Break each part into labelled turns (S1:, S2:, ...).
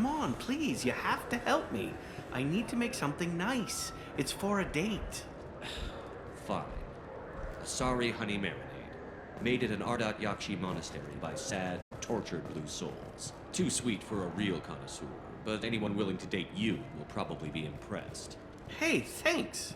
S1: Come on, please, you have to help me. I need to make something nice. It's for a date.
S2: Fine. Sorry honey marinade. Made at an Ardat Yakshi monastery by sad, tortured blue souls. Too sweet for a real connoisseur, but anyone willing to date you will probably be impressed.
S1: Hey, thanks.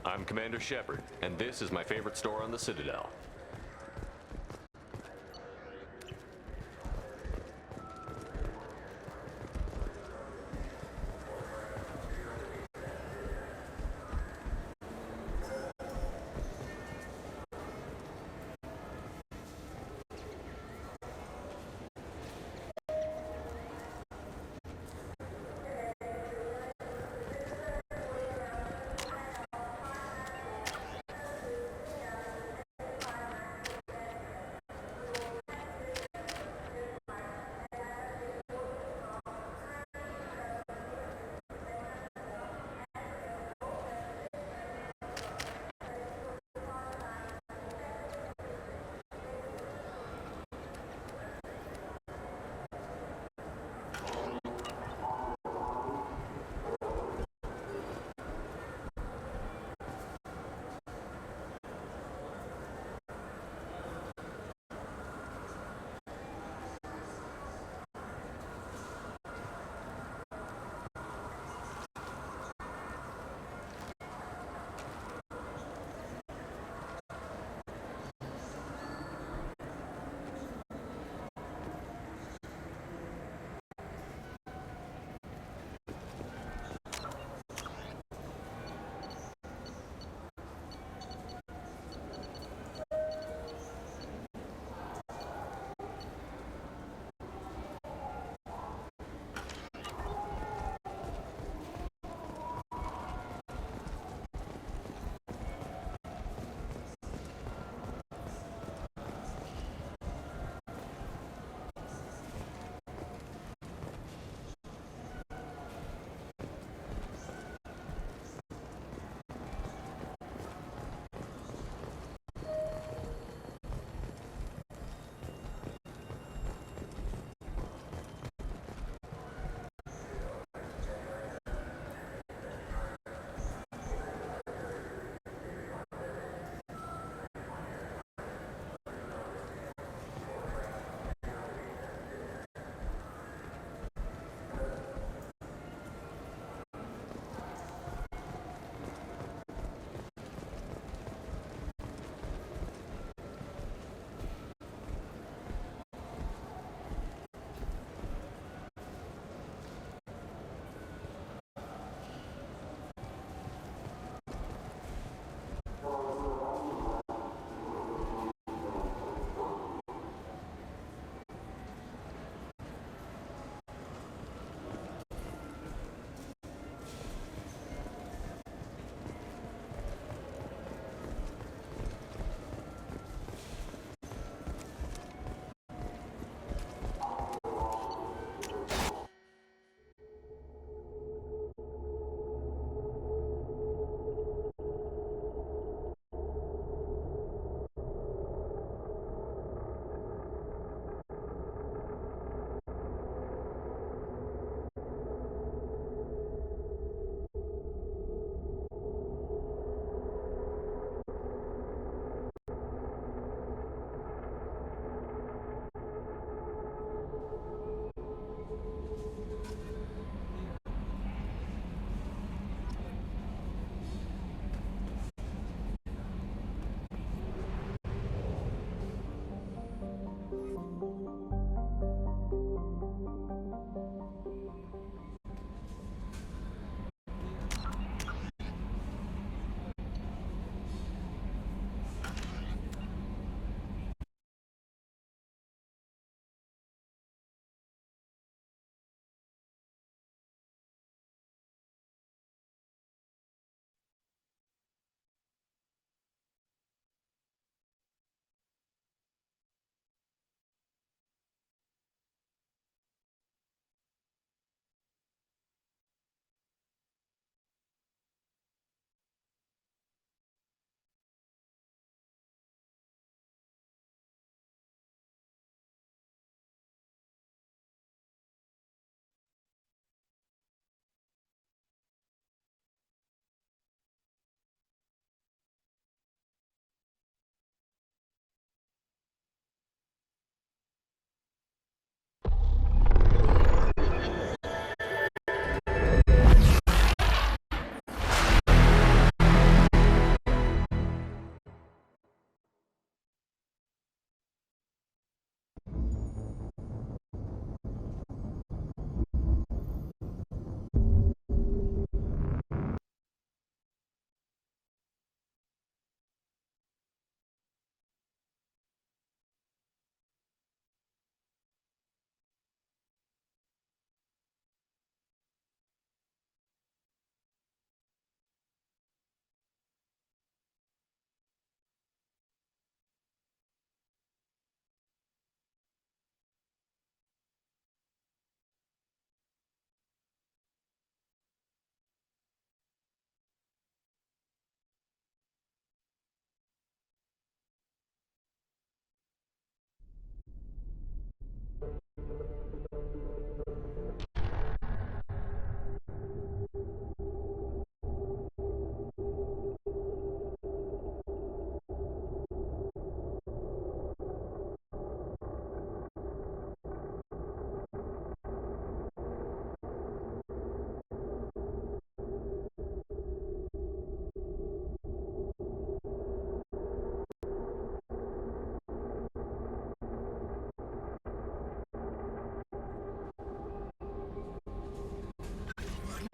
S3: I'm Commander Shepard, and this is my favorite store on the Citadel.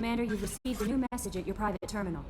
S4: Commander, you've received a new message at your private terminal.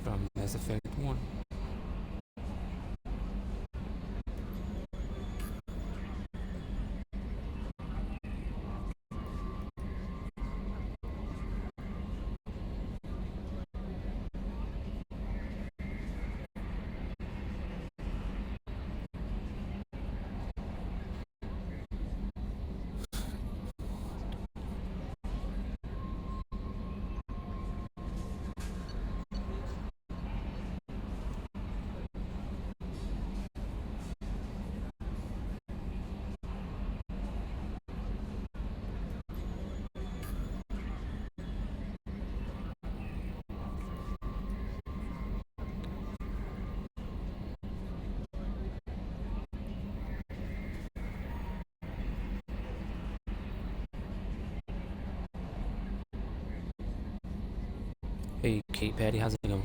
S5: From Mass Effect 1. Hey, Kate Patty, how's it going?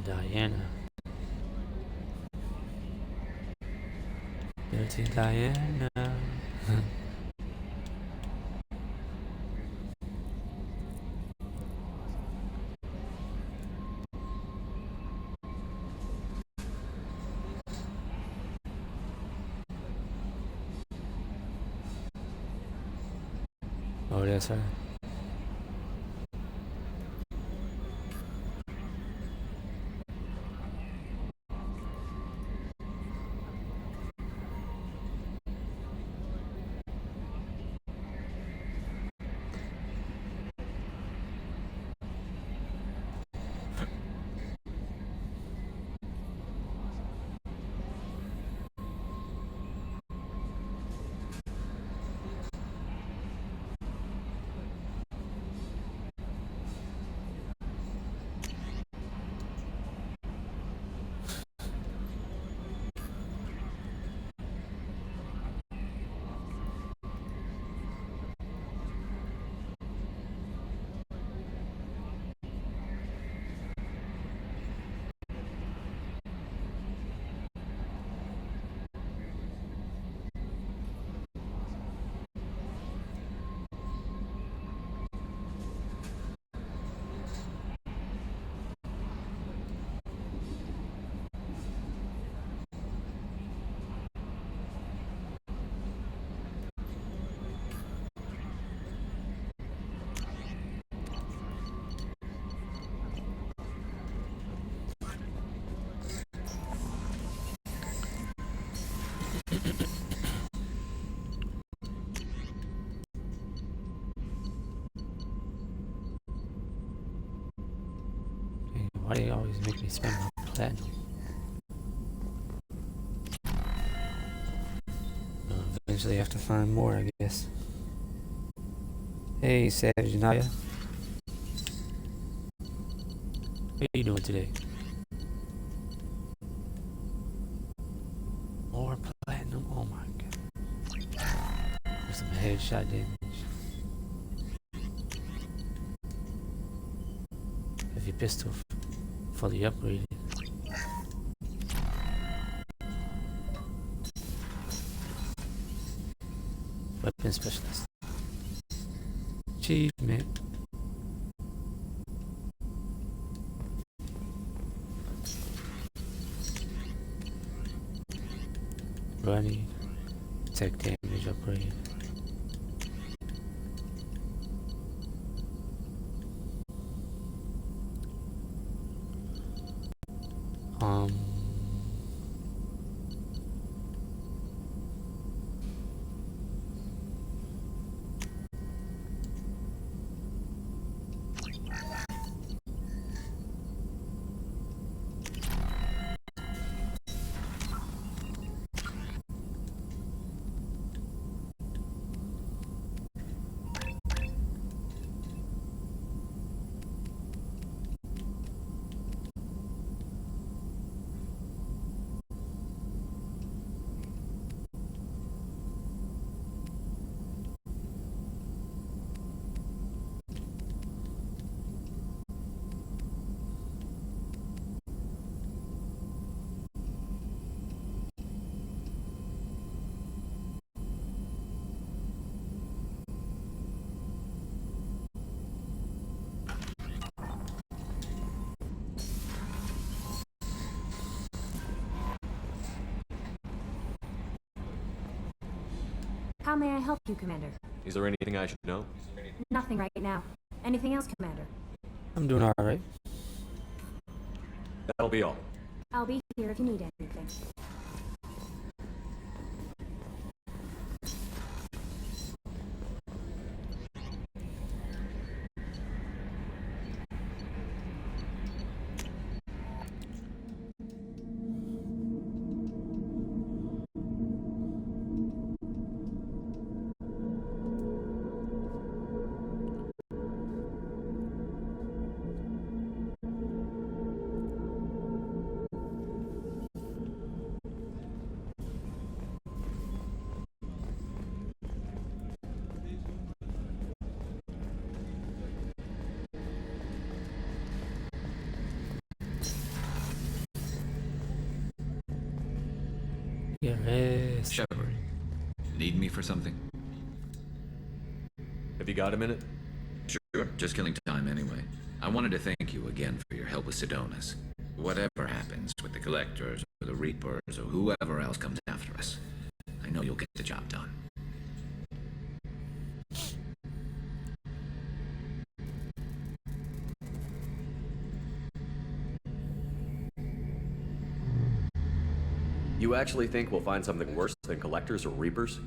S5: Diana. Dirty Diana. Oh, that's her. Why do you always make me spend my platinum? Eventually have to find more, I guess. Hey, Savage Naya. What are you doing today? More platinum? Oh my god. There's some headshot damage. Heavy pistol fully upgraded. Weapon specialist. Achievement. Running. Tech damage upgrade. Um.
S4: How may I help you, Commander?
S3: Is there anything I should know?
S4: Nothing right now. Anything else, Commander?
S5: I'm doing alright.
S3: That'll be all.
S4: I'll be here if you need anything.
S5: Garrus.
S6: Shepard, need me for something?
S2: Have you got a minute?
S6: Sure, just killing time anyway. I wanted to thank you again for your help with Sidonis. Whatever happens with the Collectors, or the Reapers, or whoever else comes after us, I know you'll get the job done.
S3: You actually think we'll find something worse than Collectors or Reapers?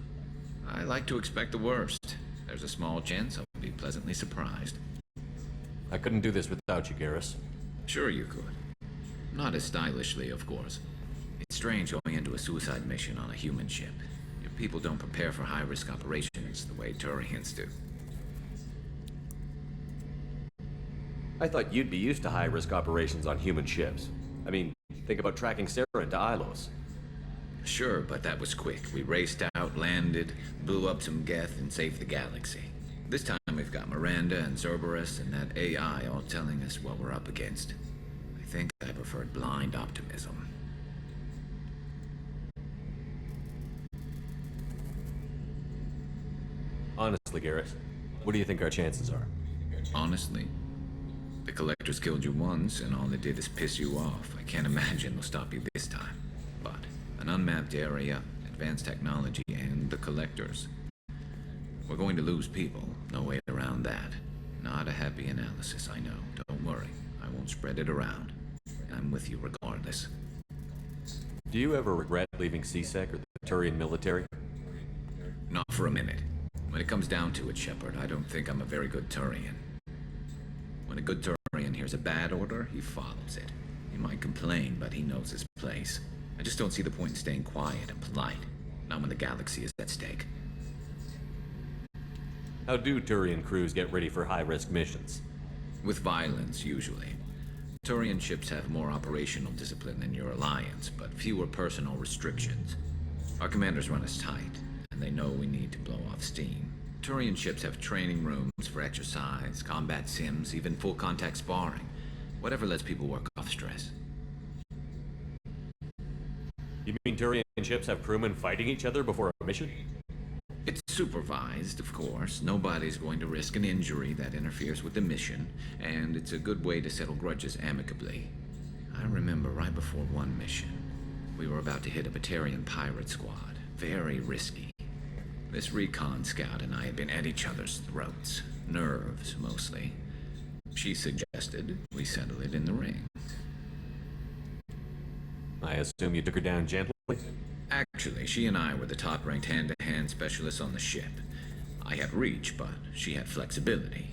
S6: I like to expect the worst. There's a small chance I'll be pleasantly surprised.
S3: I couldn't do this without you, Garrus.
S6: Sure you could. Not as stylishly, of course. It's strange going into a suicide mission on a human ship. Your people don't prepare for high-risk operations the way Turians do.
S3: I thought you'd be used to high-risk operations on human ships. I mean, think about tracking Sarah into Ilos.
S6: Sure, but that was quick. We raced out, landed, blew up some Geth, and saved the galaxy. This time we've got Miranda and Cerberus and that AI all telling us what we're up against. I think I preferred blind optimism.
S3: Honestly, Garrus, what do you think our chances are?
S6: Honestly, the Collectors killed you once, and all they did is piss you off. I can't imagine they'll stop you this time. But an unmapped area, advanced technology, and the Collectors. We're going to lose people, no way around that. Not a happy analysis, I know. Don't worry, I won't spread it around. I'm with you regardless.
S3: Do you ever regret leaving CSEC or the Turian military?
S6: Not for a minute. When it comes down to it, Shepard, I don't think I'm a very good Turian. When a good Turian hears a bad order, he follows it. He might complain, but he knows his place. I just don't see the point in staying quiet and polite. Not when the galaxy is at stake.
S3: How do Turian crews get ready for high-risk missions?
S6: With violence, usually. Turian ships have more operational discipline than your alliance, but fewer personal restrictions. Our commanders run us tight, and they know we need to blow off steam. Turian ships have training rooms for exercise, combat sims, even full-contact sparring. Whatever lets people work off stress.
S3: You mean Turian ships have crewmen fighting each other before a mission?
S6: It's supervised, of course. Nobody's going to risk an injury that interferes with the mission, and it's a good way to settle grudges amicably. I remember right before one mission, we were about to hit a Batarian pirate squad. Very risky. This recon scout and I had been at each other's throats. Nerves, mostly. She suggested we settle it in the ring.
S3: I assume you took her down gently?
S6: Actually, she and I were the top-ranked hand-to-hand specialists on the ship. I had reach, but she had flexibility.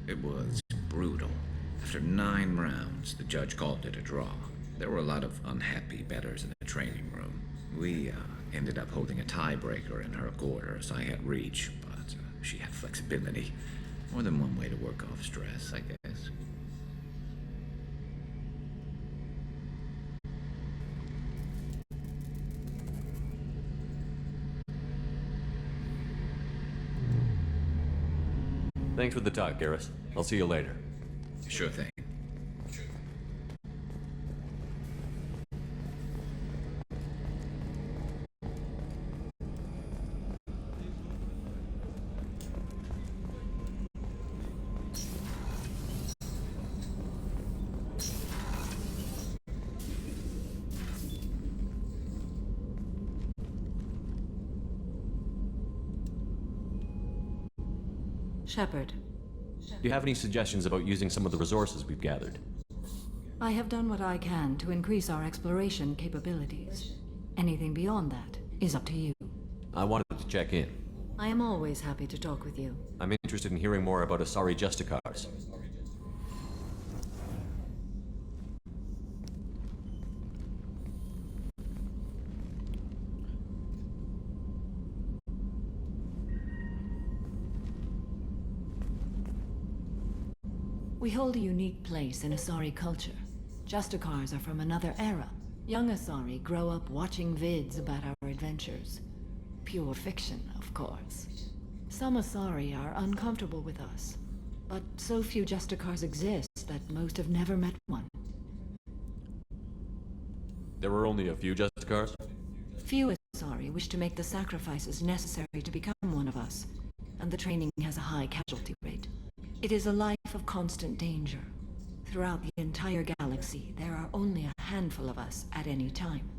S6: It was brutal. After 9 rounds, the judge called it a draw. There were a lot of unhappy bettors in the training room. We ended up holding a tiebreaker in her quarters. I had reach, but she had flexibility. More than one way to work off stress, I guess.
S3: Thanks for the talk, Garrus. I'll see you later.
S6: Sure thing.
S7: Shepard,
S3: Do you have any suggestions about using some of the resources we've gathered?
S7: I have done what I can to increase our exploration capabilities. Anything beyond that is up to you.
S3: I wanted to check in.
S7: I am always happy to talk with you.
S3: I'm interested in hearing more about Asari Justicars.
S7: We hold a unique place in Asari culture. Justicars are from another era. Young Asari grow up watching vids about our adventures. Pure fiction, of course. Some Asari are uncomfortable with us, but so few Justicars exist that most have never met one.
S3: There were only a few Justicars?
S7: Few Asari wish to make the sacrifices necessary to become one of us, and the training has a high casualty rate. It is a life of constant danger. Throughout the entire galaxy, there are only a handful of us at any time.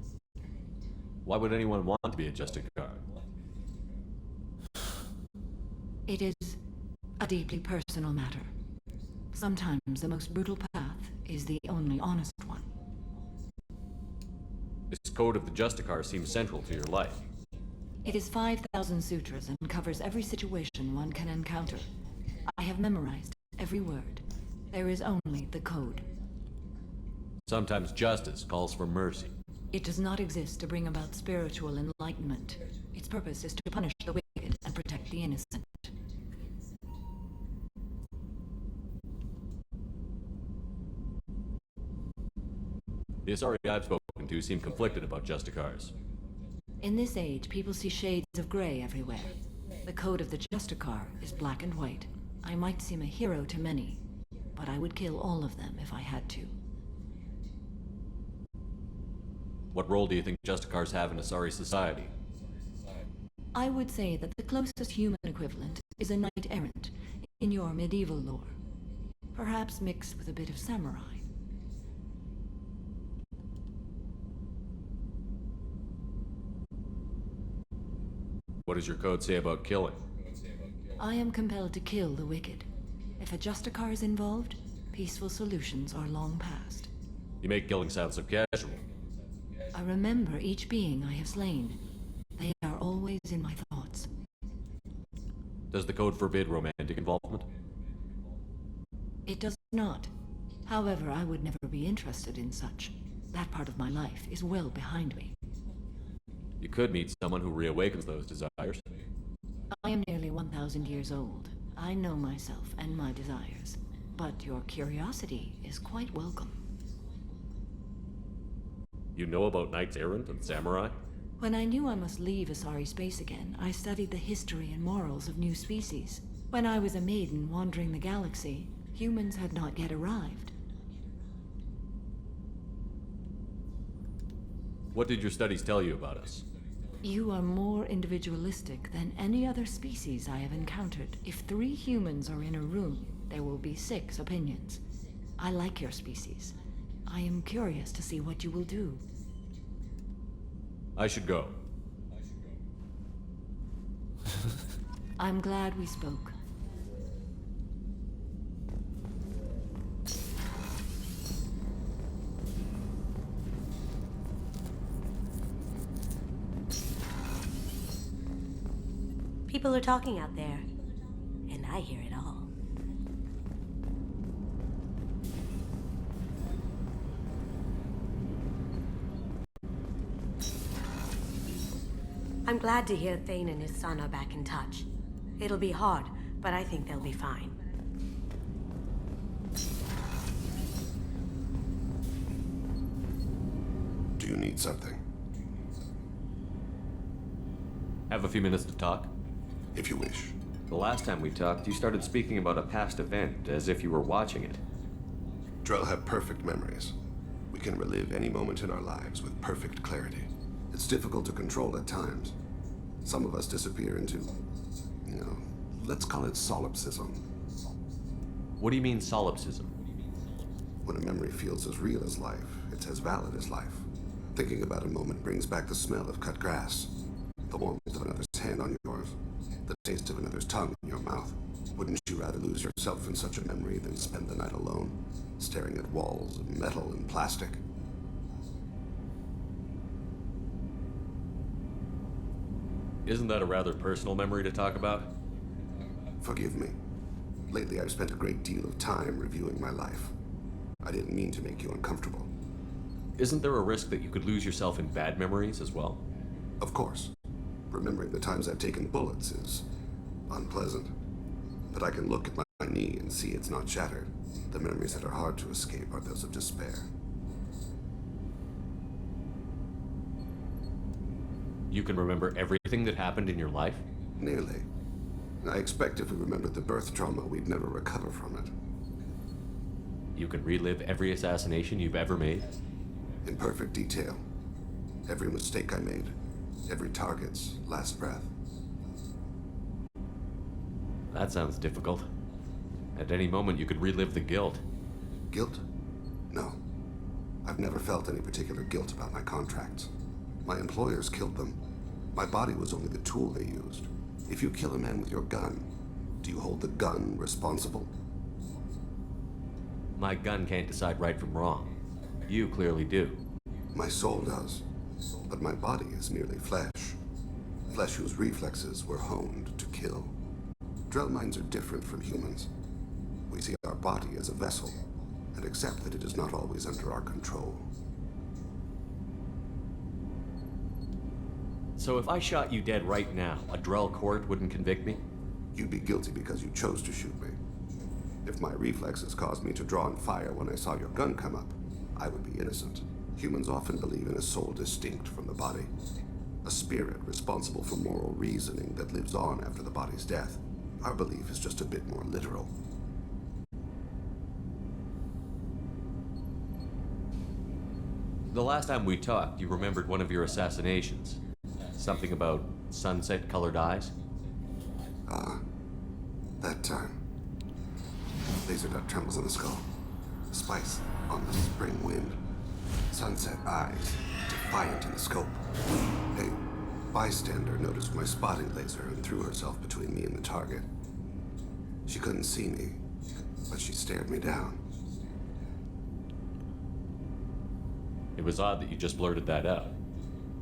S3: Why would anyone want to be a Justicar?
S7: It is a deeply personal matter. Sometimes the most brutal path is the only honest one.
S3: This code of the Justicar seems central to your life.
S7: It is 5,000 sutras and covers every situation one can encounter. I have memorized every word. There is only the code.
S3: Sometimes justice calls for mercy.
S7: It does not exist to bring about spiritual enlightenment. Its purpose is to punish the wicked and protect the innocent.
S3: The Asari I've spoken to seem conflicted about Justicars.
S7: In this age, people see shades of gray everywhere. The code of the Justicar is black and white. I might seem a hero to many, but I would kill all of them if I had to.
S3: What role do you think Justicars have in Asari society?
S7: I would say that the closest human equivalent is a knight-errant in your medieval lore. Perhaps mixed with a bit of samurai.
S3: What does your code say about killing?
S7: I am compelled to kill the wicked. If a Justicar is involved, peaceful solutions are long past.
S3: You make killing sound so casual.
S7: I remember each being I have slain. They are always in my thoughts.
S3: Does the code forbid romantic involvement?
S7: It does not. However, I would never be interested in such. That part of my life is well behind me.
S3: You could meet someone who reawakens those desires.
S7: I am nearly 1,000 years old. I know myself and my desires. But your curiosity is quite welcome.
S3: You know about knights errant and samurai?
S7: When I knew I must leave Asari space again, I studied the history and morals of new species. When I was a maiden wandering the galaxy, humans had not yet arrived.
S3: What did your studies tell you about us?
S7: You are more individualistic than any other species I have encountered. If 3 humans are in a room, there will be 6 opinions. I like your species. I am curious to see what you will do.
S3: I should go.
S7: I'm glad we spoke.
S8: People are talking out there, and I hear it all. I'm glad to hear Thane and his son are back in touch. It'll be hard, but I think they'll be fine.
S9: Do you need something?
S3: Have a few minutes to talk?
S9: If you wish.
S3: The last time we talked, you started speaking about a past event, as if you were watching it.
S9: Drell have perfect memories. We can relive any moment in our lives with perfect clarity. It's difficult to control at times. Some of us disappear into, let's call it solipsism.
S3: What do you mean, solipsism?
S9: When a memory feels as real as life, it's as valid as life. Thinking about a moment brings back the smell of cut grass, the warmth of another's hand on yours, the taste of another's tongue in your mouth. Wouldn't you rather lose yourself in such a memory than spend the night alone, staring at walls of metal and plastic?
S3: Isn't that a rather personal memory to talk about?
S9: Forgive me. Lately, I've spent a great deal of time reviewing my life. I didn't mean to make you uncomfortable.
S3: Isn't there a risk that you could lose yourself in bad memories as well?
S9: Of course. Remembering the times I've taken bullets is unpleasant. But I can look at my knee and see it's not shattered. The memories that are hard to escape are those of despair.
S3: You can remember everything that happened in your life?
S9: Nearly. I expect if we remembered the birth trauma, we'd never recover from it.
S3: You can relive every assassination you've ever made?
S9: In perfect detail. Every mistake I made. every target's last breath.
S3: That sounds difficult. At any moment, you could relive the guilt.
S9: Guilt? No. I've never felt any particular guilt about my contracts. My employers killed them. My body was only the tool they used. If you kill a man with your gun, do you hold the gun responsible?
S3: My gun can't decide right from wrong. You clearly do.
S9: My soul does. But my body is merely flesh. Flesh whose reflexes were honed to kill. Drell minds are different from humans. We see our body as a vessel, and accept that it is not always under our control.
S3: So if I shot you dead right now, a Drell court wouldn't convict me?
S9: You'd be guilty because you chose to shoot me. If my reflexes caused me to draw and fire when I saw your gun come up, I would be innocent. Humans often believe in a soul distinct from the body. A spirit responsible for moral reasoning that lives on after the body's death. Our belief is just a bit more literal.
S3: The last time we talked, you remembered one of your assassinations. Something about sunset-colored eyes?
S9: That time. Laser dot trembles on the skull. Spice on the spring wind. Sunset eyes, defiant in the scope. A bystander noticed my spotting laser and threw herself between me and the target. She couldn't see me, but she stared me down.
S3: It was odd that you just blurted that out.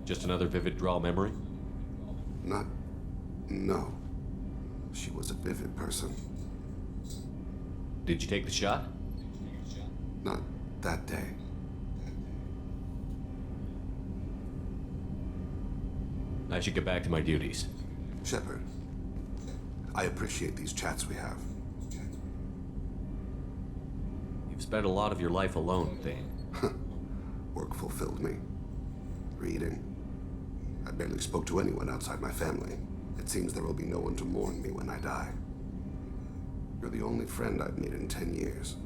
S3: Just another vivid Drell memory?
S9: No. She was a vivid person.
S3: Did you take the shot?
S9: Not that day.
S3: I should get back to my duties.
S9: Shepard, I appreciate these chats we have.
S3: You've spent a lot of your life alone, Thane.
S9: Work fulfilled me. Reading. I barely spoke to anyone outside my family. It seems there will be no one to mourn me when I die. You're the only friend I've made in 10 years.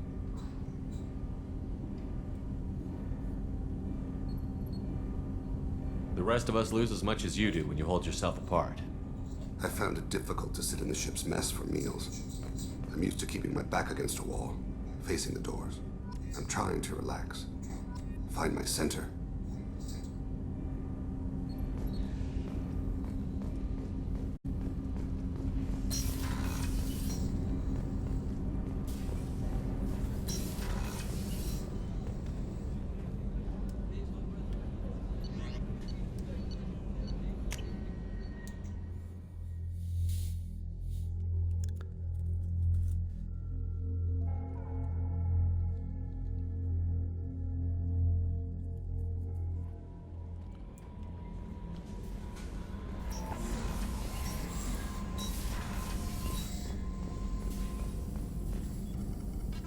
S3: The rest of us lose as much as you do when you hold yourself apart.
S9: I found it difficult to sit in the ship's mess for meals. I'm used to keeping my back against a wall, facing the doors. I'm trying to relax. Find my center.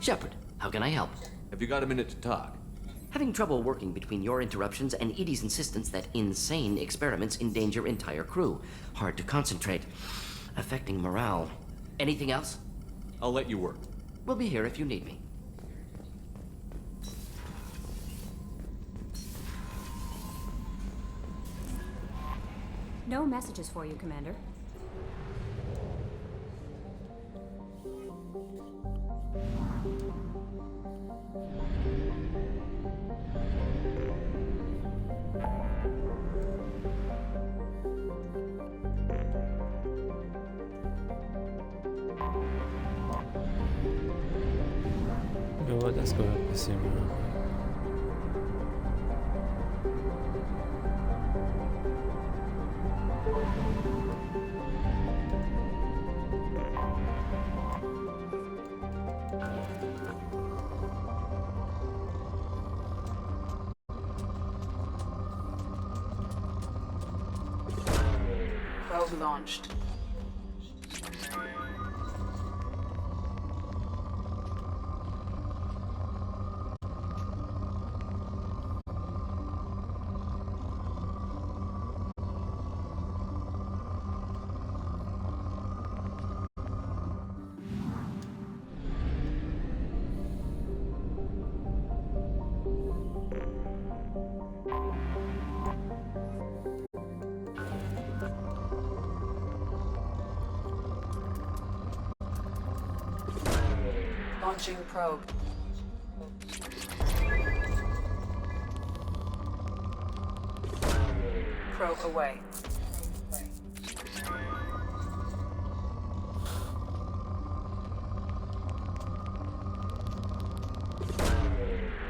S10: Shepard, how can I help?
S3: Have you got a minute to talk?
S10: Having trouble working between your interruptions and Edie's insistence that insane experiments endanger entire crew. Hard to concentrate. Affecting morale. Anything else?
S3: I'll let you work.
S10: We'll be here if you need me.
S4: No messages for you, Commander.
S5: Jó, let's go help the Simra.
S11: Probe launched. Launching probe. Probe away.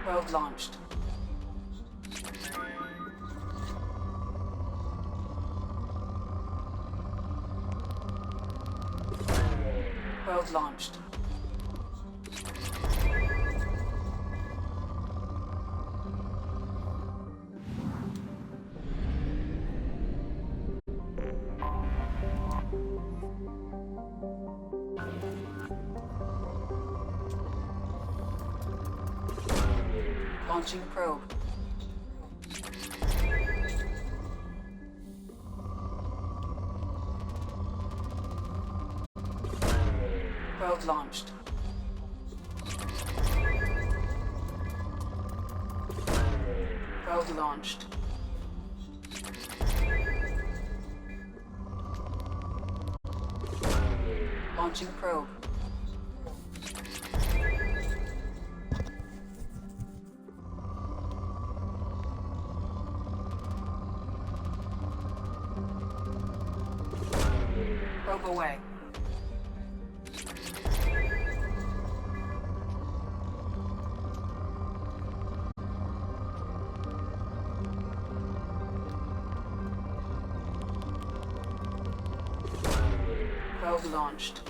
S11: Probe launched. Probe launched. Launching probe. Probe launched. Probe launched. Launching probe. Probe away. Probe launched.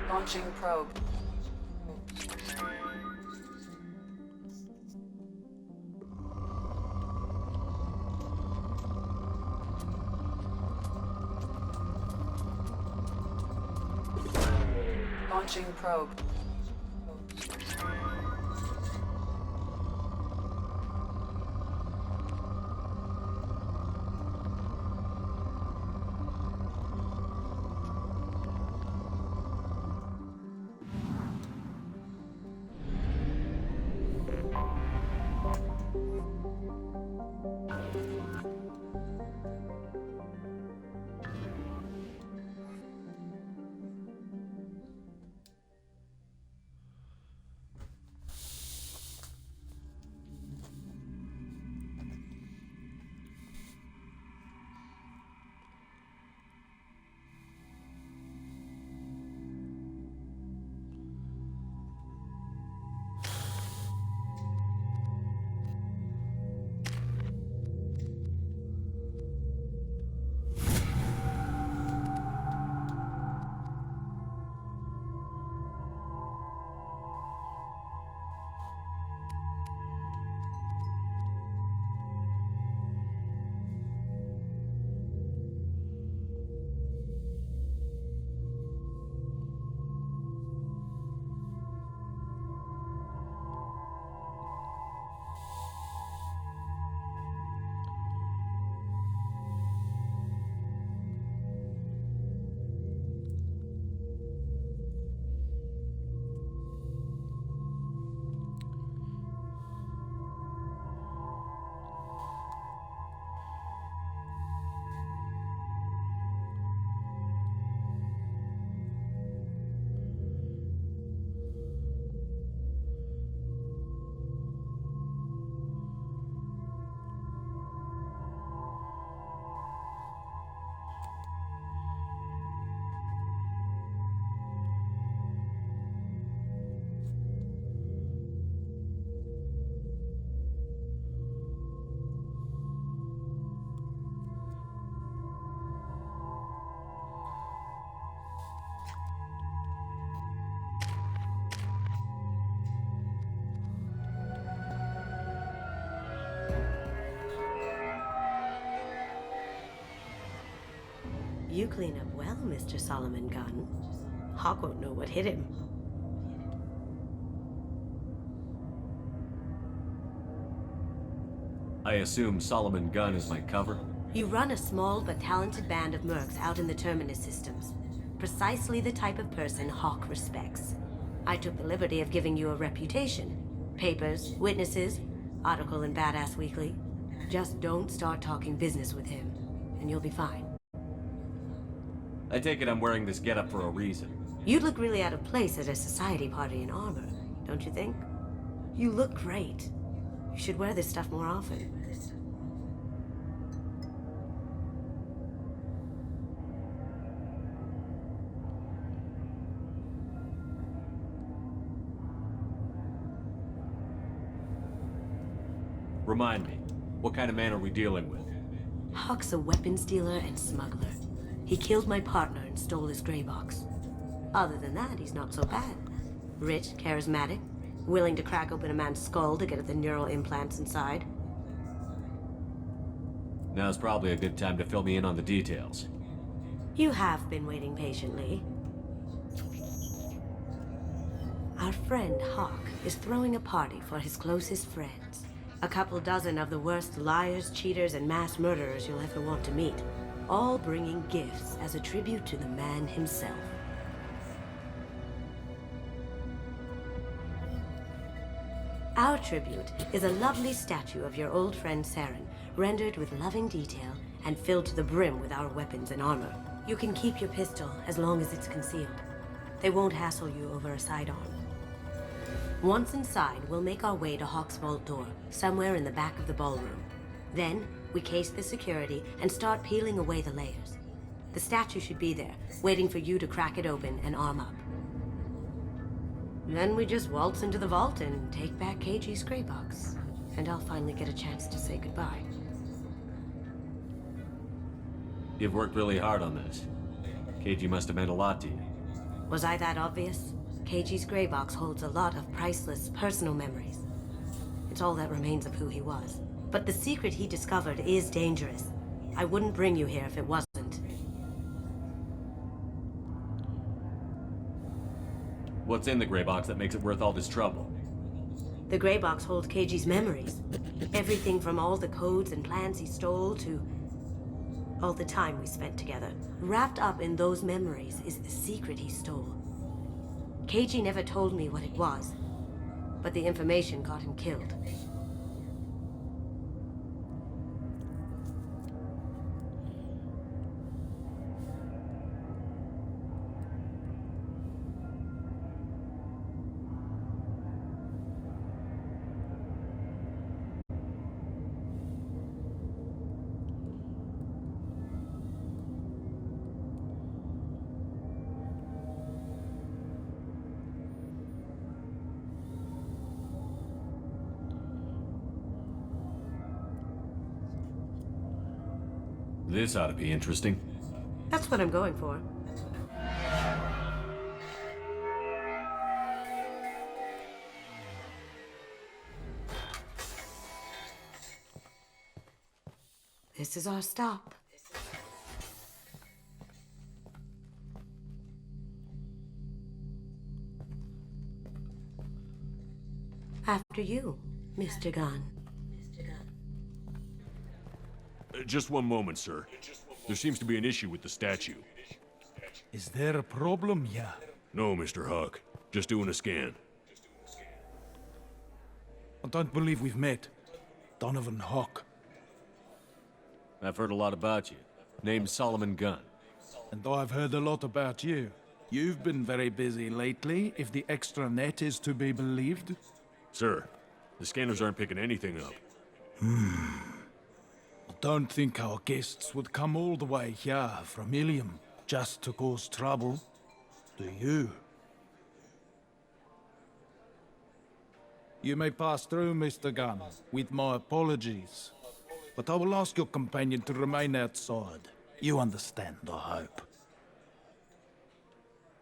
S11: Launching probe. Launching probe.
S8: You clean up well, Mr. Solomon Gunn. Hawk won't know what hit him.
S3: I assume Solomon Gunn is my cover?
S8: You run a small but talented band of mercs out in the Terminus systems. Precisely the type of person Hawk respects. I took the liberty of giving you a reputation. Papers, witnesses, article in Badass Weekly. Just don't start talking business with him, and you'll be fine.
S3: I take it I'm wearing this getup for a reason.
S8: You'd look really out of place at a society party in armor, don't you think? You look great. You should wear this stuff more often.
S3: Remind me, what kind of man are we dealing with?
S8: Hawk's a weapons dealer and smuggler. He killed my partner and stole his gray box. Other than that, he's not so bad. Rich, charismatic, willing to crack open a man's skull to get at the neural implants inside.
S3: Now's probably a good time to fill me in on the details.
S8: You have been waiting patiently. Our friend Hawk is throwing a party for his closest friends. A couple dozen of the worst liars, cheaters, and mass murderers you'll ever want to meet. All bringing gifts as a tribute to the man himself. Our tribute is a lovely statue of your old friend Saren, rendered with loving detail and filled to the brim with our weapons and armor. You can keep your pistol as long as it's concealed. They won't hassle you over a sidearm. Once inside, we'll make our way to Hawk's vault door, somewhere in the back of the ballroom. Then, we case the security and start peeling away the layers. The statue should be there, waiting for you to crack it open and arm up. Then we just waltz into the vault and take back KG's gray box. And I'll finally get a chance to say goodbye.
S3: You've worked really hard on this. KG must have meant a lot to you.
S8: Was I that obvious? KG's gray box holds a lot of priceless personal memories. It's all that remains of who he was. But the secret he discovered is dangerous. I wouldn't bring you here if it wasn't.
S3: What's in the gray box that makes it worth all this trouble?
S8: The gray box holds KG's memories. Everything from all the codes and plans he stole to all the time we spent together. Wrapped up in those memories is the secret he stole. KG never told me what it was, but the information got him killed.
S3: This ought to be interesting.
S8: That's what I'm going for. This is our stop. After you, Mr. Gunn.
S12: Just one moment, sir. There seems to be an issue with the statue.
S13: Is there a problem here?
S12: No, Mr. Huck. Just doing a scan.
S13: I don't believe we've met. Donovan Hawk.
S3: I've heard a lot about you. Name's Solomon Gunn.
S13: And I've heard a lot about you. You've been very busy lately, if the extranet is to be believed.
S12: Sir, the scanners aren't picking anything up.
S13: I don't think our guests would come all the way here from Ilium just to cause trouble. Do you? You may pass through, Mr. Gunn, with my apologies. But I will ask your companion to remain outside. You understand, I hope.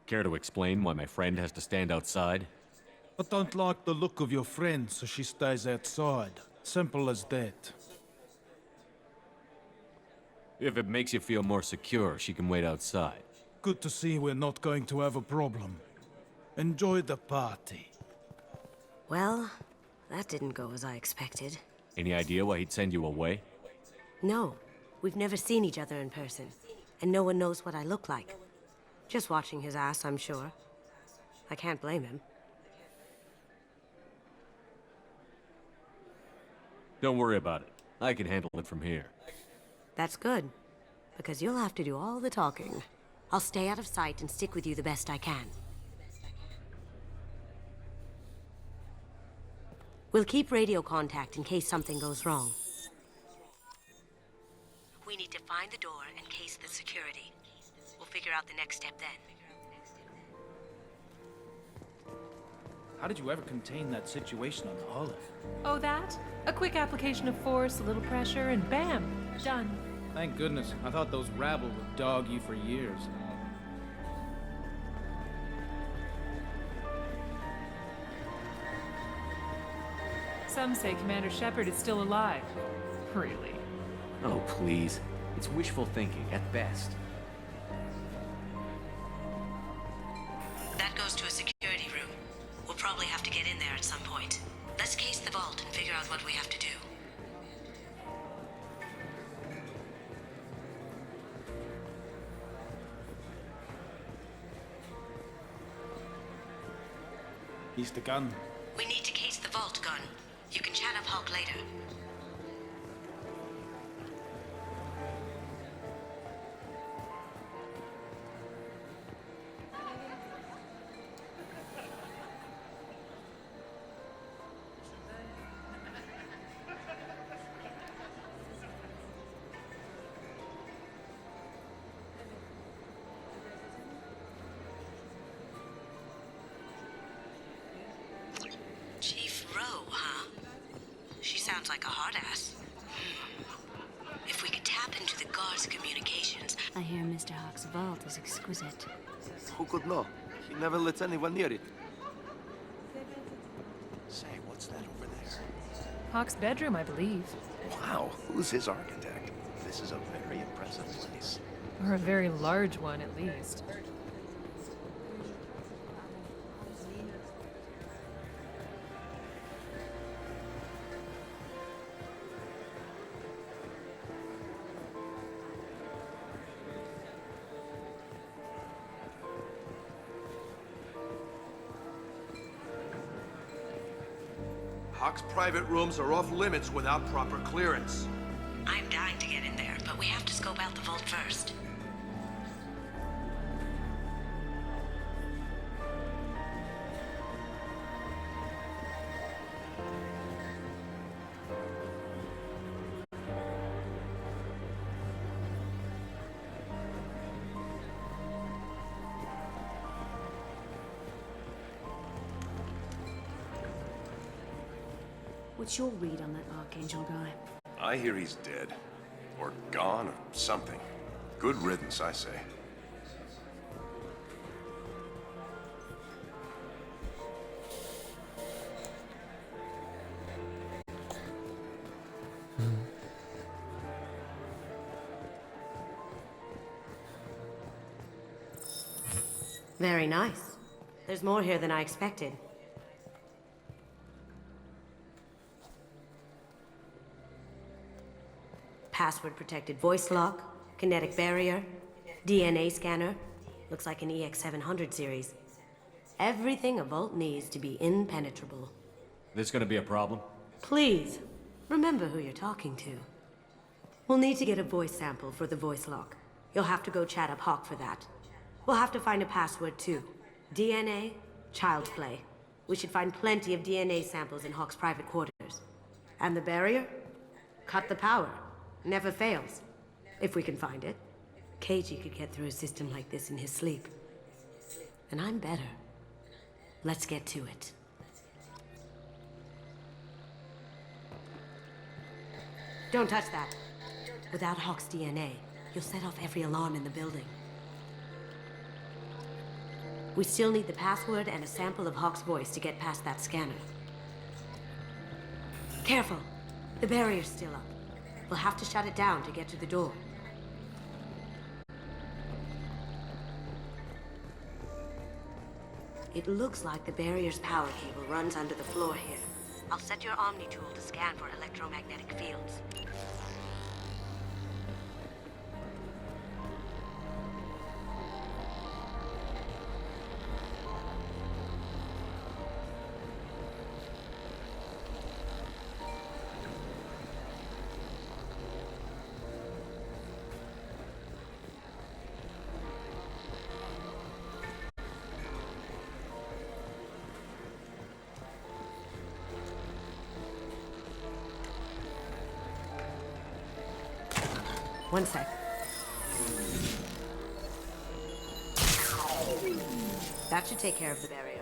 S3: Care to explain why my friend has to stand outside?
S13: I don't like the look of your friend, so she stays outside. Simple as that.
S3: If it makes you feel more secure, she can wait outside.
S13: Good to see we're not going to have a problem. Enjoy the party.
S8: Well, that didn't go as I expected.
S3: Any idea why he'd send you away?
S8: No, we've never seen each other in person, and no one knows what I look like. Just watching his ass, I'm sure. I can't blame him.
S12: Don't worry about it. I can handle it from here.
S8: That's good, because you'll have to do all the talking. I'll stay out of sight and stick with you the best I can. We'll keep radio contact in case something goes wrong. We need to find the door and case the security. We'll figure out the next step then.
S13: How did you ever contain that situation on the Olive?
S14: Oh, that? A quick application of force, a little pressure, and bam! Done.
S13: Thank goodness. I thought those rabble would dog you for years.
S14: Some say Commander Shepard is still alive. Really?
S15: Oh, please. It's wishful thinking, at best.
S8: That goes to a security room. We'll probably have to get in there at some point. Let's case the vault and figure out what we have to do.
S13: He's the gun.
S8: We need to case the vault, Gun. You can chat up Hawk later. Chief Rowe, huh? She sounds like a hard ass. If we could tap into the guard's communications...
S16: I hear Mr. Hawk's vault is exquisite.
S17: Who could know? He never lets anyone near it.
S1: Say, what's that over there?
S14: Hawk's bedroom, I believe.
S17: Wow, who's his architect? This is a very impressive place.
S14: Or a very large one, at least.
S18: Hawk's private rooms are off limits without proper clearance.
S8: I'm dying to get in there, but we have to scope out the vault first.
S16: What's your read on that Archangel guy?
S17: I hear he's dead. Or gone, or something. Good riddance, I say.
S8: Very nice. There's more here than I expected. Password-protected voice lock, kinetic barrier, DNA scanner. Looks like an EX700 series. Everything a vault needs to be impenetrable.
S2: This gonna be a problem?
S8: Please, remember who you're talking to. We'll need to get a voice sample for the voice lock. You'll have to go chat up Hawk for that. We'll have to find a password too. DNA, child play. We should find plenty of DNA samples in Hawk's private quarters. And the barrier? Cut the power. Never fails. If we can find it. KG could get through a system like this in his sleep. And I'm better. Let's get to it. Don't touch that. Without Hawk's DNA, you'll set off every alarm in the building. We still need the password and a sample of Hawk's voice to get past that scanner. Careful! The barrier's still up. We'll have to shut it down to get to the door. It looks like the barrier's power cable runs under the floor here. I'll set your Omni tool to scan for electromagnetic fields. One sec. That should take care of the barrier.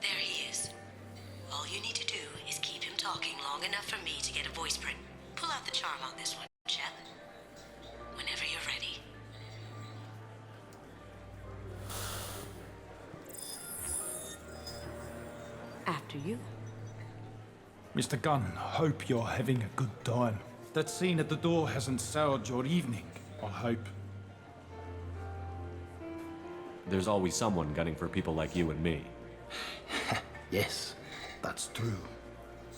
S8: There he is. All you need to do is keep him talking long enough for me to get a voice print. Pull out the charm on this one, Shep. Whenever you're ready. After you.
S13: Mr. Gunn, hope you're having a good time. That scene at the door hasn't soured your evening, I hope.
S3: There's always someone gunning for people like you and me.
S13: Yes, that's true.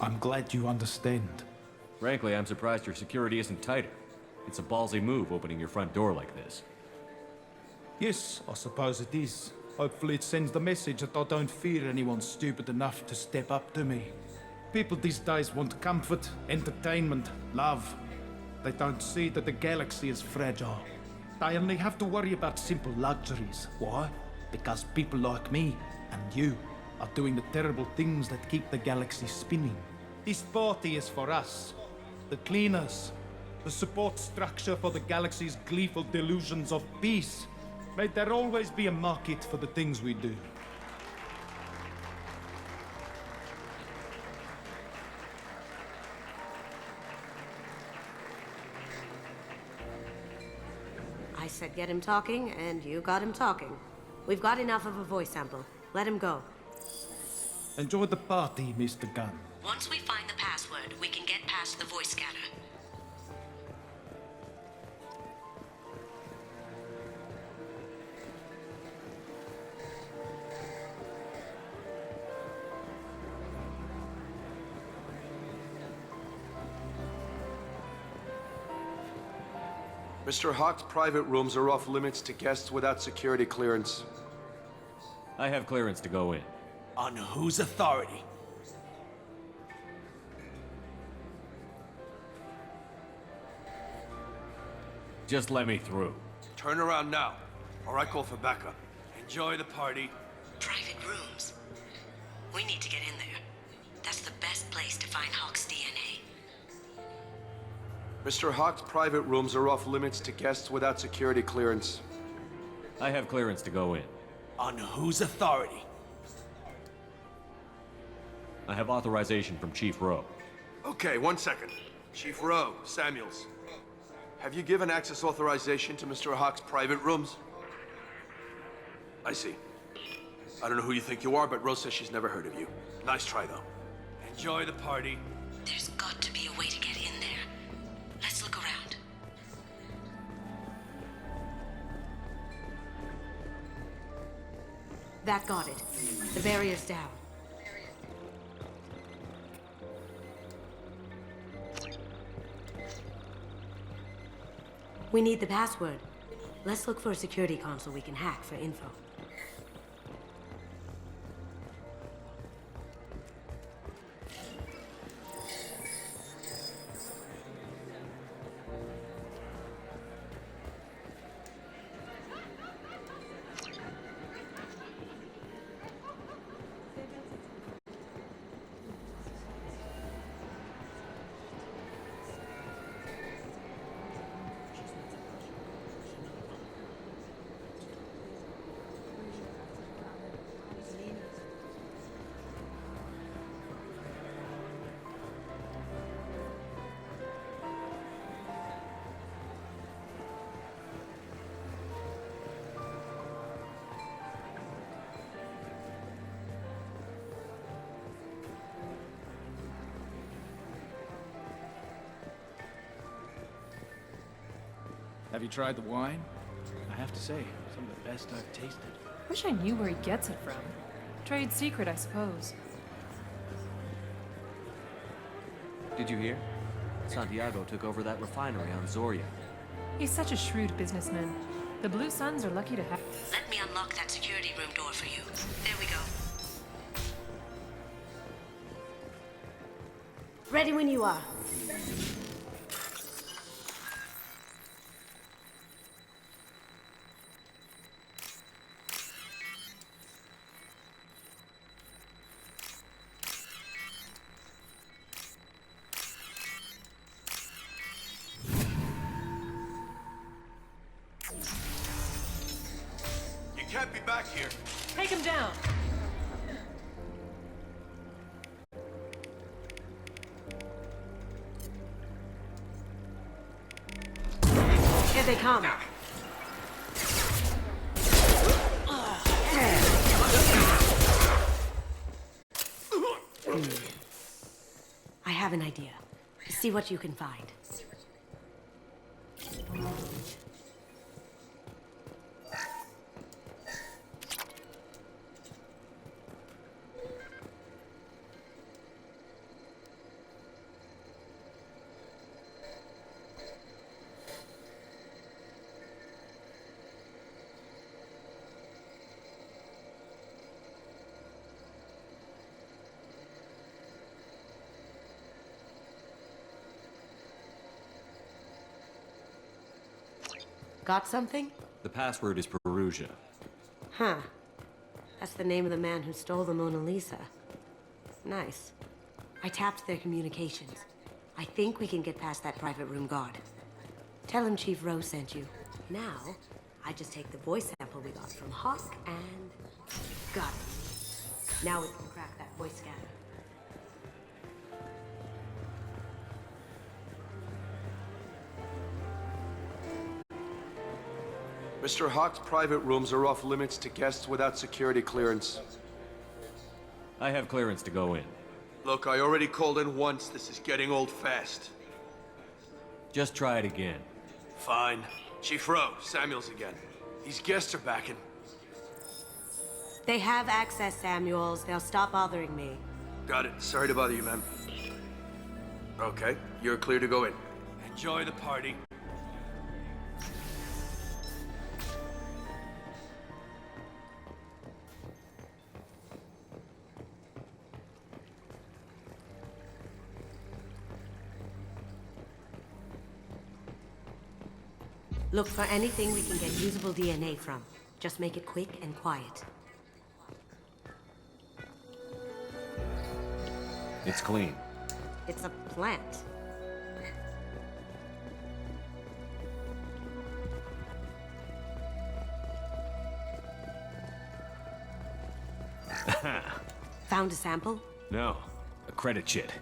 S13: I'm glad you understand.
S3: Frankly, I'm surprised your security isn't tighter. It's a ballsy move opening your front door like this.
S13: Yes, I suppose it is. Hopefully it sends the message that I don't fear anyone stupid enough to step up to me. People these days want comfort, entertainment, love. They don't see that the galaxy is fragile. They only have to worry about simple luxuries. Why? Because people like me and you are doing the terrible things that keep the galaxy spinning. This party is for us, the cleaners, the support structure for the galaxy's gleeful delusions of peace. May there always be a market for the things we do.
S8: I said get him talking, and you got him talking. We've got enough of a voice sample. Let him go.
S13: Enjoy the party, Mr. Gunn.
S8: Once we find the password, we can get past the voice scanner.
S18: Mr. Hawk's private rooms are off limits to guests without security clearance.
S3: I have clearance to go in.
S1: On whose authority?
S3: Just let me through.
S18: Turn around now, or I call for backup. Enjoy the party.
S8: Private rooms. We need to get in there. That's the best place to find Hawk's DNA.
S18: Mr. Hawk's private rooms are off limits to guests without security clearance.
S3: I have clearance to go in.
S1: On whose authority?
S3: I have authorization from Chief Rowe.
S18: Okay, 1 second. Chief Rowe, Samuels. Have you given access authorization to Mr. Hawk's private rooms? I see. I don't know who you think you are, but Rose says she's never heard of you. Nice try, though. Enjoy the party.
S8: There's got to be a way to get in there. Let's look around. That got it. The barrier's down. We need the password. Let's look for a security console we can hack for info.
S13: Have you tried the wine? I have to say, some of the best I've tasted.
S14: Wish I knew where he gets it from. Trade secret, I suppose.
S15: Did you hear? Santiago took over that refinery on Zoria.
S14: He's such a shrewd businessman. The Blue Suns are lucky to have...
S8: Let me unlock that security room door for you. There we go. Ready when you are.
S18: back here.
S14: Take him down.
S8: Here they come. I have an idea. See what you can find. Got something?
S3: The password is Perugia.
S8: Huh. That's the name of the man who stole the Mona Lisa. Nice. I tapped their communications. I think we can get past that private room guard. Tell him Chief Rose sent you. Now, I just take the voice sample we got from Hawk and... got it. Now we can crack that voice scanner.
S18: Mr. Hawk's private rooms are off limits to guests without security clearance.
S3: I have clearance to go in.
S18: Look, I already called in once. This is getting old fast.
S3: Just try it again.
S18: Fine. Chief Rowe, Samuels again. These guests are back in.
S8: They have access, Samuels. They'll stop bothering me.
S18: Got it. Sorry to bother you, ma'am. Okay, you're clear to go in. Enjoy the party.
S8: Look for anything we can get usable DNA from. Just make it quick and quiet.
S3: It's clean.
S8: It's a plant. Found a sample?
S12: No, a credit chit.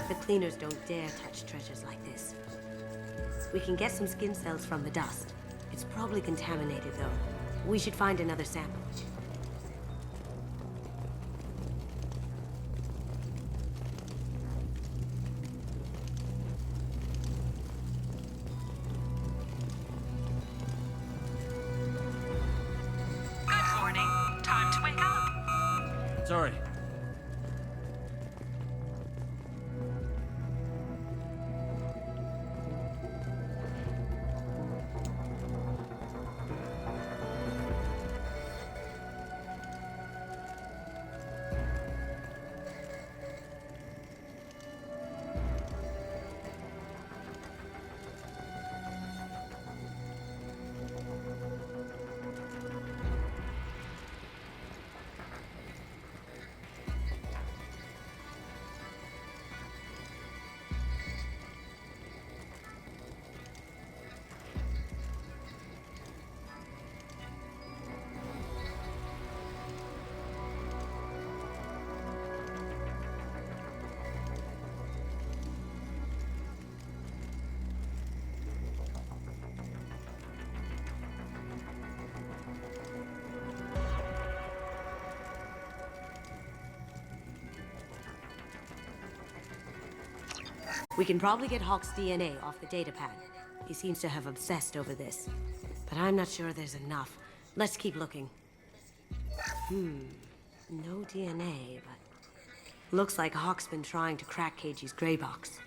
S8: The cleaners don't dare touch treasures like this. We can get some skin cells from the dust. It's probably contaminated, though. We should find another sample.
S19: Good morning. Time to wake up.
S12: Sorry.
S8: We can probably get Hawk's DNA off the datapad. He seems to have obsessed over this. But I'm not sure there's enough. Let's keep looking. No DNA, but... Looks like Hawk's been trying to crack KG's gray box.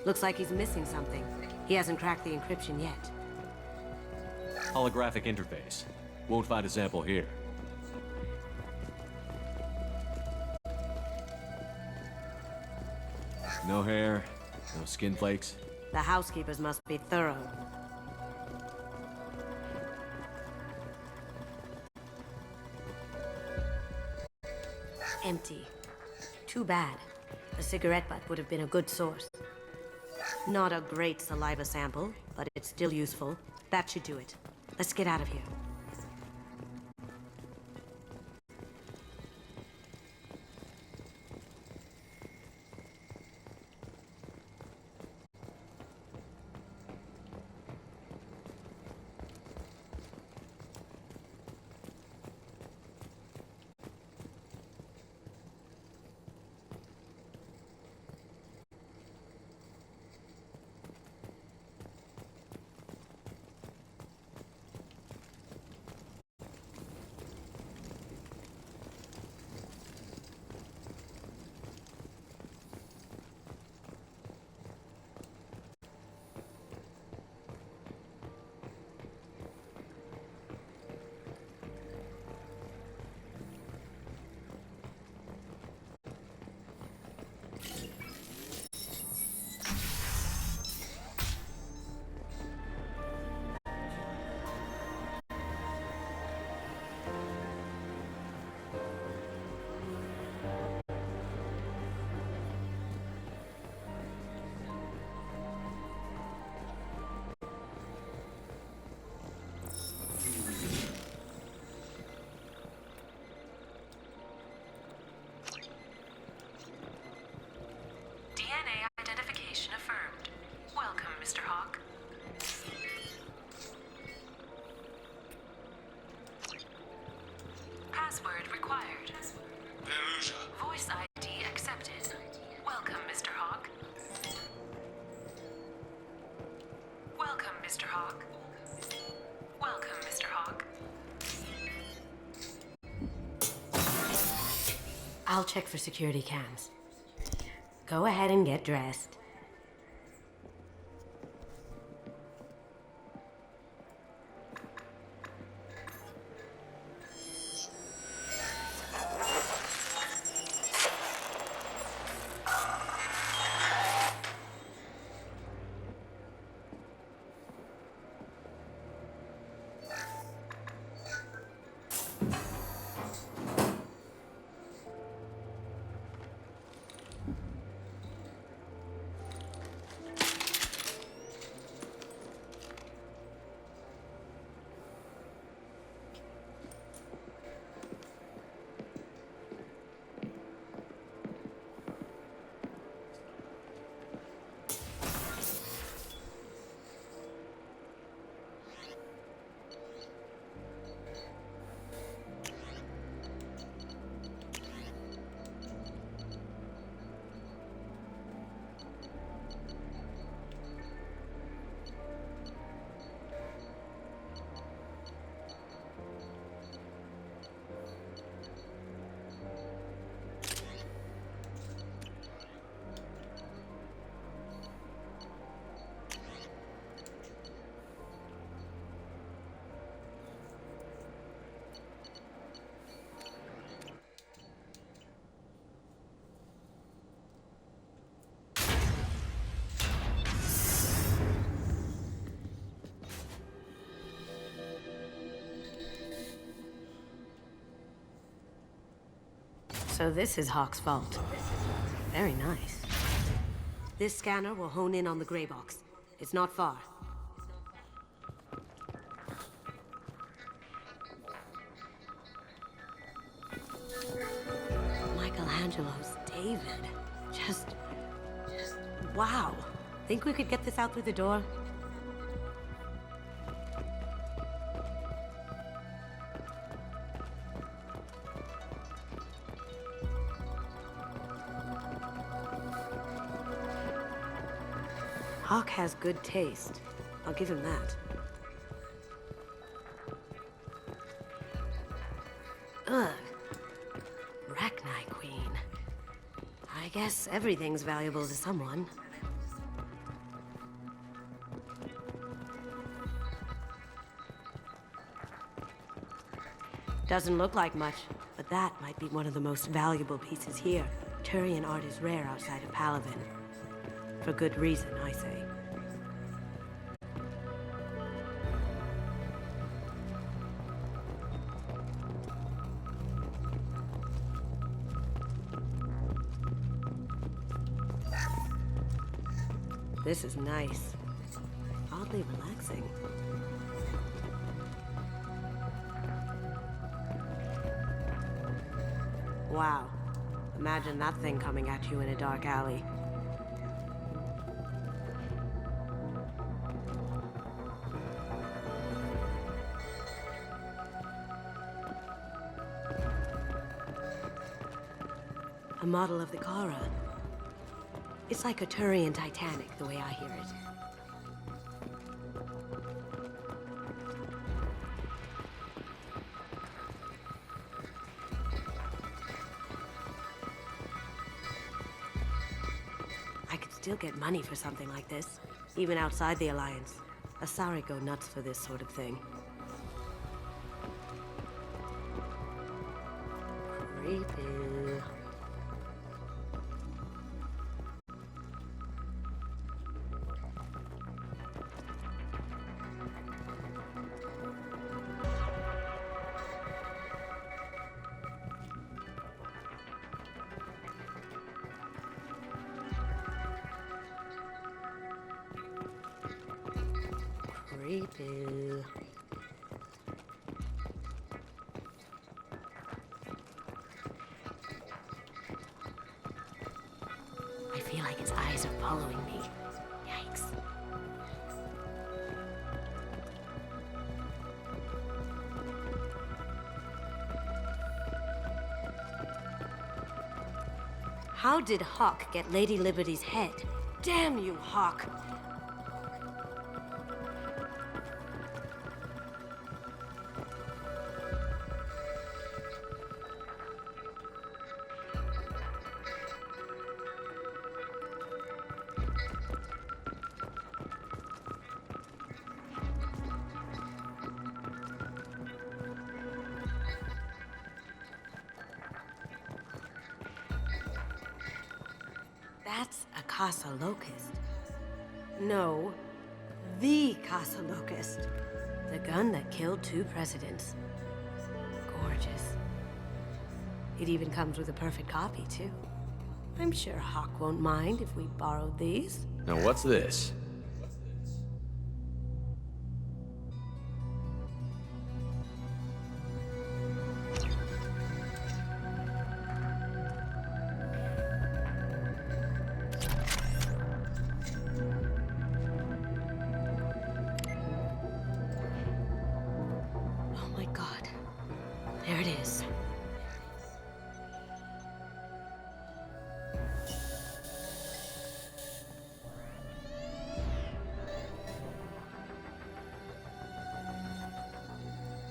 S8: Looks like he's missing something. He hasn't cracked the encryption yet.
S3: Holographic interface. Won't find a sample here.
S15: No hair, no skin flakes.
S8: The housekeepers must be thorough. Empty. Too bad. A cigarette butt would have been a good source. Not a great saliva sample, but it's still useful. That should do it. Let's get out of here.
S19: DNA identification affirmed. Welcome, Mr. Hawk. Password required. Voice ID accepted. Welcome, Mr. Hawk. Welcome, Mr. Hawk. Welcome, Mr. Hawk.
S8: I'll check for security cams. Go ahead and get dressed. So this is Hawk's vault. Very nice. This scanner will hone in on the gray box. It's not far. Michelangelo's David. Just wow. Think we could get this out through the door? Hawk has good taste. I'll give him that. Ugh. Rachni Queen. I guess everything's valuable to someone. Doesn't look like much, but that might be one of the most valuable pieces here. Turian art is rare outside of Palaven. For good reason, I say. This is nice. Oddly relaxing. Wow. Imagine that thing coming at you in a dark alley. A model of the Kara. It's like a Turian Titanic, the way I hear it. I could still get money for something like this, even outside the Alliance. Asari go nuts for this sort of thing. Creepy. Creepy. I feel like its eyes are following me. Yikes. How did Hawk get Lady Liberty's head? Damn you, Hawk! That's a Casa Locust. No, the Casa Locust. The gun that killed 2 presidents. Gorgeous. It even comes with a perfect copy, too. I'm sure Hawk won't mind if we borrowed these.
S3: Now what's this?
S8: Oh my god. There it is.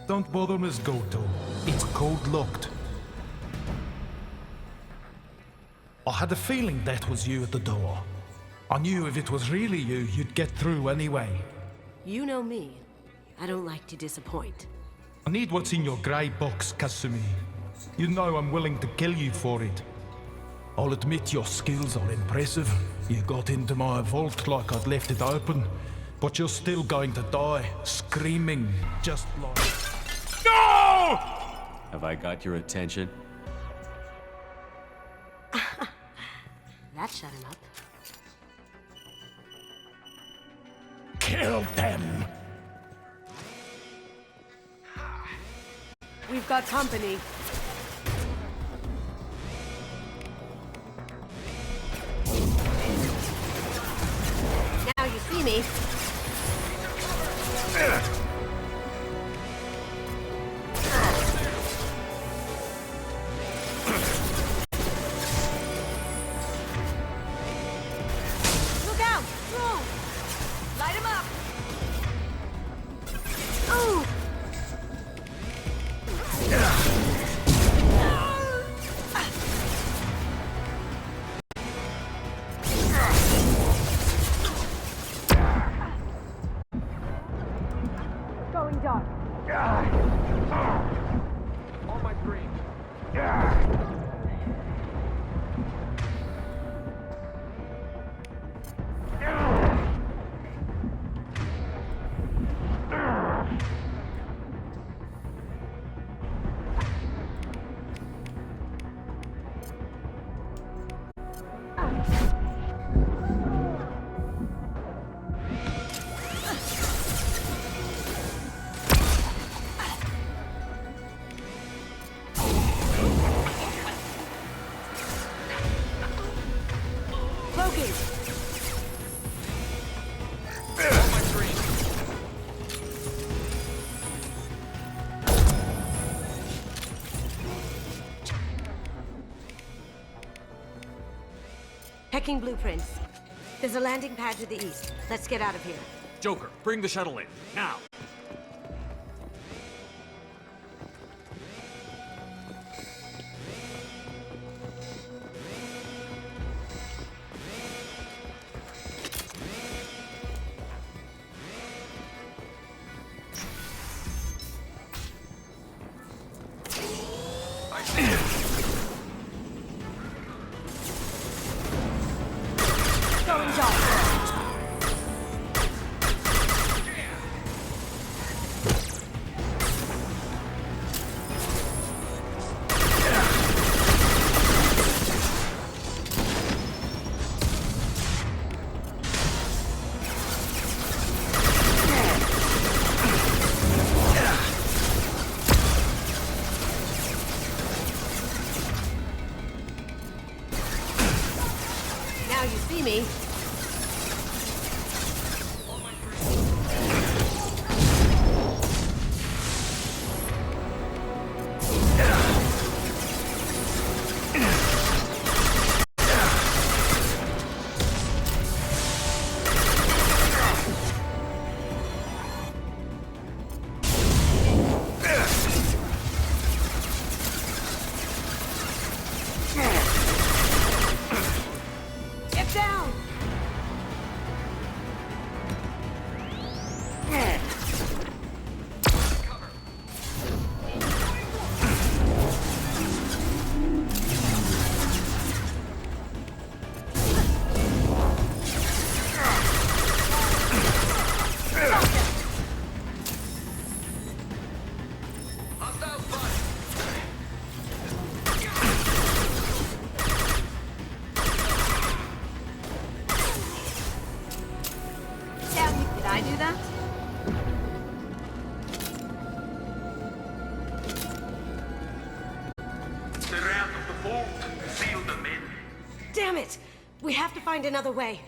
S13: Don't bother, Miss Goto. It's code-locked. I had a feeling that was you at the door. I knew if it was really you, you'd get through anyway.
S8: You know me. I don't like to disappoint.
S13: I need what's in your grey box, Kasumi. You know I'm willing to kill you for it. I'll admit your skills are impressive. You got into my vault like I'd left it open, but you're still going to die, screaming, just like... No!
S3: Have I got your attention?
S8: That shut him up.
S13: Kill them!
S8: We've got company. Now you see me. Look out! Throw! Light him up! Oh! Going dark.
S18: On my green.
S8: Checking blueprints. There's a landing pad to the east. Let's get out of here.
S12: Joker, bring the shuttle in, now!
S8: Going dark. Now you see me. Get down! Damn you, did I do that?
S20: Surround the vault, seal them in.
S8: Damn it! We have to find another way.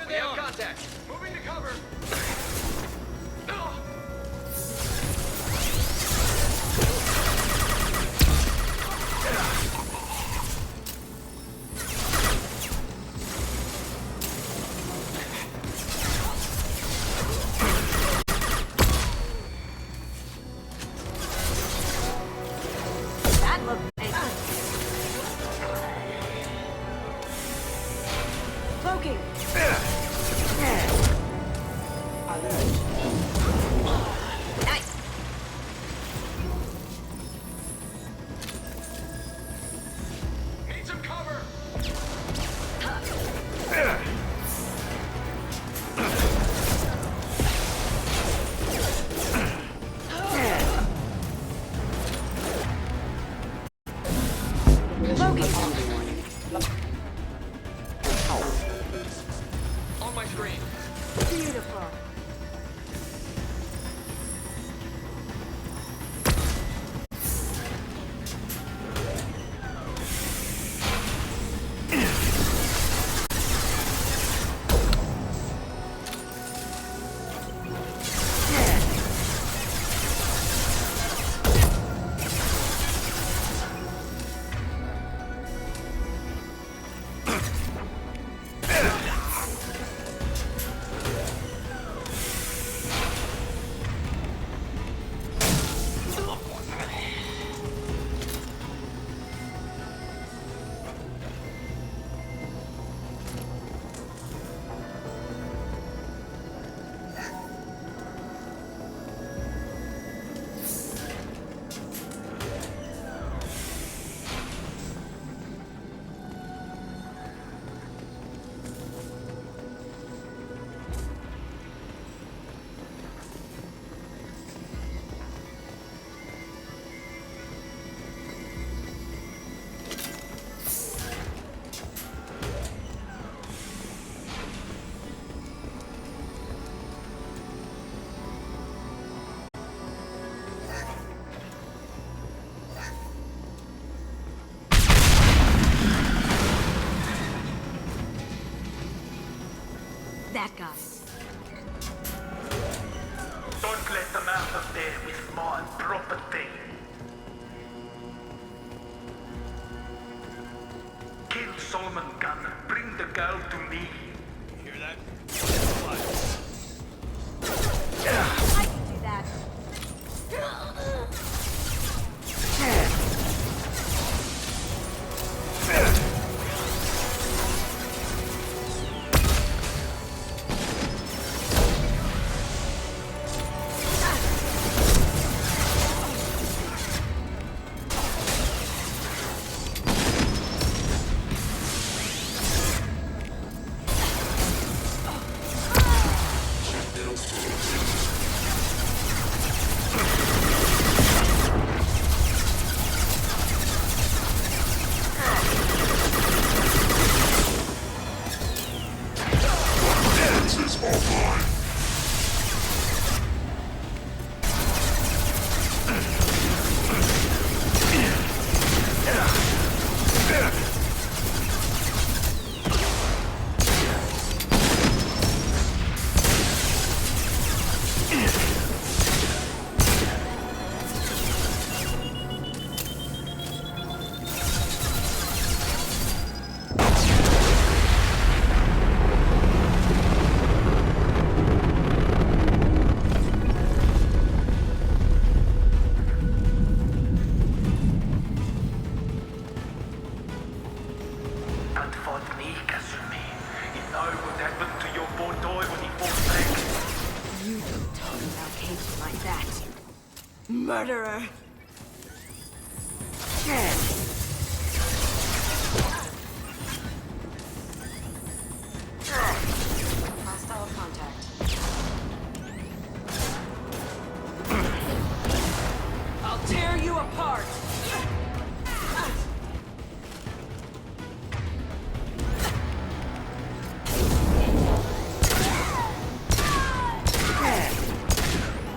S20: We have contact. Moving to cover.
S8: That looked big. Cloaking. Nice.
S20: Need some cover. On my screen.
S8: Beautiful. that guy.
S21: Don't let them out of there with my property. Kill Solomon Gunn. Bring the girl to me.
S20: Hear that?
S8: I can do that.
S21: That fought me, Kasumi. You know what happened to your poor toy when he fought back?
S8: You don't talk about Cage like that. Murderer!
S11: Hostile contact.
S20: I'll tear you apart!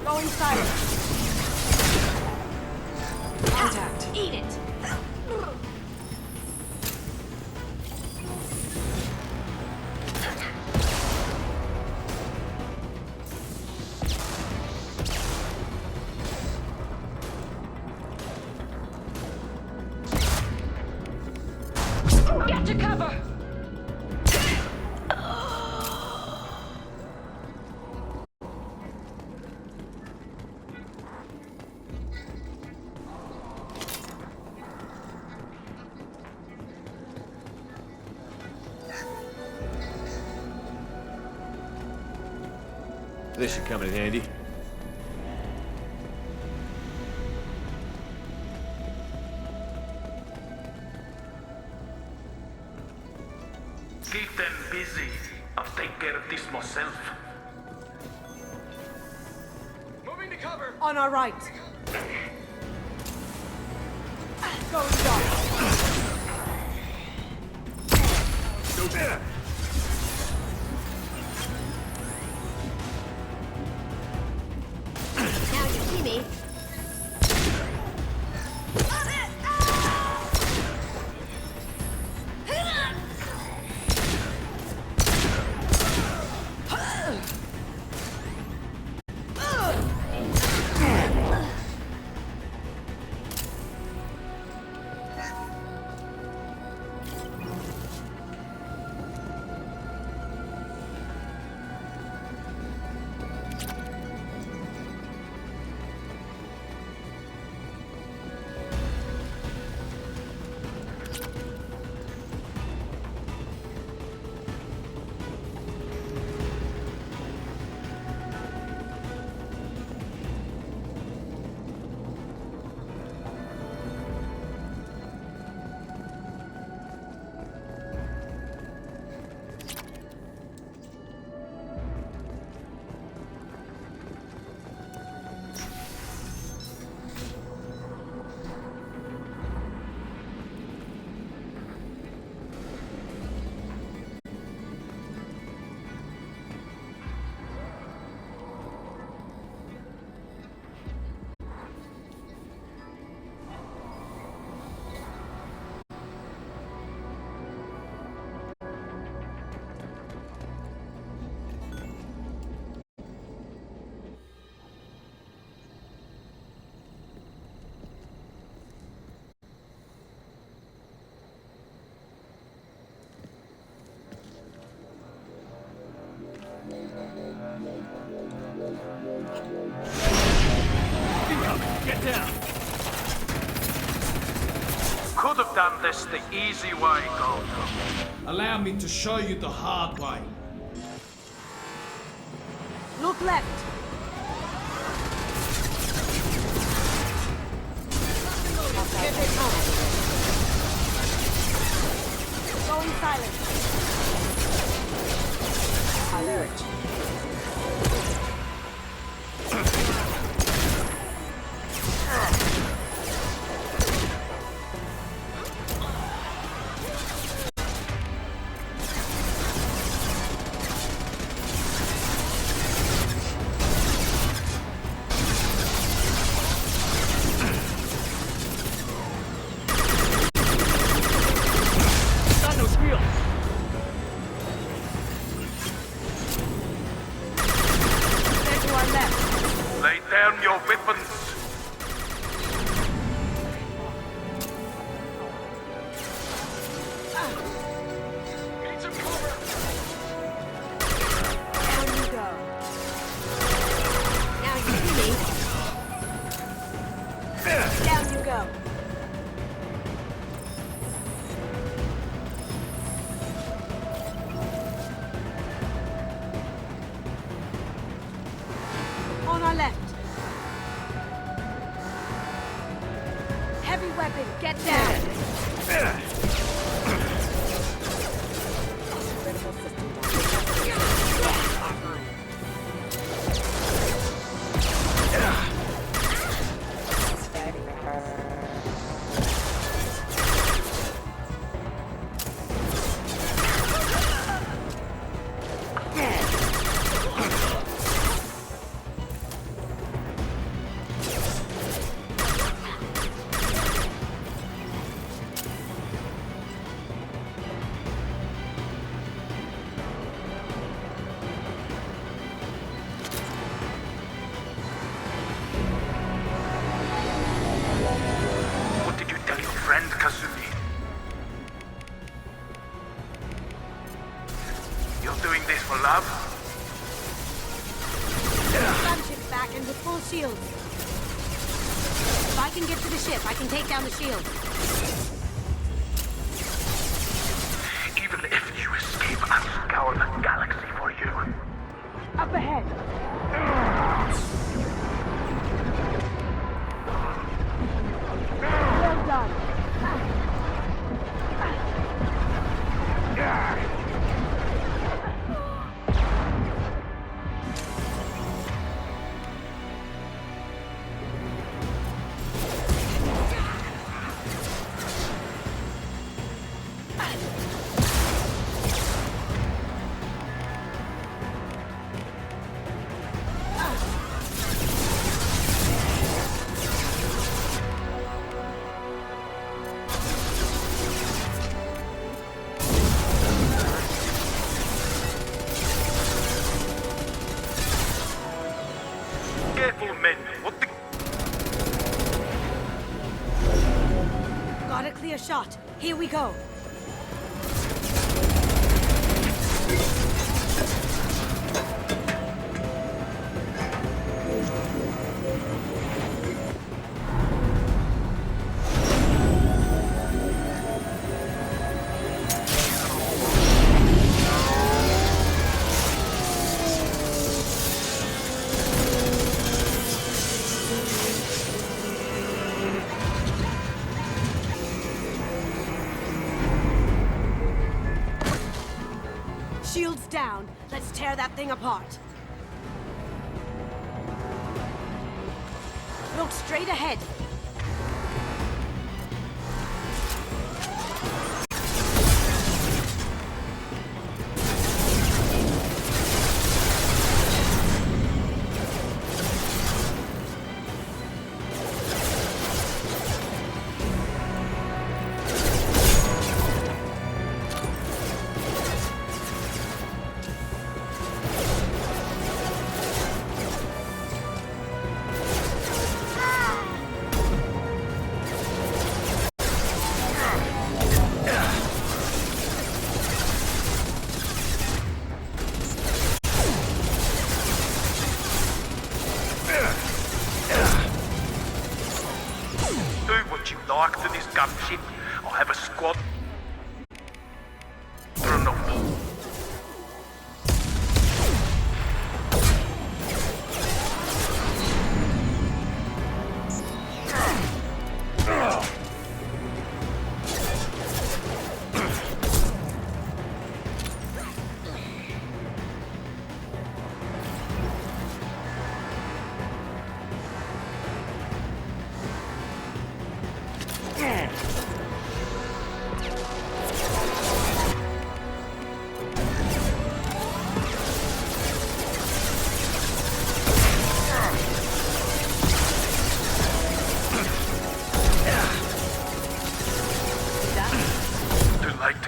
S8: Going silent.
S11: Contact.
S8: Eat it!
S20: Get to cover!
S15: This should come in handy.
S21: Keep them busy. I'll take care of this myself.
S20: Moving to cover!
S8: On our right. Going dark. Now you see me.
S20: Get down!
S21: Could have done this the easy way, Goldo.
S13: Allow me to show you the hard way.
S8: Look left. Here they come. Going silent. Alert.
S21: Lay down your weapons.
S20: Need some cover!
S8: Down you go. Now you see me. Down you go. On our left. Heavy weapon, get down.
S21: What did you tell your friend, Kazumi? You're doing this for love?
S8: Gunship's back and with full shields. If I can get to the ship, I can take down the shield.
S21: Even if you escape, I'll scour the galaxy for you.
S8: Up ahead. Well done.
S21: Careful, men. What the...
S8: Got a clear shot. Here we go. Shields down. Let's tear that thing apart. Look straight ahead.
S21: like to this gun shit, I'll have a squad. Enough.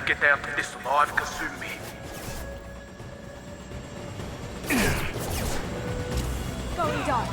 S21: Get out of this alive, Kasumi.
S4: Going dark.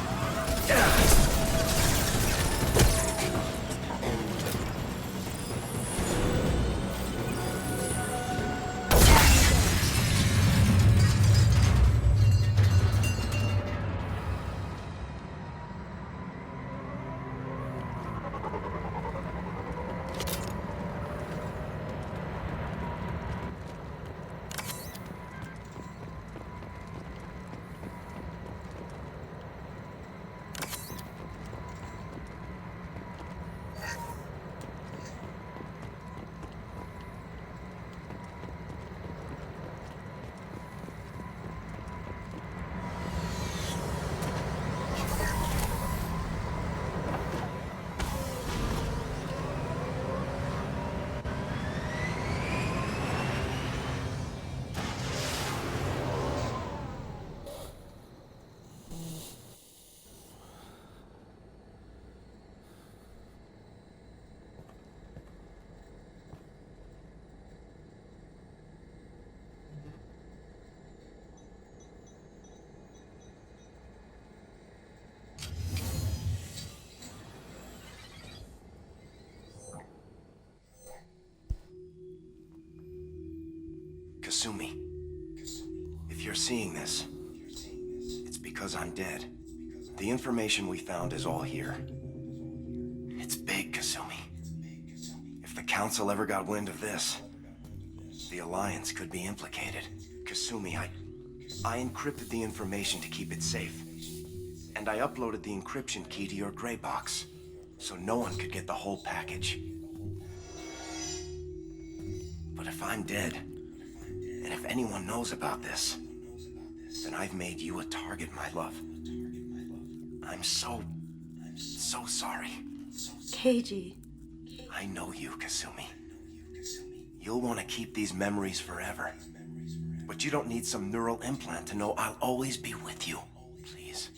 S18: Kasumi, if you're seeing this, it's because I'm dead. The information we found is all here. It's big, Kasumi. If the Council ever got wind of this, the Alliance could be implicated. Kasumi, I encrypted the information to keep it safe. And I uploaded the encryption key to your gray box, so no one could get the whole package. But if I'm dead, and if anyone knows about this, then I've made you a target, my love. I'm so sorry.
S8: Keiji.
S18: I know you, Kasumi. You'll want to keep these memories forever. But you don't need some neural implant to know I'll always be with you. Please.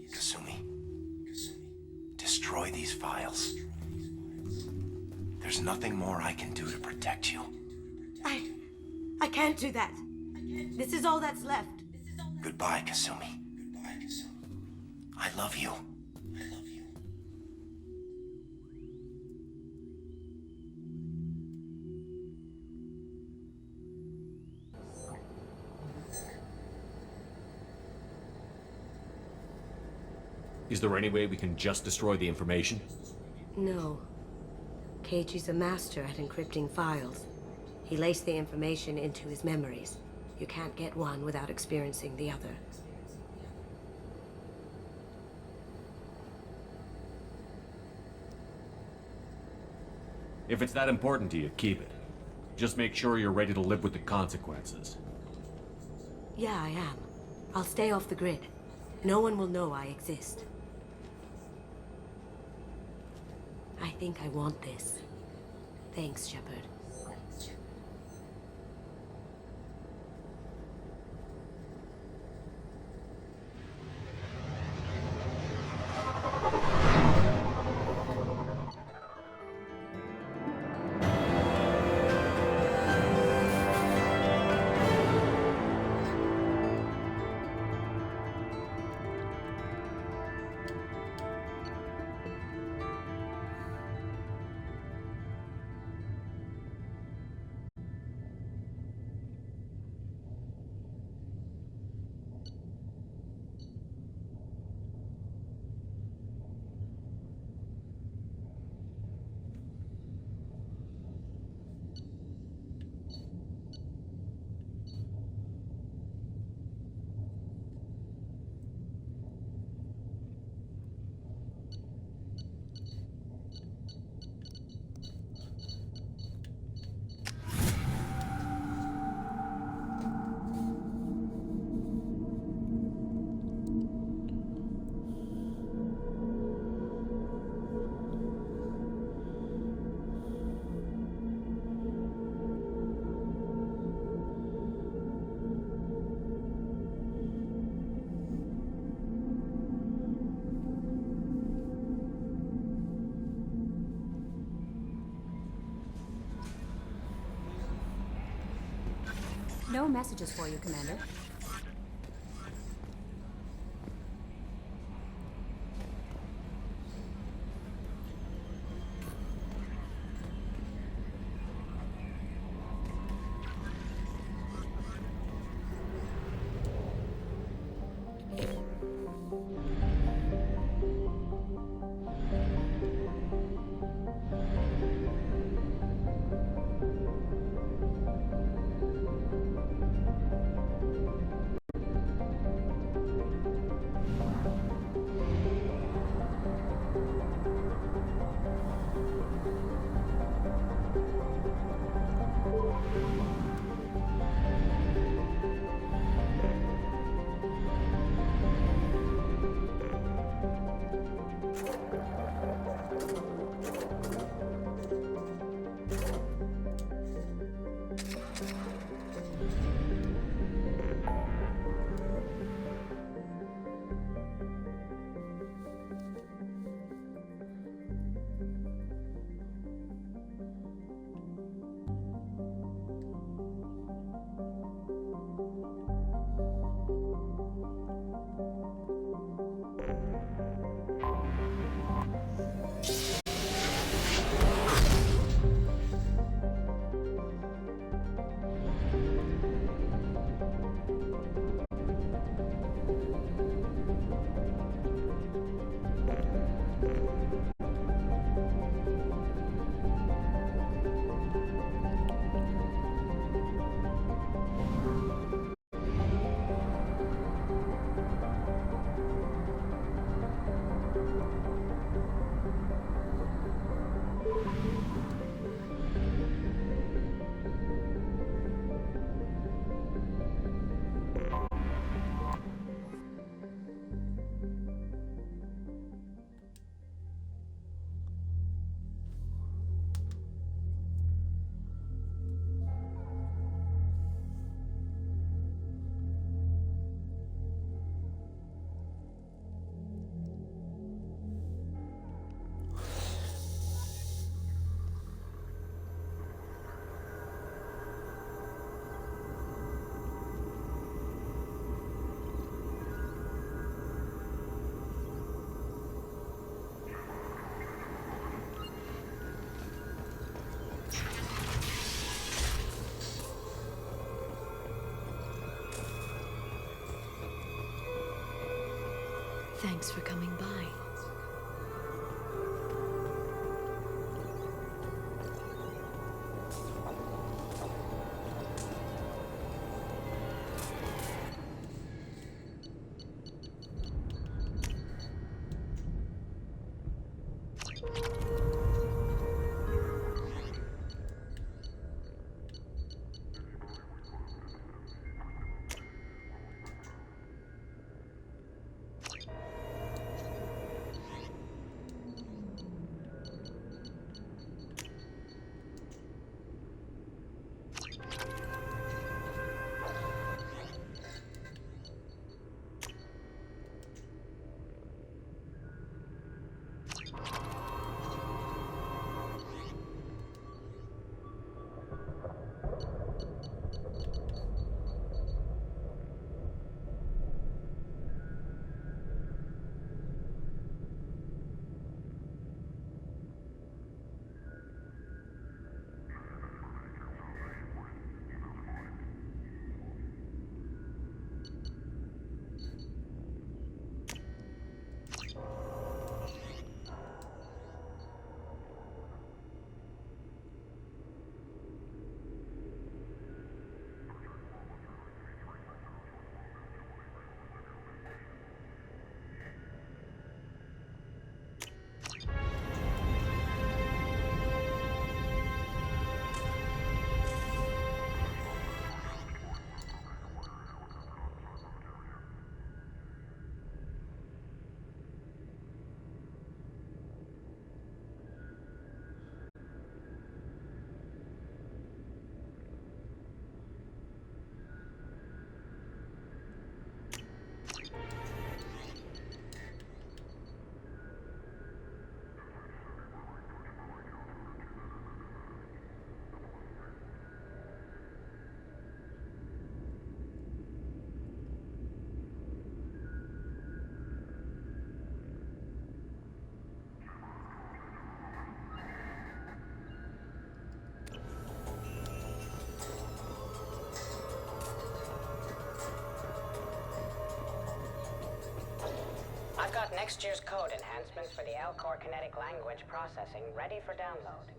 S18: Kasumi. Destroy these files. There's nothing more I can do to protect you.
S8: I can't do that. This is all that's left.
S18: Goodbye, Kasumi. I love you.
S3: Is there any way we can just destroy the information?
S8: No. Keiji's a master at encrypting files. He laced the information into his memories. You can't get one without experiencing the other.
S3: If it's that important to you, keep it. Just make sure you're ready to live with the consequences.
S8: Yeah, I am. I'll stay off the grid. No one will know I exist. I think I want this. Thanks, Shepard.
S16: messages for you, Commander.
S7: Thanks for coming by.
S6: I've got next year's code enhancements for the L-Core kinetic language processing ready for download.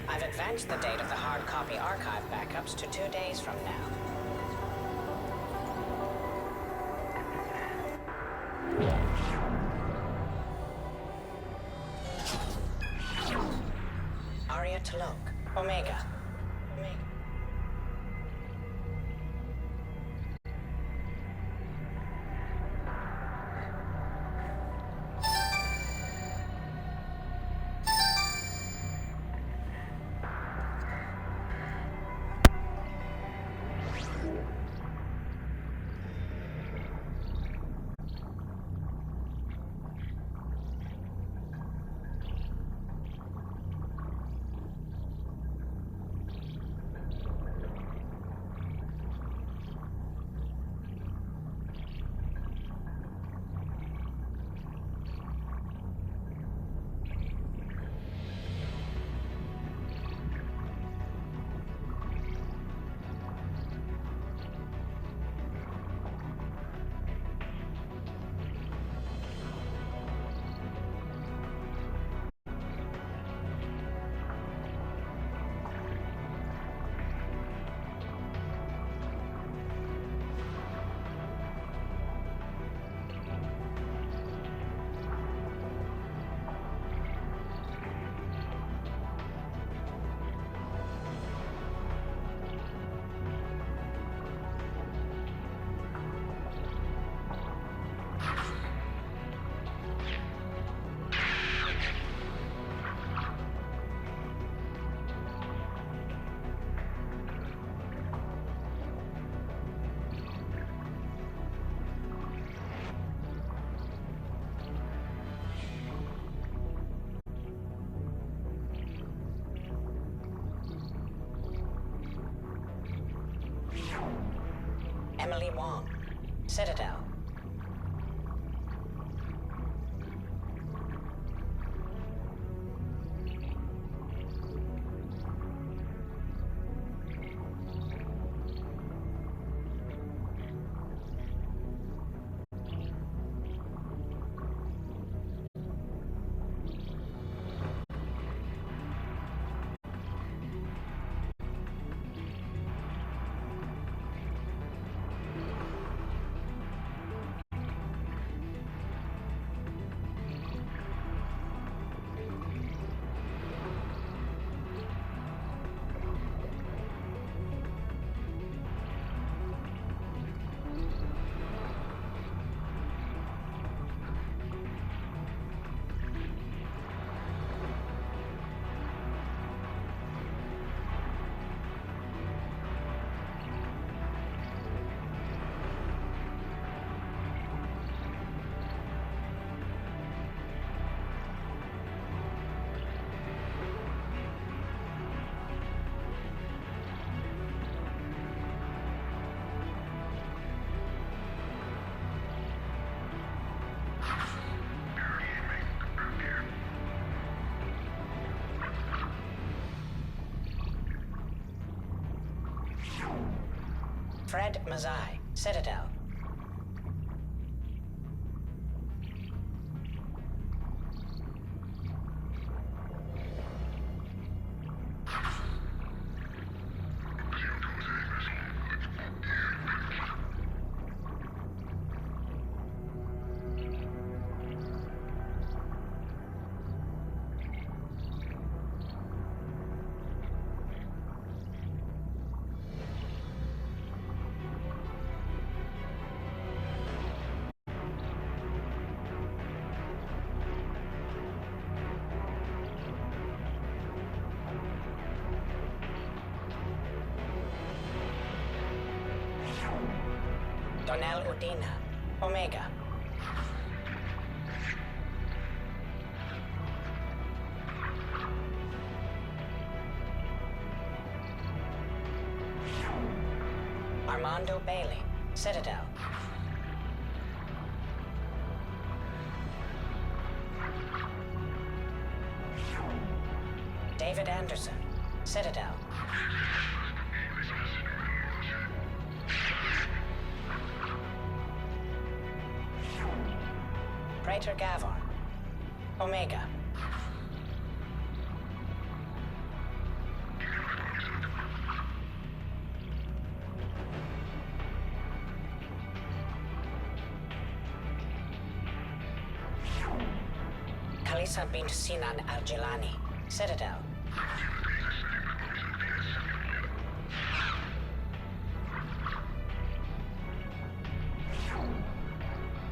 S6: I've advanced the date of the hard copy archive backups to 2 days from now. Arya Talok, Omega. Emily Wong, Citadel. Fred Mazai, Citadel. Donnell Udina, Omega. Armando Bailey, Citadel. David Anderson, Citadel. Praetor Gavor, Omega. Khalisa bint Sinan Al-Jilani, Citadel.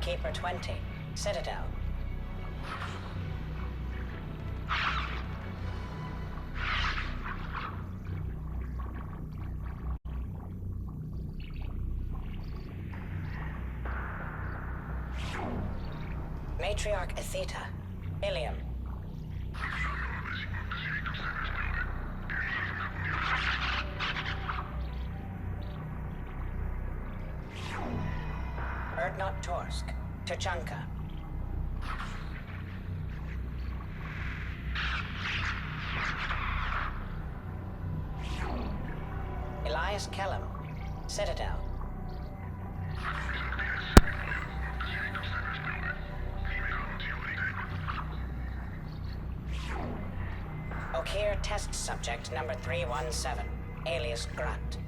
S6: Keeper 20, Citadel. Matriarch Atheta, Ilium. Erdnot Torsk, Tuchanka. Elias Kellum, Citadel. Okir test subject number 317, alias Grant.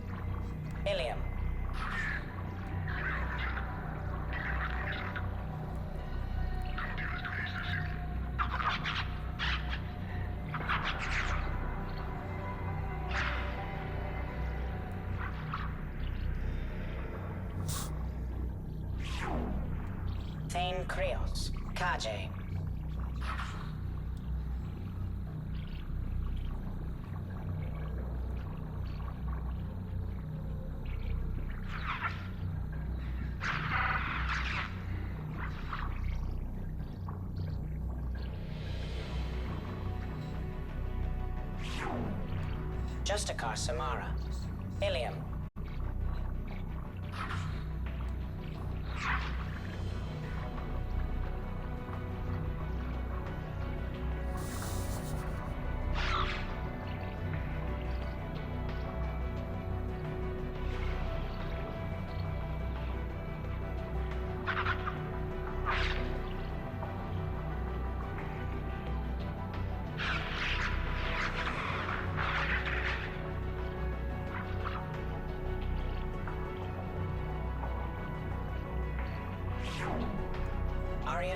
S6: Ilium. Thane Krios, Kaje. Justicar Samara, Ilium.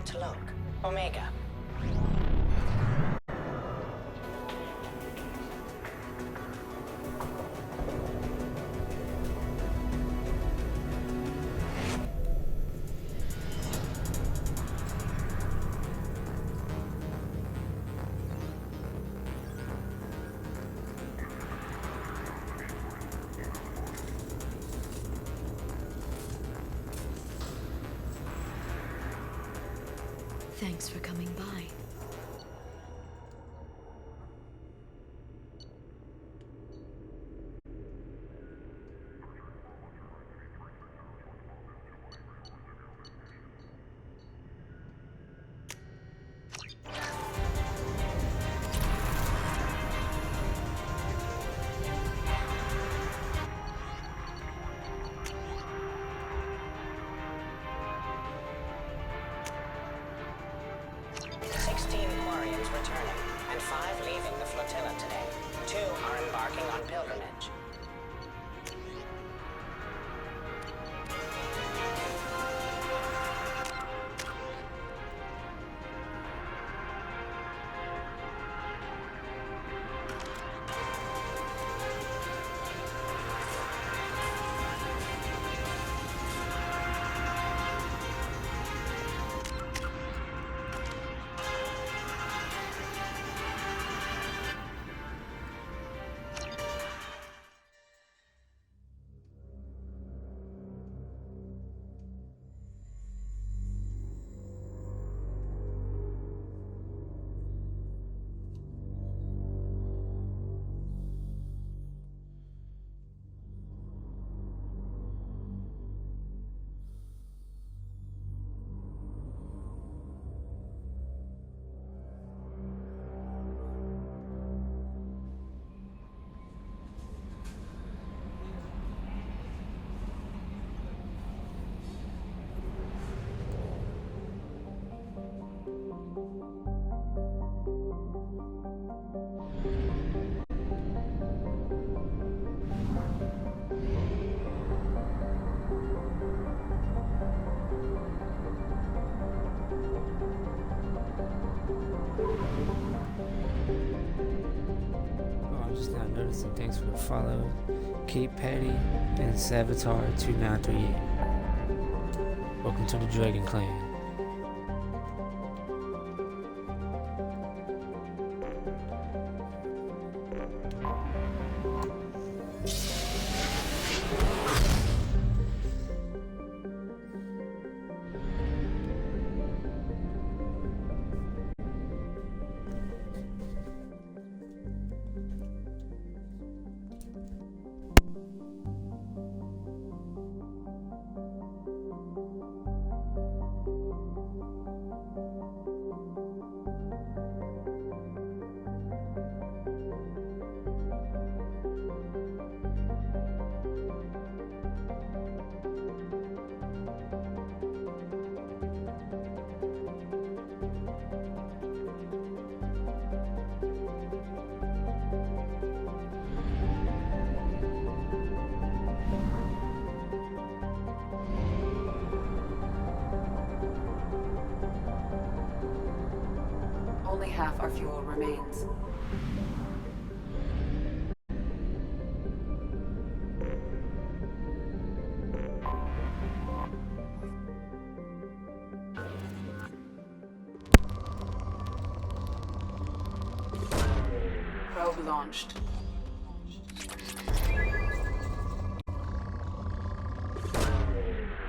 S6: Where to look? Omega.
S7: Thanks for coming by.
S6: Returning, and 5 leaving the flotilla today. 2 are embarking on pilgrimage.
S5: And thanks for the follow, Kate Patty and Savitar 2938. Welcome to the Dragon Clan.
S11: Only half our fuel remains. Probe launched.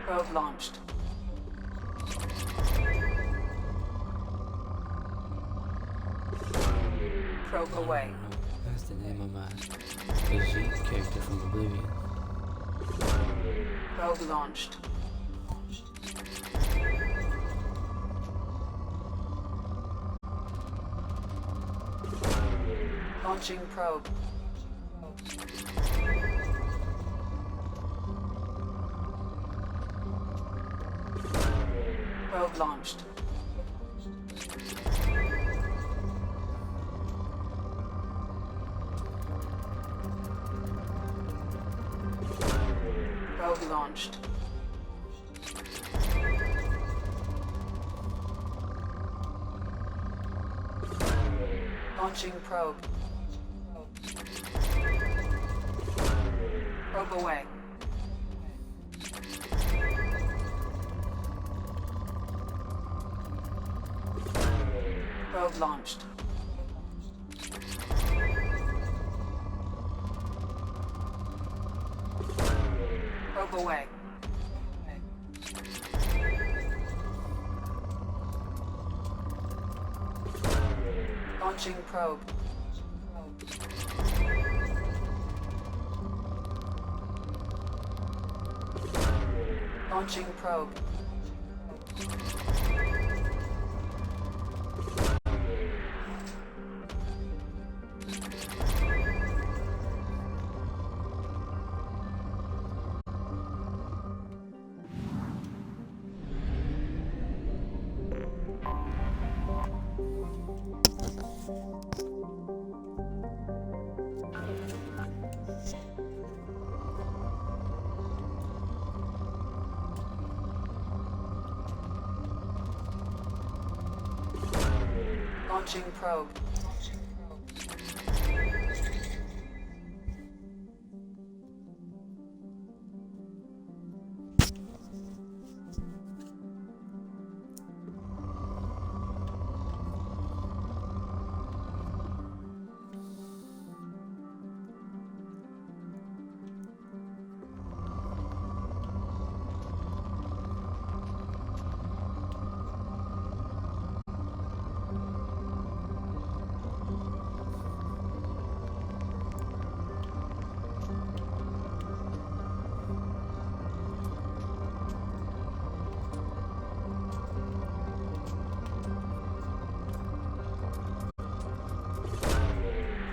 S11: Probe launched. Probe away.
S5: That's the name of my Vegeta character from Oblivion.
S11: Probe launched. Launching probe. Probe launched. Probe launched. Launching probe. Probe away. Probe launched. Probe away. Launching probe. Launching probe. Launching probe.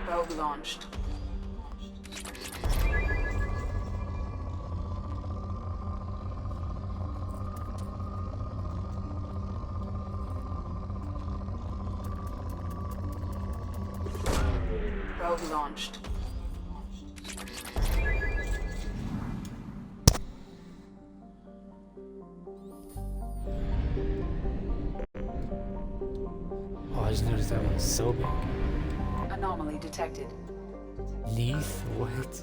S11: Probe launched. Probe launched.
S5: Oh, I just noticed that was so big.
S11: Anomaly detected.
S5: Leaf? What?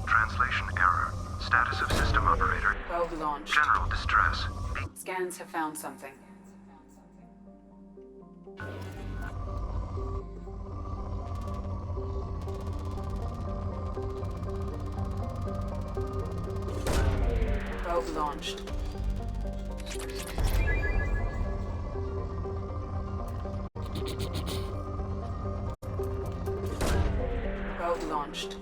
S21: Translation error. Status of system operator.
S11: Probe launched.
S21: General distress.
S11: Scans have found something. Probe launched. Probe launched.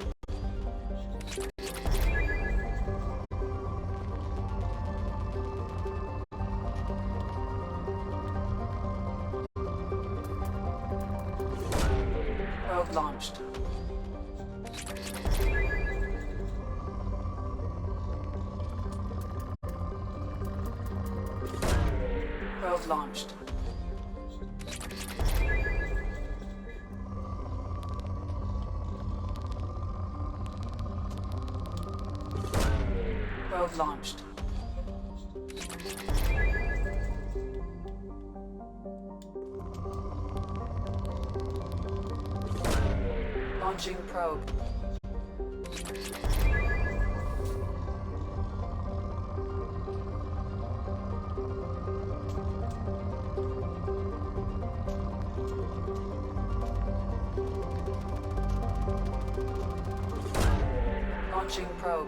S11: Probe launched. Probe launched. Probe launched. Launching probe. Launching probe.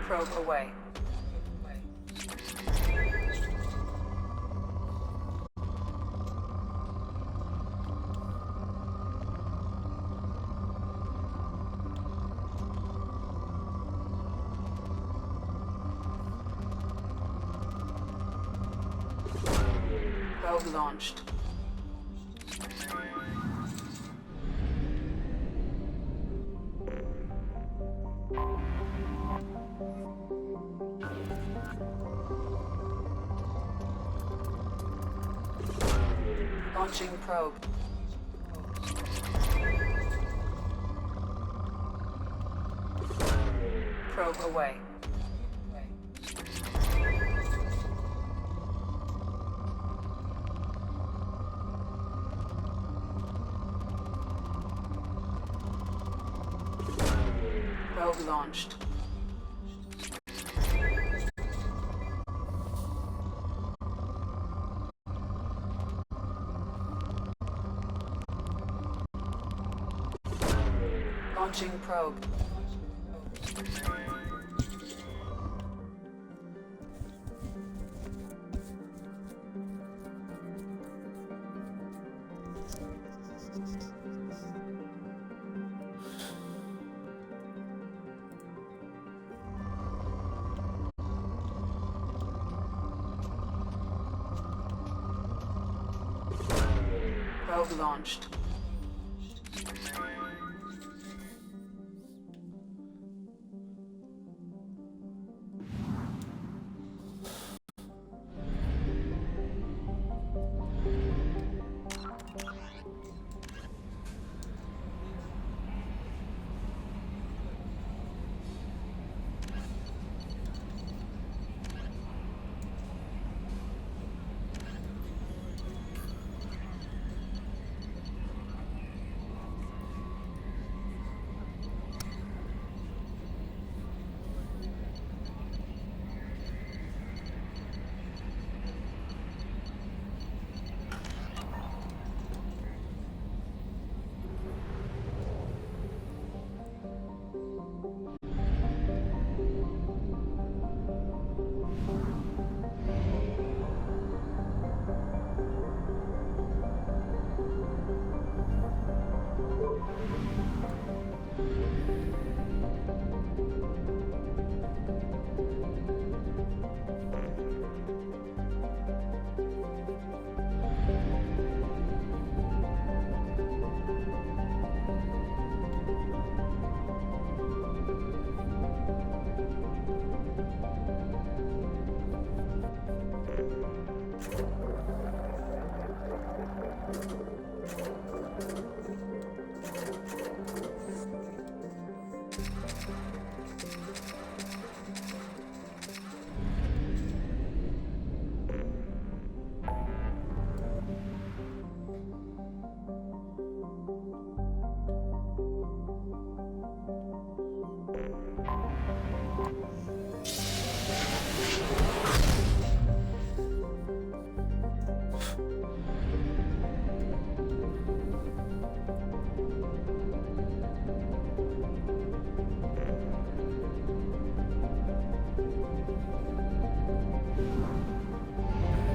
S11: Probe away. Probe launched. Launching probe. Probe away. Probe launched. Launching probe. Probe launched.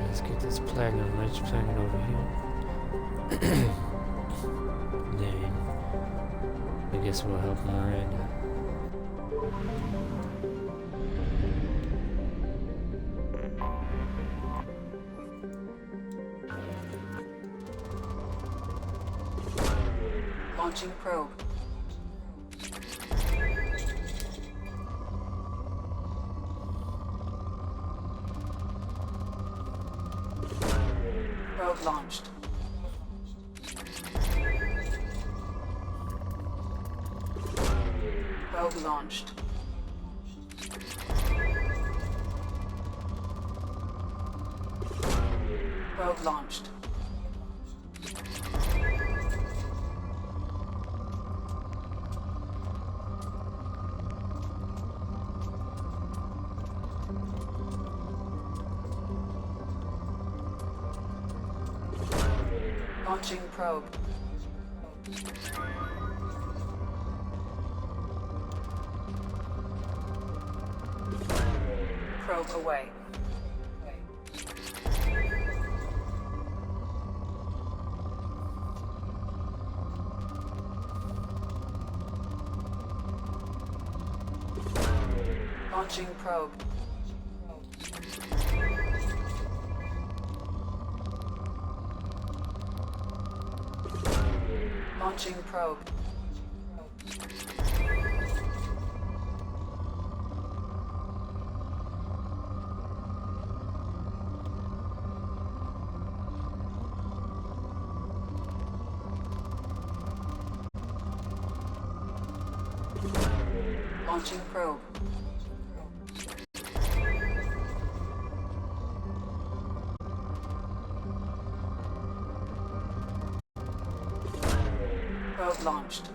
S5: Let's get this platinum rich planet over here. Then I guess we'll help Miranda.
S11: Launching probe. Probe launched. Probe launched. Probe launched. Launching probe. Probe away. Launching probe. Launching probe. Launching probe. Probe launched.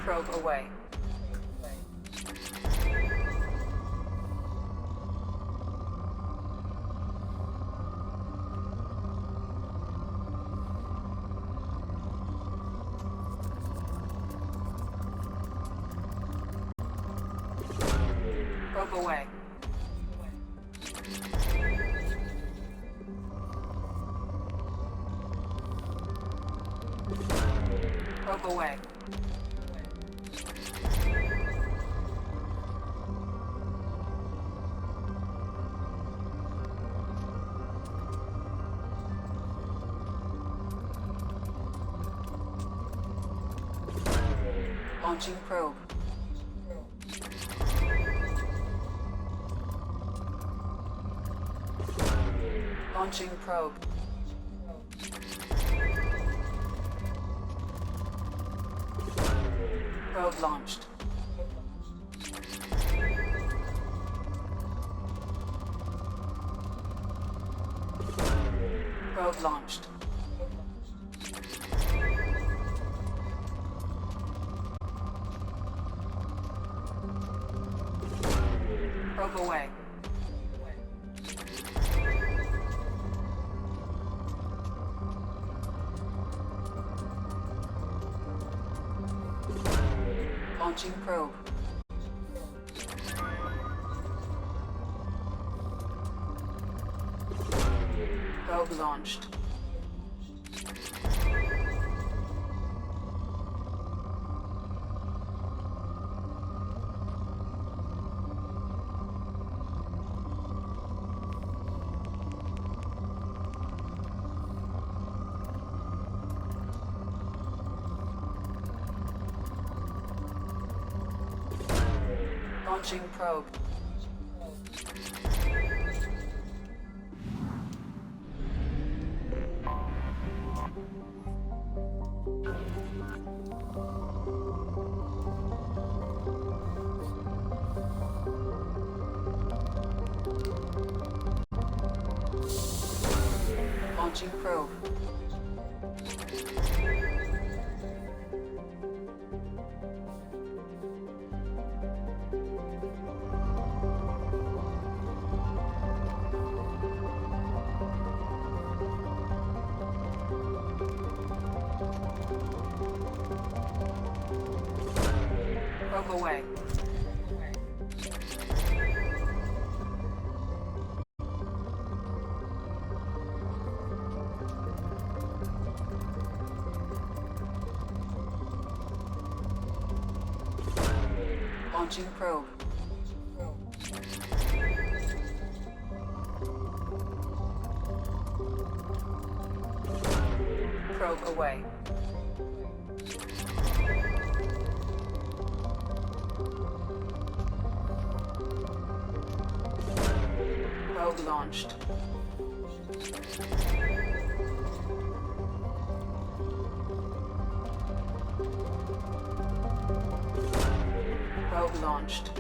S11: Probe away. Probe away. Probe away. Launching probe. Launching probe. Probe launched. Probe launched. Probe away. Launching probe. Probe launched. Launching probe. Launching probe. Probe away. Launching probe. Probe away. Probe launched. Probe launched.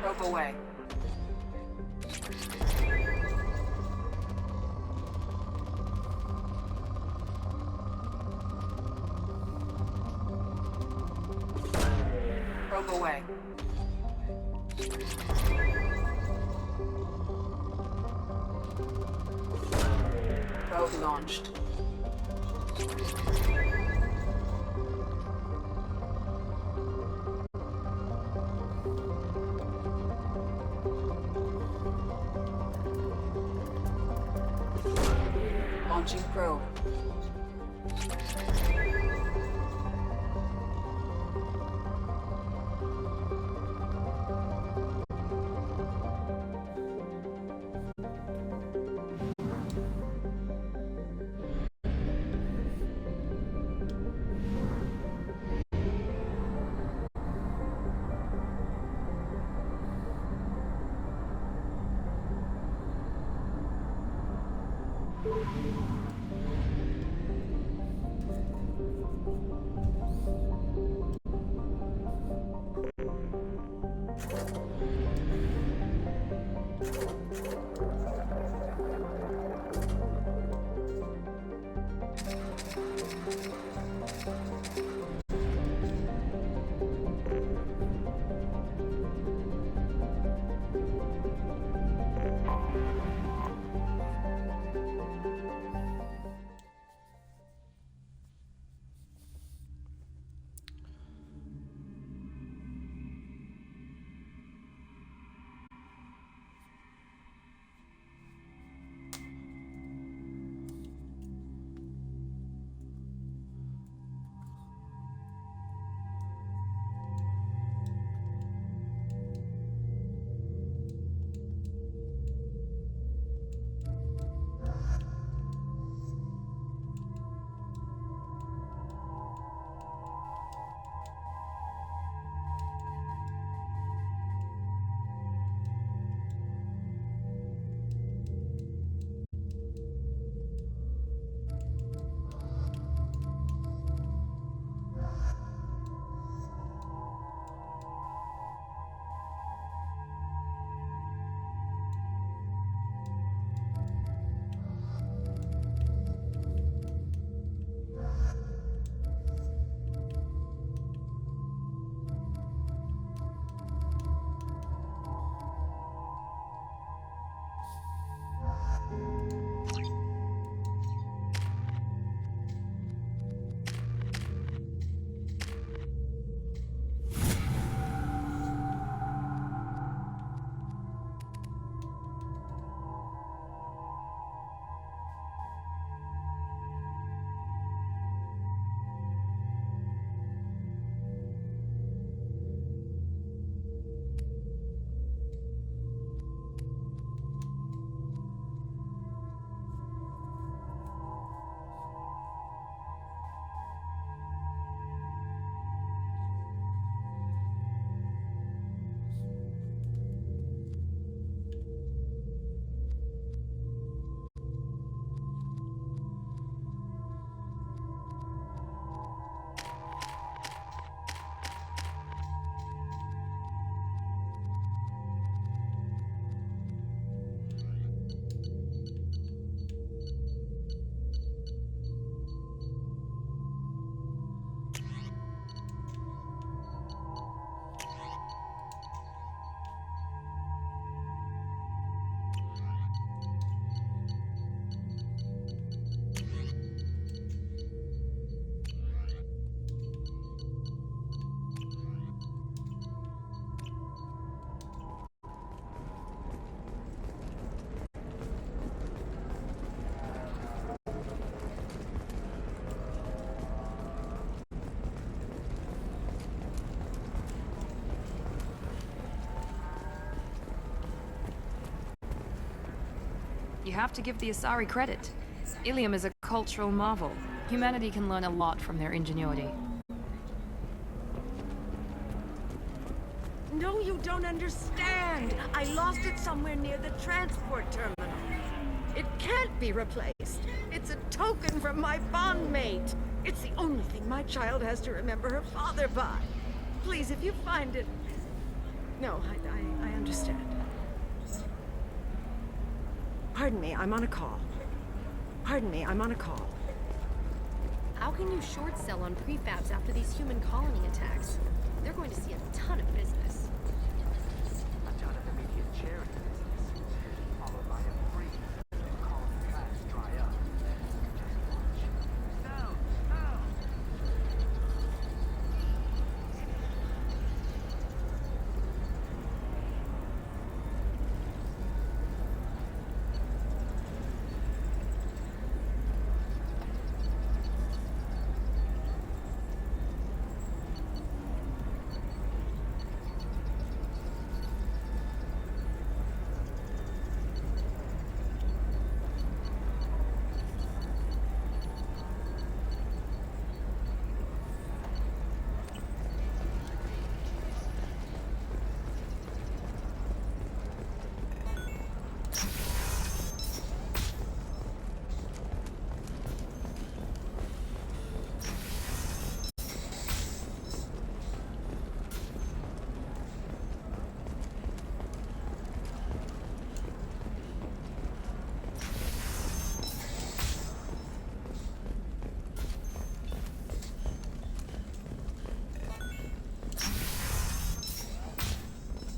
S11: Probe away. Probe away. Probe launched. Launching probe.
S9: You have to give the Asari credit. Ilium is a cultural marvel. Humanity can learn a lot from their ingenuity.
S22: No, you don't understand. I lost it somewhere near the transport terminal. It can't be replaced. It's a token from my bondmate. It's the only thing my child has to remember her father by. Please, if you find it, No, I understand. Pardon me, I'm on a call. Pardon me, I'm on a call.
S10: How can you short sell on prefabs after these human colony attacks? They're going to see a ton of business.
S21: A ton of immediate charity business, followed by a freeze as the colony plans dry up. Just watch. Sell! Sell!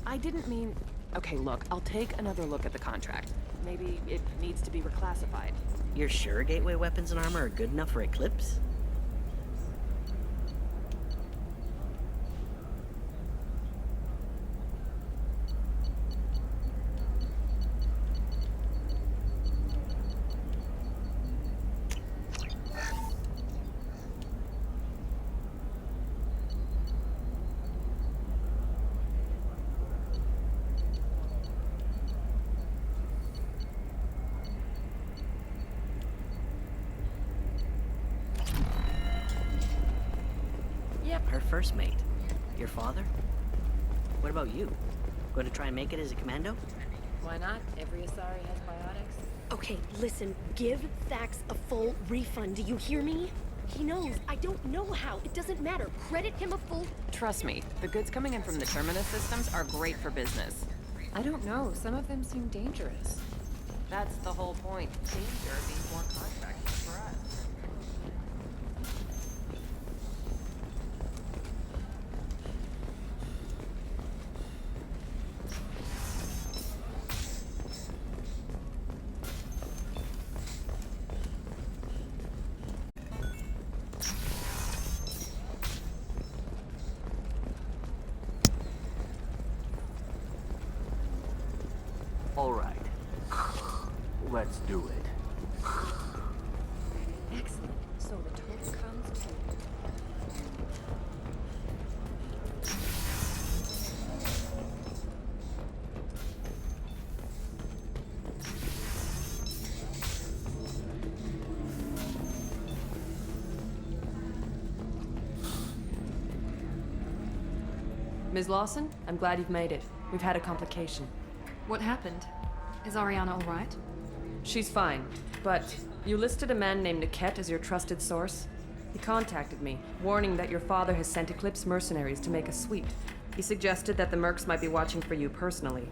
S11: I didn't mean... Okay, look, I'll take another look at the contract. Maybe it needs to be reclassified.
S6: You're sure gateway weapons and armor are good enough for Eclipse? Her first mate. Your father? What about you? Going to try and make it as a commando?
S11: Why not? Every Asari has biotics.
S10: Okay, listen, give Thax a full refund, do you hear me? He knows. I don't know how. It doesn't matter. Credit him a full...
S11: Trust me, the goods coming in from the Terminus systems are great for business.
S9: I don't know. Some of them seem dangerous.
S11: That's the whole point. Danger means more contracts for us.
S21: All right. Let's do it.
S11: Excellent. So the total comes to...
S17: Ms. Lawson, I'm glad you've made it. We've had a complication.
S9: What happened? Is Ariana all right?
S17: She's fine, but you listed a man named Niket as your trusted source. He contacted me, warning that your father has sent Eclipse mercenaries to make a sweep. He suggested that the Mercs might be watching for you personally.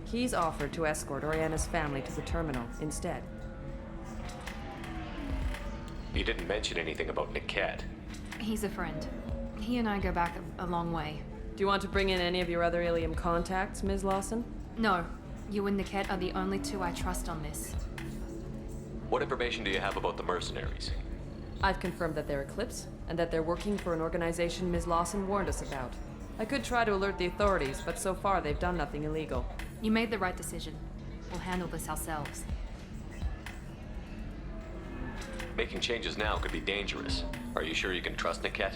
S17: He's offered to escort Oriana's family to the terminal instead.
S3: You didn't mention anything about Niket.
S9: He's a friend. He and I go back a long way.
S17: Do you want to bring in any of your other Ilium contacts, Ms. Lawson?
S9: No. You and Niket are the only two I trust on this.
S3: What information do you have about the mercenaries?
S17: I've confirmed that they're Eclipse, and that they're working for an organization Ms. Lawson warned us about. I could try to alert the authorities, but so far they've done nothing illegal.
S9: You made the right decision. We'll handle this ourselves.
S3: Making changes now could be dangerous. Are you sure you can trust Niket?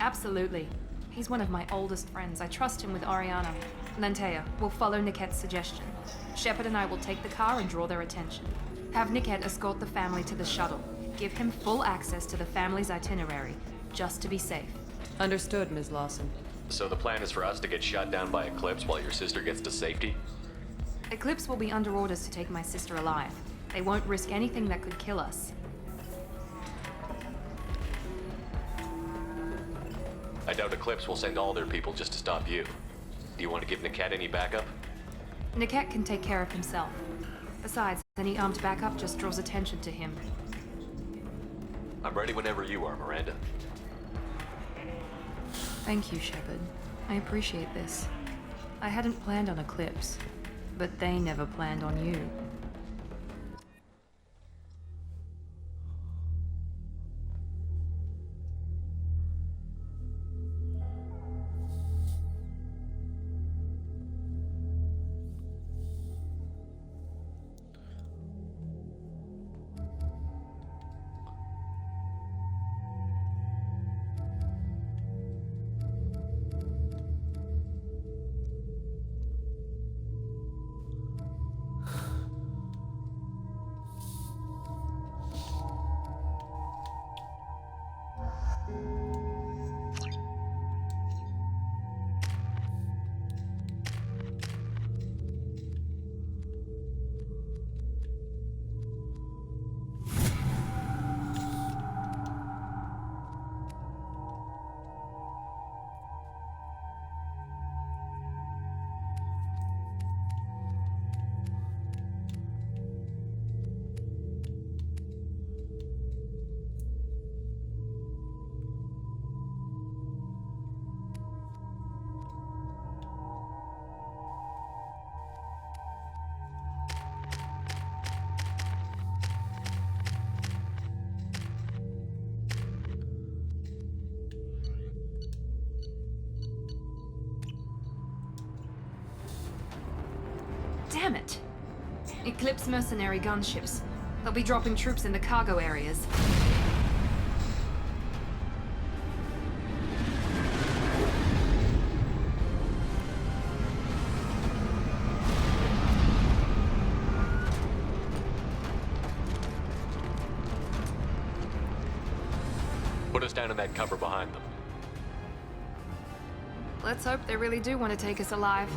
S9: Absolutely. He's one of my oldest friends. I trust him with Ariana. Lantea, we'll follow Niket's suggestion. Shepard and I will take the car and draw their attention. Have Niket escort the family to the shuttle. Give him full access to the family's itinerary, just to be safe.
S17: Understood, Ms. Lawson.
S3: So the plan is for us to get shot down by Eclipse while your sister gets to safety?
S9: Eclipse will be under orders to take my sister alive. They won't risk anything that could kill us.
S3: I doubt Eclipse will send all their people just to stop you. Do you want to give Niket any backup?
S9: Niket can take care of himself. Besides, any armed backup just draws attention to him.
S3: I'm ready whenever you are, Miranda.
S9: Thank you, Shepard. I appreciate this. I hadn't planned on Eclipse, but they never planned on you. Damn it! Eclipse mercenary gunships. They'll be dropping troops in the cargo areas.
S3: Put us down in that cover behind them.
S9: Let's hope they really do want to take us alive.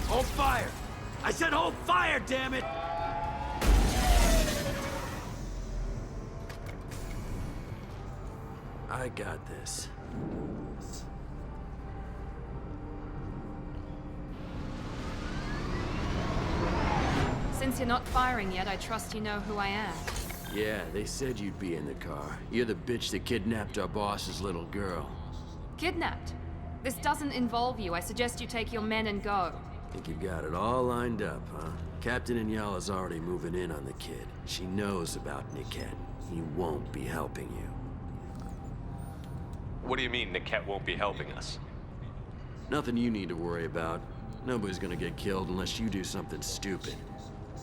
S1: Hold fire! I said hold fire, damn it! I got this.
S9: Since you're not firing yet, I trust you know who I am.
S1: Yeah, they said you'd be in the car. You're the bitch that kidnapped our boss's little girl.
S9: Kidnapped? This doesn't involve you. I suggest you take your men and go.
S1: Think you've got it all lined up, huh? Captain Inyala's already moving in on the kid. She knows about Niket. He won't be helping you.
S3: What do you mean Niket won't be helping us?
S1: Nothing you need to worry about. Nobody's gonna get killed unless you do something stupid.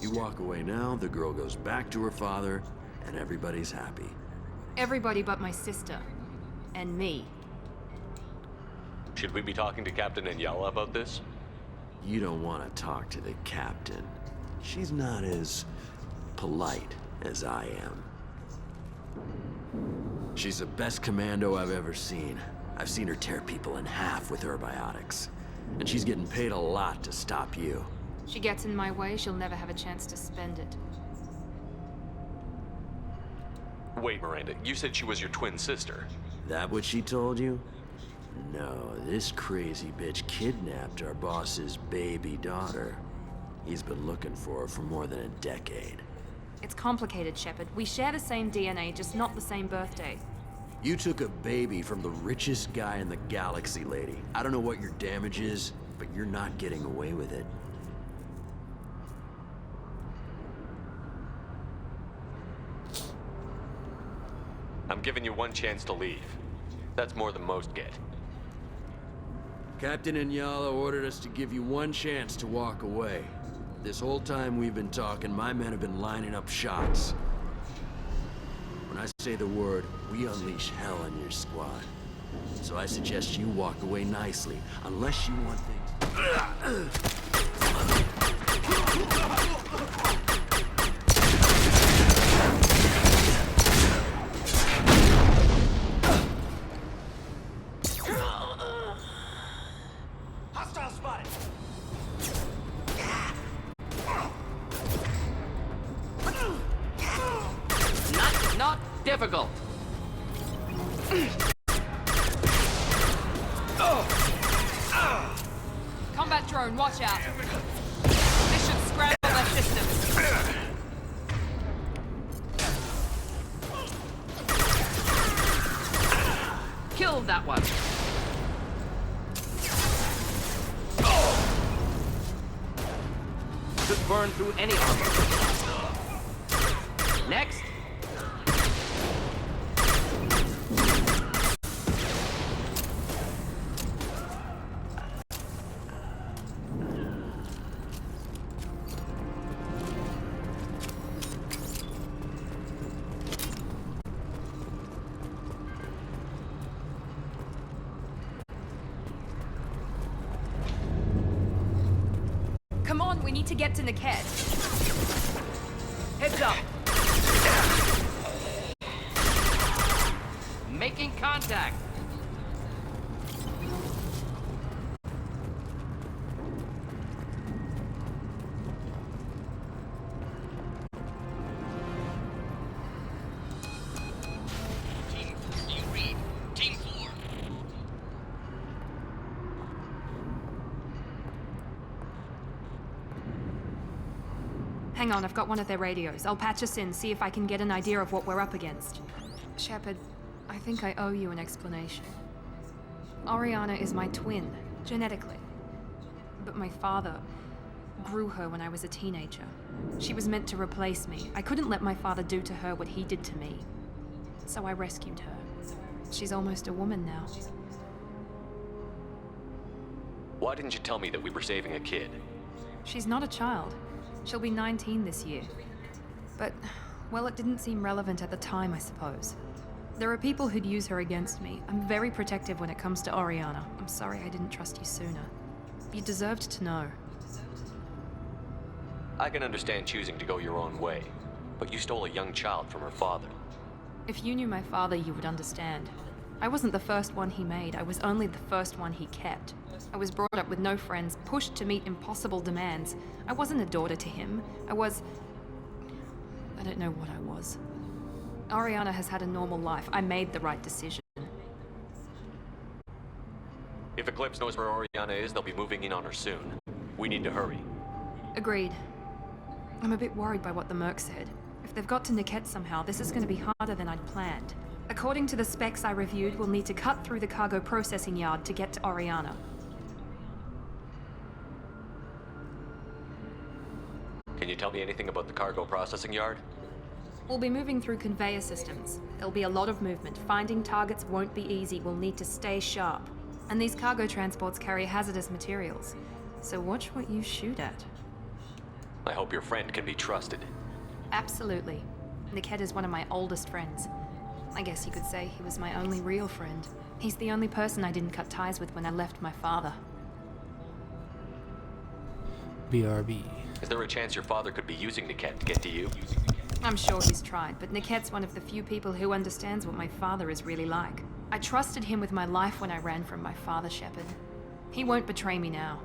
S1: You walk away now, the girl goes back to her father, and everybody's happy.
S9: Everybody but my sister. And me.
S3: Should we be talking to Captain Inyala about this?
S1: You don't want to talk to the captain. She's not as polite as I am. She's the best commando I've ever seen. I've seen her tear people in half with her biotics. And she's getting paid a lot to stop you.
S9: She gets in my way, she'll never have a chance to spend it.
S3: Wait, Miranda, you said she was your twin sister.
S1: That what she told you? No, this crazy bitch kidnapped our boss's baby daughter. He's been looking for her for more than a decade.
S9: It's complicated, Shepard. We share the same DNA, just not the same birthday.
S1: You took a baby from the richest guy in the galaxy, lady. I don't know what your damage is, but you're not getting away with it.
S3: I'm giving you one chance to leave. That's more than most get.
S1: Captain Inyala ordered us to give you one chance to walk away. This whole time we've been talking, my men have been lining up shots. When I say the word, we unleash hell on your squad. So I suggest you walk away nicely, unless you want things... Hostile spotted!
S17: Not difficult.
S9: Combat drone, watch out. This should scramble their systems.
S17: Killed that one. Could burn through any armor. Next.
S9: Come on, we need to get to Niket.
S17: Heads up. Making contact.
S20: Team 4, do you read? Team 4.
S9: Hang on, I've got one of their radios. I'll patch us in, see if I can get an idea of what we're up against. Shepard, I think I owe you an explanation. Oriana is my twin, genetically. But my father grew her when I was a teenager. She was meant to replace me. I couldn't let my father do to her what he did to me. So I rescued her. She's almost a woman now.
S3: Why didn't you tell me that we were saving a kid?
S9: She's not a child. She'll be 19 this year. But, well, it didn't seem relevant at the time, I suppose. There are people who'd use her against me. I'm very protective when it comes to Oriana. I'm sorry I didn't trust you sooner. You deserved to know.
S3: I can understand choosing to go your own way, but you stole a young child from her father.
S9: If you knew my father, you would understand. I wasn't the first one he made. I was only the first one he kept. I was brought up with no friends, pushed to meet impossible demands. I wasn't a daughter to him. I don't know what I was. Oriana has had a normal life. I made the right decision.
S3: If Eclipse knows where Oriana is, they'll be moving in on her soon. We need to hurry.
S9: Agreed. I'm a bit worried by what the Merc said. If they've got to Niket somehow, this is going to be harder than I'd planned. According to the specs I reviewed, we'll need to cut through the cargo processing yard to get to Oriana.
S3: Can you tell me anything about the cargo processing yard?
S9: We'll be moving through conveyor systems. There'll be a lot of movement. Finding targets won't be easy. We'll need to stay sharp. And these cargo transports carry hazardous materials. So watch what you shoot at.
S3: I hope your friend can be trusted.
S9: Absolutely. Niket is one of my oldest friends. I guess you could say he was my only real friend. He's the only person I didn't cut ties with when I left my father.
S5: BRB.
S3: Is there a chance your father could be using Niket to get to you?
S9: I'm sure he's tried, but Niket's one of the few people who understands what my father is really like. I trusted him with my life when I ran from my father, Shepard. He won't betray me now.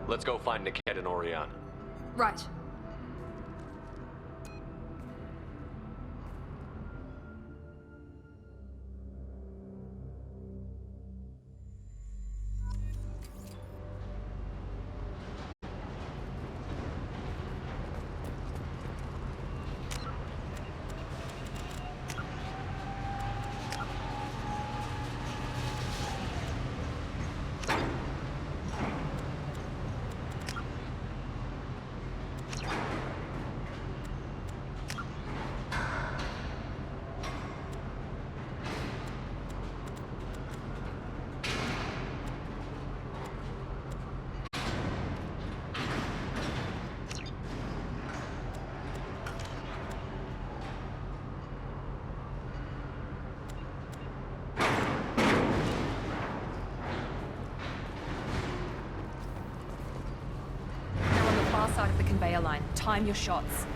S3: Let's go find Niket and Oriana.
S9: Right. Side of the conveyor line. Time your shots.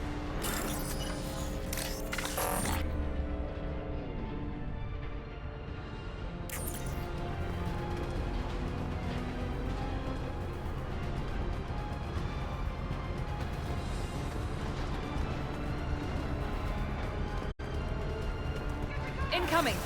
S9: Incoming.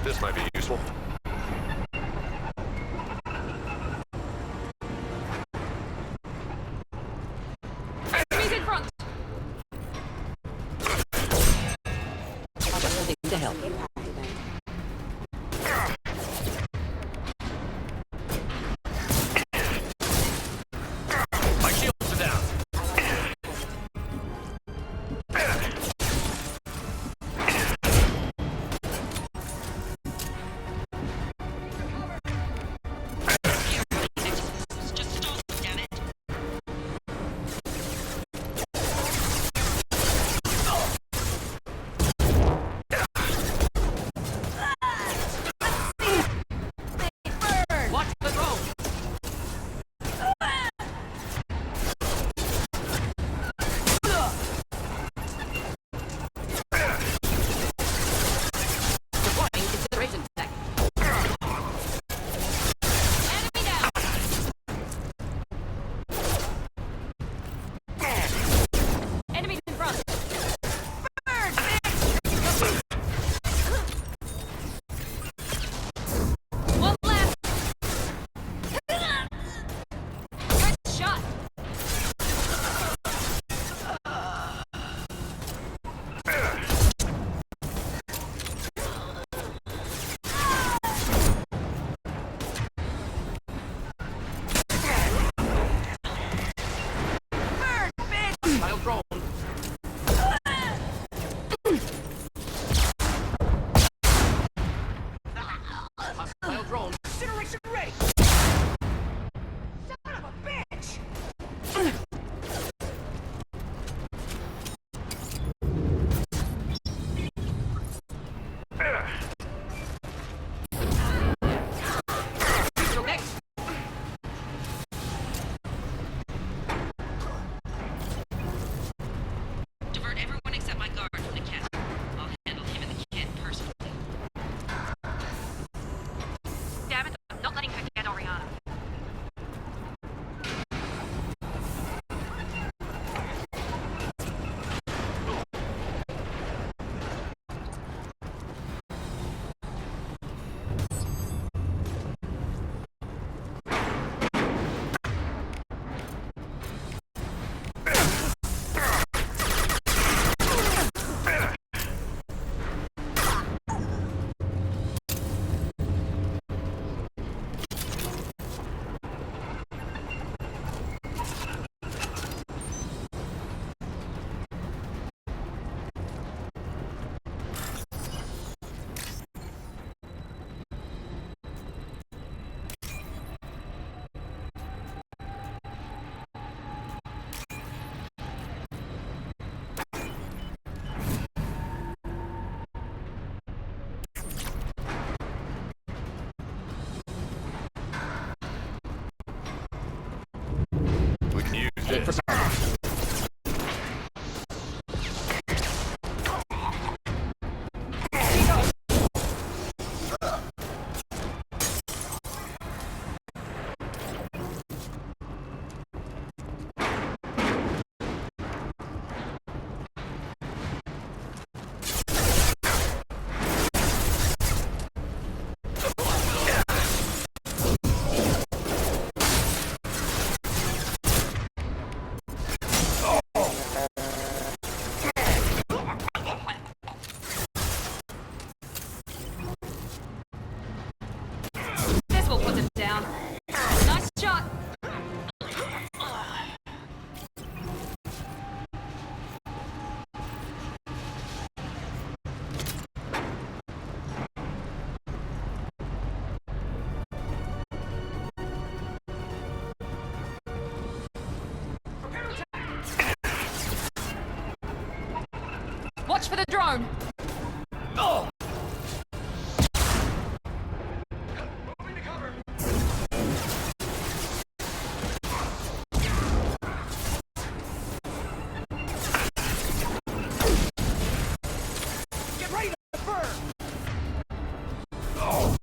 S3: This might be useful.
S9: Enemies in front!
S6: To help.
S3: My shields are down.
S9: Watch for the drone!
S21: Oh! Get ready to burn! Oh!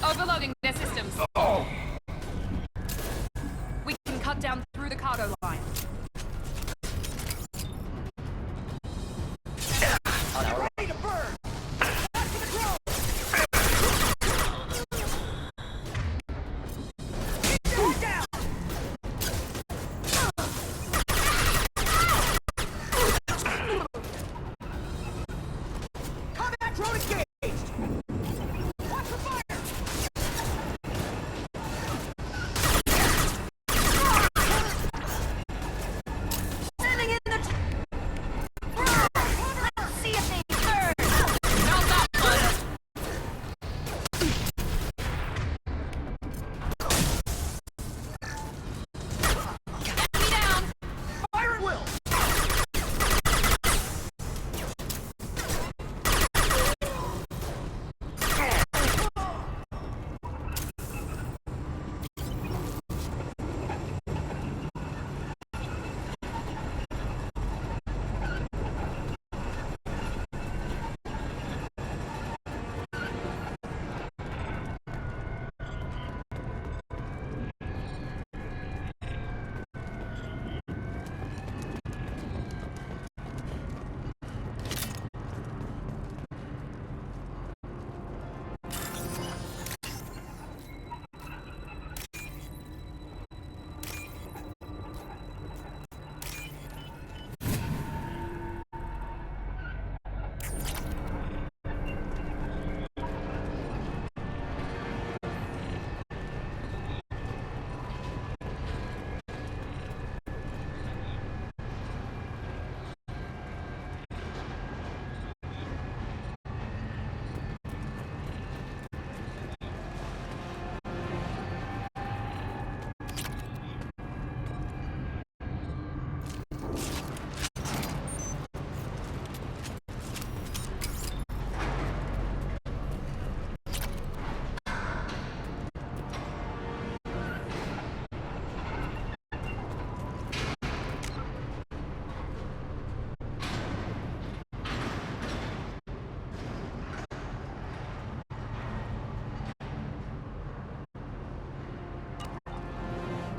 S9: Overloading their systems. We can cut down through the cargo line.
S21: Ready to burn! Back to the drone! Keep your head down! Combat drone engaged! Watch for fire!
S22: Standing in the... Let's see if they burn!
S9: Not that one! Enemy down!
S21: Fire at will!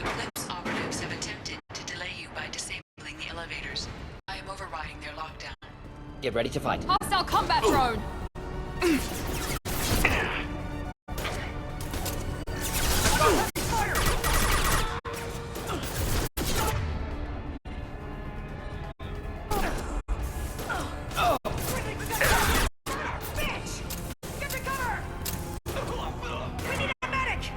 S19: Eclipse operatives have attempted to delay you by disabling the elevators. I am overriding their lockdown.
S20: Get ready to fight.
S9: Hostile combat drone!
S21: Bitch! Get me cover! We need a medic!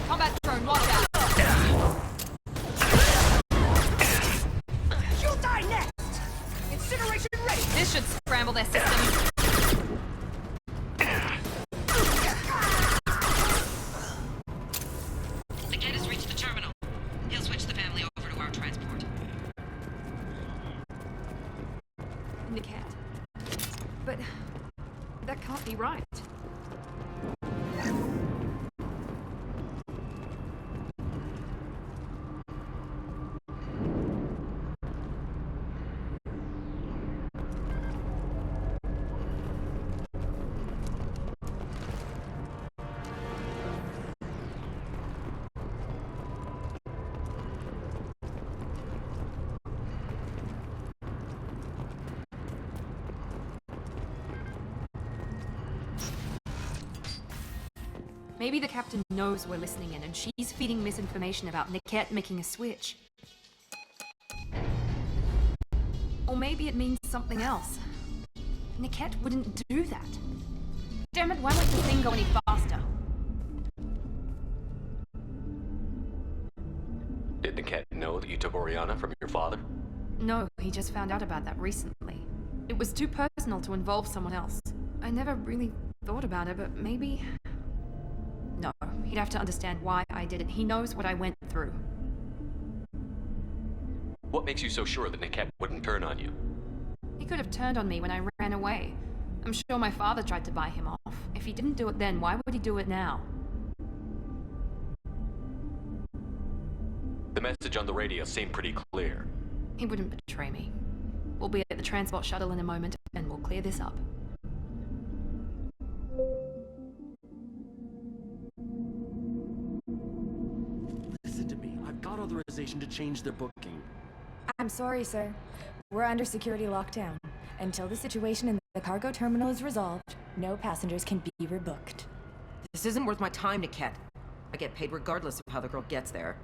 S9: Combat drone, watch out!
S21: You'll die next! Incineration ready!
S9: This should scramble their systems.
S19: The kid has reached the terminal. He'll switch the family over to our transport.
S9: The cat. But that can't be right. Maybe the captain knows we're listening in and she's feeding misinformation about Niket making a switch. Or maybe it means something else. Niket wouldn't do that. Damn it, why won't the thing go any faster?
S3: Did Niket know that you took Oriana from your father?
S9: No, he just found out about that recently. It was too personal to involve someone else. I never really thought about it, but maybe... No, he'd have to understand why I did it. He knows what I went through.
S3: What makes you so sure that Niket wouldn't turn on you?
S9: He could have turned on me when I ran away. I'm sure my father tried to buy him off. If he didn't do it then, why would he do it now?
S3: The message on the radio seemed pretty clear.
S9: He wouldn't betray me. We'll be at the transport shuttle in a moment, and we'll clear this up.
S1: Listen to me. I've got authorization to change their booking.
S16: I'm sorry, sir. We're under security lockdown. Until the situation in the cargo terminal is resolved, no passengers can be rebooked.
S2: This isn't worth my time, Niket. I get paid regardless of how the girl gets there.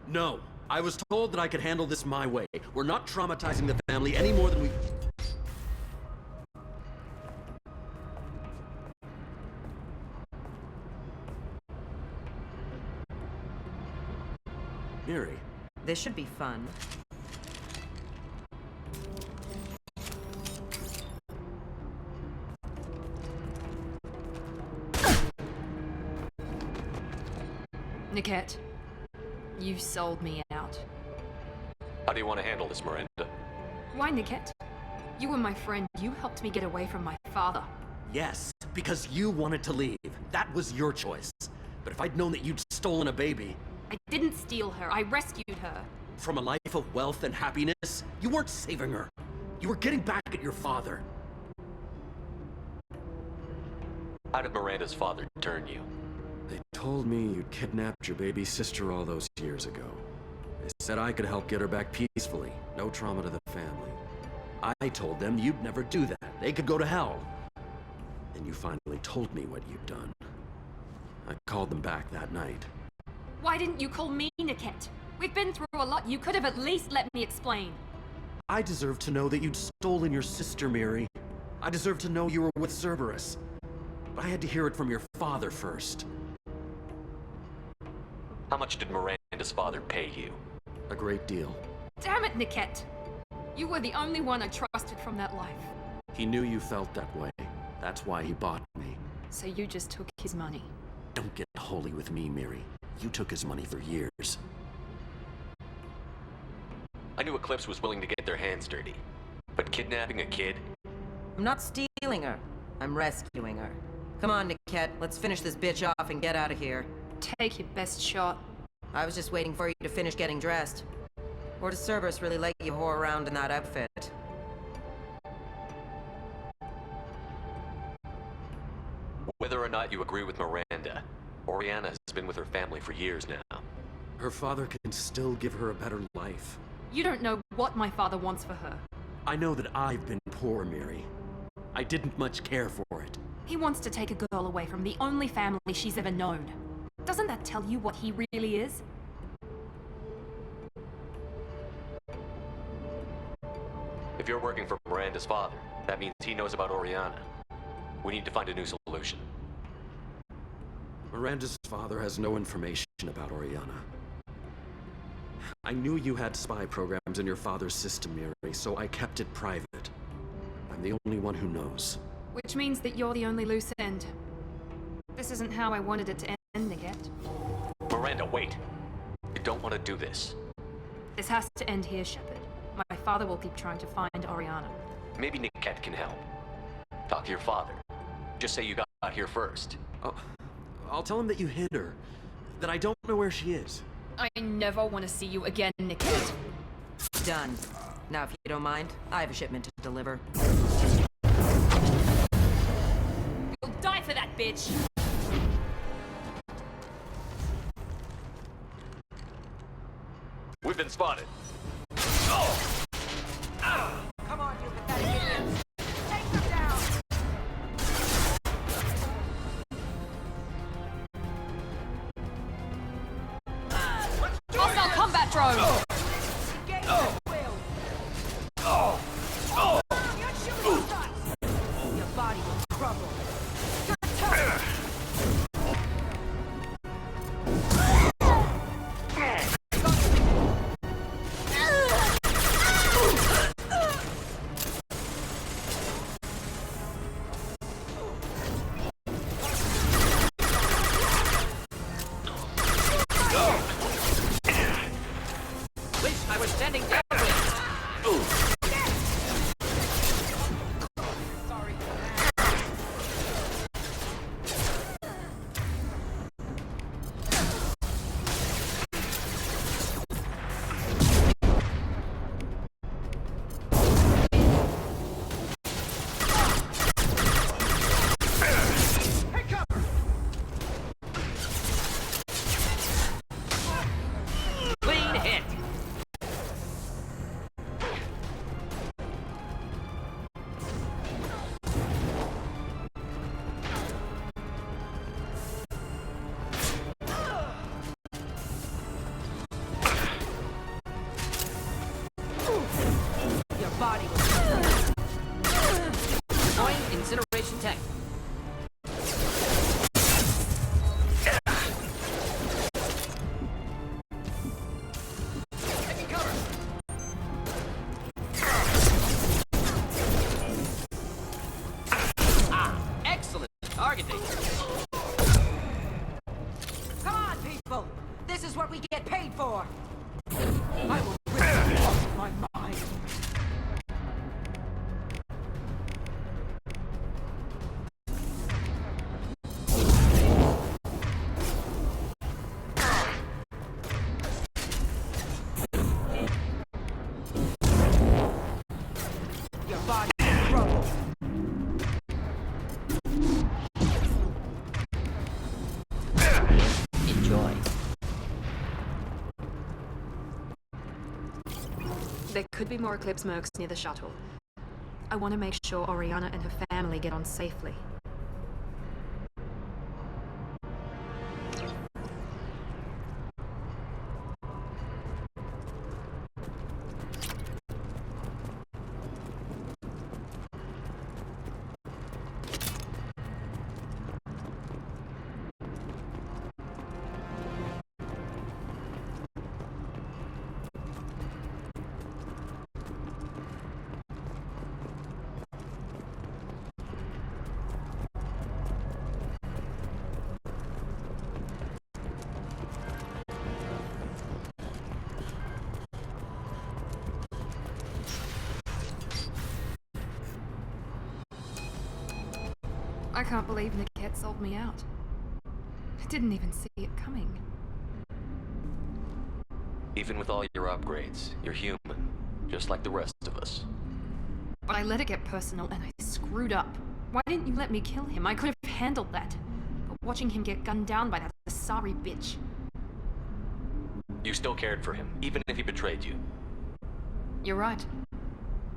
S1: No. I was told that I could handle this my way. We're not traumatizing the family any more than we... Miri.
S2: This should be fun.
S9: Niket, you sold me out.
S3: How do you want to handle this, Miranda?
S9: Why, Niket? You were my friend. You helped me get away from my father.
S1: Yes, because you wanted to leave. That was your choice. But if I'd known that you'd stolen a baby...
S9: I didn't steal her. I rescued her.
S1: From a life of wealth and happiness, you weren't saving her. You were getting back at your father.
S3: How did Miranda's father turn you?
S1: They told me you'd kidnapped your baby sister all those years ago. They said I could help get her back peacefully. No trauma to the family. I told them you'd never do that. They could go to hell. Then you finally told me what you'd done. I called them back that night.
S9: Why didn't you call me, Niket? We've been through a lot. You could have at least let me explain.
S1: I deserve to know that you'd stolen your sister, Miri. I deserve to know you were with Cerberus. But I had to hear it from your father first.
S3: How much did Miranda's father pay you?
S1: A great deal.
S9: Damn it, Niket! You were the only one I trusted from that life.
S1: He knew you felt that way. That's why he bought me.
S9: So you just took his money?
S1: Don't get holy with me, Miri. You took his money for years.
S3: I knew Eclipse was willing to get their hands dirty. But kidnapping a kid?
S2: I'm not stealing her. I'm rescuing her. Come on, Niket. Let's finish this bitch off and get out of here.
S9: Take your best shot.
S2: I was just waiting for you to finish getting dressed. Or does Cerberus really let you whore around in that outfit?
S3: Whether or not you agree with Miranda, Oriana has been with her family for years now.
S1: Her father can still give her a better life.
S9: You don't know what my father wants for her.
S1: I know that I've been poor, Miri. I didn't much care for it.
S9: He wants to take a girl away from the only family she's ever known. Doesn't that tell you what he really is?
S3: If you're working for Miranda's father, that means he knows about Oriana. We need to find a new solution.
S1: Miranda's father has no information about Oriana. I knew you had spy programs in your father's system, Miri, so I kept it private. I'm the only one who knows.
S9: Which means that you're the only loose end. This isn't how I wanted it to end, Niket.
S3: Miranda, wait! You don't want to do this.
S9: This has to end here, Shepard. My father will keep trying to find Oriana.
S3: Maybe Niket can help. Talk to your father. Just say you got here first.
S1: I'll tell him that you hid her. That I don't know where she is.
S9: I never want to see you again, Niket.
S2: Done. Now, if you don't mind, I have a shipment to deliver.
S9: You'll die for that, bitch!
S3: We've been spotted.
S22: Come on, you pathetic idiots! Take them down!
S2: Tech.
S20: Taking cover. Excellent targeting.
S2: Come on, people! This is what we get paid for! I will rip you off my mind! Your body is rubble. Enjoy.
S9: There could be more Eclipse mercs near the shuttle. I want to make sure Oriana and her family get on safely. I can't believe Niket sold me out. I didn't even see it coming.
S3: Even with all your upgrades, you're human, just like the rest of us.
S9: But I let it get personal and I screwed up. Why didn't you let me kill him? I could have handled that. But watching him get gunned down by that sorry bitch.
S3: You still cared for him, even if he betrayed you.
S9: You're right.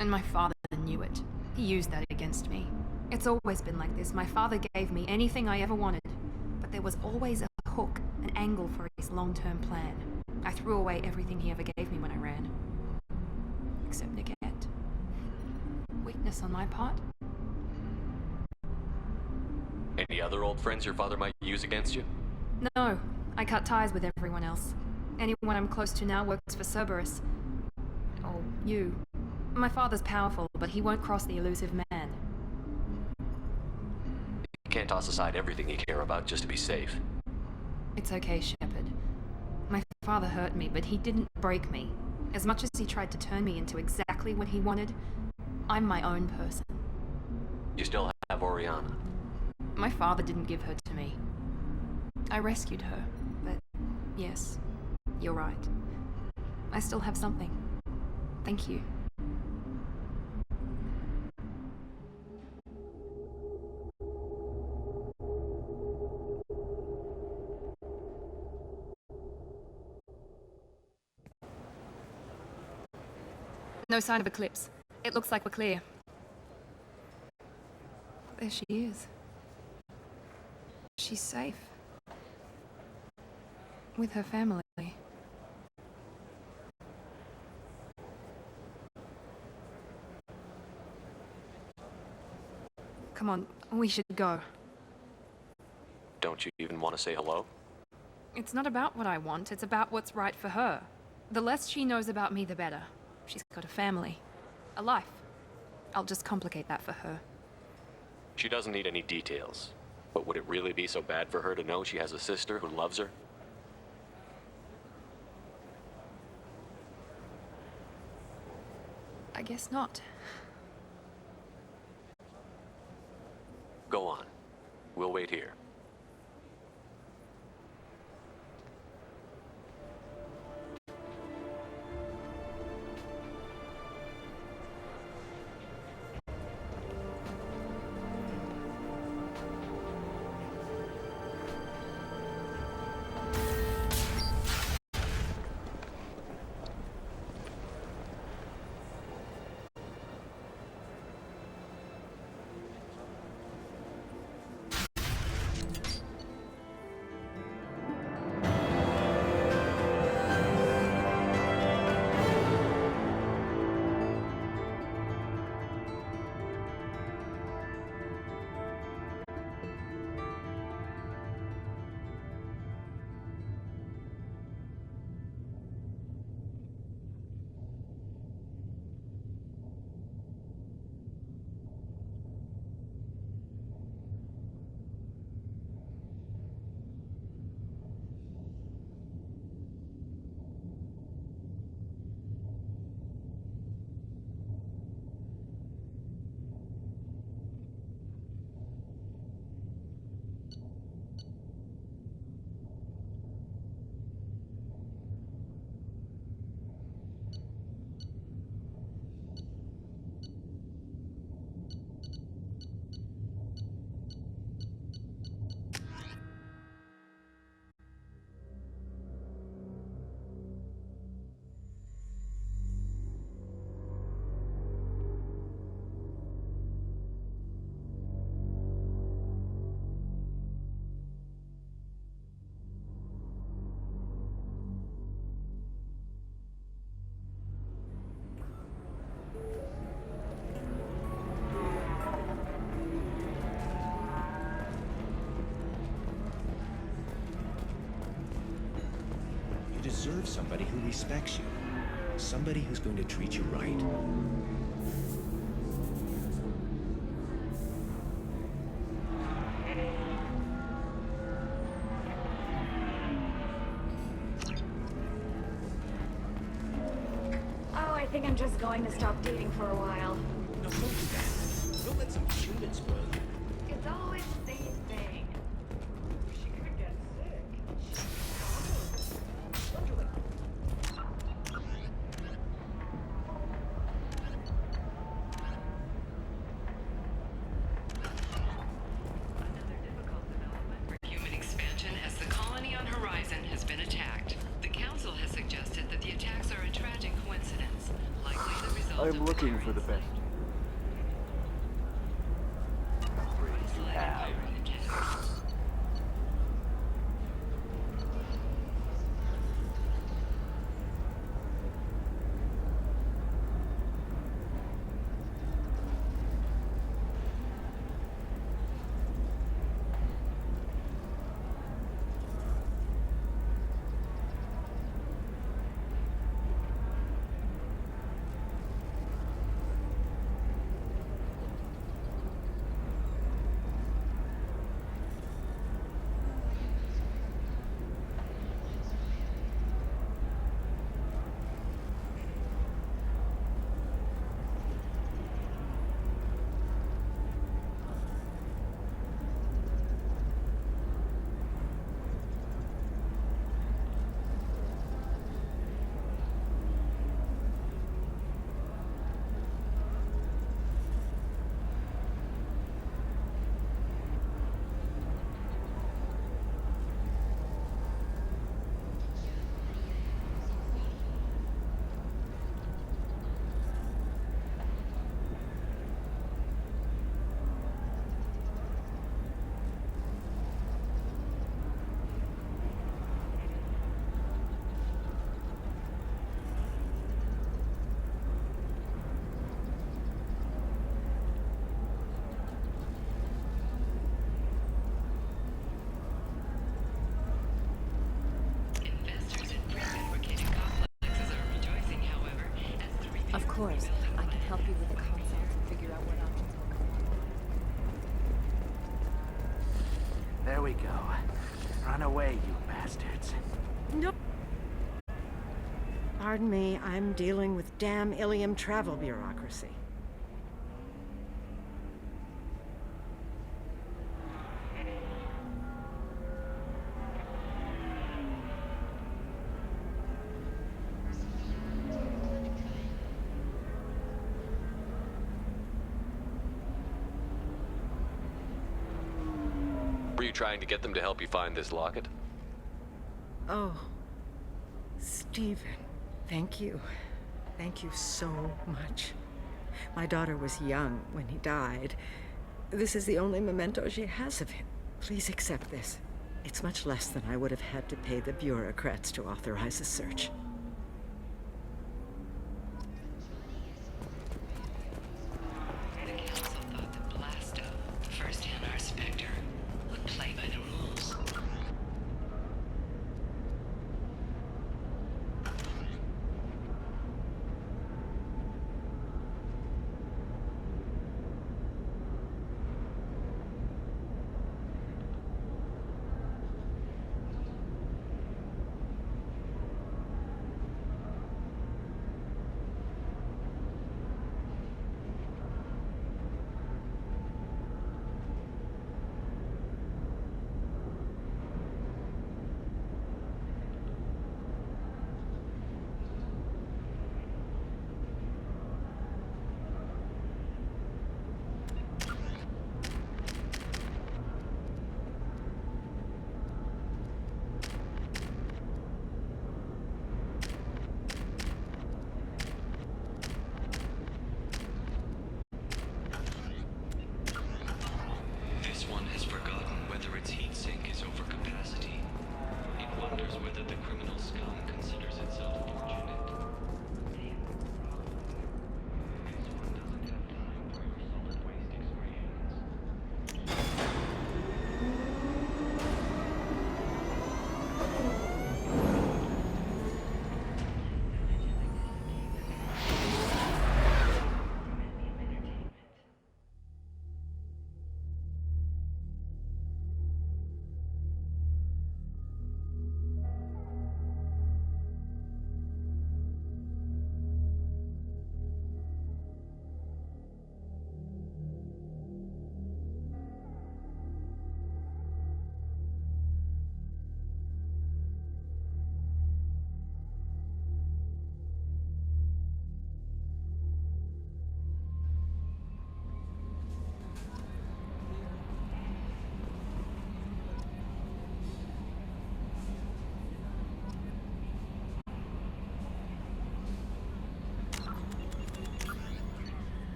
S9: And my father knew it. He used that against me. It's always been like this. My father gave me anything I ever wanted. But there was always a hook, an angle for his long-term plan. I threw away everything he ever gave me when I ran. Except Niket. Weakness on my part?
S3: Any other old friends your father might use against you?
S9: No. I cut ties with everyone else. Anyone I'm close to now works for Cerberus. Or you. My father's powerful, but he won't cross the elusive man.
S3: You can't toss aside everything you care about just to be safe.
S9: It's okay, Shepard. My father hurt me, but he didn't break me. As much as he tried to turn me into exactly what he wanted, I'm my own person.
S3: You still have Oriana.
S9: My father didn't give her to me. I rescued her, but yes, you're right. I still have something. Thank you. No sign of Eclipse. It looks like we're clear. There she is. She's safe. With her family. Come on, we should go.
S3: Don't you even want to say hello?
S9: It's not about what I want, it's about what's right for her. The less she knows about me, the better. She's got a family. A life. I'll just complicate that for her.
S3: She doesn't need any details. But would it really be so bad for her to know she has a sister who loves her?
S9: I guess not.
S3: Go on. We'll wait here.
S12: deserve somebody who respects you. Somebody who's going to treat you right.
S4: Oh, I think I'm just going to stop dating for a while.
S12: No, don't do that. Don't let some human spoil you.
S4: It's always the same thing. She could get sick.
S19: Human expansion as the colony on Horizon has been attacked. The Council has suggested that the attacks are a tragic coincidence, likely the result of
S21: I'm looking for the best.
S16: Of course, I can help you with the consult and figure out what options will
S21: There we go. Run away, you bastards.
S22: Nope. Pardon me, I'm dealing with damn Ilium travel bureaucracy.
S3: Were you trying to get them to help you find this locket?
S22: Oh, Stephen, thank you. Thank you so much. My daughter was young when he died. This is the only memento she has of him. Please accept this. It's much less than I would have had to pay the bureaucrats to authorize a search.
S19: The Council thought that Blasto, the first Hanar Spectre, would play by the rules.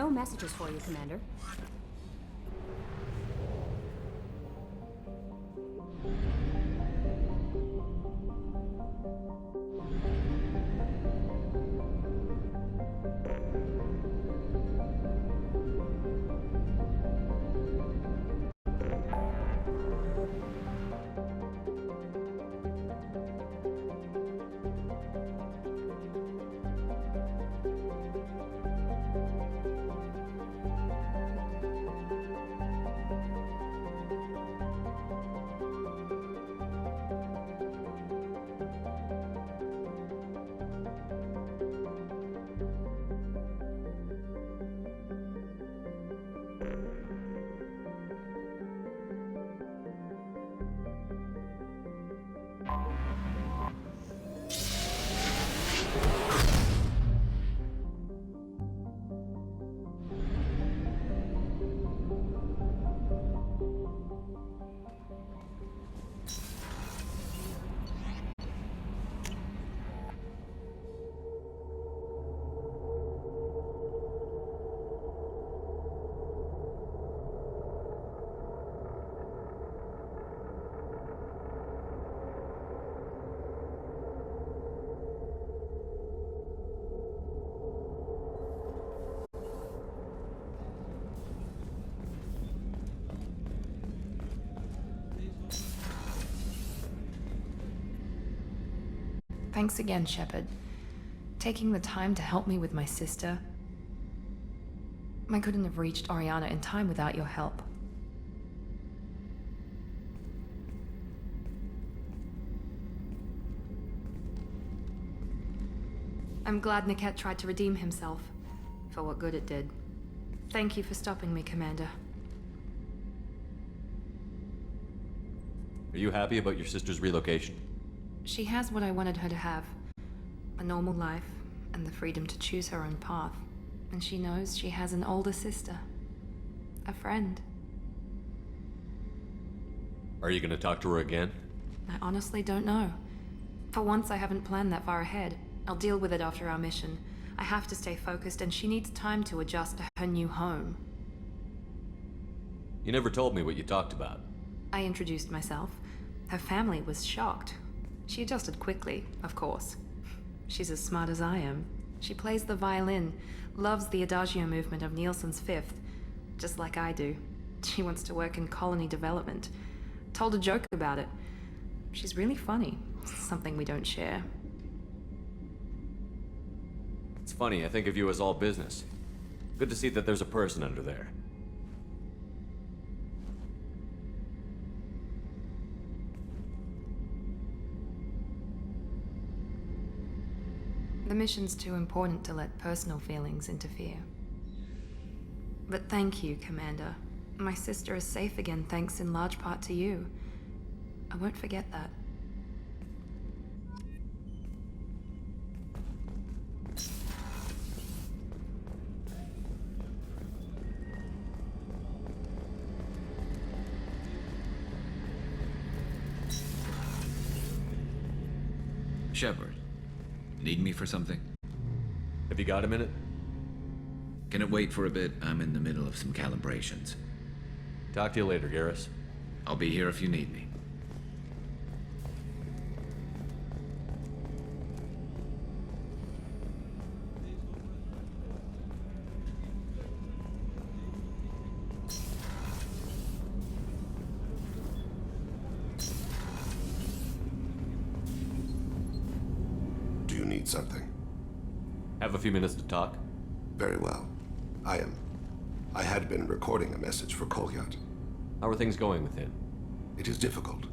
S14: No messages for you, Commander.
S9: Thanks again, Shepard. Taking the time to help me with my sister. I couldn't have reached Oriana in time without your help. I'm glad Niket tried to redeem himself, for what good it did. Thank you for stopping me, Commander.
S3: Are you happy about your sister's relocation?
S9: She has what I wanted her to have. A normal life, and the freedom to choose her own path. And she knows she has an older sister. A friend.
S3: Are you gonna talk to her again?
S9: I honestly don't know. For once, I haven't planned that far ahead. I'll deal with it after our mission. I have to stay focused, and she needs time to adjust to her new home.
S3: You never told me what you talked about.
S9: I introduced myself. Her family was shocked. She adjusted quickly, of course. She's as smart as I am. She plays the violin, loves the adagio movement of Nielsen's Fifth, just like I do. She wants to work in colony development. Told a joke about it. She's really funny, something we don't share.
S3: It's funny, I think of you as all business. Good to see that there's a person under there.
S9: The mission's too important to let personal feelings interfere. But thank you, Commander. My sister is safe again thanks in large part to you. I won't forget that.
S15: Shepard, need me for something?
S3: Have you got a minute?
S15: Can it wait for a bit? I'm in the middle of some calibrations.
S3: Talk to you later, Garrus.
S15: I'll be here if you need me.
S23: Do you need something?
S3: Have a few minutes to talk?
S23: Very well. I had been recording a message for Kolyat.
S3: How are things going with him?
S23: It is difficult.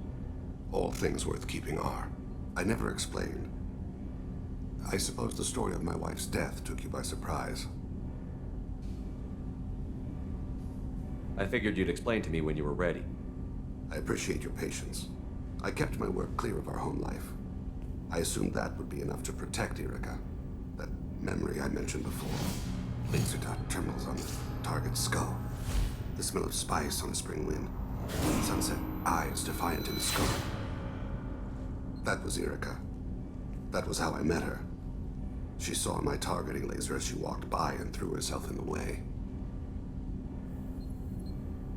S23: All things worth keeping are. I never explained. I suppose the story of my wife's death took you by surprise.
S3: I figured you'd explain to me when you were ready.
S23: I appreciate your patience. I kept my work clear of our home life. I assumed that would be enough to protect Erica. That memory I mentioned before. Laser dot trembles on the target's skull. The smell of spice on a spring wind. Sunset eyes defiant in the skull. That was Erica. That was how I met her. She saw my targeting laser as she walked by and threw herself in the way.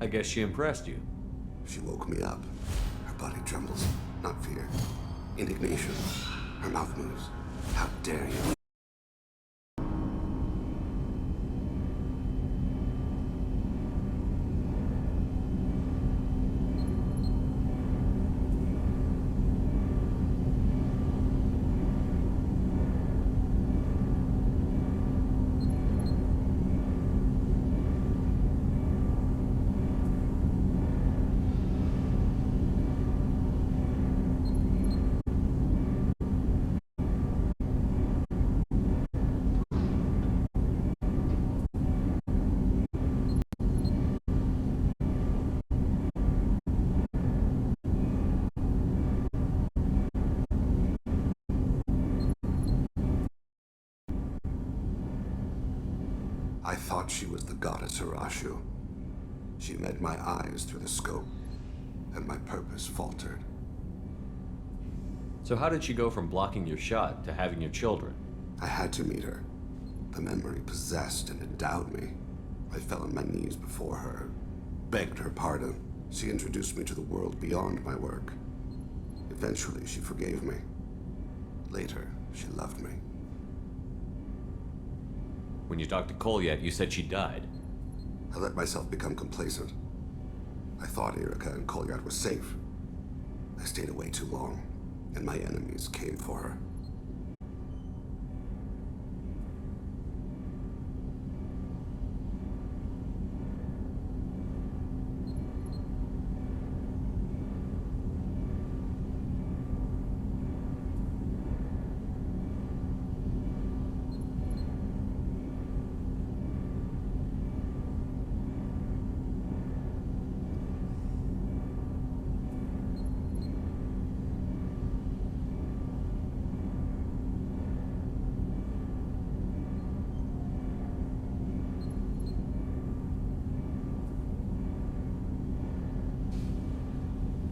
S3: I guess she impressed you.
S23: She woke me up. Her body trembles. Not fear. Indignation. Her mouth moves. How dare you? I thought she was the goddess Arashu. She met my eyes through the scope, and my purpose faltered.
S3: So how did she go from blocking your shot to having your children?
S23: I had to meet her. The memory possessed and endowed me. I fell on my knees before her, begged her pardon. She introduced me to the world beyond my work. Eventually, she forgave me. Later, she loved me.
S3: When you talked to Kolyat, you said she died.
S23: I let myself become complacent. I thought Erica and Kolyat were safe. I stayed away too long, and my enemies came for her.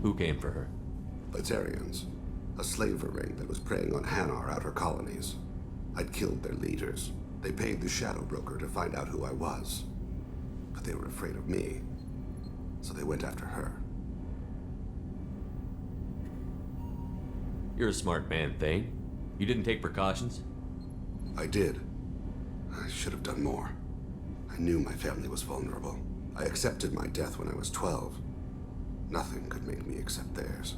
S3: Who came for her?
S23: Batarians. A slaver ring that was preying on Hanar outer colonies. I'd killed their leaders. They paid the Shadow Broker to find out who I was. But they were afraid of me. So they went after her.
S3: You're a smart man, Thane. You didn't take precautions?
S23: I did. I should have done more. I knew my family was vulnerable. I accepted my death when I was 12. Nothing could make me accept theirs.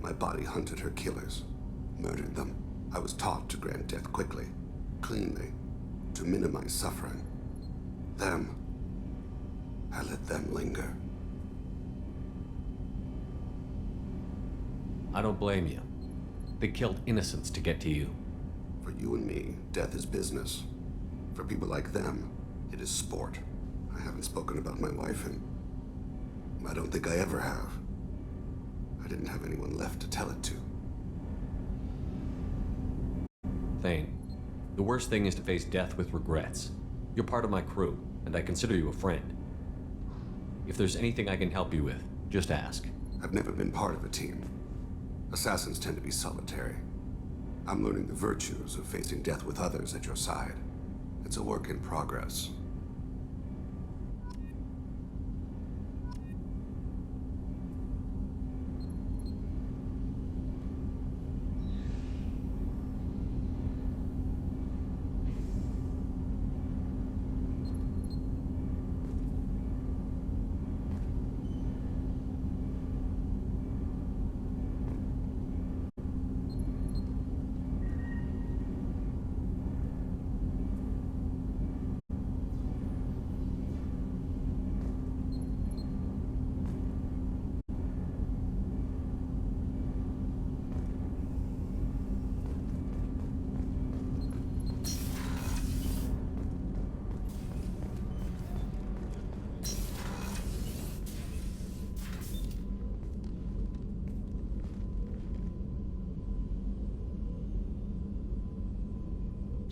S23: My body hunted her killers, murdered them. I was taught to grant death quickly, cleanly, to minimize suffering. Them, I let them linger.
S3: I don't blame you. They killed innocents to get to you.
S23: For you and me, death is business. For people like them, it is sport. I haven't spoken about my wife, and I don't think I ever have. I didn't have anyone left to tell it to.
S3: Thane, the worst thing is to face death with regrets. You're part of my crew, and I consider you a friend. If there's anything I can help you with, just ask.
S23: I've never been part of a team. Assassins tend to be solitary. I'm learning the virtues of facing death with others at your side. It's a work in progress.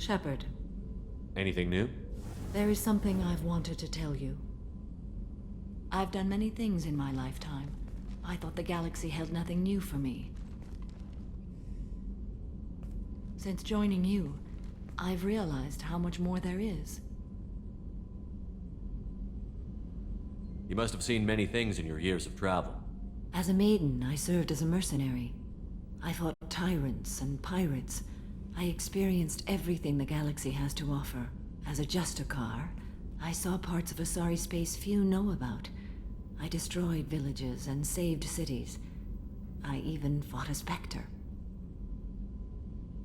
S7: Shepard,
S3: Anything new?
S7: there is something I've wanted to tell you. I've done many things in my lifetime. I thought the galaxy held nothing new for me. Since joining you, I've realized how much more there is.
S3: You must have seen many things in your years of travel.
S7: As a maiden, I served as a mercenary. I fought tyrants and pirates. I experienced everything the galaxy has to offer. As a Justicar, I saw parts of Asari space few know about. I destroyed villages and saved cities. I even fought a Spectre.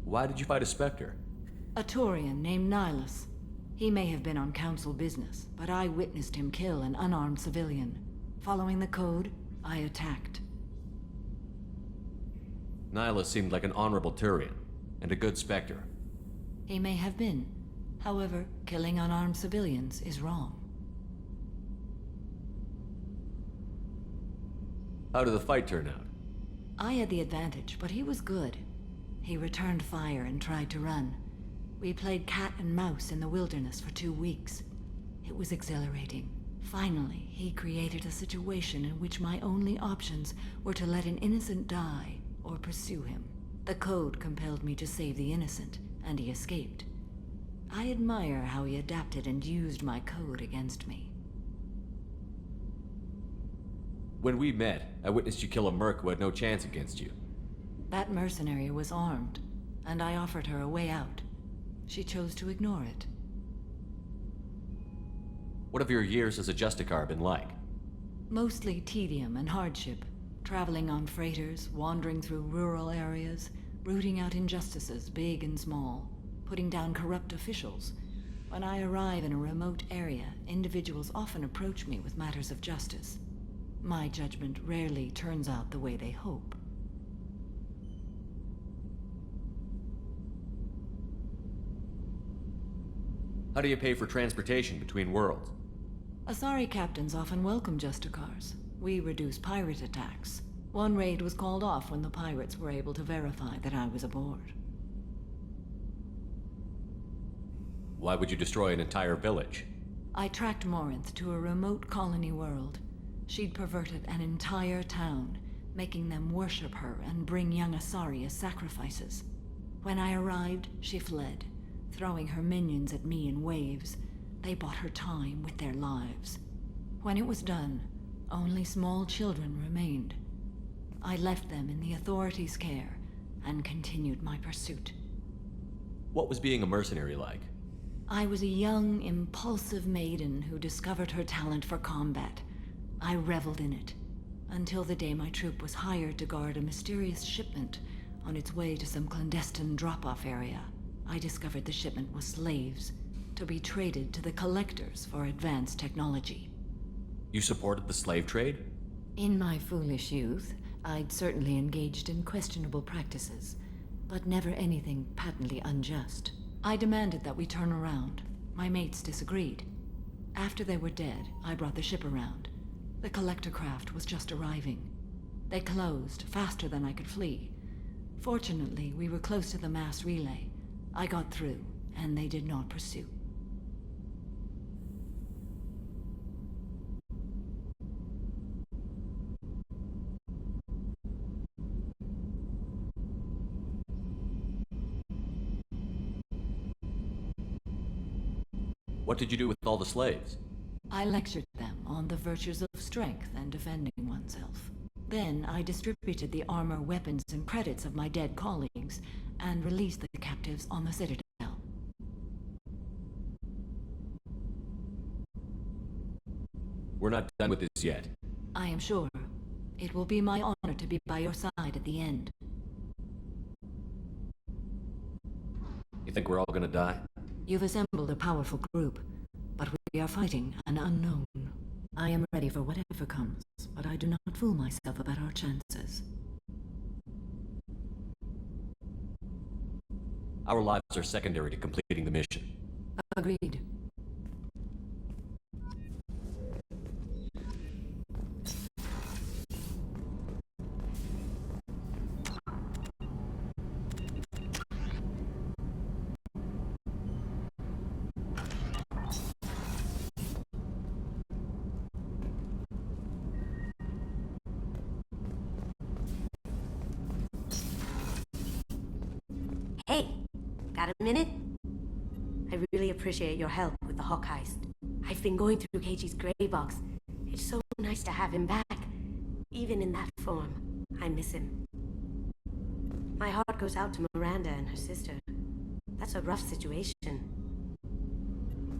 S3: Why did you fight a Spectre?
S7: A Turian named Nihilus. He may have been on council business, but I witnessed him kill an unarmed civilian. Following the code, I attacked.
S3: Nihilus seemed like an honorable Turian, and a good Spectre.
S7: He may have been. However, killing unarmed civilians is wrong.
S3: How did the fight turn out?
S7: I had the advantage, but he was good. He returned fire and tried to run. We played cat and mouse in the wilderness for 2 weeks. It was exhilarating. Finally, he created a situation in which my only options were to let an innocent die or pursue him. The code compelled me to save the innocent, and he escaped. I admire how he adapted and used my code against me.
S3: When we met, I witnessed you kill a merc who had no chance against you.
S7: That mercenary was armed, and I offered her a way out. She chose to ignore it.
S3: What have your years as a Justicar been like?
S7: Mostly tedium and hardship. Traveling on freighters, wandering through rural areas, rooting out injustices, big and small, putting down corrupt officials. When I arrive in a remote area, individuals often approach me with matters of justice. My judgment rarely turns out the way they hope.
S3: How do you pay for transportation between worlds?
S7: Asari captains often welcome Justicars. We reduce pirate attacks. One raid was called off when the pirates were able to verify that I was aboard.
S3: Why would you destroy an entire village?
S7: I tracked Morinth to a remote colony world. She'd perverted an entire town, making them worship her and bring young Asari as sacrifices. When I arrived, she fled, throwing her minions at me in waves. They bought her time with their lives. When it was done, only small children remained. I left them in the authorities' care and continued my pursuit.
S3: What was being a mercenary like?
S7: I was a young, impulsive maiden who discovered her talent for combat. I reveled in it, until the day my troop was hired to guard a mysterious shipment on its way to some clandestine drop-off area. I discovered the shipment was slaves, to be traded to the collectors for advanced technology.
S3: You supported the slave trade?
S7: In my foolish youth, I'd certainly engaged in questionable practices, but never anything patently unjust. I demanded that we turn around. My mates disagreed. After they were dead, I brought the ship around. The collector craft was just arriving. They closed faster than I could flee. Fortunately, we were close to the mass relay. I got through, and they did not pursue.
S3: What did you do with all the slaves?
S7: I lectured them on the virtues of strength and defending oneself. Then I distributed the armor, weapons, and credits of my dead colleagues, and released the captives on the Citadel.
S3: We're not done with this yet.
S7: I am sure. It will be my honor to be by your side at the end.
S3: You think we're all gonna die?
S7: You've assembled a powerful group, but we are fighting an unknown. I am ready for whatever comes, but I do not fool myself about our chances.
S3: Our lives are secondary to completing the mission.
S7: Agreed.
S8: Hey, got a minute? I really appreciate your help with the Hawk heist. I've been going through Keiichi's gray box, It's so nice to have him back. Even in that form, I miss him. My heart goes out to Miranda and her sister. That's a rough situation.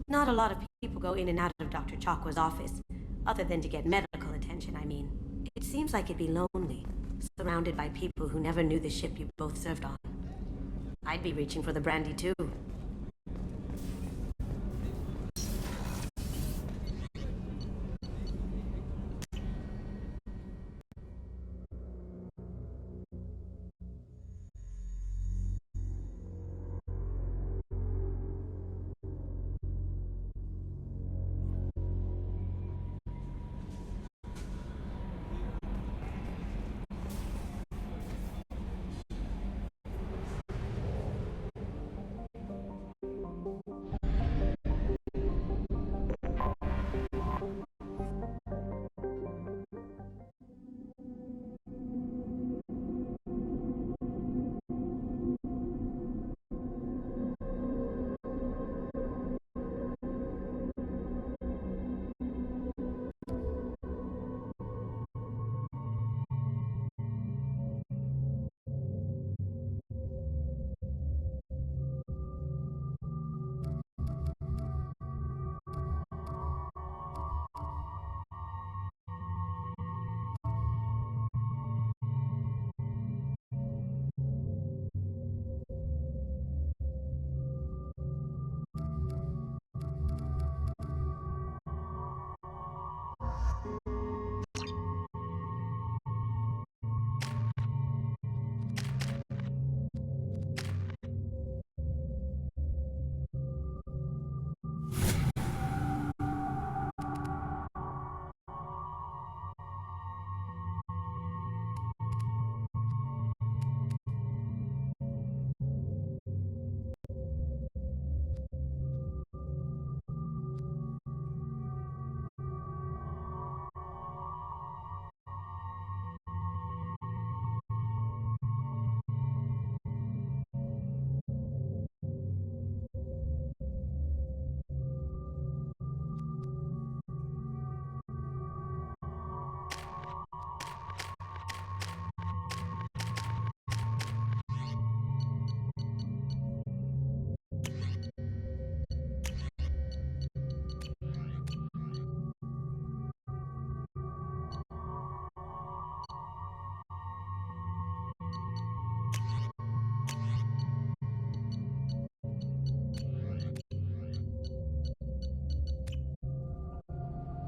S8: Not a lot of people go in and out of Dr. Chakwa's office, other than to get medical attention, I mean. It seems like it'd be lonely, surrounded by people who never knew the ship you both served on. I'd be reaching for the brandy too.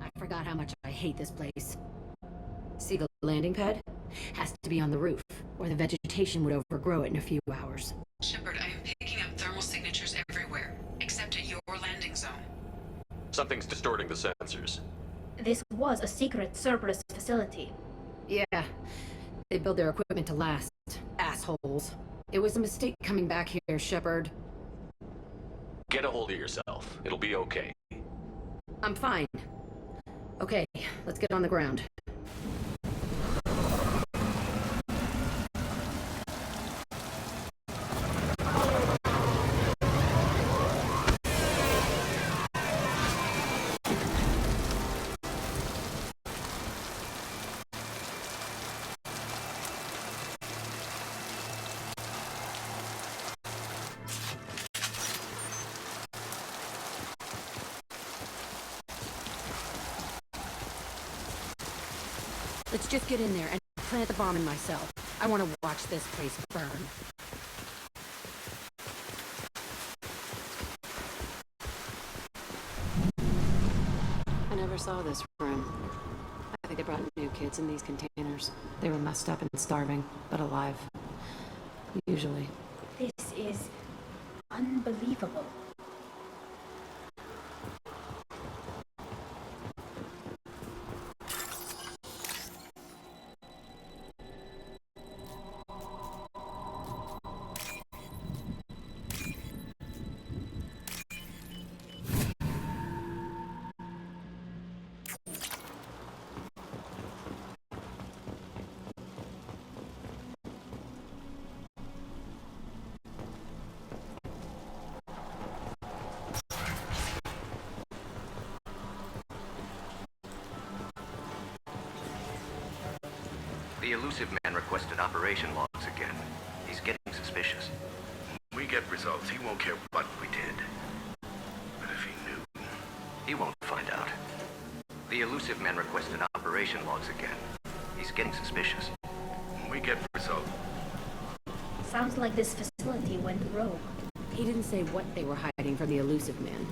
S7: I forgot how much I hate this place. See the landing pad? Has to be on the roof, or the vegetation would overgrow it in a few hours.
S19: Shepard, I am picking up thermal signatures everywhere, except at your landing zone.
S3: Something's distorting the sensors.
S10: This was a secret Cerberus facility.
S7: Yeah, they build their equipment to last. Assholes. It was a mistake coming back here, Shepard.
S3: Get a hold of yourself. It'll be okay.
S7: I'm fine. Okay, let's get on the ground. Let's just get in there and plant the bomb in myself. I want to watch this place burn.
S17: I never saw this room. I think they brought new kids in these containers. They were messed up and starving, but alive. Usually.
S10: This is unbelievable.
S13: The elusive man requested operation logs again. He's getting suspicious.
S14: When we get results, he won't care what we did. But if he knew...
S13: He won't find out. The elusive man requested operation logs again. He's getting suspicious.
S14: When we get results...
S10: Sounds like this facility went rogue.
S18: He didn't say what they were hiding from the elusive man.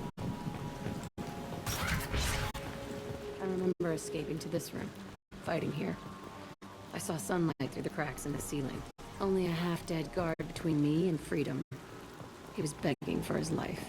S18: I remember escaping to this room, fighting here. I saw sunlight through the cracks in the ceiling. Only a half-dead guard between me and freedom. He was begging for his life.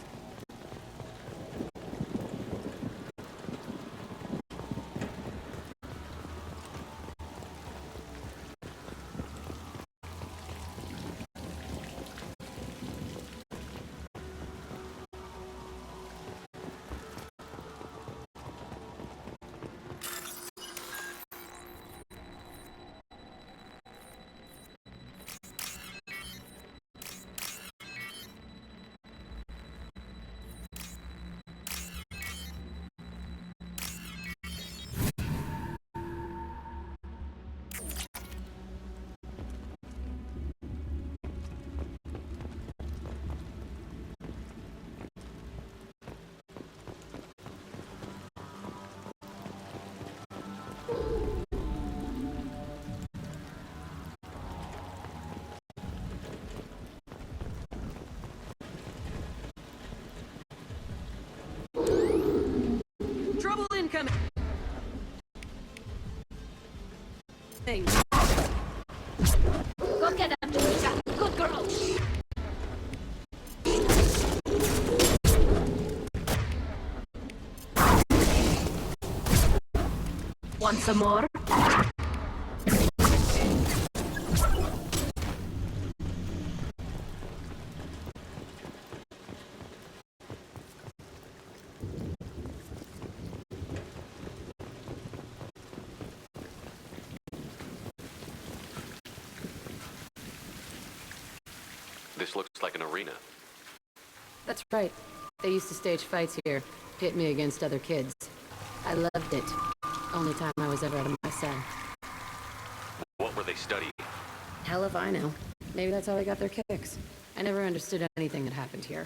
S2: Trouble incoming!
S10: Go get them, Teresa. Good girl. Want some more?
S3: This looks like an arena.
S18: That's right. They used to stage fights here, pit me against other kids. I loved it. Only time I was ever out of my cell.
S3: What were they studying?
S18: Hell if I know. Maybe that's how they got their kicks. I never understood anything that happened here.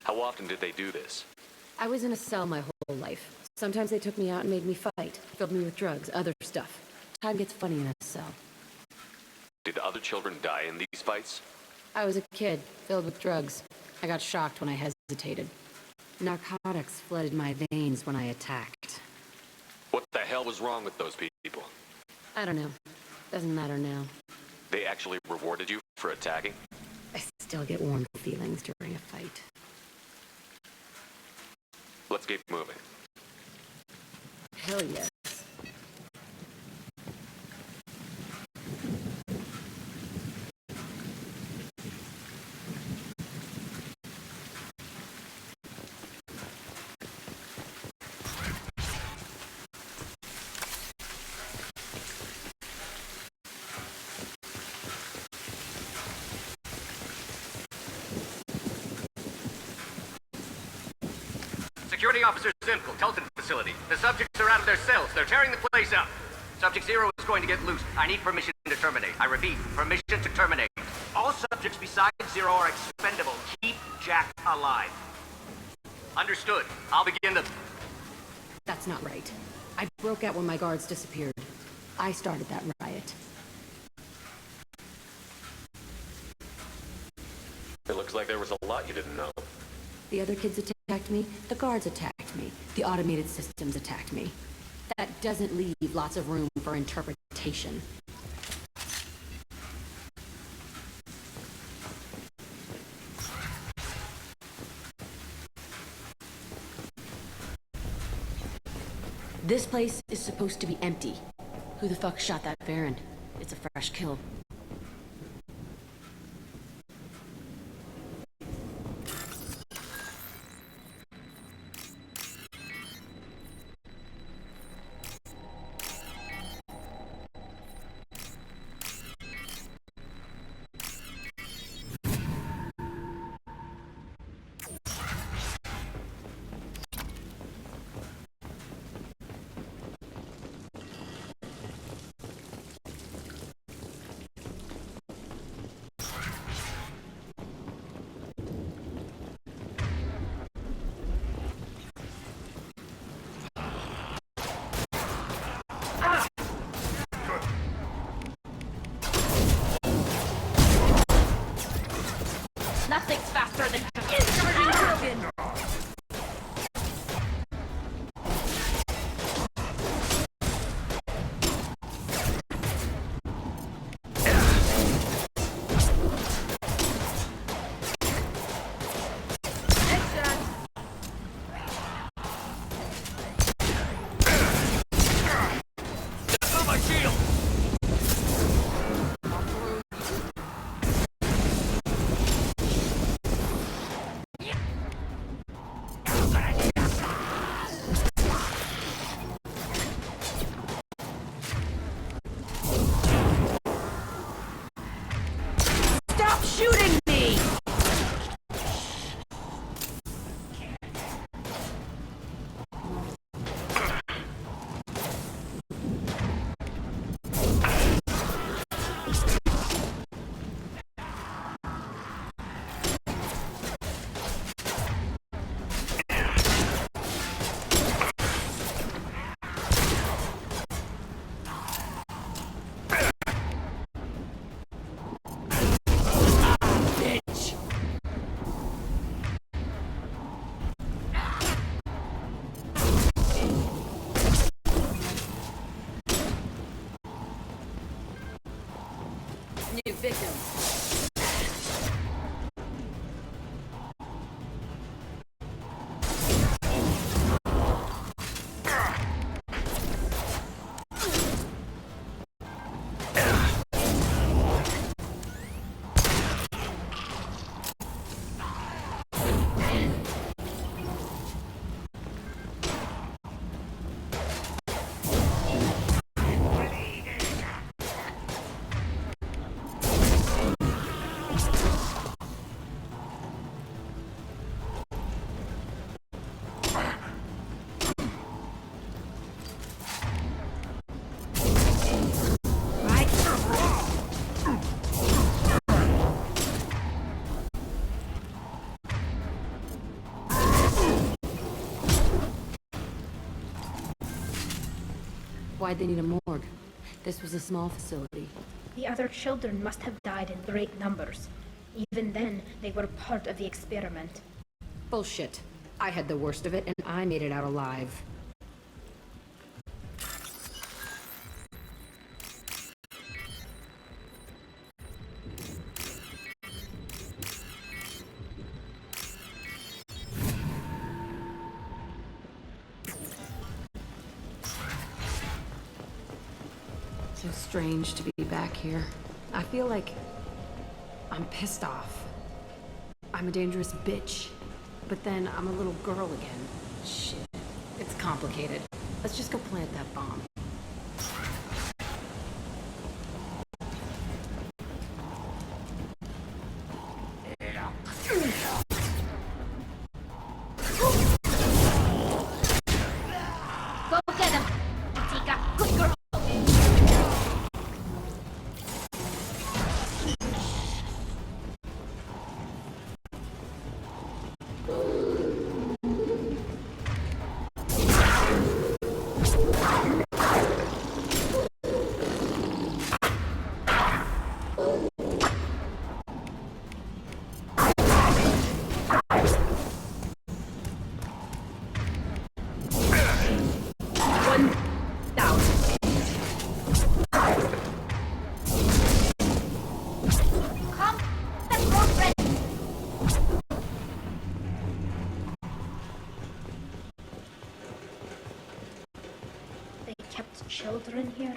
S3: How often did they do this?
S18: I was in a cell my whole life. Sometimes they took me out and made me fight, filled me with drugs, other stuff. Time gets funny in a cell.
S3: Did the other children die in these fights?
S18: I was a kid, filled with drugs. I got shocked when I hesitated. Narcotics flooded my veins when I attacked.
S3: What the hell was wrong with those people?
S18: I don't know. Doesn't matter now.
S3: They actually rewarded you for attacking?
S18: I still get warm feelings during a fight.
S3: Let's keep moving.
S18: Hell yes.
S13: Security Officer Simcoe, Telton facility. The subjects are out of their cells. They're tearing the place up. Subject Zero is going to get loose. I need permission to terminate. I repeat, permission to terminate. All subjects besides Zero are expendable. Keep Jack alive. Understood. I'll begin the...
S18: That's not right. I broke out when my guards disappeared. I started that riot.
S3: It looks like there was a lot you didn't know.
S18: The other kids attacked me, the guards attacked me, the automated systems attacked me. That doesn't leave lots of room for interpretation. This place is supposed to be empty. Who the fuck shot that Baron? It's a fresh kill. Why'd they need a morgue? This was a small facility.
S10: The other children must have died in great numbers. Even then, they were part of the experiment.
S18: Bullshit. I had the worst of it, and I made it out alive. So strange to be back here. I feel like I'm pissed off. I'm a dangerous bitch. But then I'm a little girl again. Shit. It's complicated. Let's just go plant that bomb.
S10: Go get him, Tika. Good girl. They kept children here.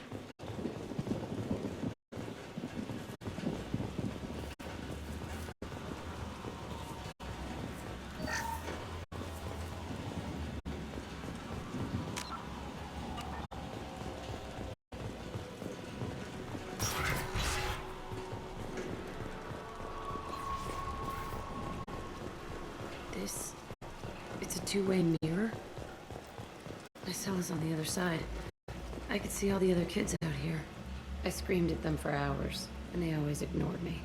S18: It's a two-way mirror. My cell is on the other side. I could see all the other kids out here. I screamed at them for hours, and they always ignored me.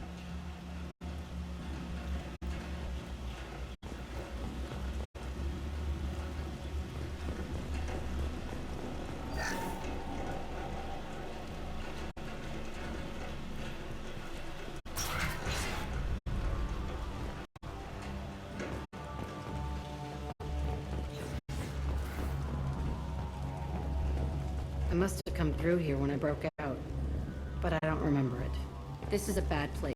S18: I must have come through here when I broke out, but I don't remember it. This is a bad place.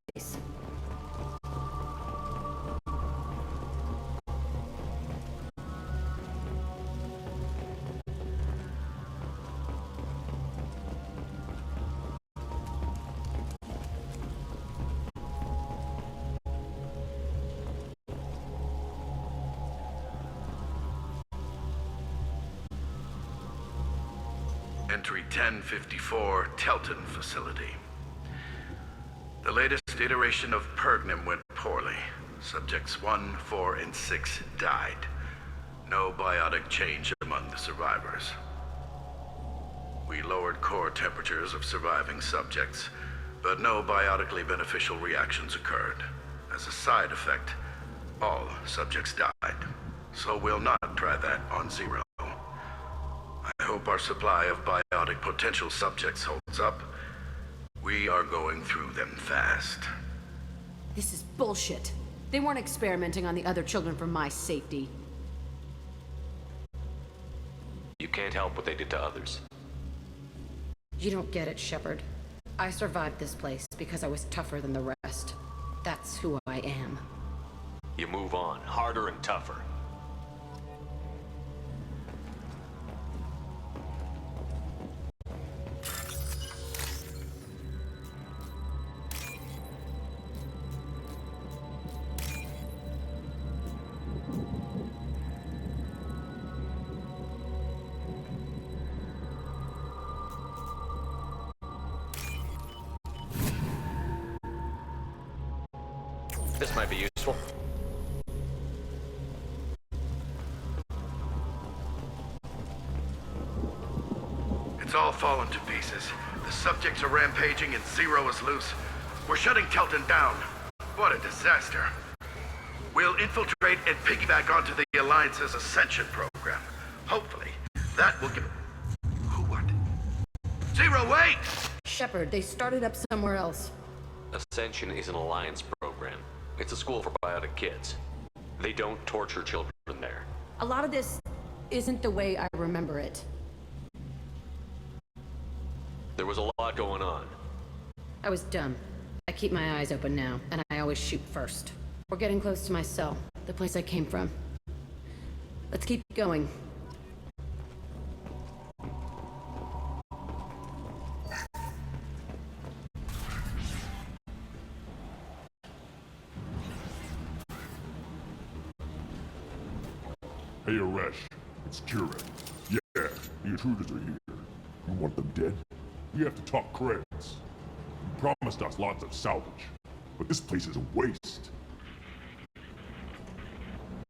S14: Entry 1054, Telton Facility. The latest iteration of Pergnum went poorly. Subjects 1, 4, and 6 died. No biotic change among the survivors. We lowered core temperatures of surviving subjects, but no biotically beneficial reactions occurred. As a side effect, all subjects died. So we'll not try that on Zero. I hope our supply of biotic potential subjects holds up. We are going through them fast.
S18: This is bullshit. They weren't experimenting on the other children for my safety.
S3: You can't help what they did to others.
S18: You don't get it, Shepard. I survived this place because I was tougher than the rest. That's who I am.
S3: You move on, harder and tougher. This might be useful.
S14: It's all fallen to pieces. The subjects are rampaging and Zero is loose. We're shutting Telton down. What a disaster. We'll infiltrate and piggyback onto the Alliance's Ascension program. Hopefully, that will give... Who what? Zero, wait!
S18: Shepard, they started up somewhere else.
S3: Ascension is an alliance program. It's a school for biotic kids. They don't torture children there.
S18: A lot of this isn't the way I remember it.
S3: There was a lot going on.
S18: I was dumb. I keep my eyes open now, and I always shoot first. We're getting close to my cell, the place I came from. Let's keep going.
S5: Hey, Aresh. It's Kira. Yeah, the intruders are here. You want them dead? We have to talk credits. You promised us lots of salvage, but this place is a waste.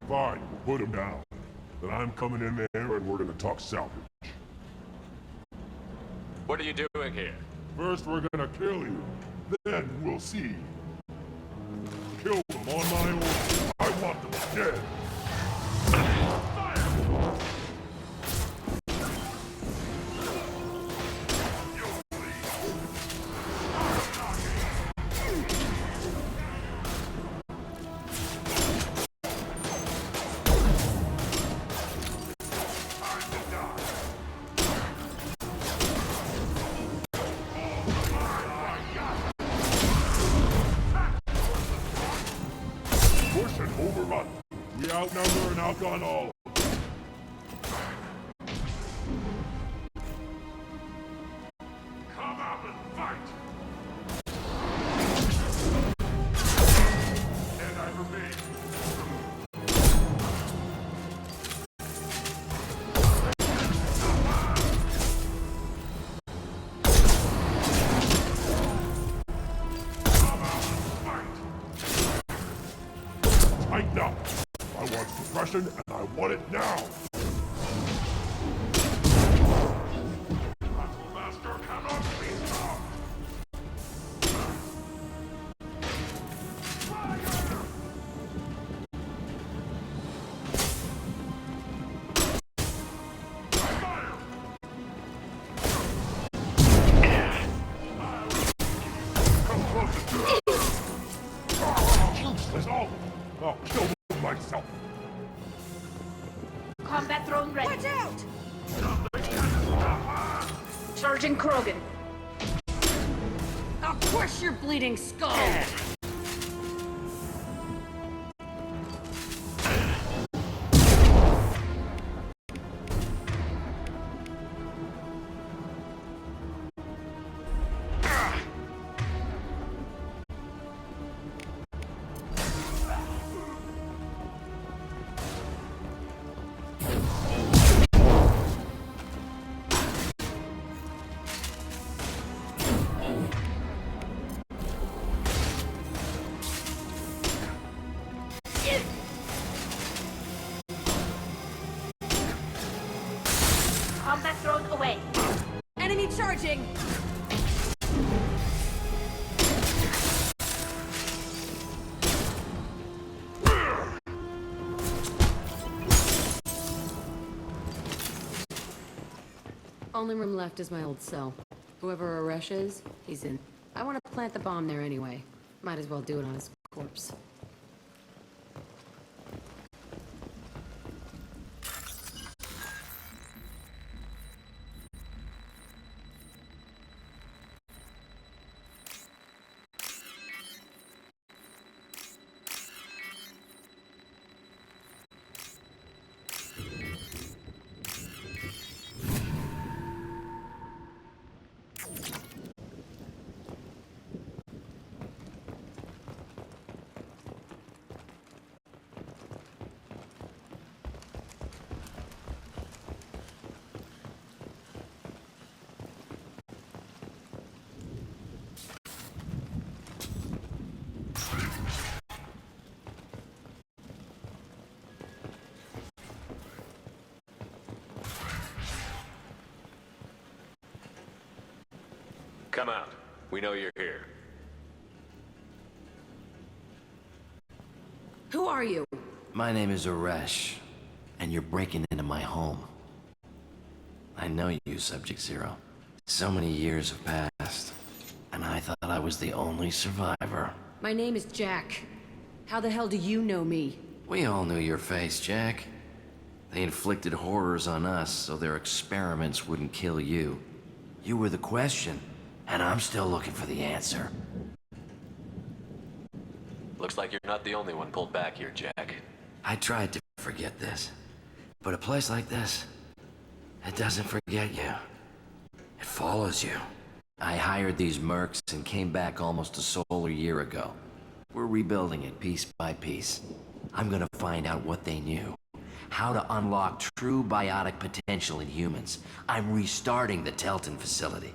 S5: Fine, we'll put them down. Then I'm coming in there and we're gonna talk salvage.
S3: What are you doing here?
S5: First we're gonna kill you, then we'll see. Kill them on my order. I want them dead. Push and overrun. We outnumber and outgun all. Come out and fight. And I remain. Tighten up. I want suppression, and I want it now. Battle Master cannot be stopped. Come closer to her. Useless all. I'll kill them myself.
S10: Combat drone ready.
S8: Watch out!
S10: Sergeant Krogan.
S18: I'll crush your bleeding skull!
S10: Combat drone away.
S18: Enemy charging! Only room left is my old cell. Whoever Aresh is, he's in. I want to plant the bomb there anyway. Might as well do it on his corpse.
S3: Come out. We know you're here.
S18: Who are you?
S6: My name is Aresh, and you're breaking into my home. I know you, Subject Zero. So many years have passed, and I thought I was the only survivor.
S18: My name is Jack. How the hell do you know me?
S6: We all knew your face, Jack. They inflicted horrors on us so their experiments wouldn't kill you. You were the question, and I'm still looking for the answer.
S3: Looks like you're not the only one pulled back here, Jack.
S6: I tried to forget this, but a place like this, it doesn't forget you. It follows you. I hired these mercs and came back almost a solar year ago. We're rebuilding it piece by piece. I'm gonna find out what they knew. How to unlock true biotic potential in humans. I'm restarting the Telton facility.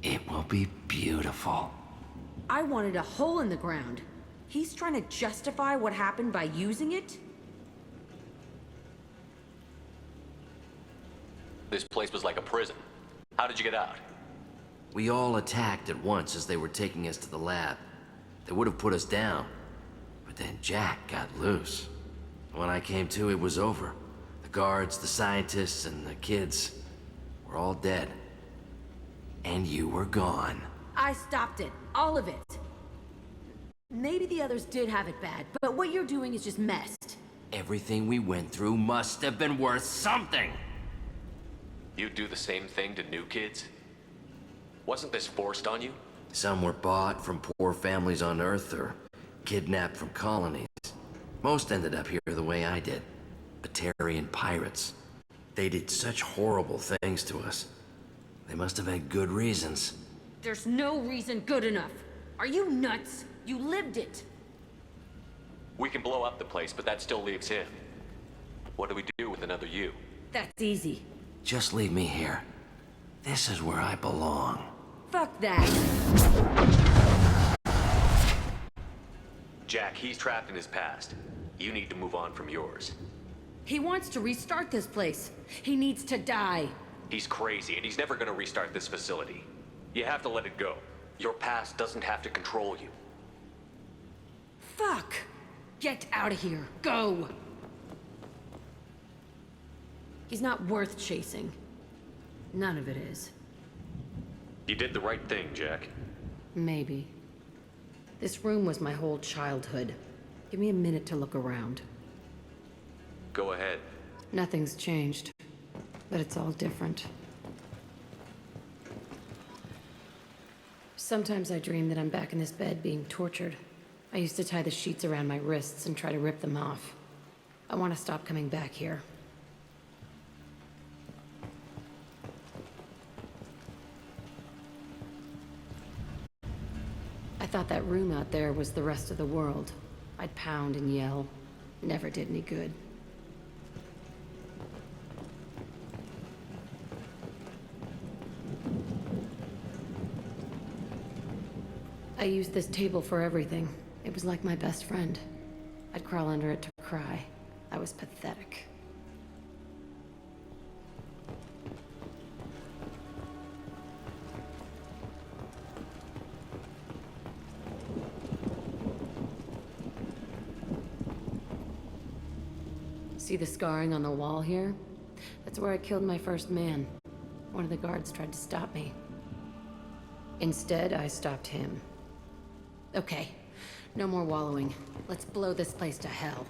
S6: It will be beautiful.
S18: I wanted a hole in the ground. He's trying to justify what happened by using it?
S3: This place was like a prison. How did you get out?
S6: We all attacked at once as they were taking us to the lab. They would have put us down, but then Jack got loose. When I came to, it was over. The guards, the scientists, and the kids were all dead. And you were gone.
S18: I stopped it. All of it. Maybe the others did have it bad, but what you're doing is just messed.
S6: Everything we went through must have been worth something.
S3: You'd do the same thing to new kids? Wasn't this forced on you?
S6: Some were bought from poor families on Earth or kidnapped from colonies. Most ended up here the way I did. Batarian pirates. They did such horrible things to us. They must have had good reasons.
S18: There's no reason good enough. Are you nuts? You lived it.
S3: We can blow up the place, but that still leaves him. What do we do with another you?
S18: That's easy.
S6: Just leave me here. This is where I belong.
S18: Fuck that.
S3: Jack, he's trapped in his past. You need to move on from yours.
S18: He wants to restart this place. He needs to die.
S3: He's crazy, and he's never gonna restart this facility. You have to let it go. Your past doesn't have to control you.
S18: Fuck! Get out of here. Go! He's not worth chasing. None of it is.
S3: You did the right thing, Jack.
S18: Maybe. This room was my whole childhood. Give me a minute to look around.
S3: Go ahead.
S18: Nothing's changed, but it's all different. Sometimes I dream that I'm back in this bed being tortured. I used to tie the sheets around my wrists and try to rip them off. I want to stop coming back here. I thought that room out there was the rest of the world. I'd pound and yell. Never did any good. I used this table for everything. It was like my best friend. I'd crawl under it to cry. I was pathetic. See the scarring on the wall here? That's where I killed my first man. One of the guards tried to stop me. Instead, I stopped him. Okay, no more wallowing. Let's blow this place to hell.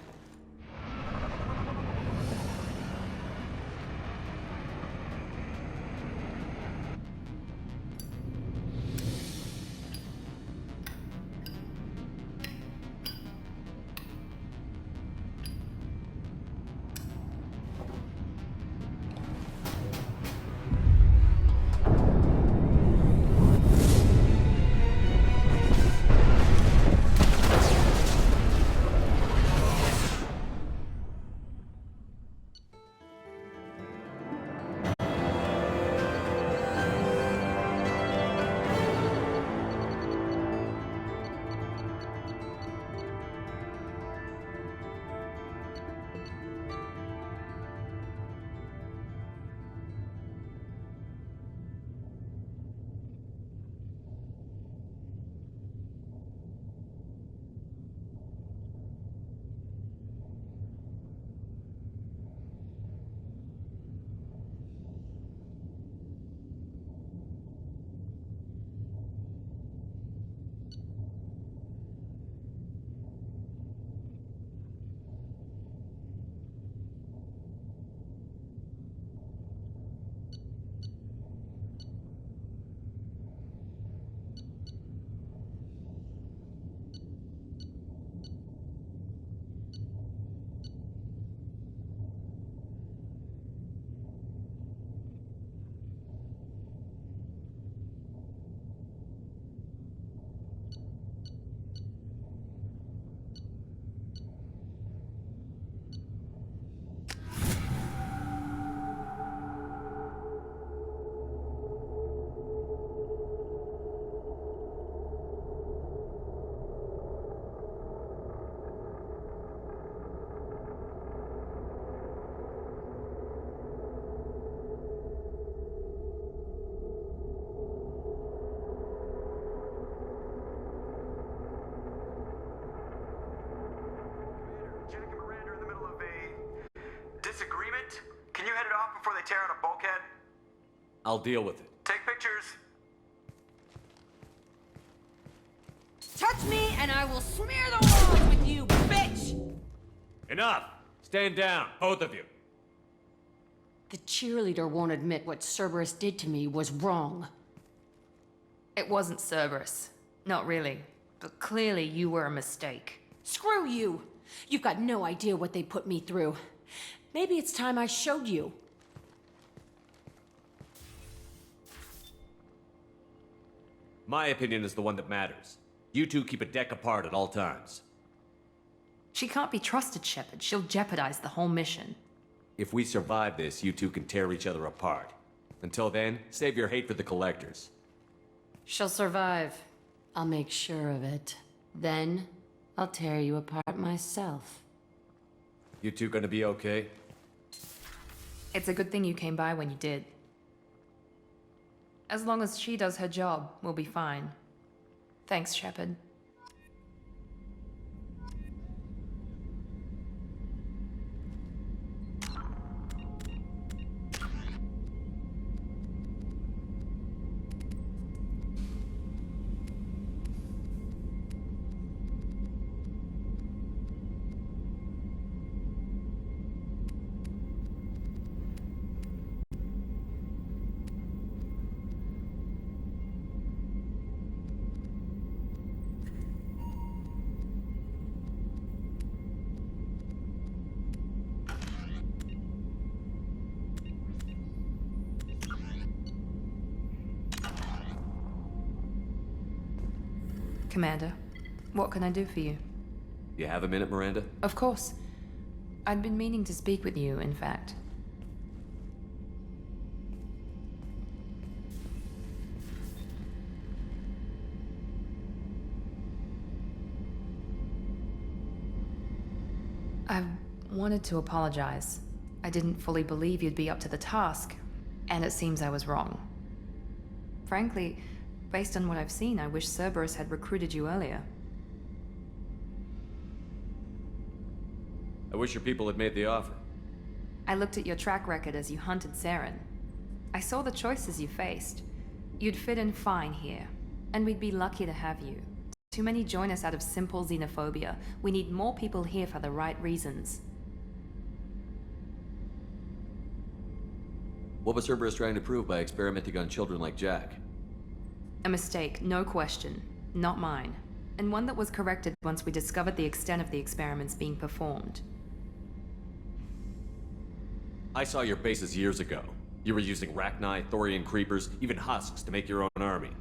S3: I'll deal with it.
S21: Take pictures.
S2: Touch me and I will smear the walls with you, bitch!
S3: Enough! Stand down, both of you.
S18: The cheerleader won't admit what Cerberus did to me was wrong.
S9: It wasn't Cerberus. Not really. But clearly you were a mistake.
S18: Screw you! You've got no idea what they put me through. Maybe it's time I showed you.
S3: My opinion is the one that matters. You two keep a deck apart at all times.
S9: She can't be trusted, Shepard. She'll jeopardize the whole mission.
S3: If we survive this, you two can tear each other apart. Until then, save your hate for the collectors.
S18: She'll survive. I'll make sure of it. Then, I'll tear you apart myself.
S3: You two gonna be okay?
S9: It's a good thing you came by when you did. As long as she does her job, we'll be fine. Thanks, Shepard. Commander, what can I do for you?
S3: You have a minute, Miranda?
S9: Of course. I'd been meaning to speak with you, in fact. I wanted to apologize. I didn't fully believe you'd be up to the task, and it seems I was wrong. Frankly, based on what I've seen, I wish Cerberus had recruited you earlier.
S3: I wish your people had made the offer.
S9: I looked at your track record as you hunted Saren. I saw the choices you faced. You'd fit in fine here, and we'd be lucky to have you. Too many join us out of simple xenophobia. We need more people here for the right reasons.
S3: What was Cerberus trying to prove by experimenting on children like Jack?
S9: A mistake, no question. Not mine. And one that was corrected once we discovered the extent of the experiments being performed.
S3: I saw your bases years ago. You were using Rachni, Thorian creepers, even husks to make your own army.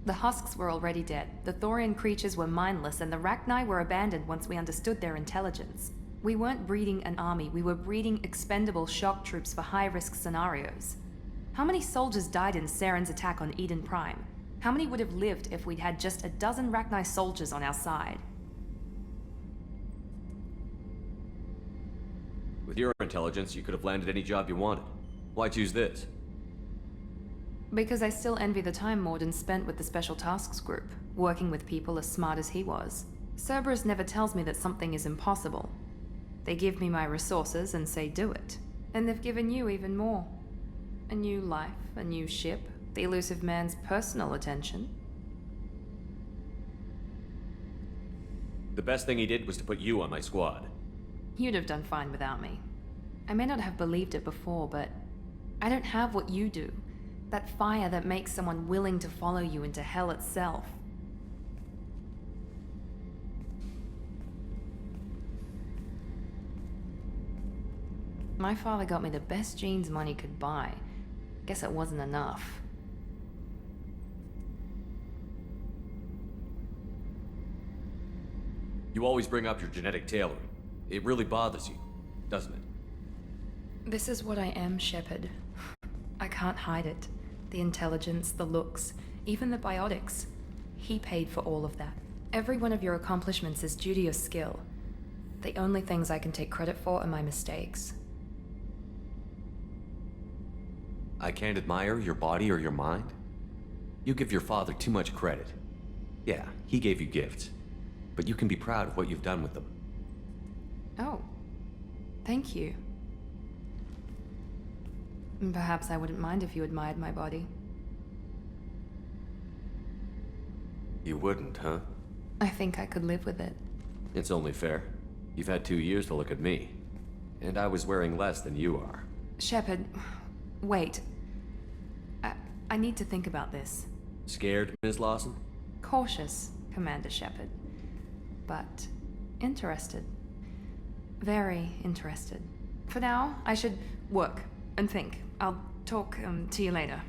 S9: The husks were already dead, the Thorian creatures were mindless, and the Rachni were abandoned once we understood their intelligence. We weren't breeding an army, we were breeding expendable shock troops for high-risk scenarios. How many soldiers died in Saren's attack on Eden Prime? How many would have lived if we'd had just a dozen Rachni soldiers on our side?
S3: With your intelligence, you could have landed any job you wanted. Why choose this?
S9: Because I still envy the time Morden spent with the Special Tasks Group, working with people as smart as he was. Cerberus never tells me that something is impossible. They give me my resources and say do it. And they've given you even more. A new life, a new ship, the elusive man's personal attention.
S3: The best thing he did was to put you on my squad.
S9: You'd have done fine without me. I may not have believed it before, but I don't have what you do. That fire that makes someone willing to follow you into hell itself. My father got me the best jeans money could buy. Guess it wasn't enough.
S3: You always bring up your genetic tailoring. It really bothers you, doesn't it?
S9: This is what I am, Shepard. I can't hide it. The intelligence, the looks, even the biotics. He paid for all of that. Every one of your accomplishments is due to your skill. The only things I can take credit for are my mistakes.
S3: I can't admire your body or your mind? You give your father too much credit. Yeah, he gave you gifts. But you can be proud of what you've done with them.
S9: Oh. Thank you. Perhaps I wouldn't mind if you admired my body.
S3: You wouldn't, huh?
S9: I think I could live with it.
S3: It's only fair. You've had 2 years to look at me. And I was wearing less than you are.
S9: Shepard, wait. I need to think about this.
S3: Scared, Ms. Lawson?
S9: Cautious, Commander Shepard. But interested. Very interested. For now, I should work and think. I'll talk to you later.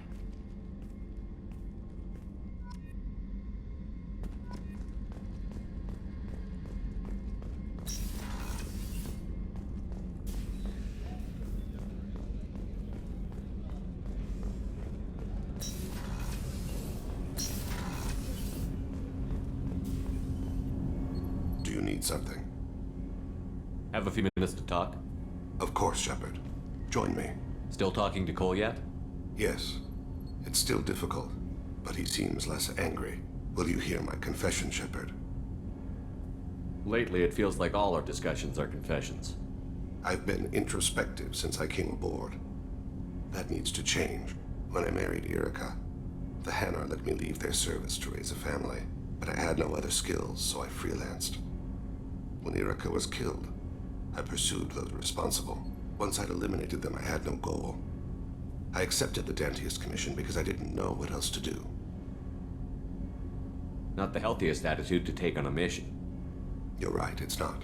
S23: Do you need something?
S3: Have a few minutes to talk?
S23: Of course, Shepard. Join me.
S3: Still talking to Cole yet?
S23: Yes. It's still difficult, but he seems less angry. Will you hear my confession, Shepard?
S3: Lately, it feels like all our discussions are confessions.
S23: I've been introspective since I came aboard. That needs to change. When I married Erica, the Hanar let me leave their service to raise a family, but I had no other skills, so I freelanced. When Erica was killed, I pursued those responsible. Once I'd eliminated them, I had no goal. I accepted the Dantius Commission because I didn't know what else to do.
S3: Not the healthiest attitude to take on a mission.
S23: You're right, it's not.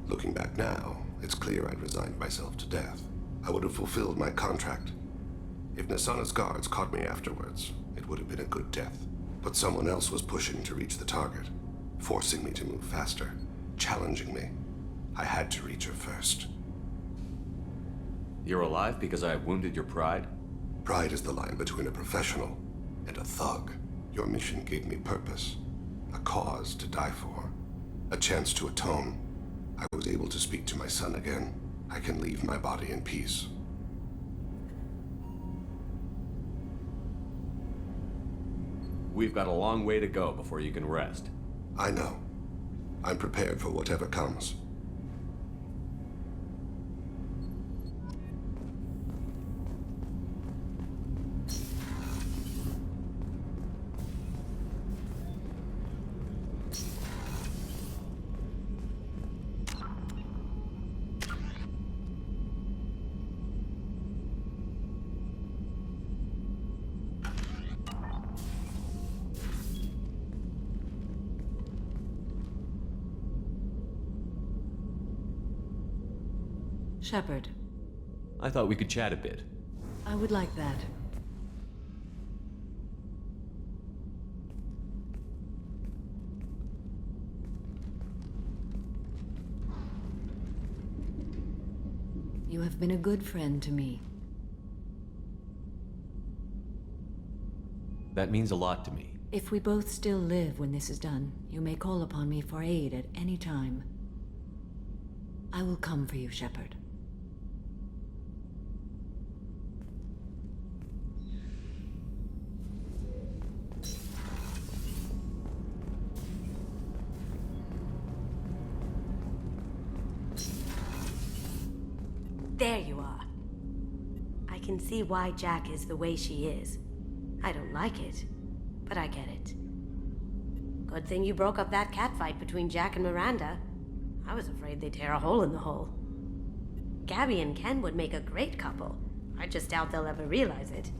S23: Looking back now, it's clear I'd resigned myself to death. I would have fulfilled my contract. If Nasana's guards caught me afterwards, it would have been a good death. But someone else was pushing to reach the target, forcing me to move faster, challenging me. I had to reach her first.
S3: You're alive because I wounded your pride?
S23: Pride is the line between a professional and a thug. Your mission gave me purpose, a cause to die for, a chance to atone. I was able to speak to my son again. I can leave my body in peace.
S3: We've got a long way to go before you can rest.
S23: I know. I'm prepared for whatever comes.
S7: Shepard,
S3: I thought we could chat a bit.
S7: I would like that. You have been a good friend to me.
S3: That means a lot to me.
S7: If we both still live when this is done, you may call upon me for aid at any time. I will come for you, Shepard.
S8: There you are. I can see why Jack is the way she is. I don't like it, but I get it. Good thing you broke up that catfight between Jack and Miranda. I was afraid they'd tear a hole in the hole. Gabby and Ken would make a great couple. I just doubt they'll ever realize it.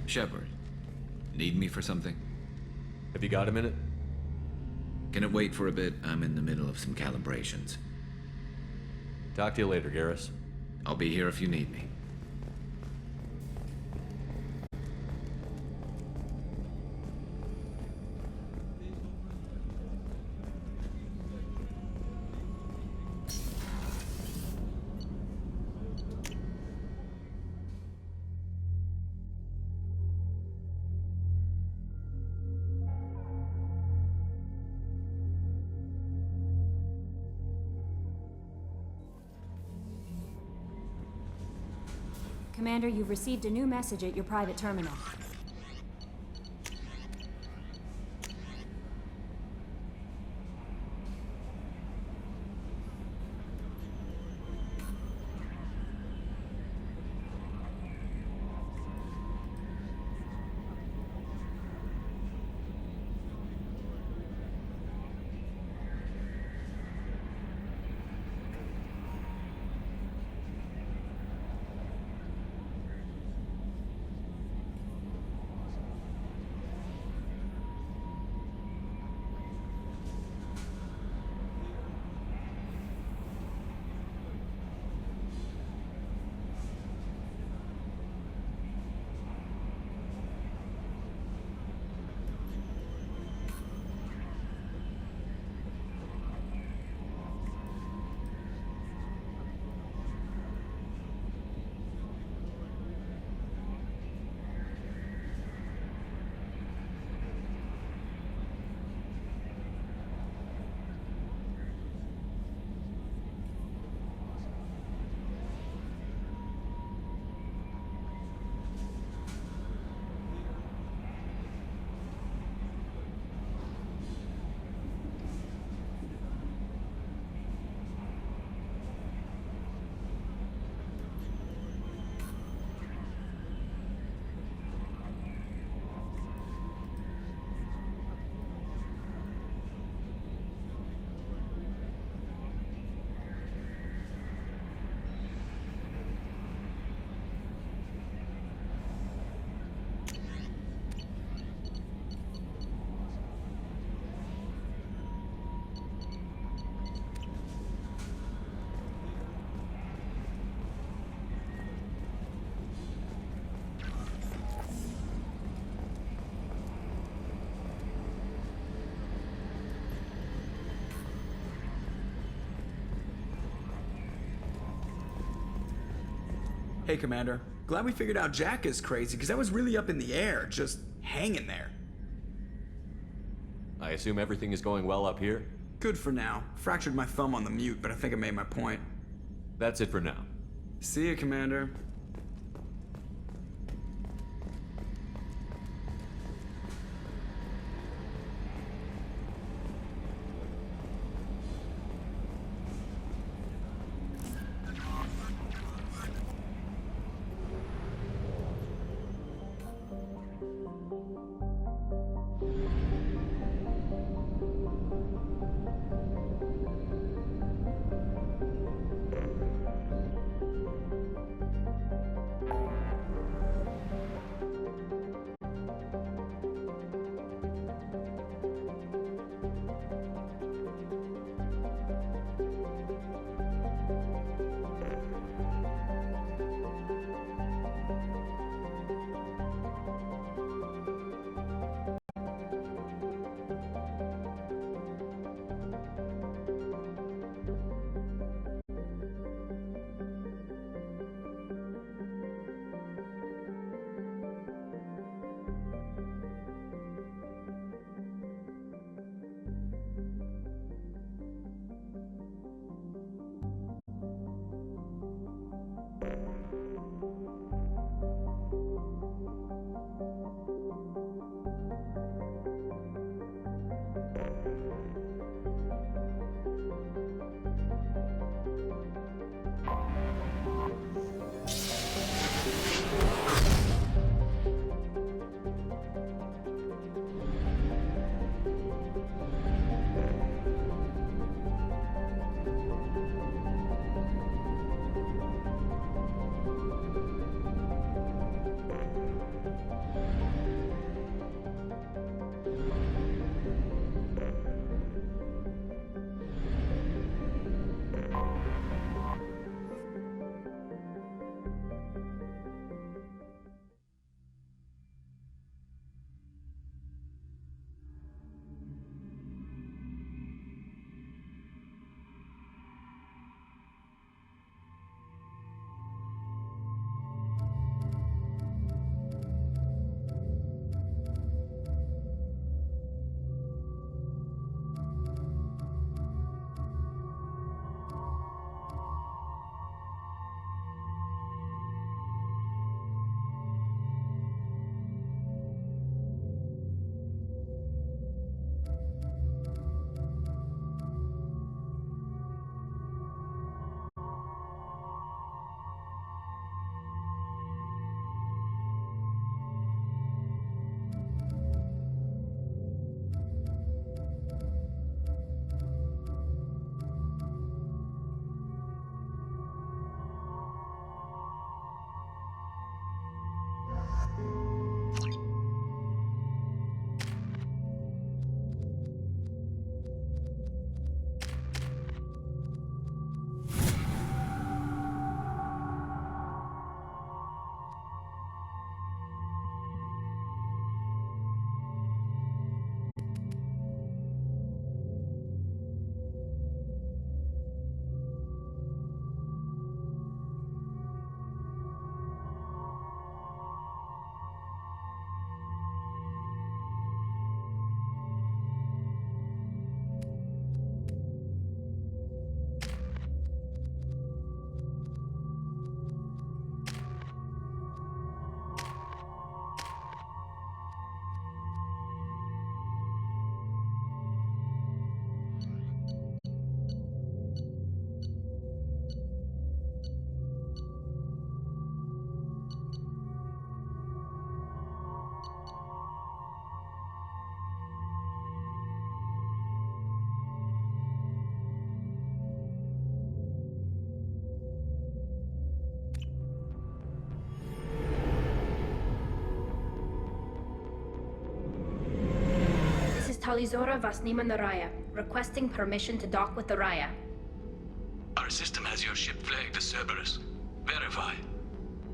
S15: Shepard, need me for something?
S3: Have you got a minute?
S15: Can it wait for a bit? I'm in the middle of some calibrations.
S3: Talk to you later, Garrus.
S15: I'll be here if you need me.
S1: Commander, you've received a new message at your private terminal.
S11: Hey, Commander. Glad we figured out Jack is crazy, because I was really up in the air, just hanging there.
S3: I assume everything is going well up here?
S11: Good for now. Fractured my thumb on the mute, but I think I made my point.
S3: That's it for now.
S11: See ya, Commander.
S4: Talizora Vasnima Naraya, requesting permission to dock with the Raya.
S12: Our system has your ship flagged as Cerberus. Verify.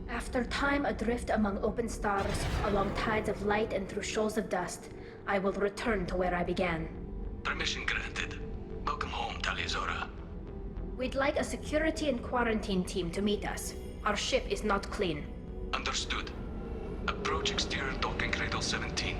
S4: After time adrift among open stars, along tides of light and through shoals of dust, I will return to where I began.
S12: Permission granted. Welcome home, Talizora.
S4: We'd like a security and quarantine team to meet us. Our ship is not clean.
S12: Understood. Approach exterior docking cradle 17.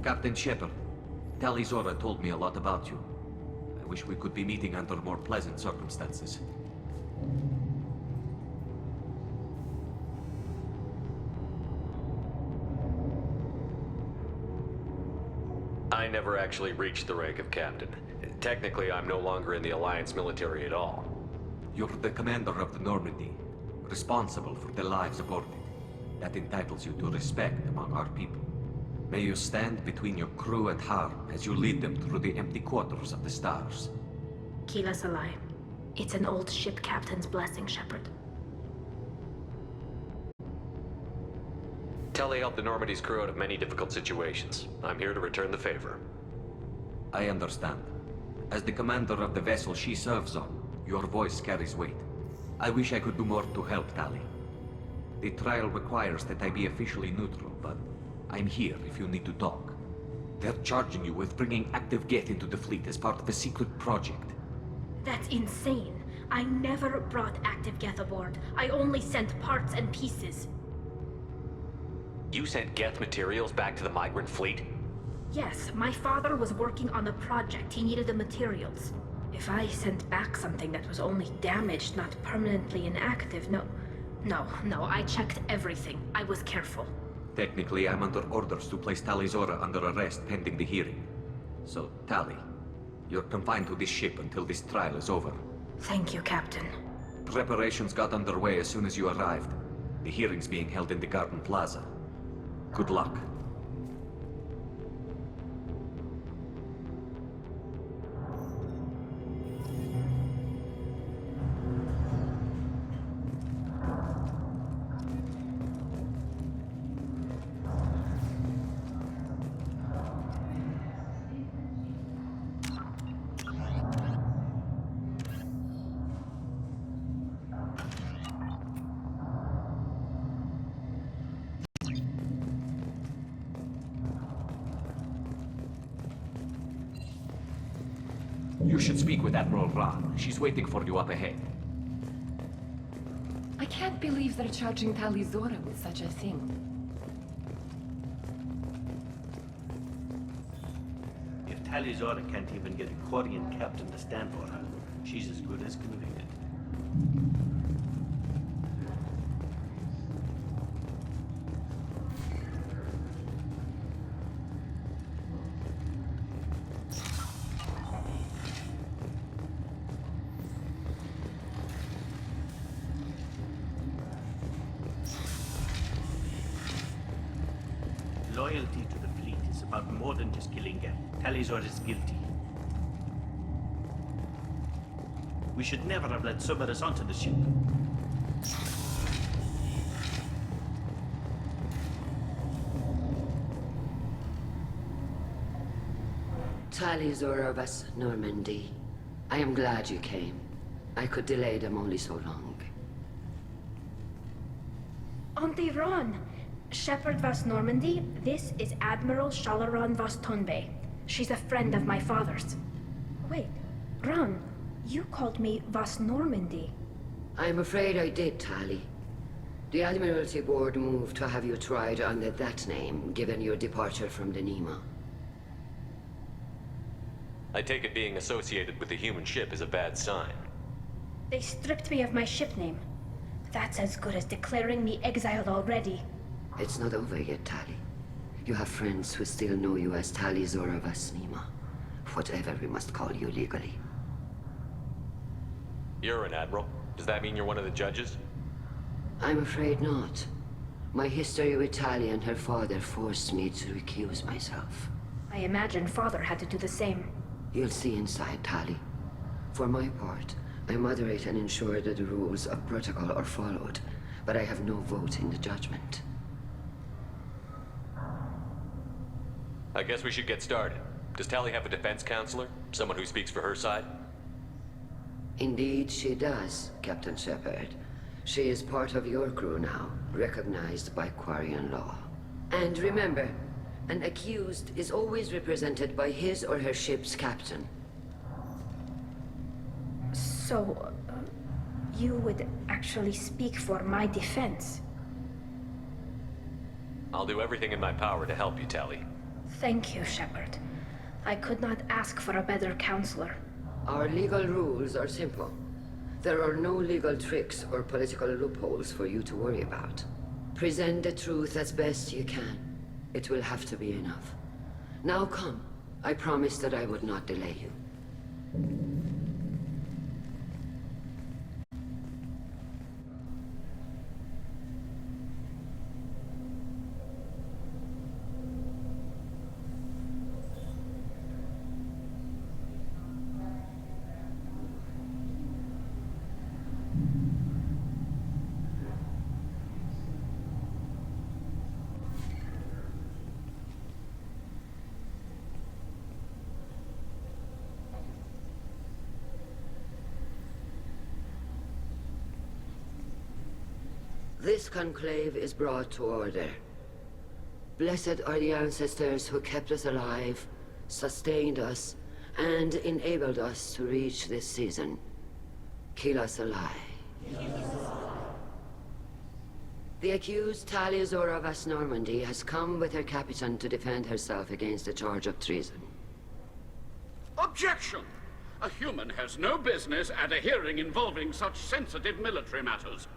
S6: Captain Shepard, Talizora told me a lot about you. I wish we could be meeting under more pleasant circumstances.
S3: I never actually reached the rank of captain. Technically, I'm no longer in the Alliance military at all.
S6: You're the commander of the Normandy, responsible for the lives aborted. That entitles you to respect among our people. May you stand between your crew and harm as you lead them through the empty quarters of the stars.
S4: Kila Salai. It's an old ship captain's blessing, Shepard.
S3: Telly helped the Normandy's crew out of many difficult situations. I'm here to return the favor.
S6: I understand. As the commander of the vessel she serves on, your voice carries weight. I wish I could do more to help Tali. The trial requires that I be officially neutral, but I'm here if you need to talk. They're charging you with bringing active Geth into the fleet as part of a secret project.
S4: That's insane. I never brought active Geth aboard. I only sent parts and pieces.
S3: You sent Geth materials back to the migrant fleet?
S4: Yes, my father was working on a project. He needed the materials. If I sent back something that was only damaged, not permanently inactive, no, I checked everything. I was careful.
S6: Technically, I'm under orders to place Talizora under arrest pending the hearing. So, Tali, you're confined to this ship until this trial is over.
S4: Thank you, Captain.
S6: Preparations got underway as soon as you arrived. The hearing's being held in the Garden Plaza. Good luck. You should speak with Admiral Ra. She's waiting for you up ahead.
S7: I can't believe they're charging Talizora with such a thing.
S20: If Talizora can't even get a Quarian captain to stand for her, she's as good as convicted. loyalty to the fleet is about more than just killing Geth. Talizor is guilty. We should never have let Cerberus onto the ship.
S16: Talizor of us, Normandy. I am glad you came. I could delay them only so long.
S4: Auntie Ron! Shepherd Vas Normandy, this is Admiral Shalaron Vas Tonbe. She's a friend of my father's. Wait, Ron, you called me Vas Normandy.
S16: I'm afraid I did, Tali. The Admiralty Board moved to have you tried under that name, given your departure from the Nima.
S3: I take it being associated with the human ship is a bad sign.
S4: They stripped me of my ship name. That's as good as declaring me exiled already.
S16: It's not over yet, Tali. You have friends who still know you as Talizor of Asnima. Whatever we must call you legally.
S3: You're an admiral. Does that mean you're one of the judges?
S16: I'm afraid not. My history with Tali and her father forced me to recuse myself.
S4: I imagine father had to do the same.
S16: You'll see inside, Tali. For my part, I moderate and ensure that the rules of protocol are followed, but I have no vote in the judgment.
S3: I guess we should get started. Does Tali have a defense counselor? Someone who speaks for her side?
S16: Indeed, she does, Captain Shepard. She is part of your crew now, recognized by Quarian law. And remember, an accused is always represented by his or her ship's captain.
S4: So, you would actually speak for my defense?
S3: I'll do everything in my power to help you, Tali.
S4: Thank you, Shepard. I could not ask for a better counselor.
S16: Our legal rules are simple. There are no legal tricks or political loopholes for you to worry about. Present the truth as best you can. It will have to be enough. Now come. I promised that I would not delay you. This conclave is brought to order. Blessed are the ancestors who kept us alive, sustained us, and enabled us to reach this season. Keep us alive. The accused Talizor of As Normandy has come with her captain to defend herself against a charge of treason.
S19: Objection! A human has no business at a hearing involving such sensitive military matters.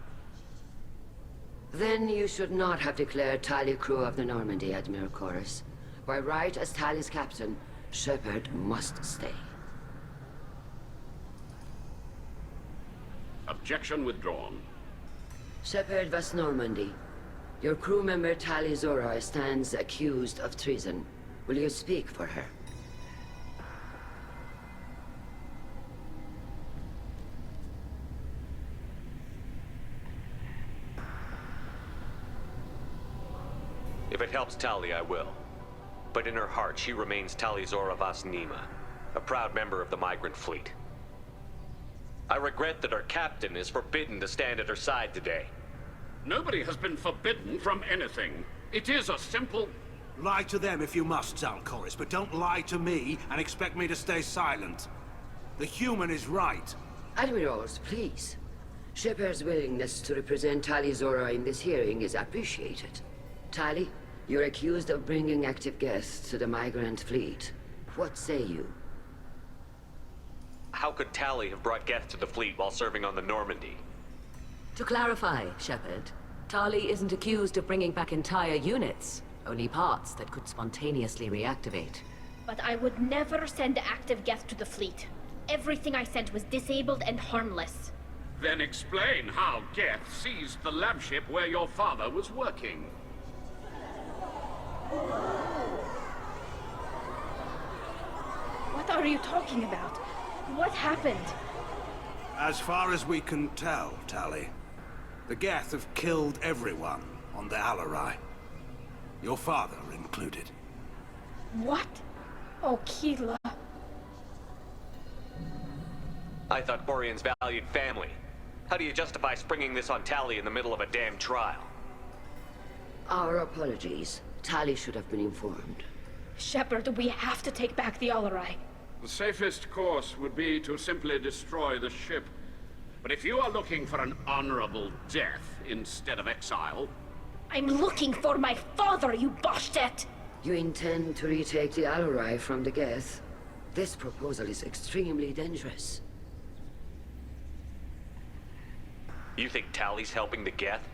S16: Then you should not have declared Tali crew of the Normandy, Admiral Chorus. By right as Tali's captain, Shepard must stay.
S19: Objection withdrawn.
S16: Shepard Vas Normandy, your crew member Tali Zora stands accused of treason. Will you speak for her?
S3: If it helps Tali, I will. But in her heart, she remains Talizor of Asnima, a proud member of the migrant fleet. I regret that our captain is forbidden to stand at her side today.
S19: Nobody has been forbidden from anything. It is a simple...
S22: Lie to them if you must, Zalcoris, but don't lie to me and expect me to stay silent. The human is right.
S16: Admirals, please. Shepard's willingness to represent Tali Zora in this hearing is appreciated. Tali, you're accused of bringing active guests to the migrant fleet. What say you?
S3: How could Tali have brought Geth to the fleet while serving on the Normandy?
S24: To clarify, Shepard, Tali isn't accused of bringing back entire units, only parts that could spontaneously reactivate.
S4: But I would never send active Geth to the fleet. Everything I sent was disabled and harmless.
S19: Then explain how Geth seized the lab ship where your father was working.
S4: What are you talking about? What happened?
S22: As far as we can tell, Tali, the Geth have killed everyone on the Alarai. Your father included.
S4: What? Oh, Keela.
S3: I thought Quarian's valued family. How do you justify springing this on Tali in the middle of a damn trial?
S16: Our apologies. Tali should have been informed.
S4: Shepard, we have to take back the Alarai.
S19: The safest course would be to simply destroy the ship. But if you are looking for an honorable death instead of exile...
S4: I'm looking for my father, you Boshtet!
S16: You intend to retake the Alarai from the Geth? This proposal is extremely dangerous.
S3: You think Tali's helping the Geth?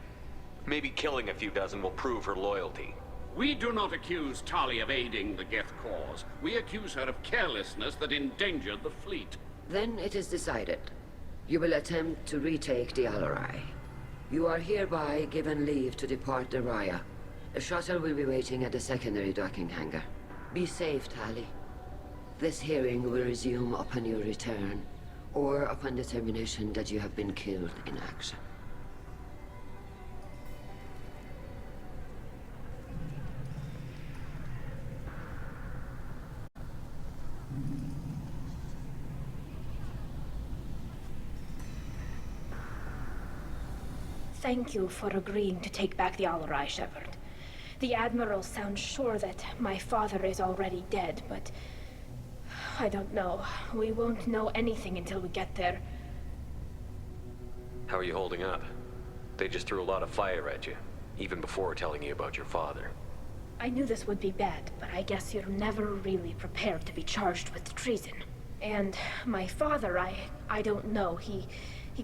S3: Maybe killing a few dozen will prove her loyalty.
S19: We do not accuse Tali of aiding the Geth cause. We accuse her of carelessness that endangered the fleet.
S16: Then it is decided. You will attempt to retake the Alarai. You are hereby given leave to depart the Raya. A shuttle will be waiting at the secondary docking hangar. Be safe, Tali. This hearing will resume upon your return, or upon determination that you have been killed in action.
S4: Thank you for agreeing to take back the Alarai, Shepard. The Admiral sounds sure that my father is already dead, but... I don't know. We won't know anything until we get there.
S3: How are you holding up? They just threw a lot of fire at you, even before telling you about your father.
S4: I knew this would be bad, but I guess you're never really prepared to be charged with treason. And my father, I don't know. He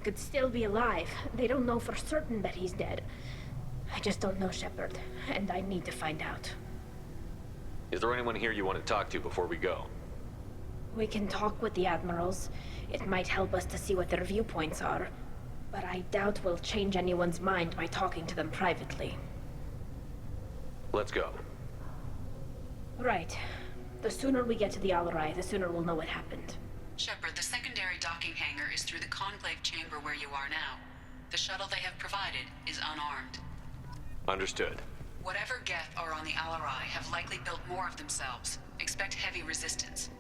S4: could still be alive. They don't know for certain that he's dead. I just don't know, Shepard, and I need to find out.
S3: Is there anyone here you want to talk to before we go?
S4: We can talk with the Admirals. It might help us to see what their viewpoints are. But I doubt we'll change anyone's mind by talking to them privately.
S3: Let's go.
S4: Right. The sooner we get to the Alarai, the sooner we'll know what happened.
S5: Shepard, the secondary docking hangar is through the Conclave chamber where you are now. The shuttle they have provided is unarmed.
S3: Understood.
S5: Whatever Geth are on the Alarai have likely built more of themselves. Expect heavy resistance.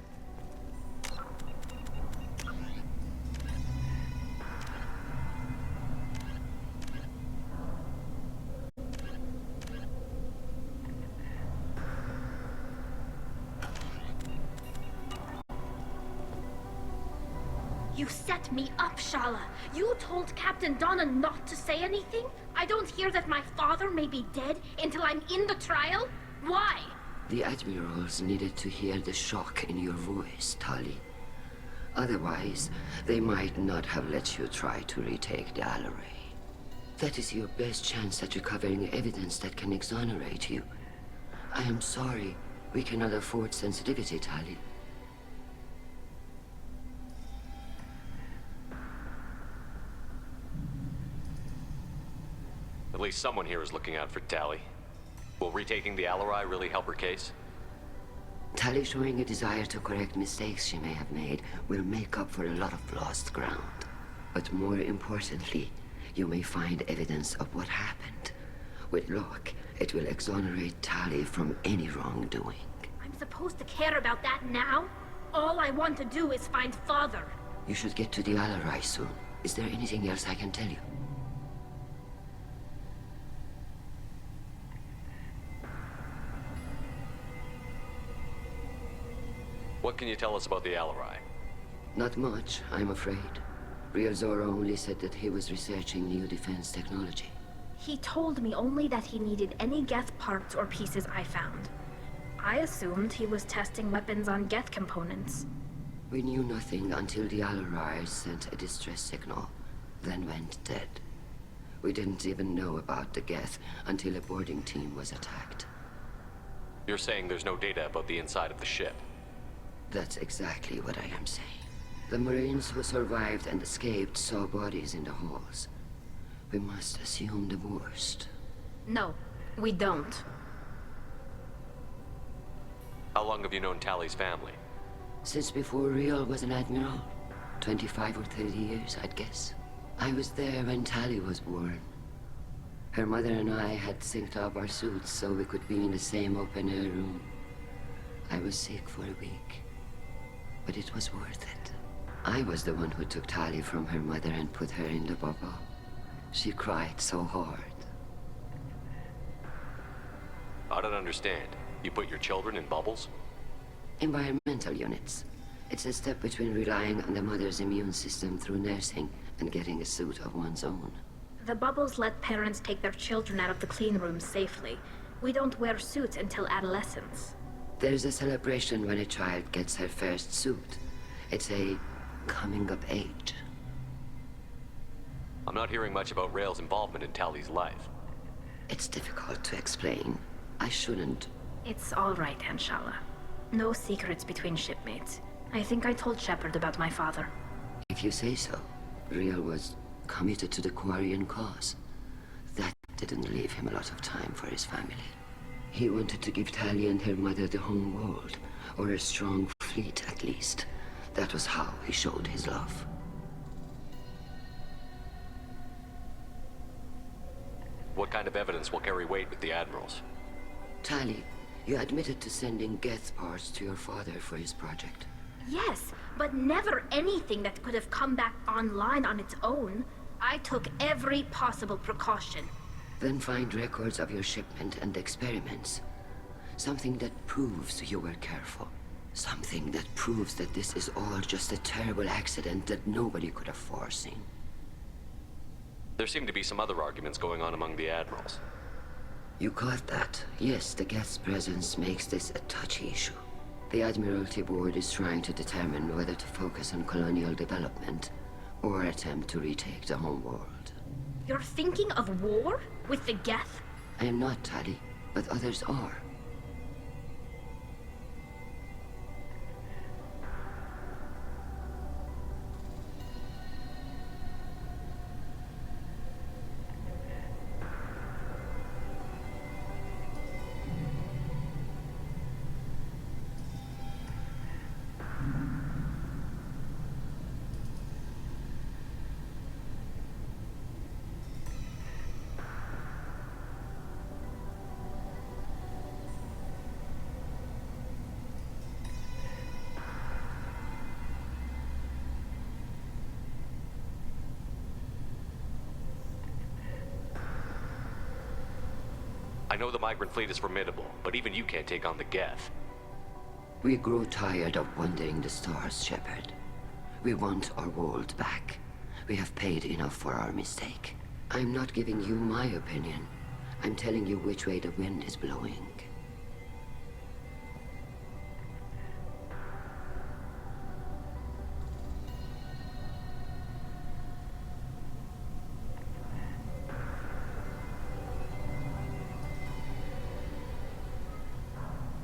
S4: You set me up, Shala. You told Captain Donna not to say anything? I don't hear that my father may be dead until I'm in the trial? Why?
S16: The Admirals needed to hear the shock in your voice, Tali. Otherwise, they might not have let you try to retake the Alarai. That is your best chance at recovering evidence that can exonerate you. I am sorry. We cannot afford sensitivity, Tali.
S3: At least someone here is looking out for Tali. Will retaking the Alarai really help her case?
S16: Tali showing a desire to correct mistakes she may have made will make up for a lot of lost ground. But more importantly, you may find evidence of what happened. With luck, it will exonerate Tali from any wrongdoing.
S4: I'm supposed to care about that now? All I want to do is find Father.
S16: You should get to the Alarai soon. Is there anything else I can tell you?
S3: What can you tell us about the Alarai?
S16: Not much, I'm afraid. Real Zora only said that he was researching new defense technology.
S4: He told me only that he needed any Geth parts or pieces I found. I assumed he was testing weapons on Geth components.
S16: We knew nothing until the Alarai sent a distress signal, then went dead. We didn't even know about the Geth until a boarding team was attacked.
S3: You're saying there's no data about the inside of the ship?
S16: That's exactly what I am saying. The Marines who survived and escaped saw bodies in the halls. We must assume the worst.
S4: No, we don't.
S3: How long have you known Tally's family?
S16: Since before Riel was an admiral. 25 or 30 years, I'd guess. I was there when Tally was born. Her mother and I had synced up our suits so we could be in the same open-air room. I was sick for a week, but it was worth it. I was the one who took Tally from her mother and put her in the bubble. She cried so hard.
S3: I don't understand. You put your children in bubbles?
S16: Environmental units. It's a step between relying on the mother's immune system through nursing and getting a suit of one's own.
S4: The bubbles let parents take their children out of the clean rooms safely. We don't wear suits until adolescence.
S16: There's a celebration when a child gets her first suit. It's a coming of age.
S3: I'm not hearing much about Rael's involvement in Tally's life.
S16: It's difficult to explain. I shouldn't.
S4: It's all right, Anshala. No secrets between shipmates. I think I told Shepard about my father.
S16: If you say so. Riel was committed to the Quarian cause. That didn't leave him a lot of time for his family. He wanted to give Tally and her mother the home world, or a strong fleet at least. That was how he showed his love.
S3: What kind of evidence will carry weight with the admirals?
S16: Tally, you admitted to sending Geth parts to your father for his project.
S4: Yes, but never anything that could have come back online on its own. I took every possible precaution.
S16: Then find records of your shipment and experiments. Something that proves you were careful. Something that proves that this is all just a terrible accident that nobody could have foreseen.
S3: There seem to be some other arguments going on among the admirals.
S16: You caught that? Yes, the guest's presence makes this a touchy issue. The Admiralty Board is trying to determine whether to focus on colonial development or attempt to retake the home world.
S4: You're thinking of war? With the Geth?
S16: I am not, Tally, but others are.
S3: I know the migrant fleet is formidable, but even you can't take on the Geth.
S16: We grow tired of wandering the stars, Shepard. We want our world back. We have paid enough for our mistake. I'm not giving you my opinion. I'm telling you which way the wind is blowing.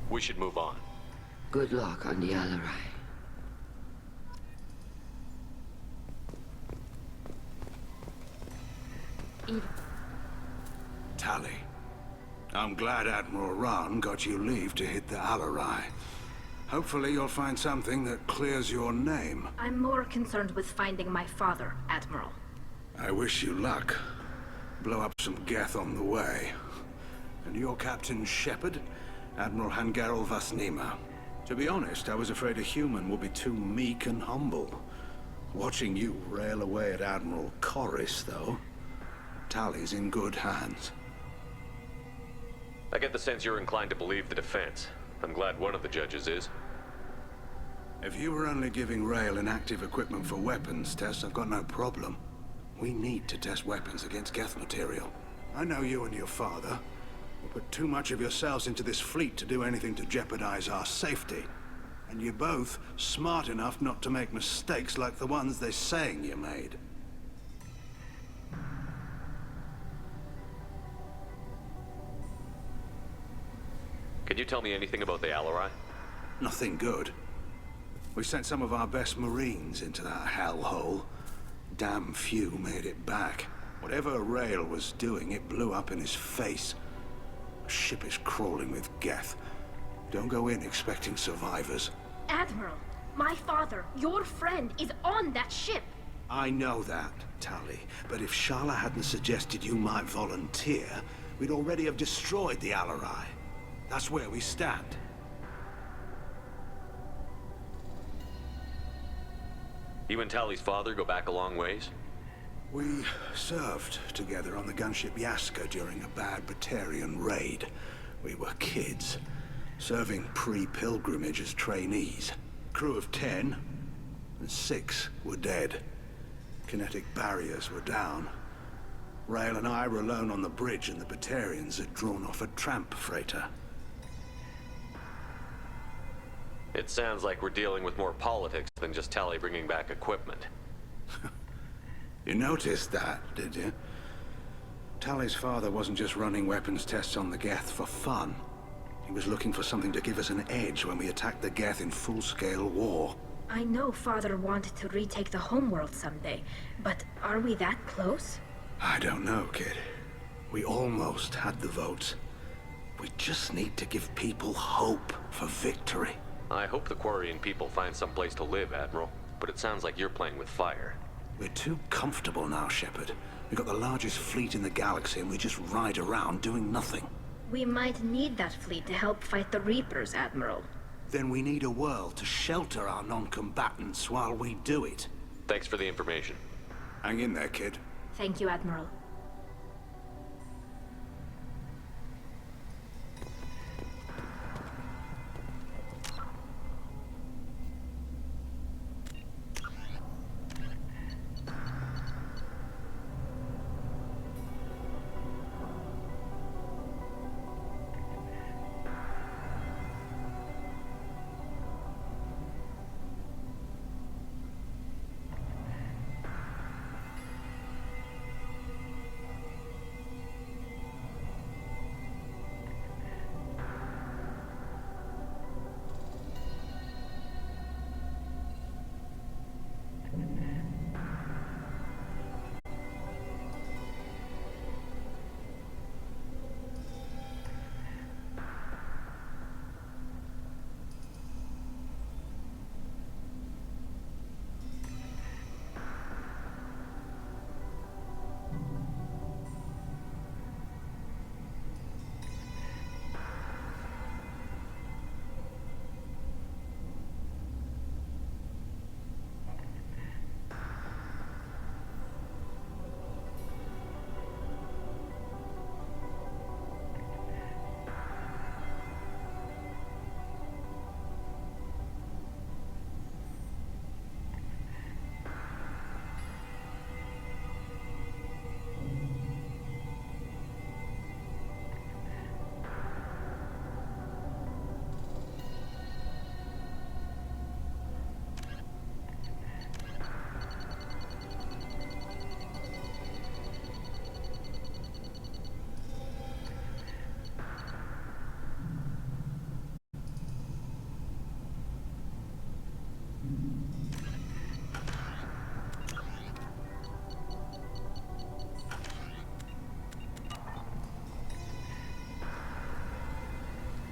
S3: We should move on.
S16: Good luck on the Alarai.
S22: Tally, I'm glad Admiral Rahn got you leave to hit the Alarai. Hopefully you'll find something that clears your name.
S4: I'm more concerned with finding my father, Admiral.
S22: I wish you luck. Blow up some Geth on the way. And your Captain Shepard? Admiral Hangarel Vasnima. To be honest, I was afraid a human would be too meek and humble. Watching you rail away at Admiral Corris, though, Tally's in good hands.
S3: I get the sense you're inclined to believe the defense. I'm glad one of the judges is.
S22: If you were only giving Rael inactive equipment for weapons tests, I've got no problem. We need to test weapons against Geth material. I know you and your father. You put too much of yourselves into this fleet to do anything to jeopardize our safety. And you're both smart enough not to make mistakes like the ones they're saying you made.
S3: Can you tell me anything about the Alarai?
S22: Nothing good. We sent some of our best Marines into that hellhole. Damn few made it back. Whatever Rael was doing, it blew up in his face. The ship is crawling with Geth. Don't go in expecting survivors.
S4: Admiral, my father, your friend, is on that ship.
S22: I know that, Tali, but if Shala hadn't suggested you might volunteer, we'd already have destroyed the Alarai. That's where we stand.
S3: You and Tali's father go back a long ways?
S22: We served together on the gunship Yaska during a bad Batarian raid. We were kids, serving pre-pilgrimage as trainees. Crew of 10, and 6 were dead. Kinetic barriers were down. Rail and I were alone on the bridge, and the Batarians had drawn off a tramp freighter.
S3: It sounds like we're dealing with more politics than just Tali bringing back equipment.
S22: You noticed that, did you? Tali's father wasn't just running weapons tests on the Geth for fun. He was looking for something to give us an edge when we attacked the Geth in full-scale war.
S4: I know Father wanted to retake the homeworld someday, but are we that close?
S22: I don't know, kid. We almost had the votes. We just need to give people hope for victory.
S3: I hope the Quarian people find some place to live, Admiral. But it sounds like you're playing with fire.
S22: We're too comfortable now, Shepard. We've got the largest fleet in the galaxy and we just ride around doing nothing.
S4: We might need that fleet to help fight the Reapers, Admiral.
S22: Then we need a world to shelter our non-combatants while we do it.
S3: Thanks for the information.
S22: Hang in there, kid.
S4: Thank you, Admiral.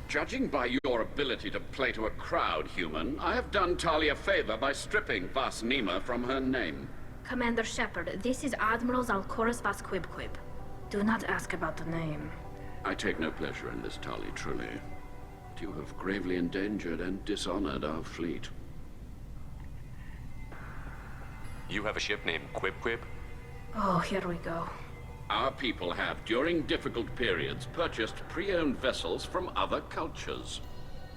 S19: Judging by your ability to play to a crowd, human, I have done Tali a favor by stripping Vas Nima from her name.
S4: Commander Shepard, this is Admiral Zalkoris Vas Quibquib. Do not ask about the name.
S19: I take no pleasure in this, Tali, truly. But you have gravely endangered and dishonored our fleet.
S3: You have a ship named Quib?
S4: Oh, here we go.
S19: Our people have, during difficult periods, purchased pre-owned vessels from other cultures.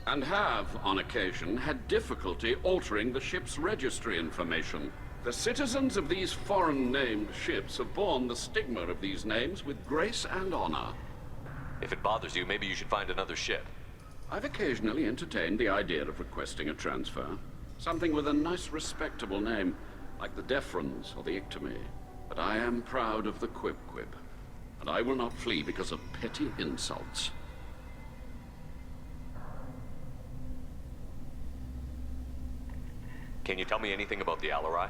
S19: And have, on occasion, had difficulty altering the ship's registry information. The citizens of these foreign-named ships have borne the stigma of these names with grace and honor.
S3: If it bothers you, maybe you should find another ship.
S19: I've occasionally entertained the idea of requesting a transfer. Something with a nice, respectable name, like the Defrons or the Ictomy. But I am proud of the Quib, and I will not flee because of petty insults.
S3: Can you tell me anything about the Alarai?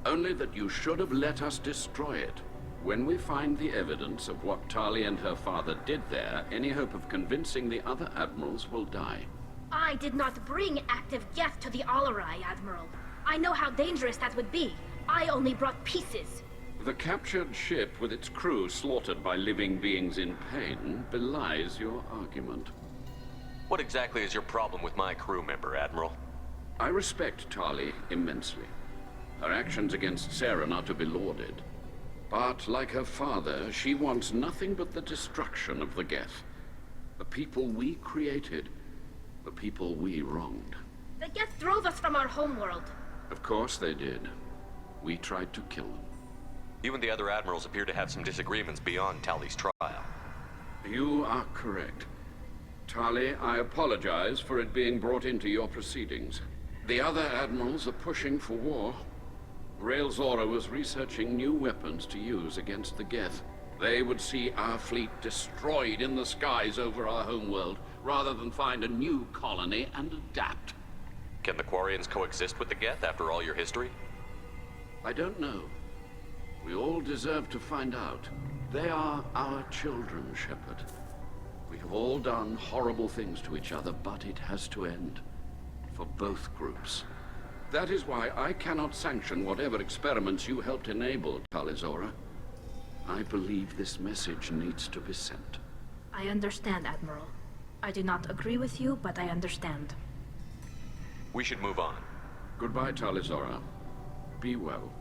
S19: Only that you should have let us destroy it. When we find the evidence of what Tali and her father did there, any hope of convincing the other admirals will die.
S4: I did not bring active Geth to the Alarai, Admiral. I know how dangerous that would be. I only brought pieces.
S19: The captured ship with its crew slaughtered by living beings in pain belies your argument.
S3: What exactly is your problem with my crew member, Admiral?
S19: I respect Tali immensely. Her actions against Saren are to be lauded. But, like her father, she wants nothing but the destruction of the Geth. The people we created, the people we wronged.
S4: The Geth drove us from our homeworld.
S19: Of course they did. We tried to kill them.
S3: You and the other admirals appear to have some disagreements beyond Tali's trial.
S19: You are correct. Tali, I apologize for it being brought into your proceedings. The other admirals are pushing for war. Rael Zora was researching new weapons to use against the Geth. They would see our fleet destroyed in the skies over our homeworld, rather than find a new colony and adapt.
S3: Can the Quarians coexist with the Geth after all your history?
S19: I don't know. We all deserve to find out. They are our children, Shepard. We have all done horrible things to each other, but it has to end. For both groups. That is why I cannot sanction whatever experiments you helped enable, Talizora. I believe this message needs to be sent.
S4: I understand, Admiral. I do not agree with you, but I understand.
S3: We should move on.
S19: Goodbye, Talizora. Be well.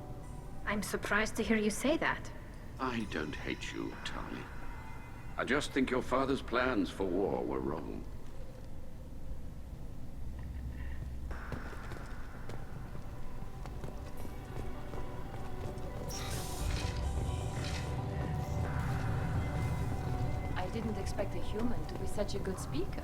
S4: I'm surprised to hear you say that.
S19: I don't hate you, Tali. I just think your father's plans for war were wrong.
S18: I didn't expect a human to be such a good speaker.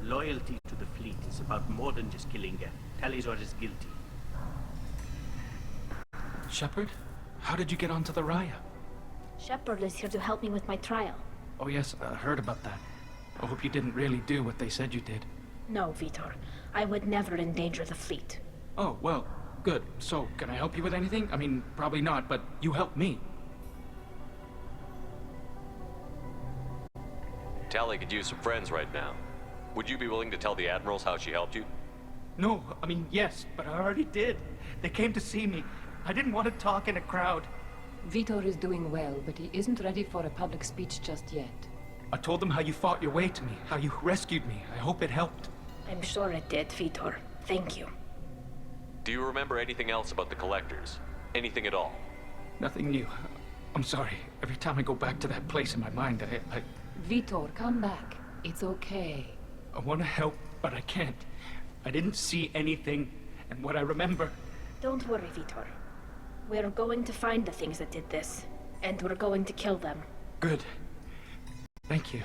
S20: Loyalty to the fleet is about more than just killing Geth. Talizor is guilty.
S10: Shepard? How did you get onto the Raya?
S4: Shepard is here to help me with my trial.
S10: Oh yes, I heard about that. I hope you didn't really do what they said you did.
S4: No, Vitor. I would never endanger the fleet.
S10: Oh, well, good. So, can I help you with anything? I mean, probably not, but you helped me.
S3: Tali could use some friends right now. Would you be willing to tell the admirals how she helped you?
S10: No, I mean, yes, but I already did. They came to see me. I didn't want to talk in a crowd.
S18: Vitor is doing well, but he isn't ready for a public speech just yet.
S10: I told them how you fought your way to me, how you rescued me. I hope it helped.
S4: I'm sure it did, Vitor. Thank you.
S3: Do you remember anything else about the Collectors? Anything at all?
S10: Nothing new. I'm sorry. Every time I go back to that place in my mind, I...
S18: Vitor, come back. It's okay.
S10: I want to help, but I can't. I didn't see anything, and what I remember...
S4: Don't worry, Vitor. We're going to find the things that did this, and we're going to kill them.
S10: Good. Thank you.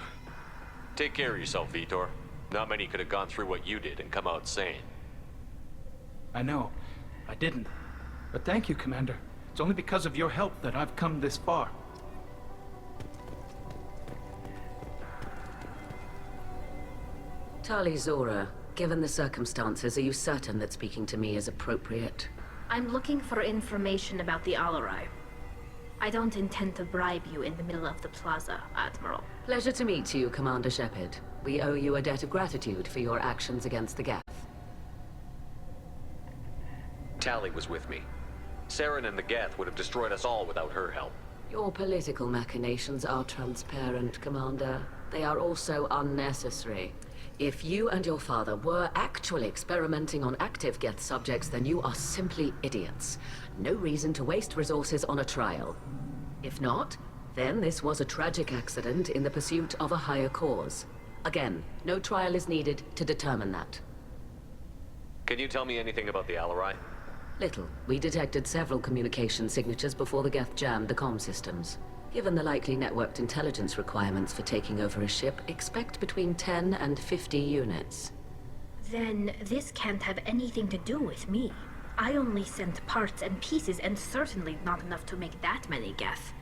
S3: Take care of yourself, Vitor. Not many could have gone through what you did and come out sane.
S10: I know. I didn't. But thank you, Commander. It's only because of your help that I've come this far.
S24: Tali Zora, given the circumstances, are you certain that speaking to me is appropriate?
S4: I'm looking for information about the Alarai. I don't intend to bribe you in the middle of the plaza, Admiral.
S24: Pleasure to meet you, Commander Shepard. We owe you a debt of gratitude for your actions against the Geth.
S3: Tali was with me. Saren and the Geth would have destroyed us all without her help.
S24: Your political machinations are transparent, Commander. They are also unnecessary. If you and your father were actually experimenting on active Geth subjects, then you are simply idiots. No reason to waste resources on a trial. If not, then this was a tragic accident in the pursuit of a higher cause. Again, no trial is needed to determine that.
S3: Can you tell me anything about the Alarai?
S24: Little. We detected several communication signatures before the Geth jammed the comm systems. Given the likely networked intelligence requirements for taking over a ship, expect between 10 and 50 units.
S4: Then this can't have anything to do with me. I only sent parts and pieces, and certainly not enough to make that many Geth.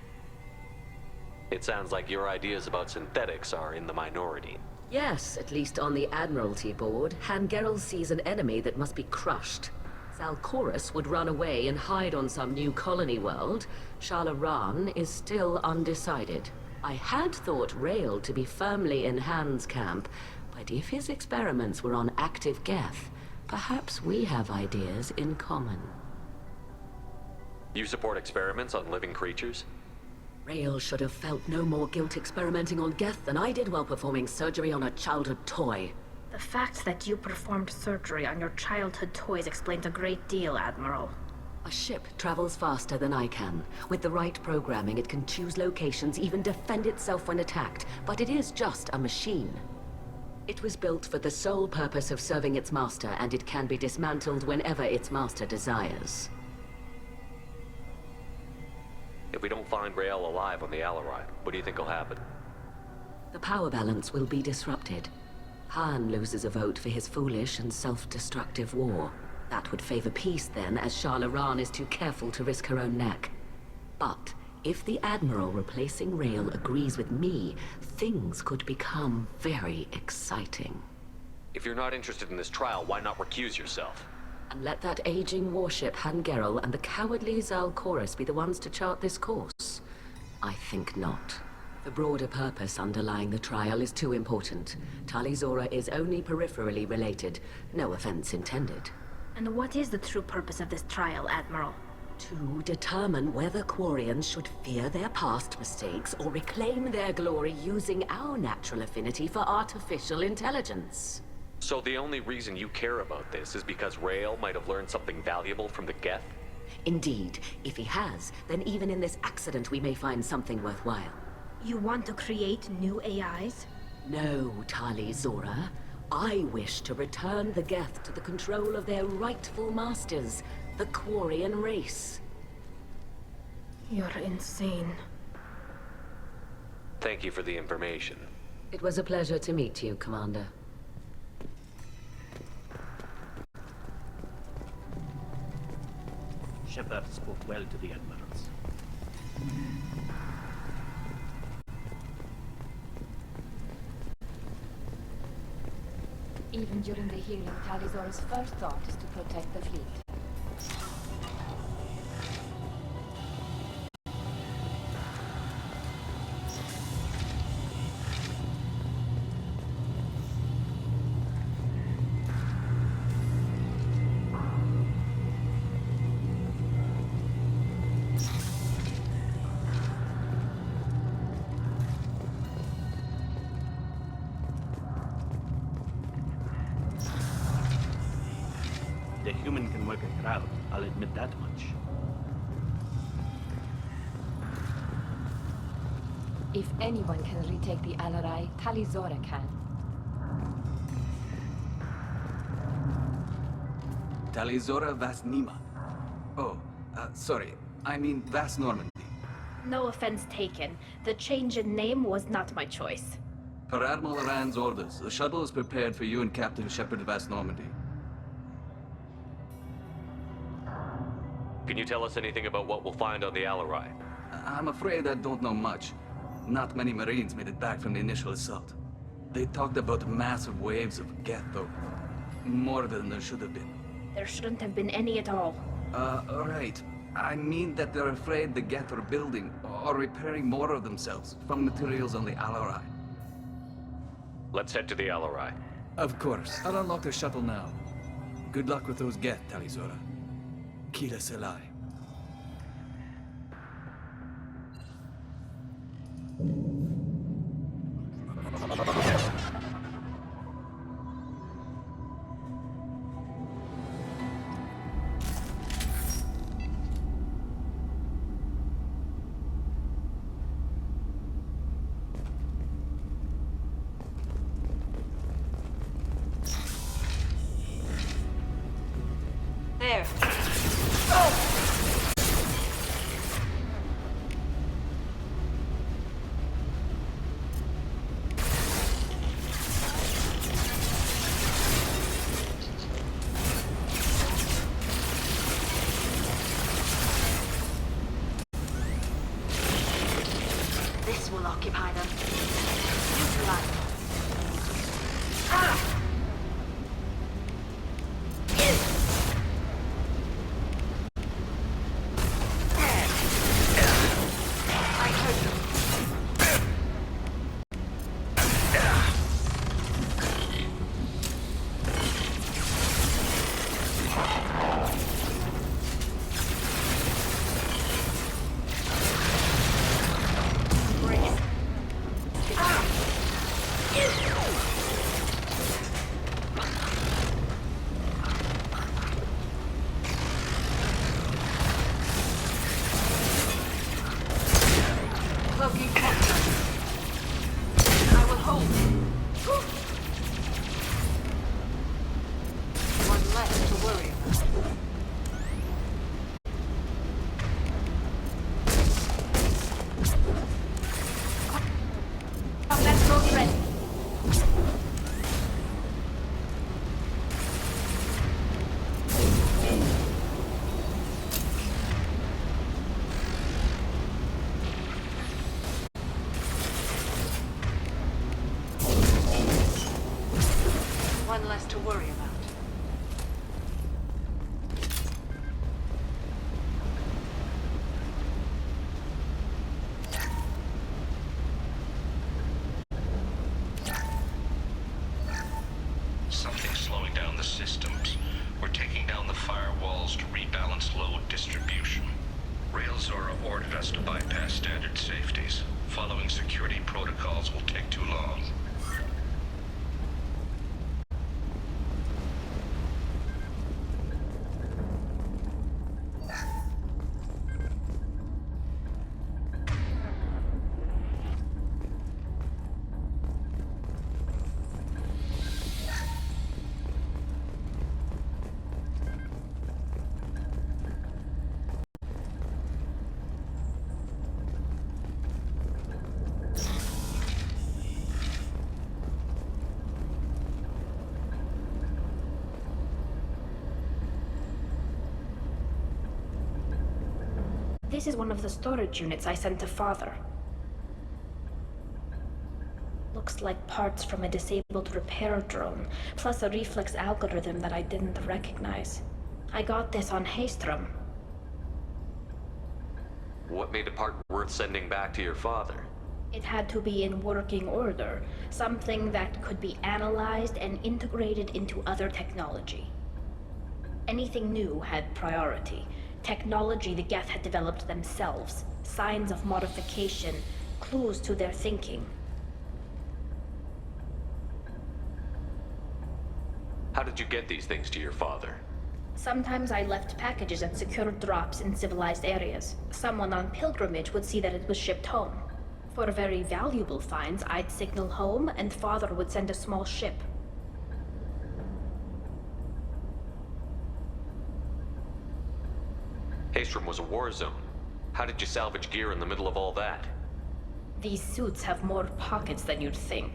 S3: It sounds like your ideas about synthetics are in the minority.
S24: Yes, at least on the Admiralty board, Hangerel sees an enemy that must be crushed. Zalcorus would run away and hide on some new colony world. Shalaran is still undecided. I had thought Rael to be firmly in Han's camp, but if his experiments were on active Geth, perhaps we have ideas in common.
S3: You support experiments on living creatures?
S24: Rael should have felt no more guilt experimenting on Geth than I did while performing surgery on a childhood toy.
S4: The fact that you performed surgery on your childhood toys explains a great deal, Admiral.
S24: A ship travels faster than I can. With the right programming, it can choose locations, even defend itself when attacked, but it is just a machine. It was built for the sole purpose of serving its master, and it can be dismantled whenever its master desires.
S3: If we don't find Rael alive on the Alarai, what do you think will happen?
S24: The power balance will be disrupted. Han loses a vote for his foolish and self-destructive war. That would favor peace then, as Shalaran is too careful to risk her own neck. But if the Admiral replacing Rael agrees with me, things could become very exciting.
S3: If you're not interested in this trial, why not recuse yourself?
S24: And let that aging warship Hangerel and the cowardly Zalcorus be the ones to chart this course? I think not. The broader purpose underlying the trial is too important. Talizora is only peripherally related. No offense intended.
S4: And what is the true purpose of this trial, Admiral?
S24: To determine whether Quarians should fear their past mistakes or reclaim their glory using our natural affinity for artificial intelligence.
S3: So the only reason you care about this is because Rael might have learned something valuable from the Geth?
S24: Indeed. If he has, then even in this accident we may find something worthwhile.
S4: You want to create new AIs?
S24: No, Talizora. I wish to return the Geth to the control of their rightful masters, the Quarian race.
S4: You're insane.
S3: Thank you for the information.
S24: It was a pleasure to meet you, Commander.
S20: Shepard spoke well to the admirals.
S7: Even during the healing, Talizora's first thought is to protect the fleet.
S20: The human can work a crowd, I'll admit that much.
S7: If anyone can retake the Alarai, Talizora can.
S13: Talizora Vas Nima. Oh, sorry. I mean Vas Normandy.
S4: No offense taken. The change in name was not my choice.
S13: Per Admiral Rand's orders, the shuttle is prepared for you and Captain Shepard Vas Normandy.
S3: Can you tell us anything about what we'll find on the Alarai?
S13: I'm afraid I don't know much. Not many Marines made it back from the initial assault. They talked about massive waves of Geth, though. More than there should have been.
S4: There shouldn't have been any at all.
S13: Right. I mean that they're afraid the Geth are building or repairing more of themselves from materials on the Alarai.
S3: Let's head to the Alarai.
S13: Of course. I'll unlock the shuttle now. Good luck with those Geth, Talizora. Kila Selai.
S4: There. Oh! will occupy them. Neutralize. Ah!
S18: One less to worry about.
S12: Something's slowing down the systems. We're taking down the firewalls to rebalance load distribution. Railzora ordered us to bypass standard safeties. Following security protocols will take too long.
S4: This is one of the storage units I sent to Father. Looks like parts from a disabled repair drone, plus a reflex algorithm that I didn't recognize. I got this on Haystrom.
S3: What made a part worth sending back to your father?
S4: It had to be in working order, something that could be analyzed and integrated into other technology. Anything new had priority. Technology the Geth had developed themselves, signs of modification, clues to their thinking.
S3: How did you get these things to your father?
S4: Sometimes I left packages at secure drops in civilized areas. Someone on pilgrimage would see that it was shipped home. For very valuable finds, I'd signal home, and Father would send a small ship.
S3: Haystrom was a war zone. How did you salvage gear in the middle of all that?
S4: These suits have more pockets than you'd think.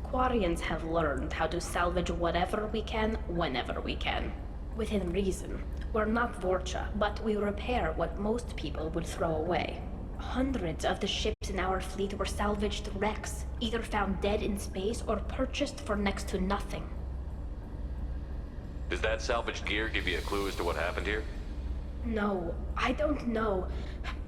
S4: Quarians have learned how to salvage whatever we can, whenever we can. Within reason. We're not Vorcha, but we repair what most people would throw away. Hundreds of the ships in our fleet were salvaged wrecks, either found dead in space or purchased for next to nothing.
S3: Does that salvaged gear give you a clue as to what happened here?
S4: No, I don't know.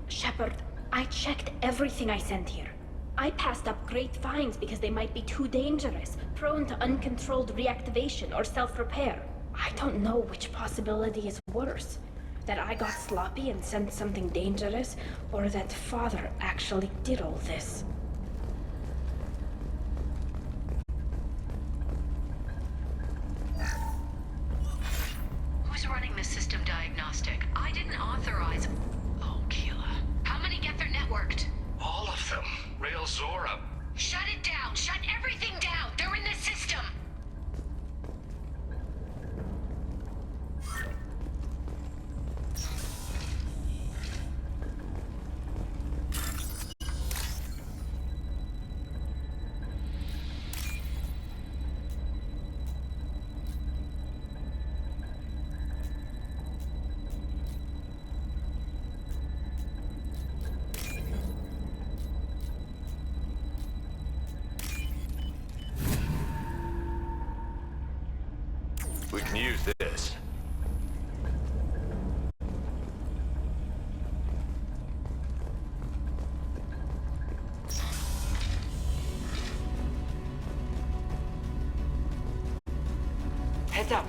S4: Shepard, I checked everything I sent here. I passed up great finds because they might be too dangerous, prone to uncontrolled reactivation or self-repair. I don't know which possibility is worse. That I got sloppy and sent something dangerous, or that Father actually did all this.
S5: Who's running the system diagnostic? I didn't authorize... Oh, Keela. How many get their networked?
S12: All of them. Railzora.
S5: Shut it down! Shut everything down! They're in the system!
S18: Get up!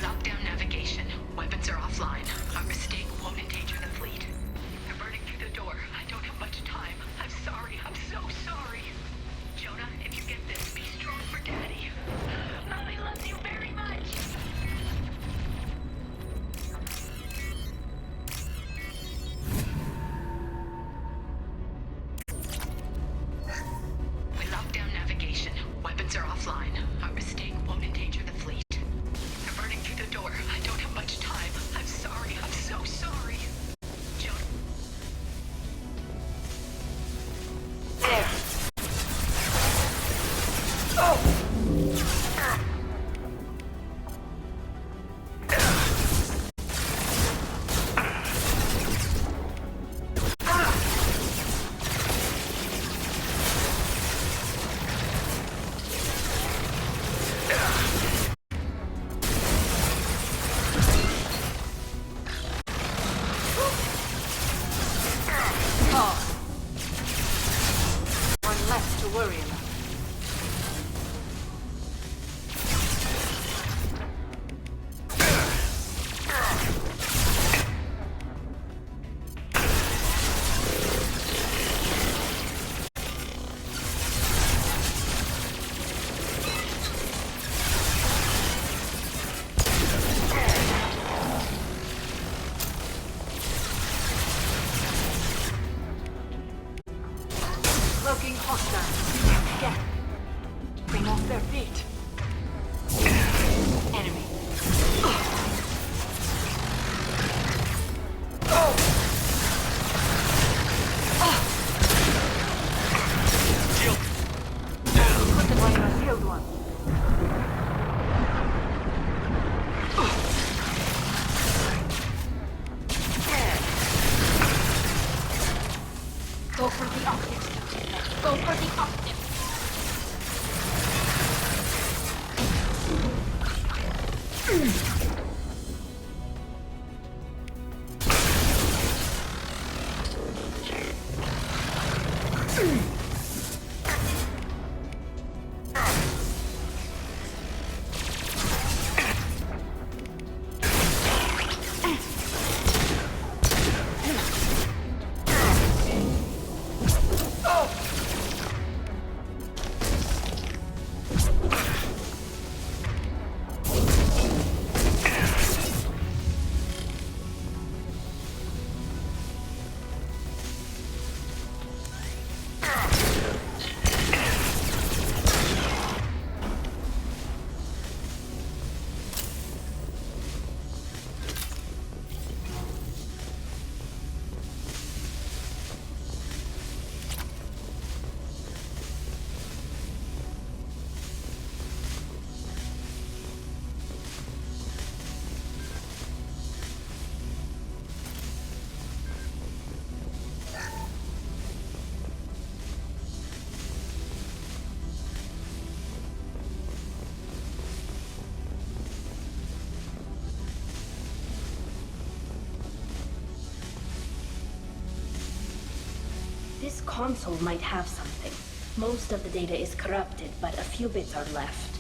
S5: Lockdown navigation. Weapons are offline. Our mistake won't endanger the fleet. They're burning through the door. I don't have much time. I'm sorry. I'm so sorry. Jonah, if you get this, be strong for Daddy. Mommy loves you very much. We locked down navigation. Weapons are offline. Our mistake won't endanger the fleet. They're burning through the door. I don't have much time. I'm sorry. I'm so sorry. Jonah.
S18: There! Oh! One less to worry about. Cloaking hostile. Get. Bring off their feet. Enemy. Shield. Look at why you killed one. Go for the optics. Go for the optics.
S4: This console might have something. Most of the data is corrupted, but a few bits are left.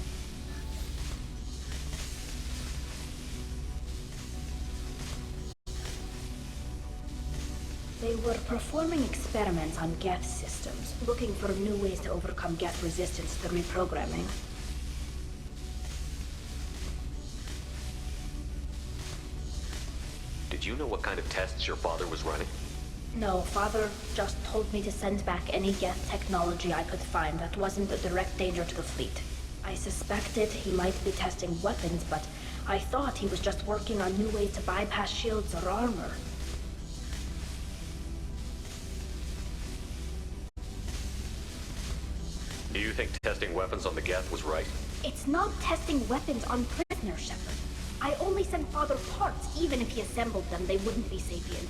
S4: They were performing experiments on Geth systems, looking for new ways to overcome Geth resistance to reprogramming.
S3: Did you know what kind of tests your father was running?
S4: No, Father just told me to send back any Geth technology I could find that wasn't a direct danger to the fleet. I suspected he might be testing weapons, but I thought he was just working on new ways to bypass shields or armor.
S3: you think testing weapons on the Geth was right?
S4: It's not testing weapons on prisoners, Shepard. I only sent Father parts. Even if he assembled them, they wouldn't be sapient.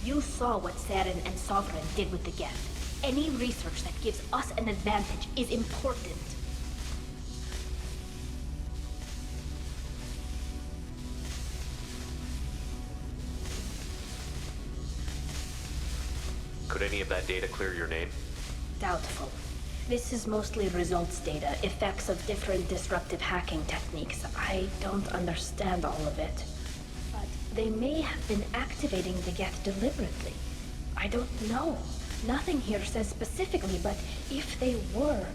S4: You saw what Saren and Sovereign did with the Geth. Any research that gives us an advantage is important.
S3: Could any of that data clear your name?
S4: Doubtful. This is mostly results data, effects of different disruptive hacking techniques. I don't understand all of it. But they may have been activating the Geth deliberately. I don't know. Nothing here says specifically, but if they were,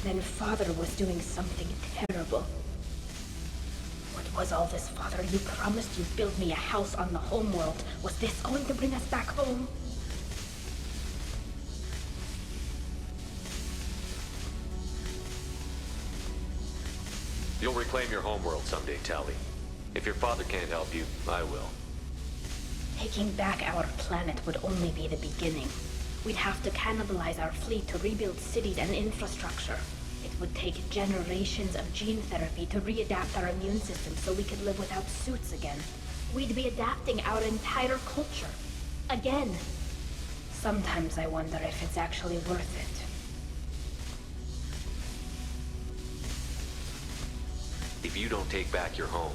S4: then Father was doing something terrible. What was all this, Father? You promised you'd build me a house on the homeworld. Was this going to bring us back home?
S3: You'll reclaim your homeworld someday, Tali. If your father can't help you, I will.
S4: Taking back our planet would only be the beginning. We'd have to cannibalize our fleet to rebuild cities and infrastructure. It would take generations of gene therapy to readapt our immune system so we could live without suits again. We'd be adapting our entire culture. Again. Sometimes I wonder if it's actually worth it.
S3: If you don't take back your home,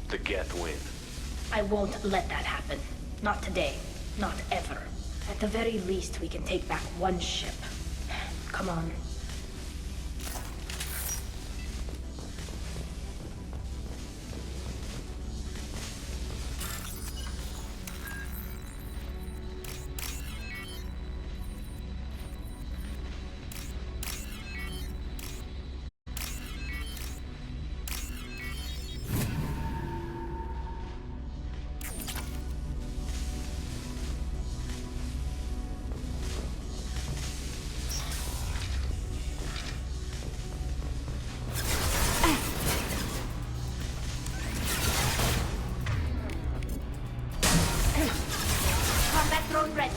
S3: the Geth win.
S4: I won't let that happen. Not today. Not ever. At the very least, we can take back one ship. Come on. Combat drone ready.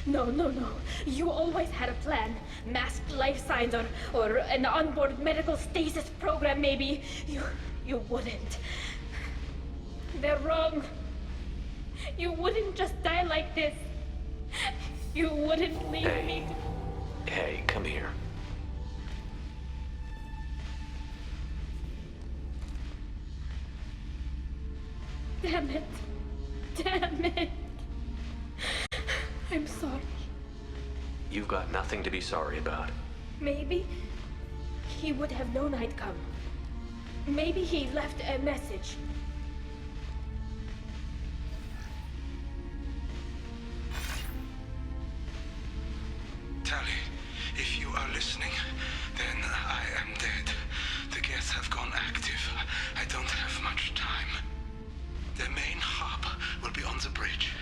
S4: No, no, no. You always had a plan. Masked life signs or an onboard medical stasis program, maybe. You wouldn't. They're wrong. You wouldn't just die like this. You wouldn't leave me.
S3: Hey, come here.
S4: Damn it. Damn it. I'm sorry.
S3: You've got nothing to be sorry about.
S4: Maybe he would have known I'd come. Maybe he left a message.
S22: Tally, if you are listening, then I am dead. The Geth have gone active. I don't have much time. Their main hub will be on the bridge.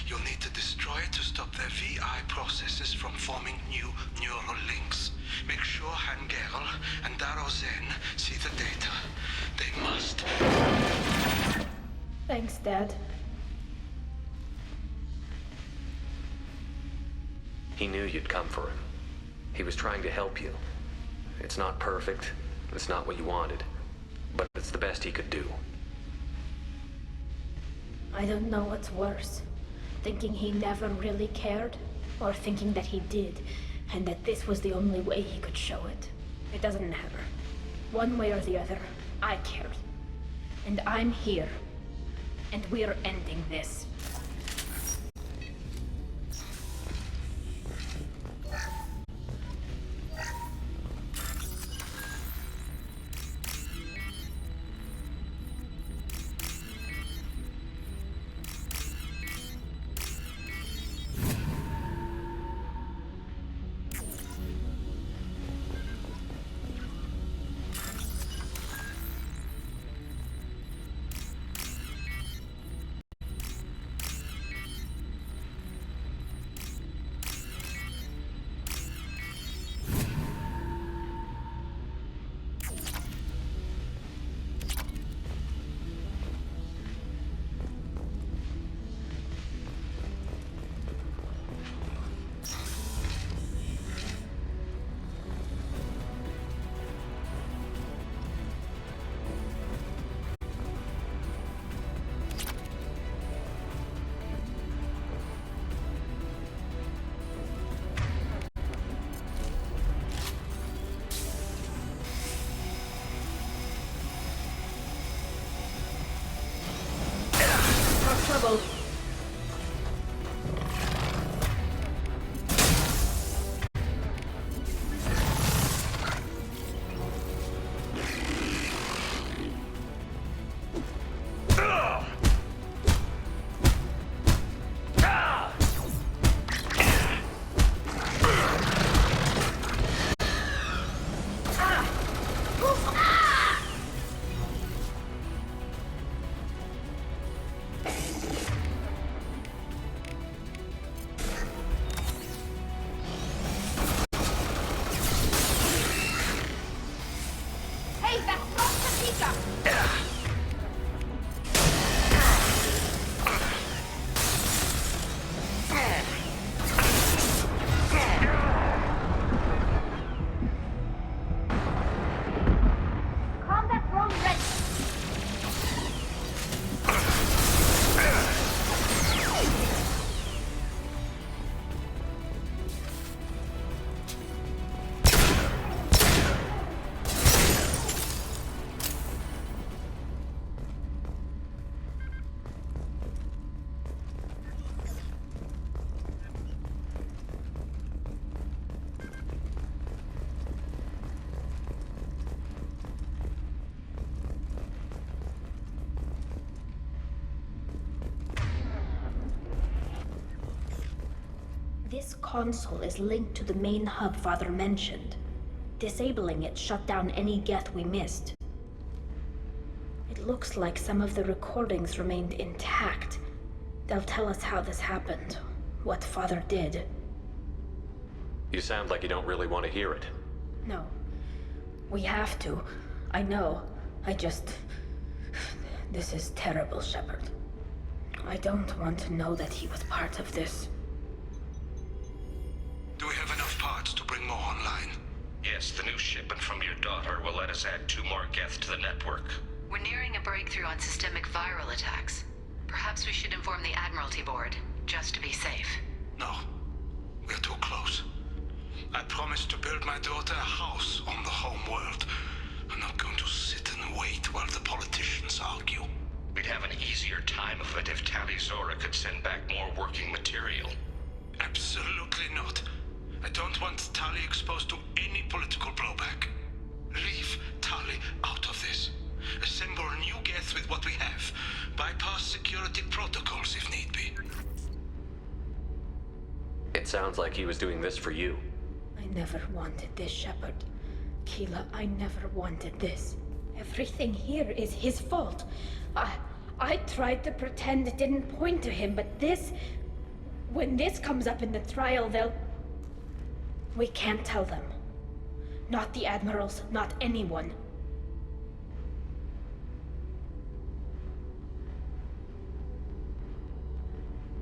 S22: You'll need to destroy it to stop their VI processes from forming new neural links. Make sure Hangerl and Daro Zen see the data. They must.
S4: Thanks, Dad.
S3: He knew you'd come for him. He was trying to help you. It's not perfect. It's not what you wanted. But it's the best he could do.
S4: I don't know what's worse. Thinking he never really cared, or thinking that he did, and that this was the only way he could show it. It doesn't matter. One way or the other, I cared. And I'm here. And we're ending this. Trouble. This console is linked to the main hub Father mentioned. Disabling it shut down any Geth we missed. It looks like some of the recordings remained intact. They'll tell us how this happened, what Father did.
S3: You sound like you don't really want to hear it.
S4: No. We have to. I know. This is terrible, Shepard. I don't want to know that he was part of this.
S12: Yes, the new shipment from your daughter will let us add 2 more Geth to the network.
S5: We're nearing a breakthrough on systemic viral attacks. Perhaps we should inform the Admiralty Board, just to be safe.
S22: No. We're too close. I promised to build my daughter a house on the home world. I'm not going to sit and wait while the politicians argue.
S12: We'd have an easier time of it if Tali Zora could send back more working material.
S22: Absolutely not. I don't want Tali exposed to any political blowback. Leave Tali out of this. Assemble new Geth with what we have. Bypass security protocols if need be.
S3: It sounds like he was doing this for you.
S4: I never wanted this, Shepard. Keela, I never wanted this. Everything here is his fault. I tried to pretend it didn't point to him, but this... When this comes up in the trial, they'll... We can't tell them. Not the admirals, not anyone.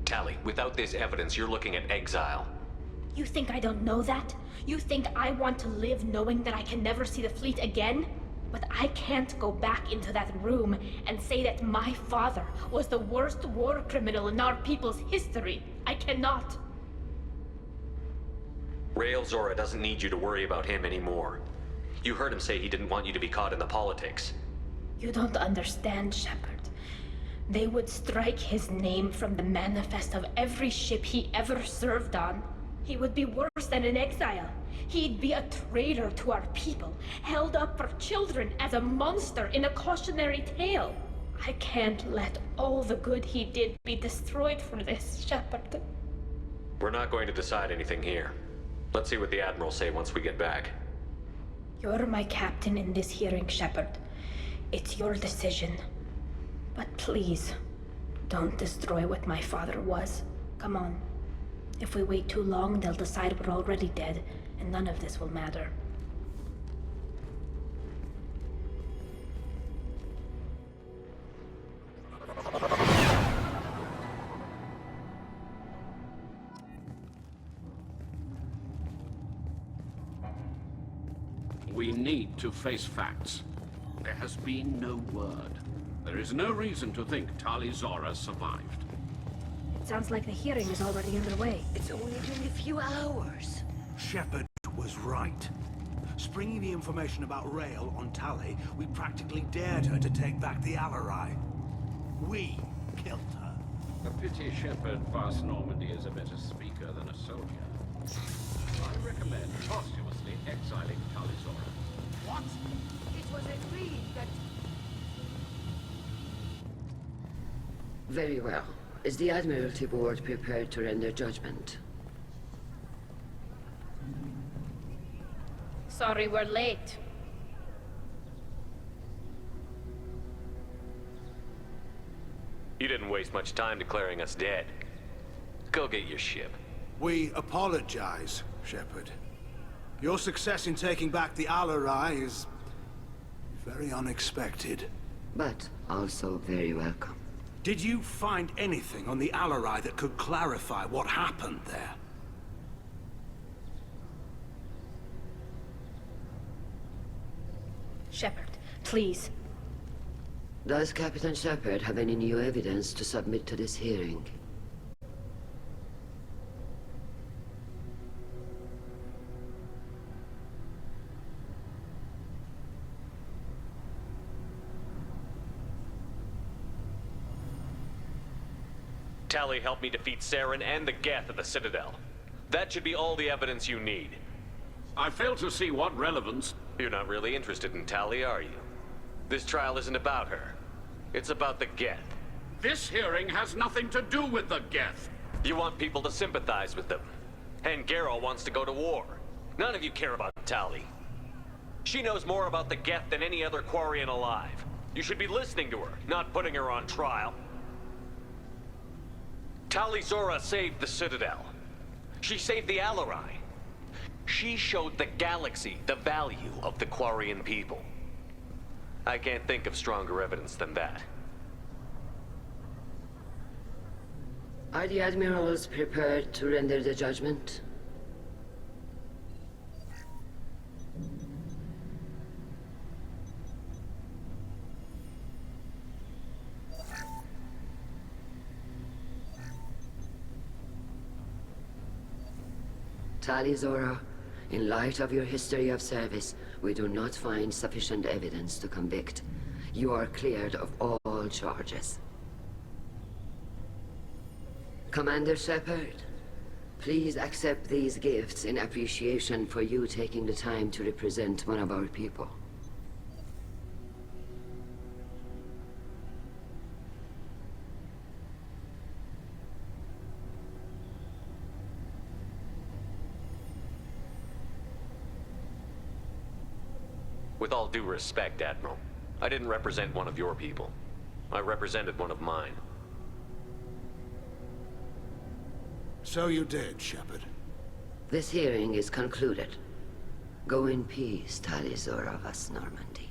S3: Tali, without this evidence, you're looking at exile.
S4: You think I don't know that? You think I want to live knowing that I can never see the fleet again? But I can't go back into that room and say that my father was the worst war criminal in our people's history. I cannot.
S3: Rael Zora doesn't need you to worry about him anymore. You heard him say he didn't want you to be caught in the politics.
S4: You don't understand, Shepard. They would strike his name from the manifest of every ship he ever served on. He would be worse than an exile. He'd be a traitor to our people, held up for children as a monster in a cautionary tale. I can't let all the good he did be destroyed for this, Shepard.
S3: We're not going to decide anything here. Let's see what the Admirals say once we get back.
S4: You're my captain in this hearing, Shepard. It's your decision. But please, don't destroy what my father was. Come on. If we wait too long, they'll decide we're already dead, and none of this will matter.
S19: We need to face facts. There has been no word. There is no reason to think Tali Zora survived.
S4: It sounds like the hearing is already underway.
S16: It's only been a few hours.
S22: Shepard was right. Springing the information about Rael on Tali, we practically dared her to take back the Alarai. We killed her.
S19: A pity Shepard Vast Normandy is a better speaker than a soldier. I recommend posthumously exiling Tali Zora.
S16: What? It was agreed that... Very well. Is the Admiralty Board prepared to render judgment?
S4: Sorry we're late.
S3: You didn't waste much time declaring us dead. Go get your ship.
S22: We apologize, Shepard. Your success in taking back the Alarai is... very unexpected.
S16: But also very welcome.
S22: Did you find anything on the Alarai that could clarify what happened there?
S4: Shepard, please.
S16: Does Captain Shepard have any new evidence to submit to this hearing?
S3: Tali helped me defeat Saren and the Geth at the Citadel. That should be all the evidence you need.
S19: I fail to see what relevance...
S3: You're not really interested in Tali, are you? This trial isn't about her. It's about the Geth.
S19: This hearing has nothing to do with the Geth.
S3: You want people to sympathize with them. And Geralt wants to go to war. None of you care about Tali. She knows more about the Geth than any other Quarian alive. You should be listening to her, not putting her on trial. Tali Zora saved the Citadel. She saved the Alarai. She showed the galaxy the value of the Quarian people. I can't think of stronger evidence than that.
S16: Are the Admirals prepared to render the judgment? Tali Zora, in light of your history of service, we do not find sufficient evidence to convict. You are cleared of all charges. Commander Shepard, please accept these gifts in appreciation for you taking the time to represent one of our people.
S3: With all due respect, Admiral, I didn't represent one of your people. I represented one of mine.
S22: So you did, Shepard.
S16: This hearing is concluded. Go in peace, Tali Zora vas Normandy.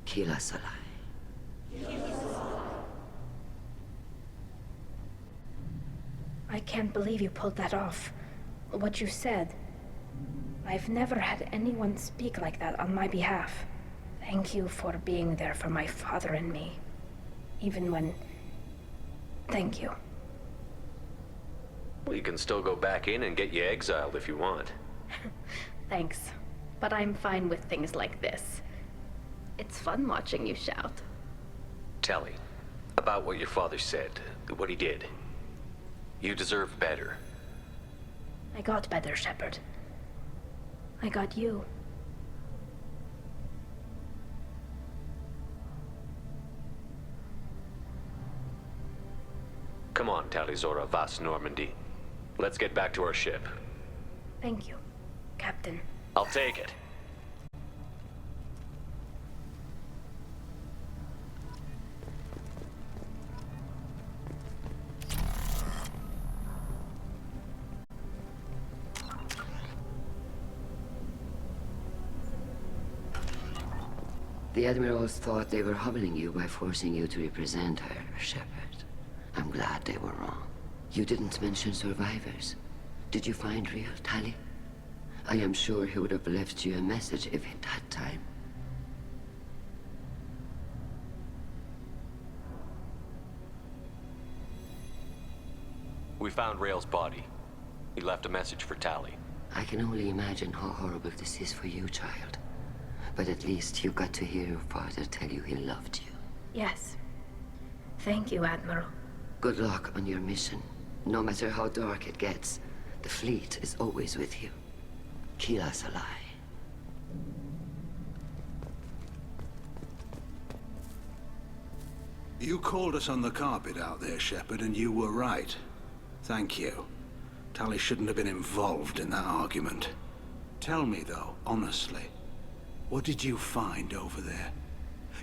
S16: Kila Salai.
S4: I can't believe you pulled that off. What you said. I've never had anyone speak like that on my behalf. Thank you for being there for my father and me. Even when... Thank you.
S3: Well, you can still go back in and get you exiled if you want.
S4: Thanks. But I'm fine with things like this. It's fun watching you shout.
S3: Tali, about what your father said, what he did. You deserve better.
S4: I got better, Shepard. I got you.
S3: Come on, Tali Zora vas Normandy. Let's get back to our ship.
S4: Thank you, Captain.
S3: I'll take it.
S16: The Admirals thought they were humbling you by forcing you to represent her, Shepard. I'm glad they were wrong. You didn't mention survivors. Did you find real Tali? I am sure he would have left you a message if he'd had time.
S3: We found Rail's body. He left a message for Tali.
S16: I can only imagine how horrible this is for you, child. But at least you got to hear your father tell you he loved you.
S4: Yes. Thank you, Admiral.
S16: Good luck on your mission. No matter how dark it gets, the fleet is always with you. Kila Salai.
S22: You called us on the carpet out there, Shepard, and you were right. Thank you. Tali shouldn't have been involved in that argument. Tell me, though, honestly, what did you find over there?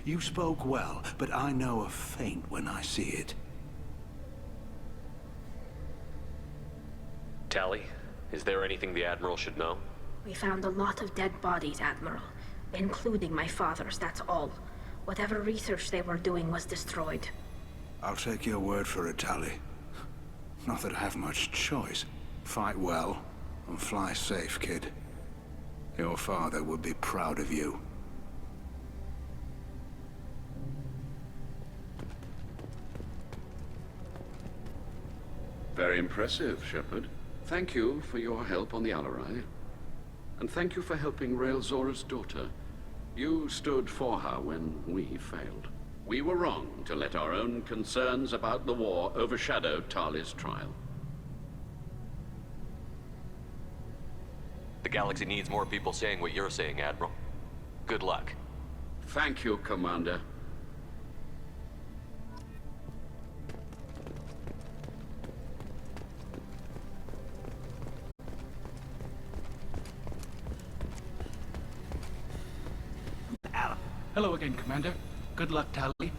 S22: You spoke well, but I know a feint when I see it.
S3: Tali, is there anything the Admiral should know?
S4: We found a lot of dead bodies, Admiral. Including my father's, that's all. Whatever research they were doing was destroyed.
S22: I'll take your word for it, Tali. Not that I have much choice. Fight well, and fly safe, kid. Your father would be proud of you.
S19: Very impressive, Shepard. Thank you for your help on the Alarai. And thank you for helping Rail Zora's daughter. You stood for her when we failed. We were wrong to let our own concerns about the war overshadow Tali's trial.
S3: The galaxy needs more people saying what you're saying, Admiral. Good luck.
S19: Thank you, Commander.
S10: Hello again, Commander. Good luck, Tali.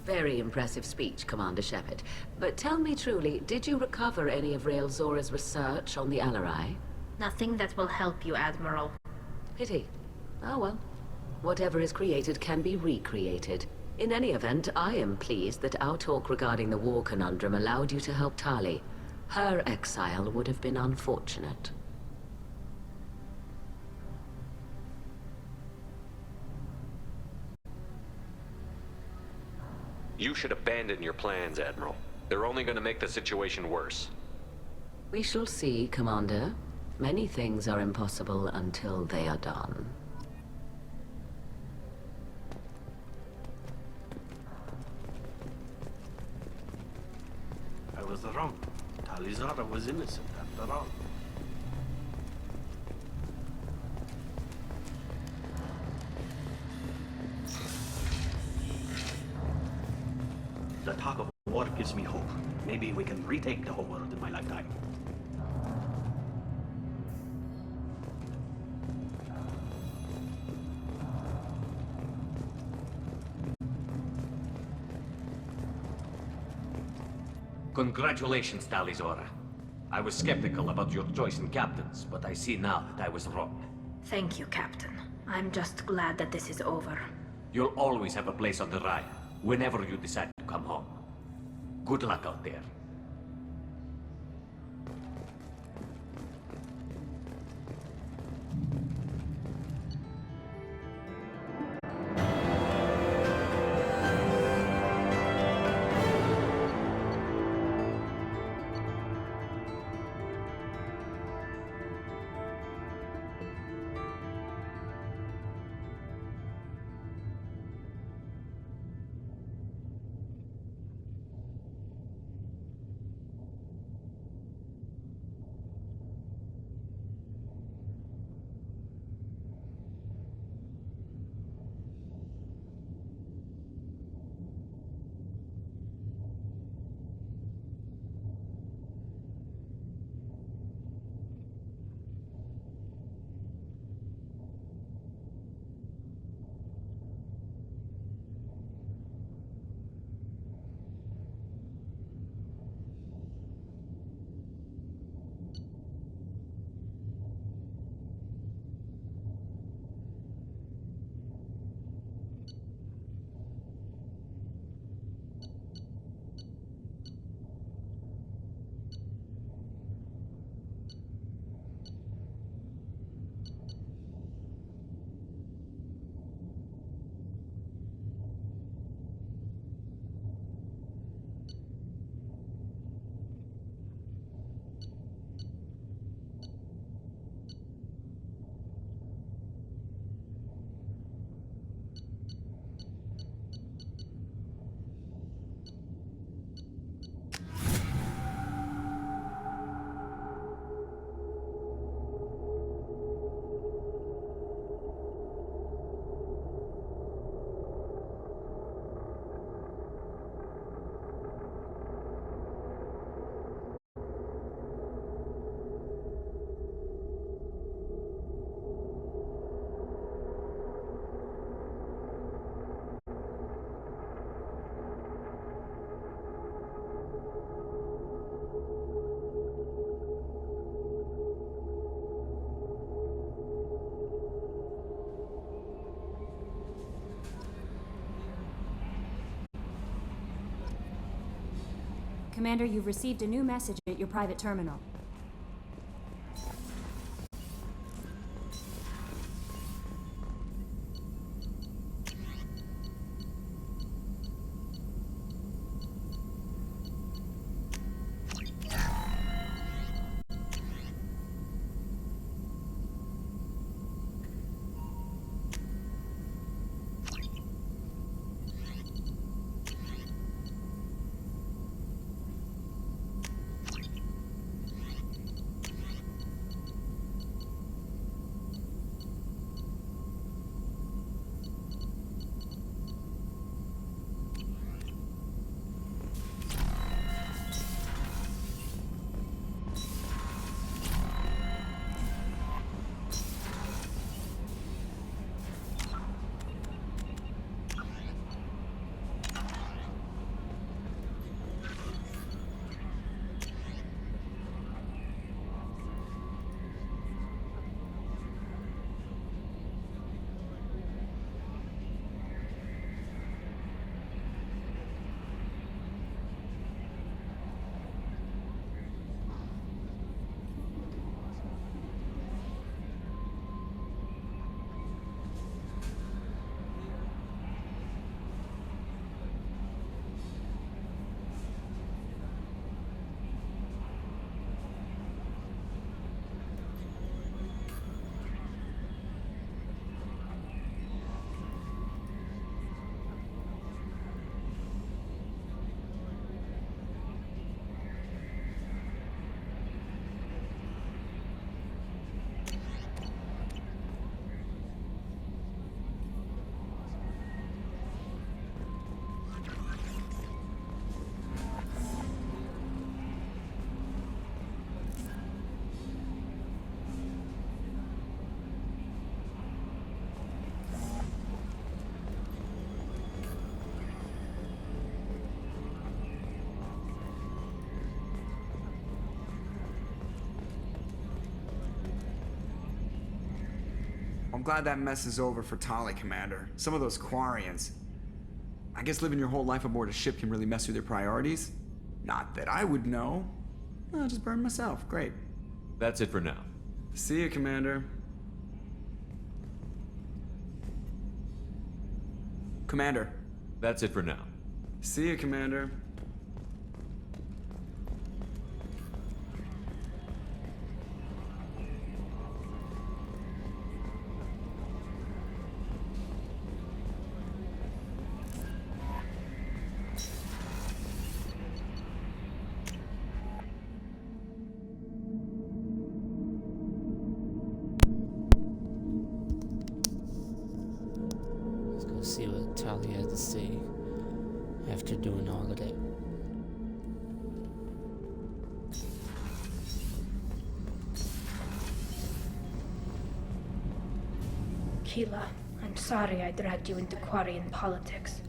S24: Very impressive speech, Commander Shepard. But tell me truly, did you recover any of Rail Zora's research on the Alarai?
S4: Nothing that will help you, Admiral.
S24: Pity. Oh well. Whatever is created can be recreated. In any event, I am pleased that our talk regarding the war conundrum allowed you to help Tali. Her exile would have been unfortunate.
S3: You should abandon your plans, Admiral. They're only gonna make the situation worse.
S24: We shall see, Commander. Many things are impossible until they are done.
S20: I was wrong. Talizara was innocent after all. The talk of war gives me hope. Maybe we can retake the whole world in my lifetime.
S3: Congratulations, Talizora. I was skeptical about your choice in captains, but I see now that I was wrong.
S4: Thank you, Captain. I'm just glad that this is over.
S3: You'll always have a place on the Raya, whenever you decide to come home. Good luck out there.
S1: Commander, you've received a new message at your private terminal.
S11: I'm glad that mess is over for Tali, Commander. Some of those Quarians. I guess living your whole life aboard a ship can really mess with your priorities. Not that I would know. I'll just burn myself. Great.
S2: That's it for now.
S11: See you, Commander. Commander.
S2: That's it for now.
S11: See you, Commander.
S14: Let's go see what Tali has to say after doing all of that.
S4: Keela, I'm sorry I dragged you into Quarian politics.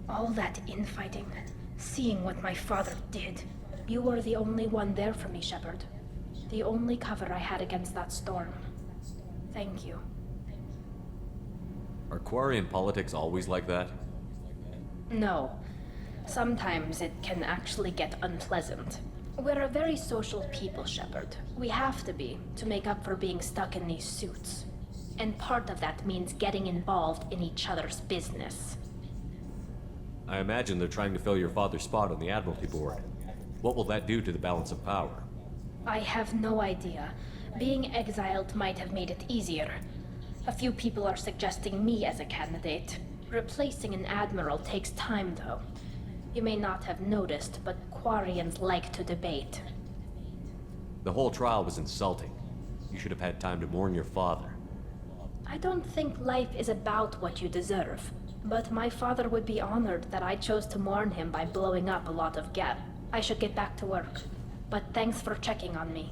S4: All that infighting, seeing what my father did. You were the only one there for me, Shepard. The only cover I had against that storm. Thank you.
S2: Are Quarian politics always like that?
S4: No. Sometimes it can actually get unpleasant. We're a very social people, Shepard. We have to be, to make up for being stuck in these suits. And part of that means getting involved in each other's business.
S2: I imagine they're trying to fill your father's spot on the Admiralty Board. What will that do to the balance of power?
S4: I have no idea. Being exiled might have made it easier. A few people are suggesting me as a candidate. Replacing an admiral takes time, though. You may not have noticed, but Quarians like to debate.
S2: The whole trial was insulting. You should have had time to mourn your father.
S4: I don't think life is about what you deserve, but my father would be honored that I chose to mourn him by blowing up a lot of gas. I should get back to work, but thanks for checking on me.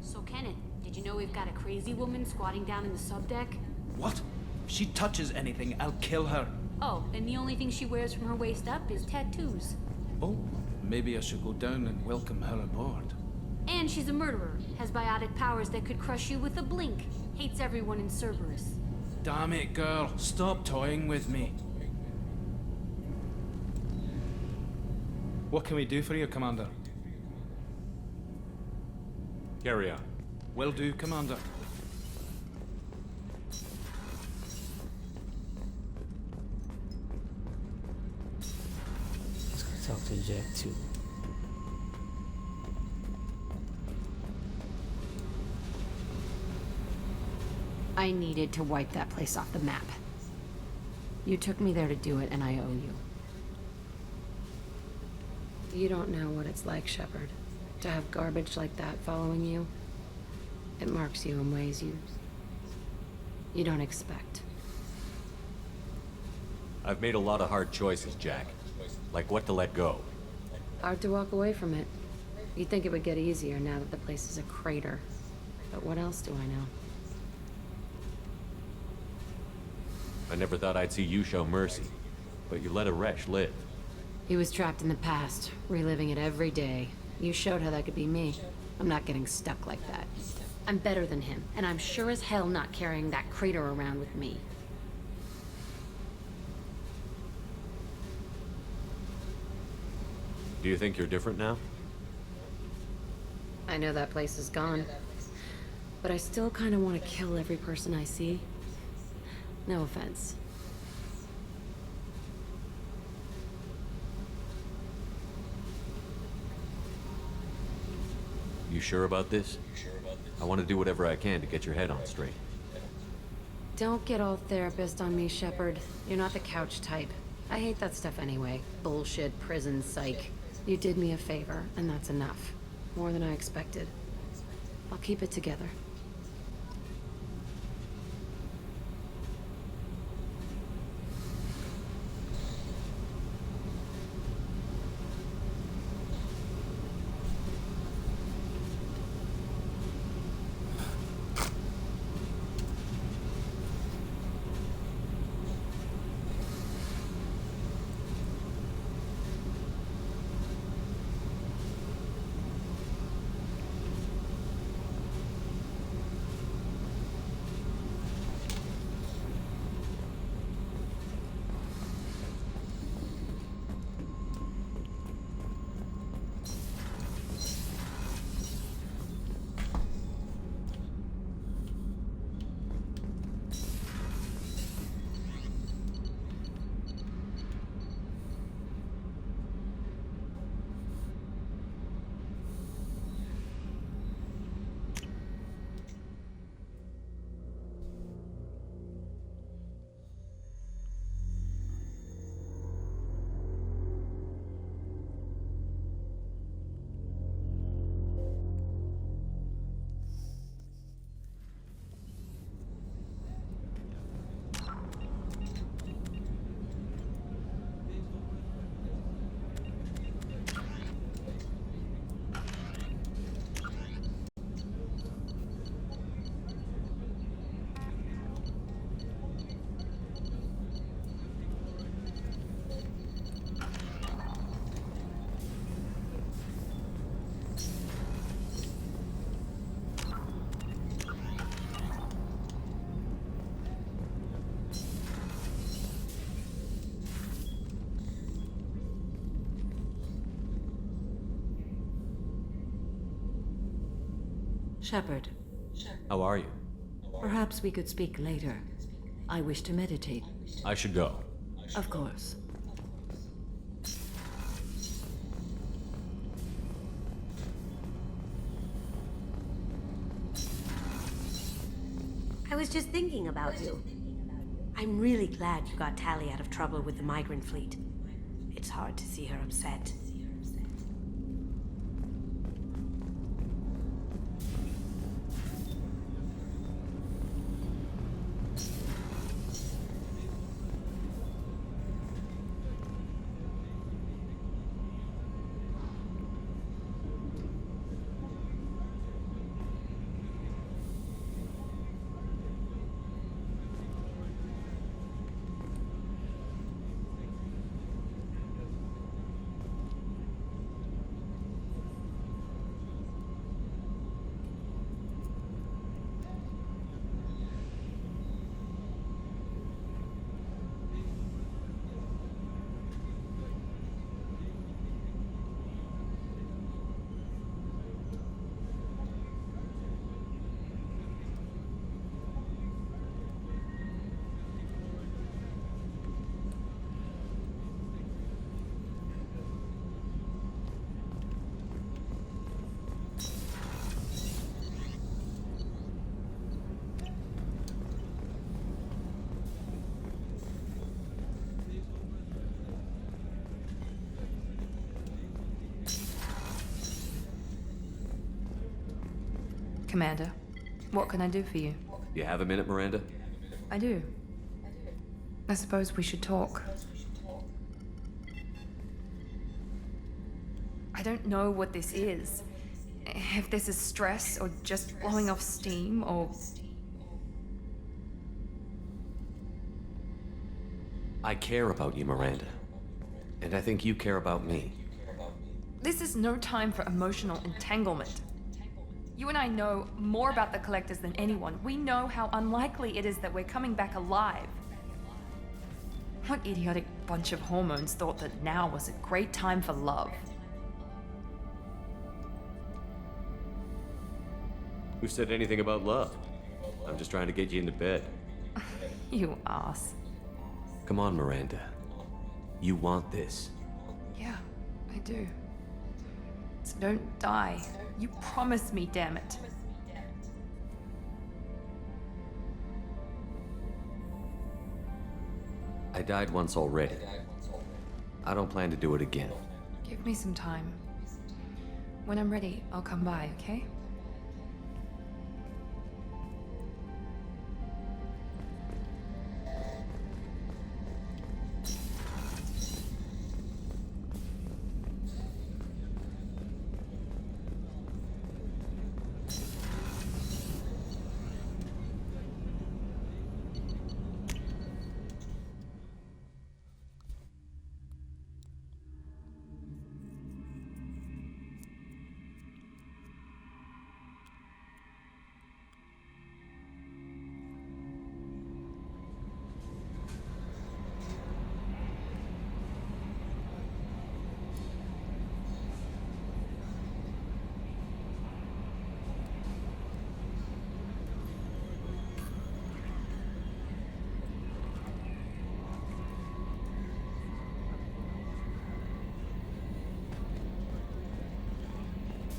S17: So Kenneth, did you know we've got a crazy woman squatting down in the subdeck?
S10: What? If she touches anything, I'll kill her.
S17: Oh, and the only thing she wears from her waist up is tattoos.
S10: Oh, maybe I should go down and welcome her aboard.
S17: And she's a murderer, has biotic powers that could crush you with a blink, hates everyone in Cerberus.
S10: Damn it, girl. Stop toying with me. What can we do for you, Commander?
S2: Carry on.
S10: Will do, Commander.
S14: Let's go talk to Jack too.
S18: I needed to wipe that place off the map. You took me there to do it, and I owe you. You don't know what it's like, Shepard, to have garbage like that following you. It marks you in ways you don't expect.
S2: I've made a lot of hard choices, Jack. Like what to let go.
S18: Hard to walk away from it. You'd think it would get easier now that the place is a crater. But what else do I know?
S2: I never thought I'd see you show mercy, but you let a wretch live.
S18: He was trapped in the past, reliving it every day. You showed how that could be me. I'm not getting stuck like that. I'm better than him, and I'm sure as hell not carrying that crater around with me.
S2: Do you think you're different now?
S18: I know that place is gone, but I still kind of want to kill every person I see. No offense.
S2: You sure about this? I want to do whatever I can to get your head on straight.
S18: Don't get all therapist on me, Shepard. You're not the couch type. I hate that stuff anyway. Bullshit, prison, psych. You did me a favor, and that's enough. More than I expected. I'll keep it together.
S7: Shepard,
S2: How are you?
S7: perhaps we could speak later. I wish to meditate.
S2: I should go.
S7: Of course.
S17: I was just thinking about you. I'm really glad you got Tally out of trouble with the migrant fleet. It's hard to see her upset.
S8: Commander, what can I do for you?
S2: You have a minute, Miranda?
S8: I do. I suppose we should talk. I don't know what this is. If this is stress, or just blowing off steam, or...
S2: I care about you, Miranda. And I think you care about me.
S8: This is no time for emotional entanglement. You and I know more about the Collectors than anyone. We know how unlikely it is that we're coming back alive. What idiotic bunch of hormones thought that now was a great time for love?
S2: Who said anything about love? I'm just trying to get you into bed.
S8: You ass.
S2: Come on, Miranda. You want this.
S8: Yeah, I do. So don't die. You promised me, damn it.
S2: I died once already. I don't plan to do it again.
S8: Give me some time. When I'm ready, I'll come by, okay?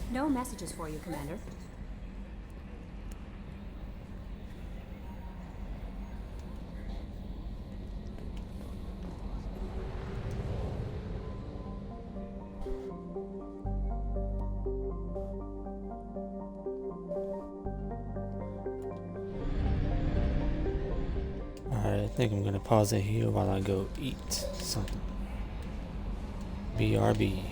S1: No messages for you, Commander.
S14: Alright, I think I'm gonna pause it here while I go eat something. BRB.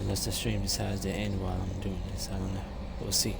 S14: Unless the stream decides to end while I'm doing this, I don't know. We'll see.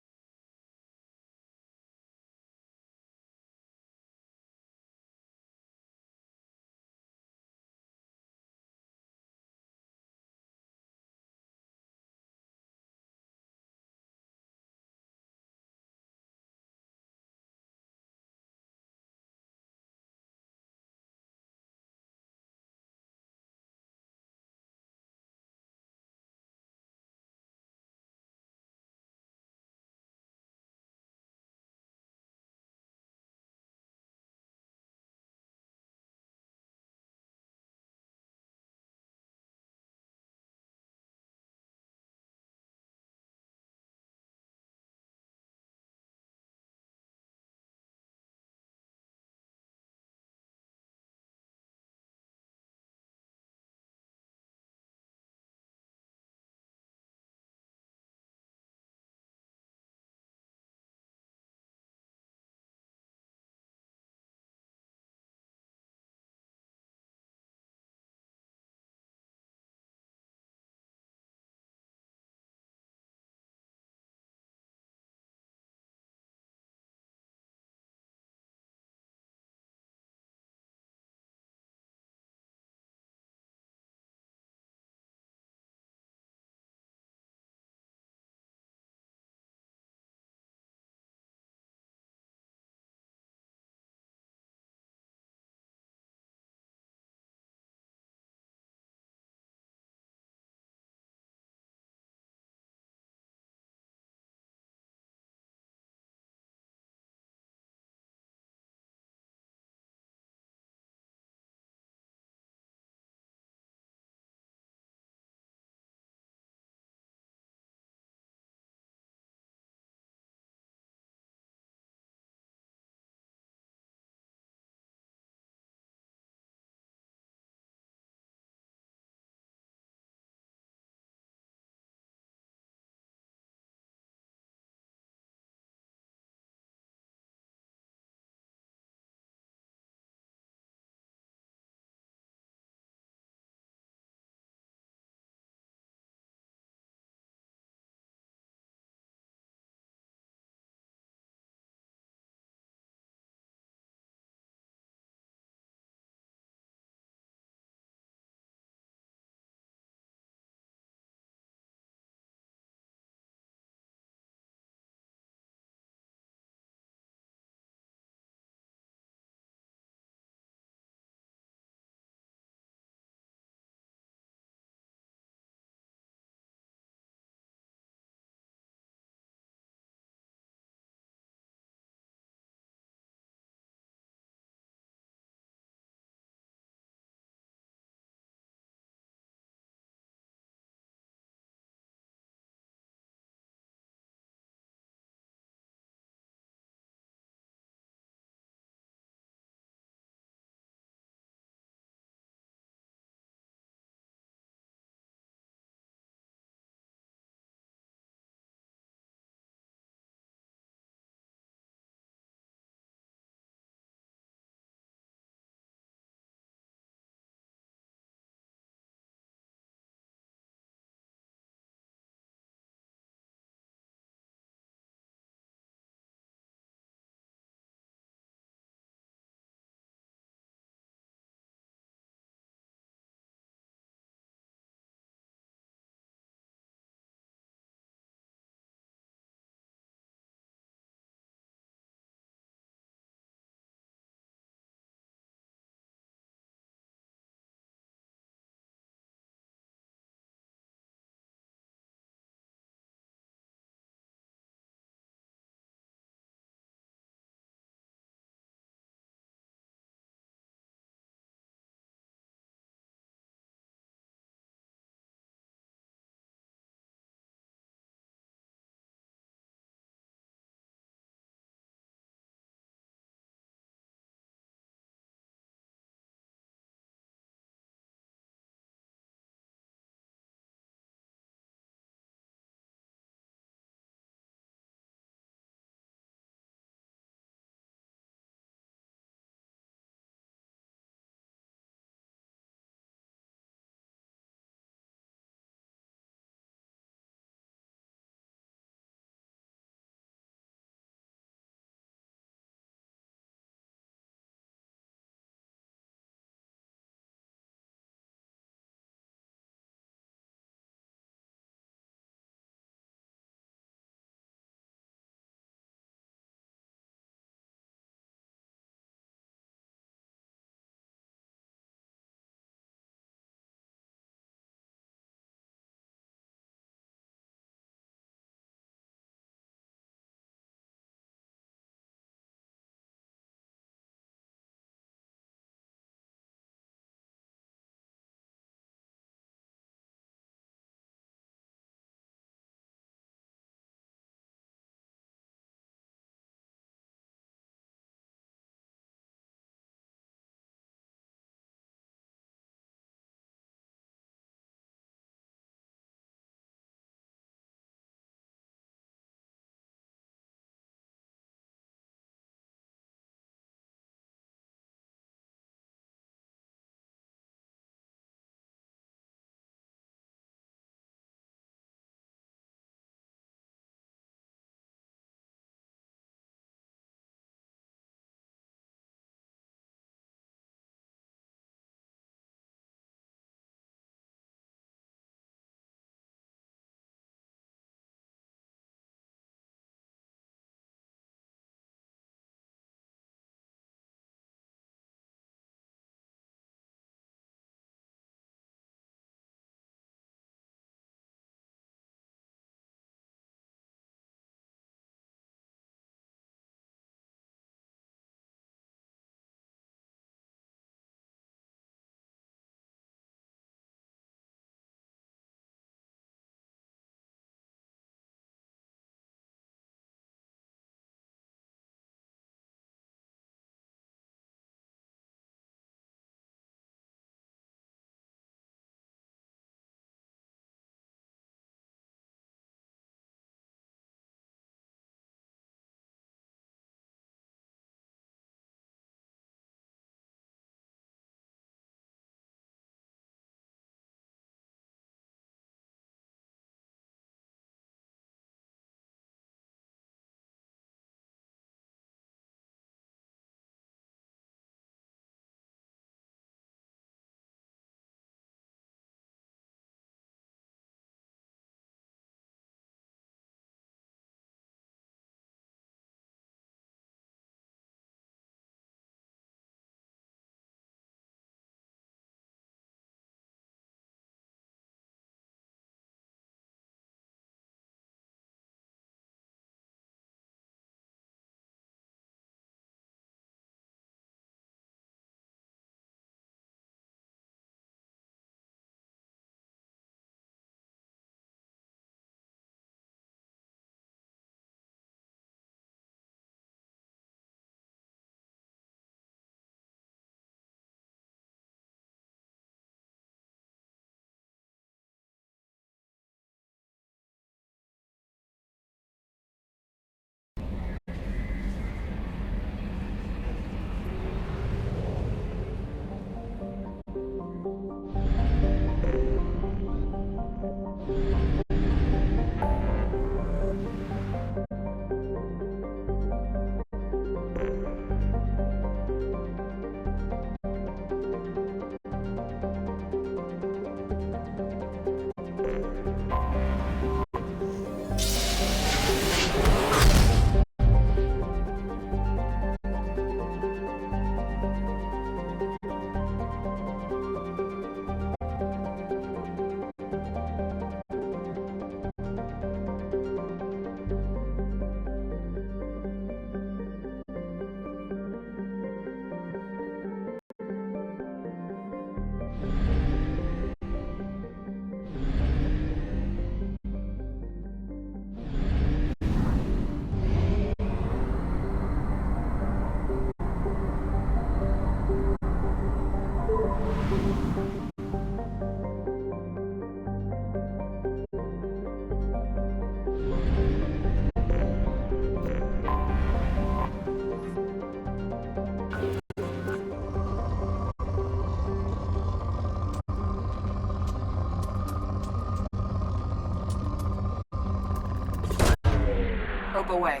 S9: Probe away.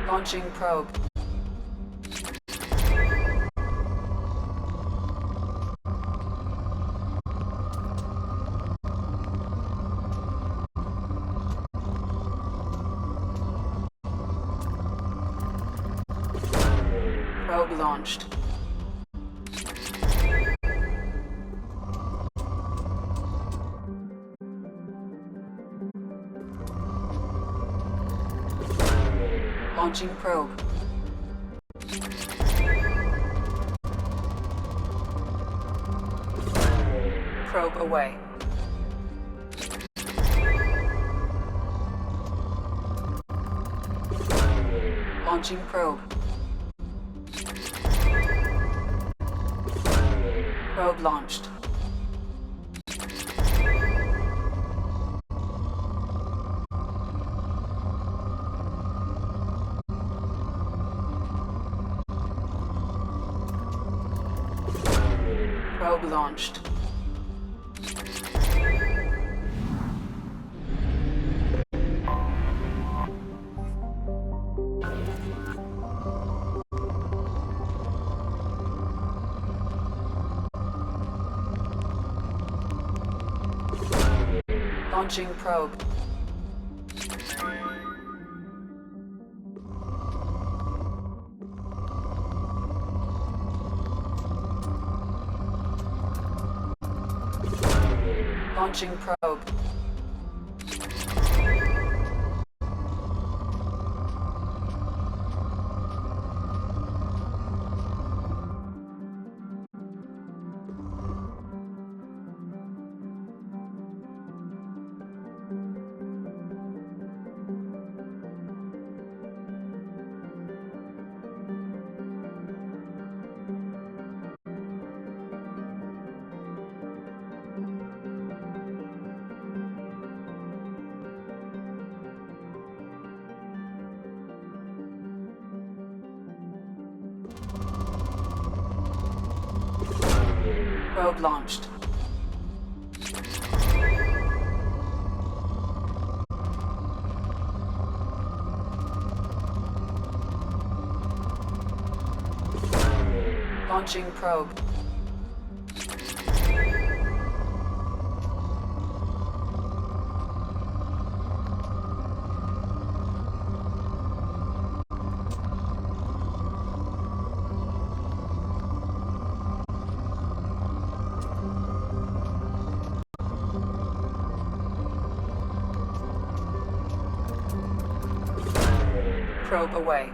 S9: Launching probe. Probe launched. Launching probe. Probe away. Launching probe. Probe launched. Probe launched. Launching probe. Launching probe. Probe launched. Launching probe. Probe away.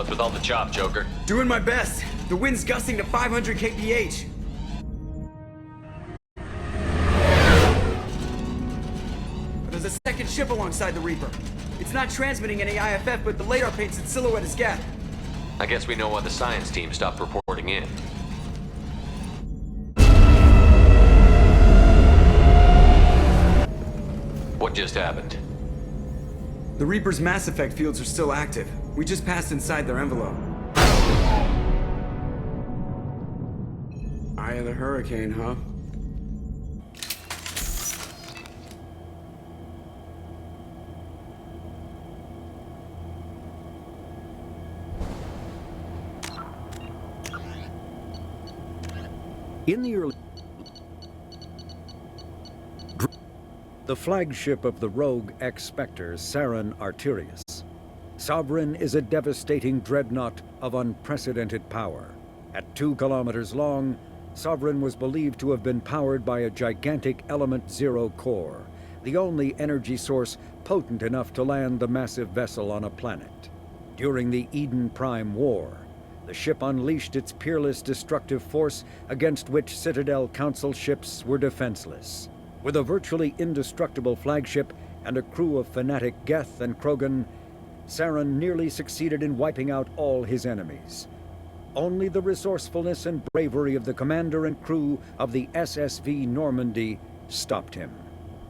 S3: What's with all the chop, Joker?
S11: Doing my best. The wind's gusting to 500 kph. There's a second ship alongside the Reaper. It's not transmitting any IFF, but the radar paints its silhouette as Geth.
S3: I guess we know why the science team stopped reporting in. What just happened?
S11: The Reaper's mass effect fields are still active. We just passed inside their envelope. Eye of the hurricane, huh?
S6: In the early... The flagship of the rogue ex-Spectre, Saren Arterius. Sovereign is a devastating dreadnought of unprecedented power. At 2 kilometers long, Sovereign was believed to have been powered by a gigantic Element Zero core, the only energy source potent enough to land the massive vessel on a planet. During the Eden Prime War, the ship unleashed its peerless destructive force against which Citadel Council ships were defenseless. With a virtually indestructible flagship and a crew of fanatic Geth and Krogan, Saren nearly succeeded in wiping out all his enemies. Only the resourcefulness and bravery of the commander and crew of the SSV Normandy stopped him.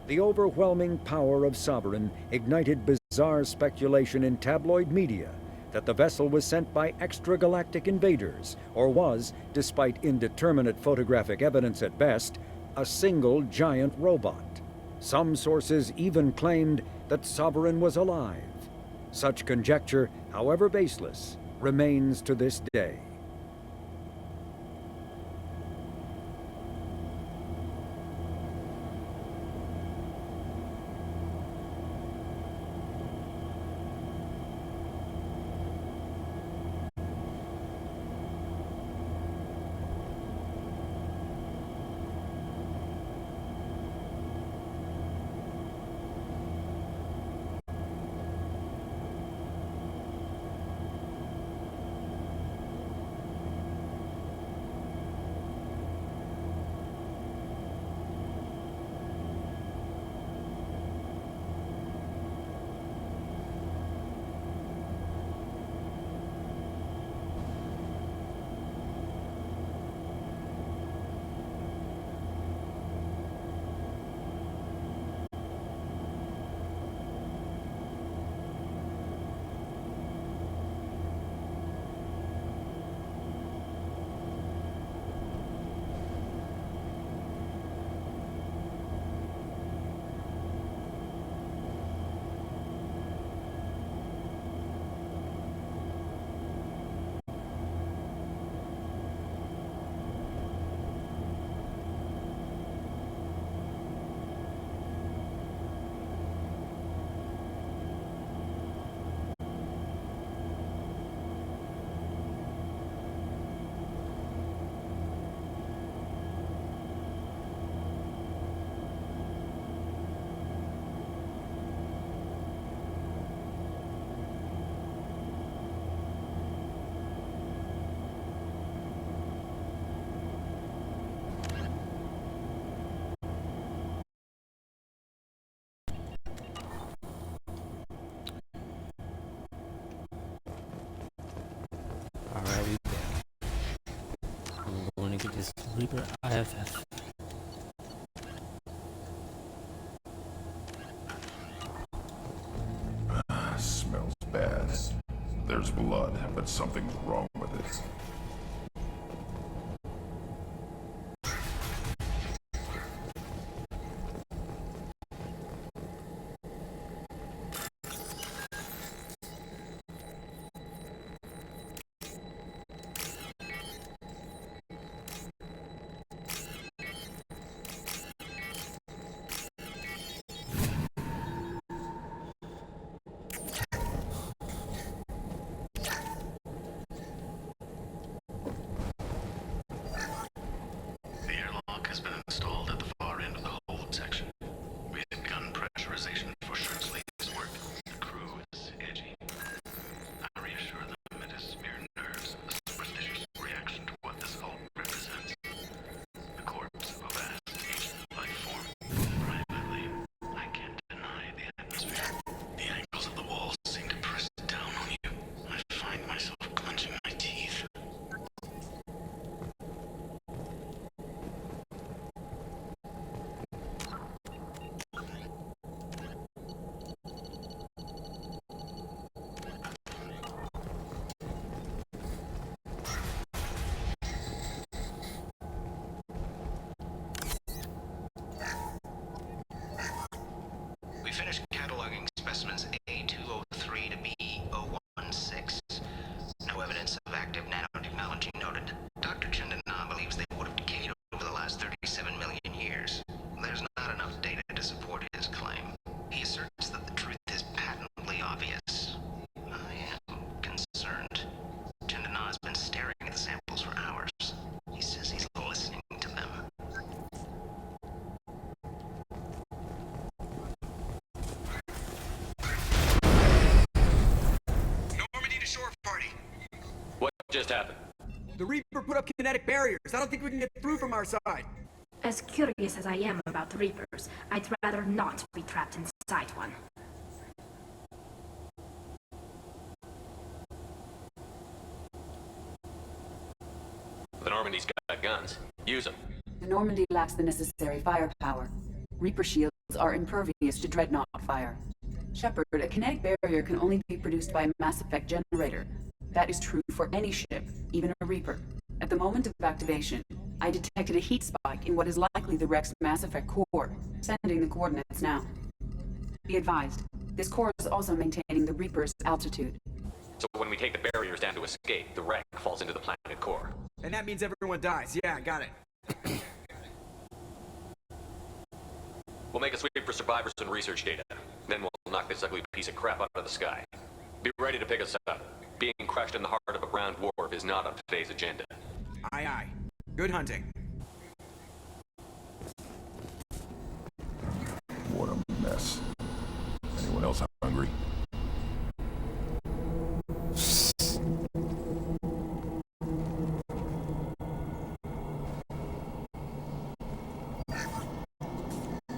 S6: The overwhelming power of Sovereign ignited bizarre speculation in tabloid media that the vessel was sent by extragalactic invaders, or was, despite indeterminate photographic evidence at best, a single giant robot. Some sources even claimed that Sovereign was alive. Such conjecture, however baseless, remains to this day.
S14: Alright, we back. I'm going to get this Reaper IFF.
S15: Smells bad. There's blood, but something's wrong with it.
S3: just happened?
S11: The Reaper put up kinetic barriers. I don't think we can get through from our side.
S4: As curious as I am about the Reapers, I'd rather not be trapped inside one.
S3: The Normandy's got guns. Use them.
S9: The Normandy lacks the necessary firepower. Reaper shields are impervious to dreadnought fire. Shepard, a kinetic barrier can only be produced by a Mass Effect generator. That is true for any ship, even a Reaper. At the moment of activation, I detected a heat spike in what is likely the wreck's Mass Effect core, sending the coordinates now. Be advised, this core is also maintaining the Reaper's altitude.
S3: So when we take the barriers down to escape, the wreck falls into the planet core.
S11: And that means everyone dies. Yeah, got it.
S3: We'll make a sweep for survivors and research data. Then we'll knock this ugly piece of crap out of the sky. Be ready to pick us up. Being crushed in the heart of a ground wharf is not on today's agenda.
S11: Aye, aye. Good hunting.
S15: What a mess. Anyone else hungry?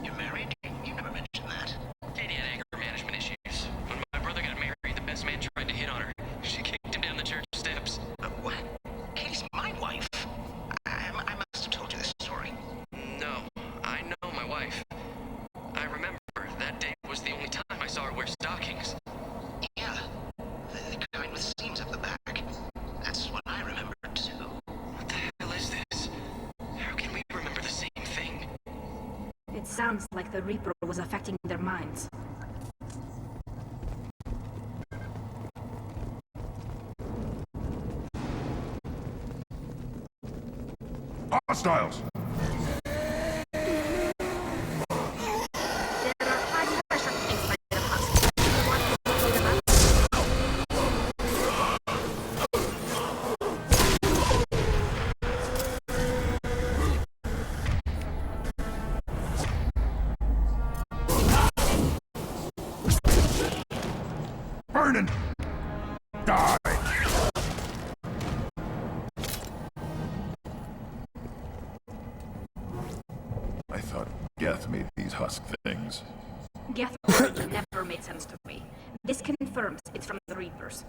S12: You're married? You never mentioned that. Katie had anger management issues. When my brother got married, the best man tried to hit on her. She kicked him down the church steps. What? Katie's my wife. I must have told you this story. No, I know my wife. I remember that day was the only time I saw her wear stockings. Yeah, the kind with seams up the back. That's what I remember too. What the hell is this? How can we remember the same thing?
S4: It sounds like the Reaper was affecting their minds.
S15: Hostiles! Burning! Die! I thought Geth made these husk things.
S4: Geth origin never made sense to me. This confirms it's from the Reapers.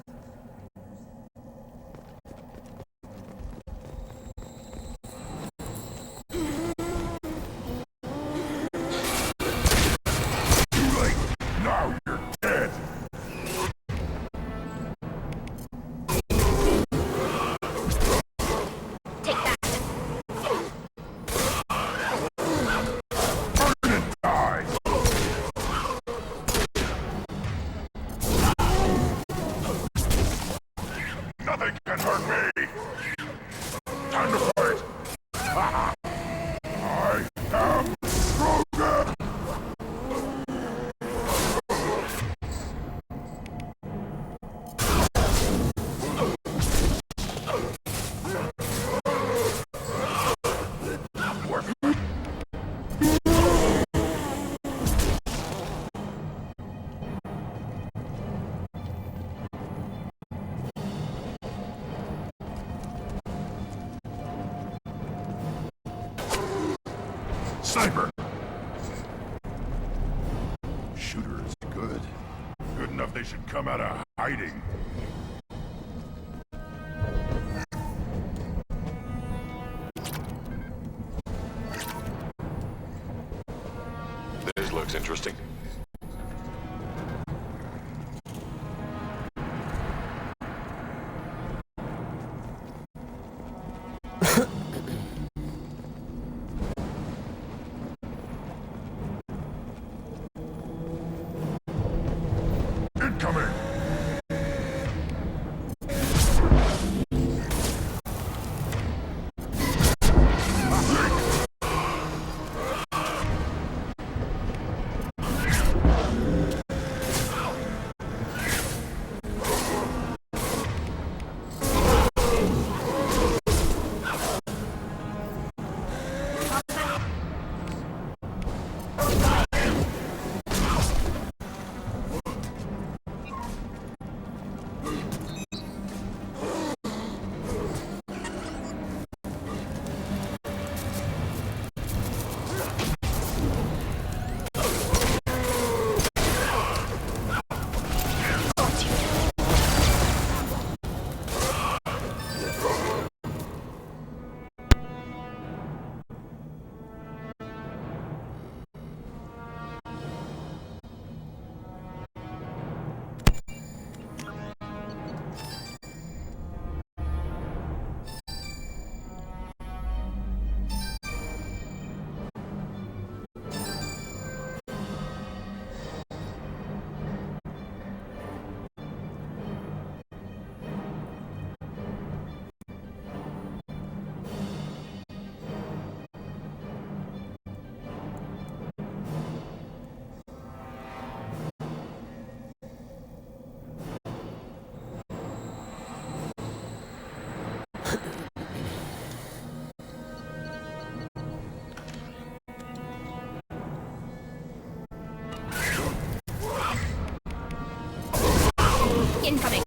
S15: Too late! Now you're dead!
S4: Take that!
S15: Burn and die! Nothing can hurt me! Time to fight! I am stronger! Sniper! Shooter is good. Good enough they should come out of hiding.
S3: This looks interesting.
S15: Incoming!
S4: Incoming!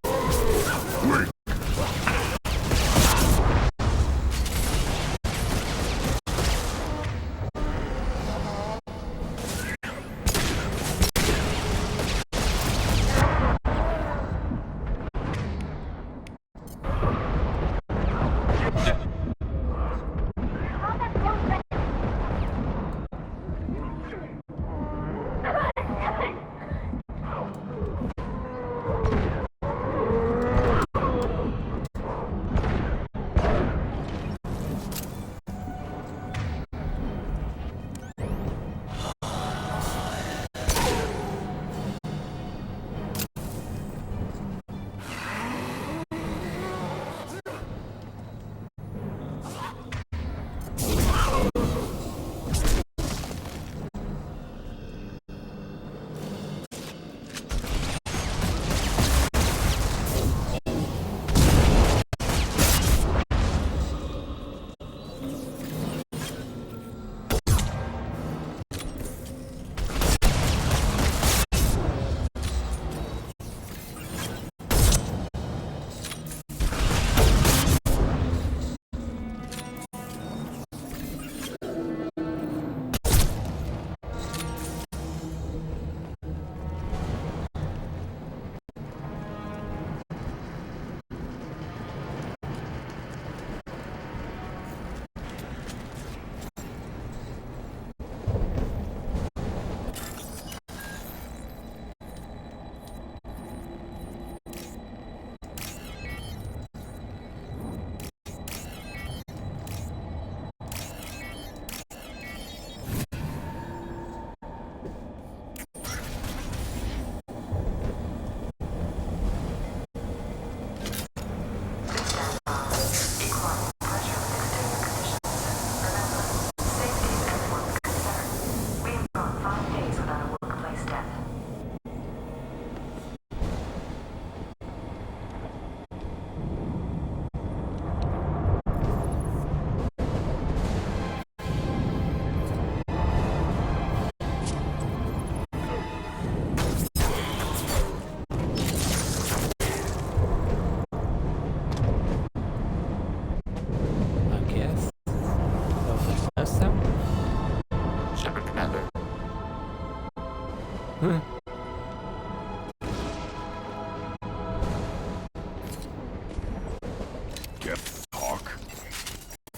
S15: Geth talk?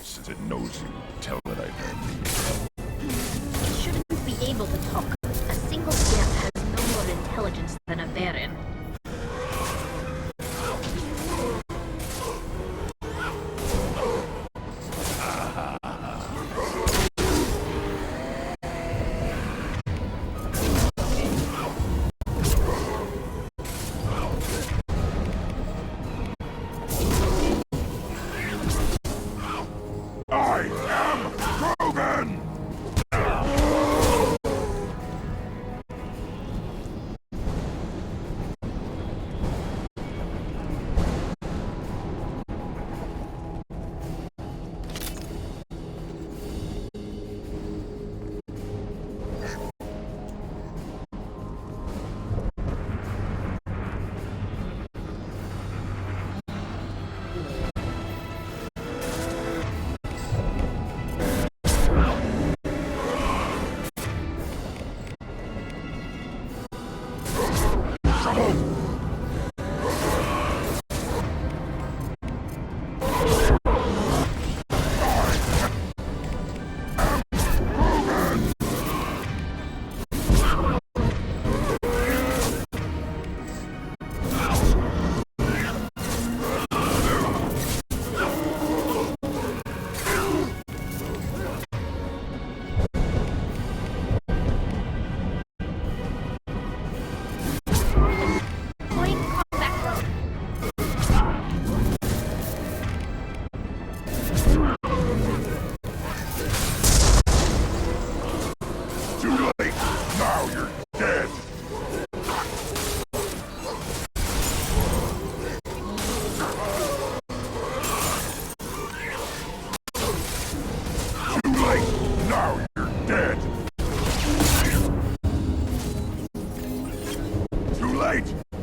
S15: Since it knows you, tell it I don't need it.
S4: It shouldn't be able to talk. A single Geth has no more intelligence than a Baron.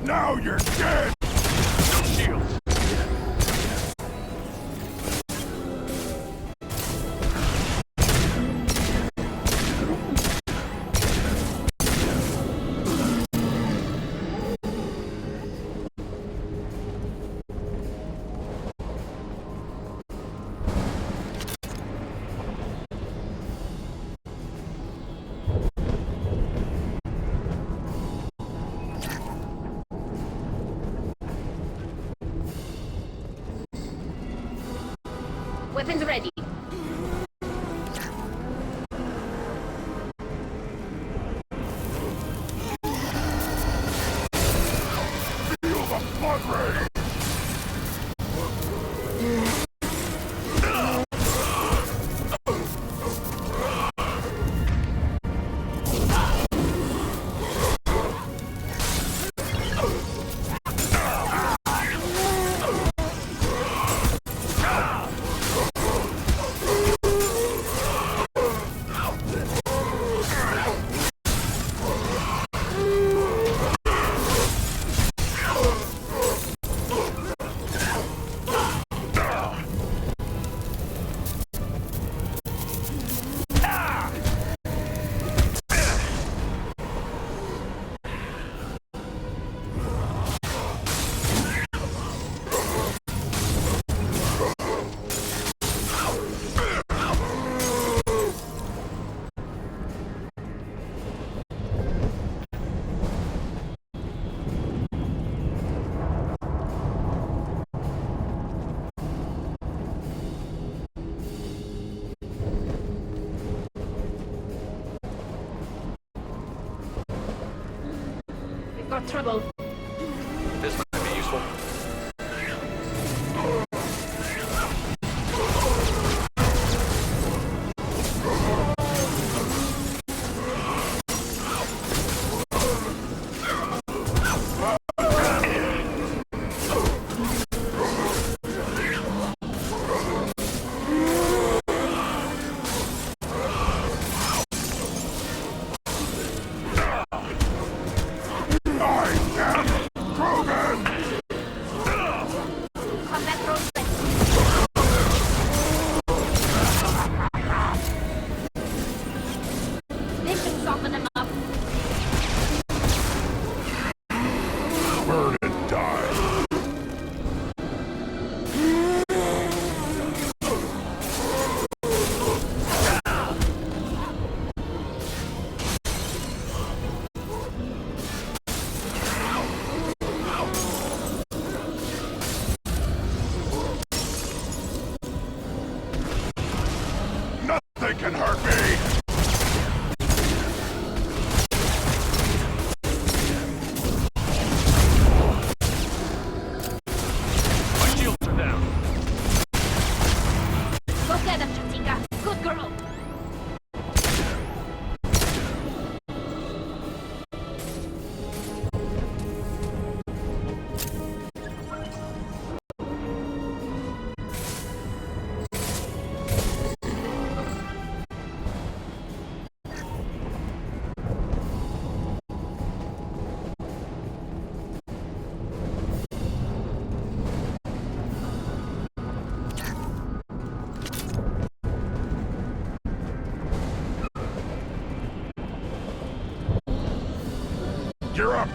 S15: Now you're dead!
S4: Weapons ready.
S15: Feel the blood rage!
S4: We've got trouble.
S3: This might be useful.
S4: This should soften them up.
S15: Burn and die. Nothing can hurt me!
S3: My shields are down.
S4: Go get them, Chatika. Good girl.
S15: You're up!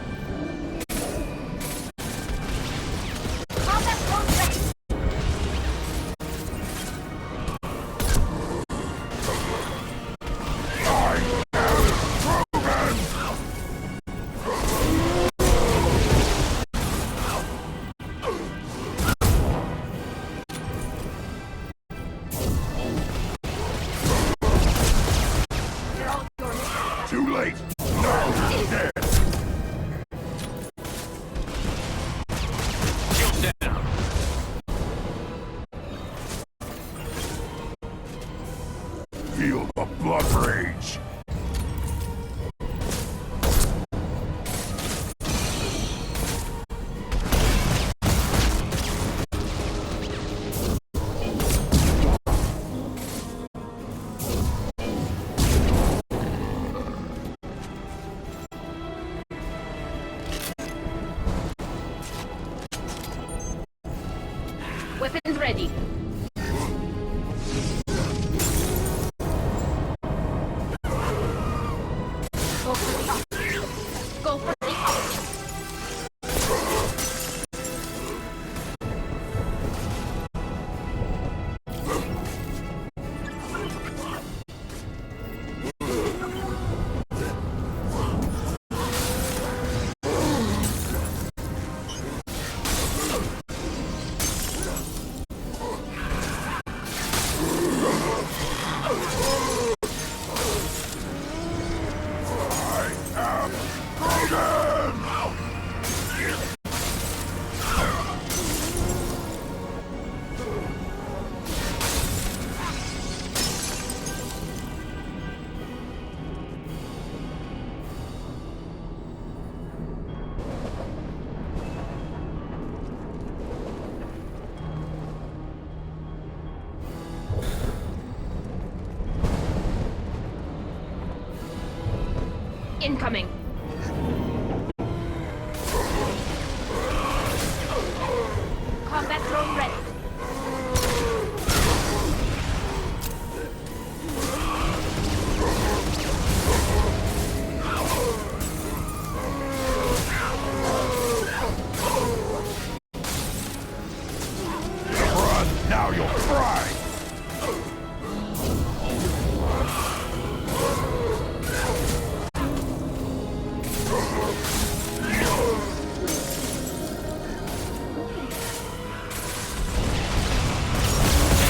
S15: Too late! No! Dead!
S3: Shields down.
S15: Feel the blood rage!
S4: Weapons ready. Go for the up. Go for the up. Incoming. Combat drone ready.
S15: Run, now you'll fry!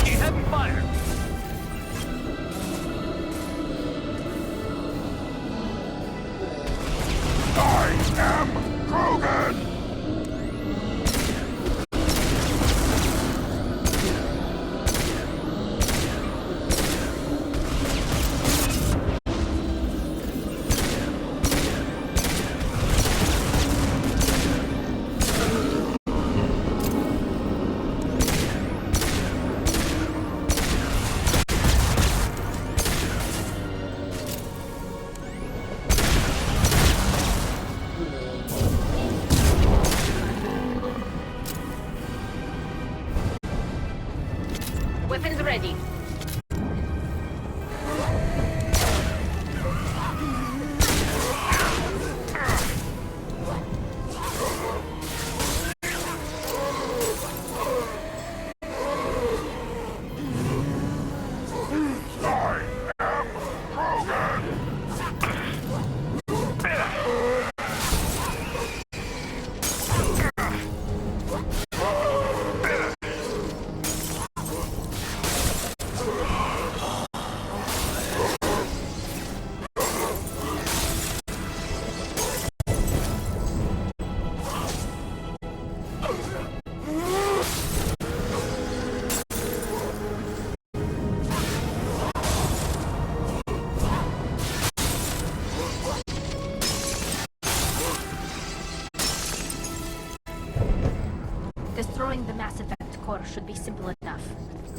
S3: Taking heavy fire!
S15: I am Krogan!
S4: Weapons ready. Destroying the Mass Effect core should be simple enough.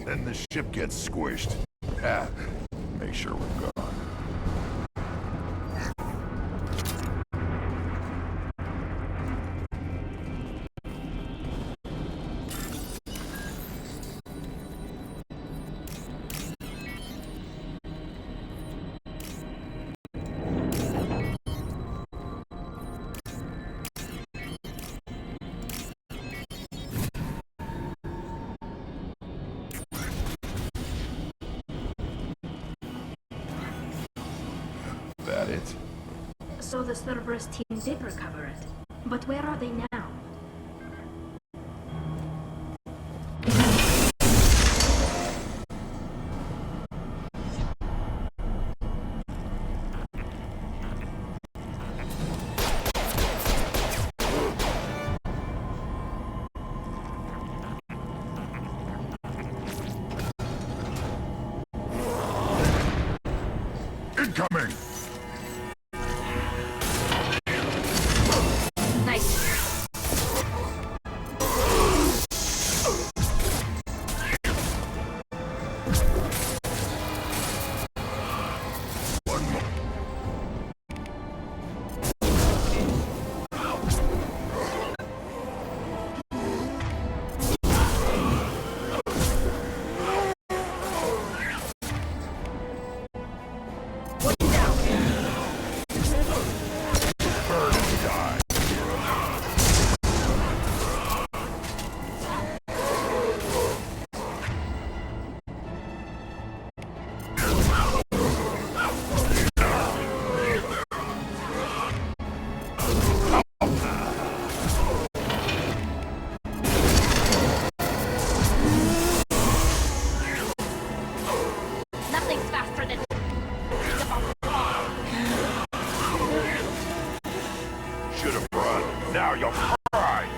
S15: Then the ship gets squished. Ah, make sure we're gone. That it?
S4: So the Cerberus team did recover it. But where are they now?
S15: Incoming!
S4: Nice. Nothing's faster than
S15: Should have run. Now you'll cry!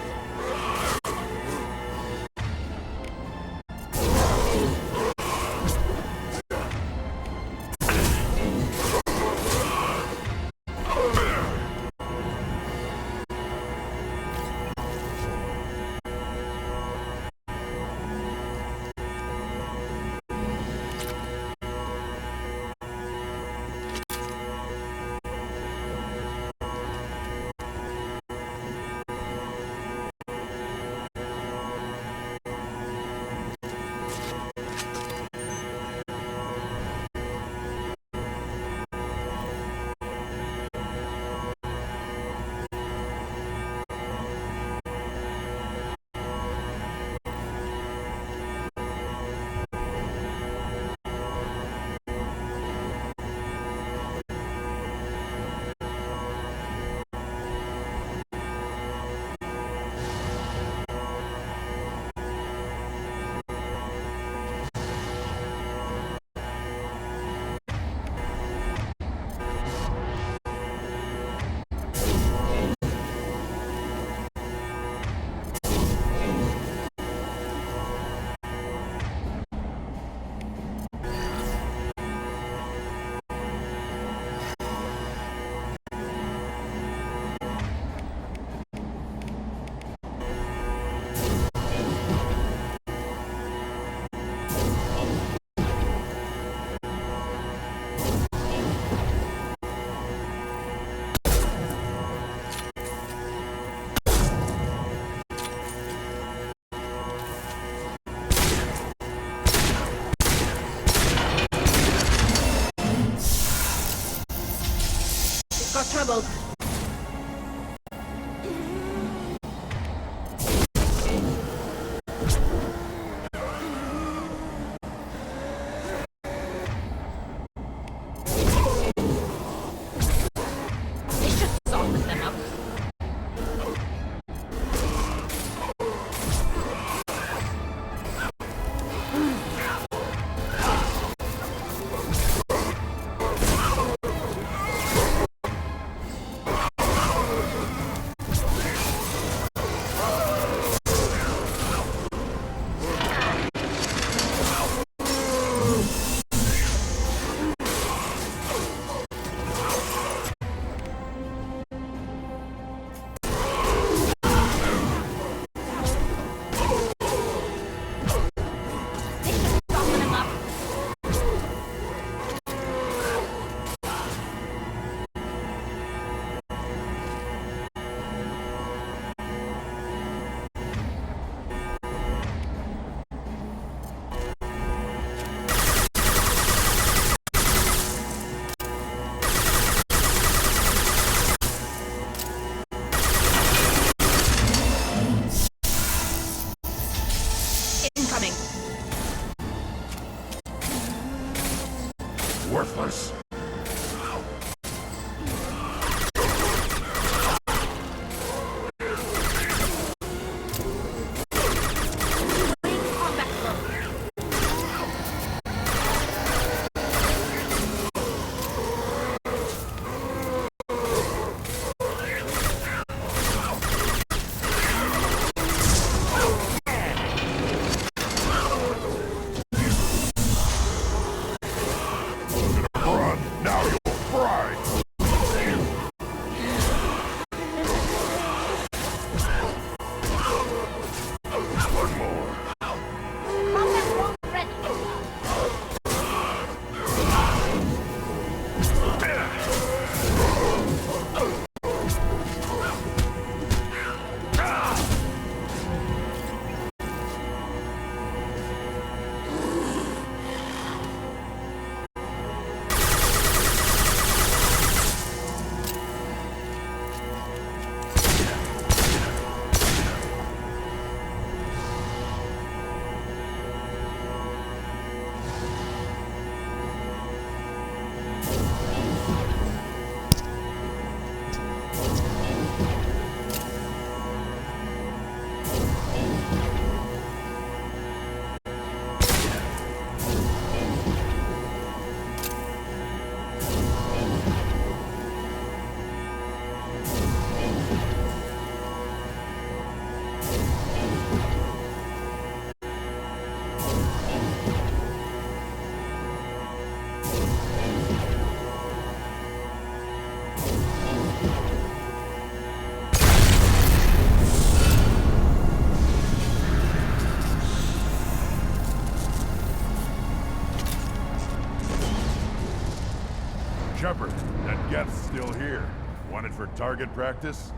S15: Target practice?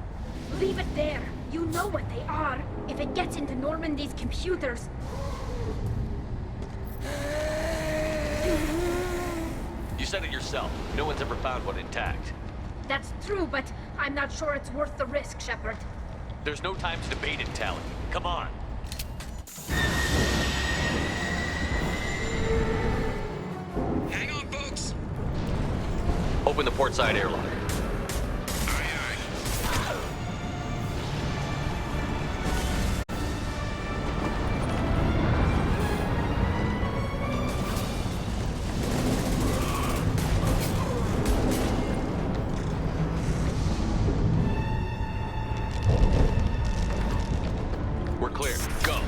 S4: Leave it there. You know what they are. If it gets into Normandy's computers...
S3: You said it yourself. No one's ever found one intact.
S4: That's true, but I'm not sure it's worth the risk, Shepard.
S3: There's no time to debate it, Tally. Come on.
S5: Hang on, folks.
S3: Open the port side airlock. We're clear. Go.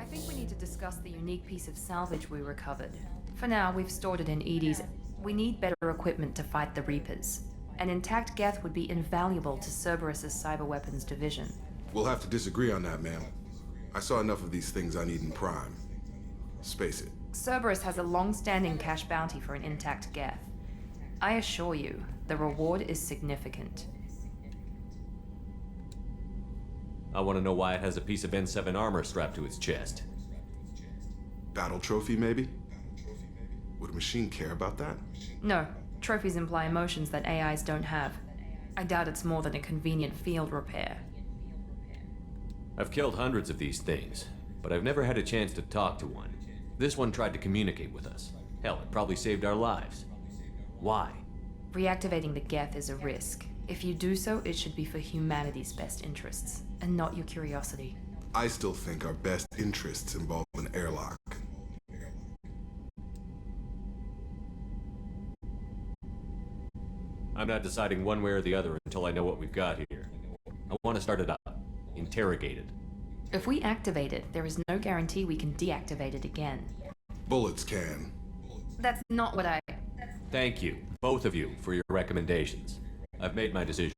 S8: I think we need to discuss the unique piece of salvage we recovered. For now, we've stored it in Edie's. We need better equipment to fight the Reapers. An intact Geth would be invaluable to Cerberus's cyber weapons division.
S13: We'll have to disagree on that, ma'am. I saw enough of these things I need in Prime. Space it.
S8: Cerberus has a long-standing cash bounty for an intact Geth. I assure you, the reward is significant.
S2: I want to know why it has a piece of N7 armor strapped to its chest.
S13: Battle trophy, maybe? Would a machine care about that?
S8: No, trophies imply emotions that AIs don't have. I doubt it's more than a convenient field repair.
S2: I've killed hundreds of these things, but I've never had a chance to talk to one. This one tried to communicate with us. Hell, it probably saved our lives. Why?
S8: Reactivating the Geth is a risk. If you do so, it should be for humanity's best interests, and not your curiosity.
S13: I still think our best interests involve an airlock.
S2: I'm not deciding one way or the other until I know what we've got here. I want to start it up. Interrogate it.
S8: If we activate it, there is no guarantee we can deactivate it again.
S13: Bullets can.
S8: That's not what I...
S2: Thank you, both of you, for your recommendations. I've made my decision.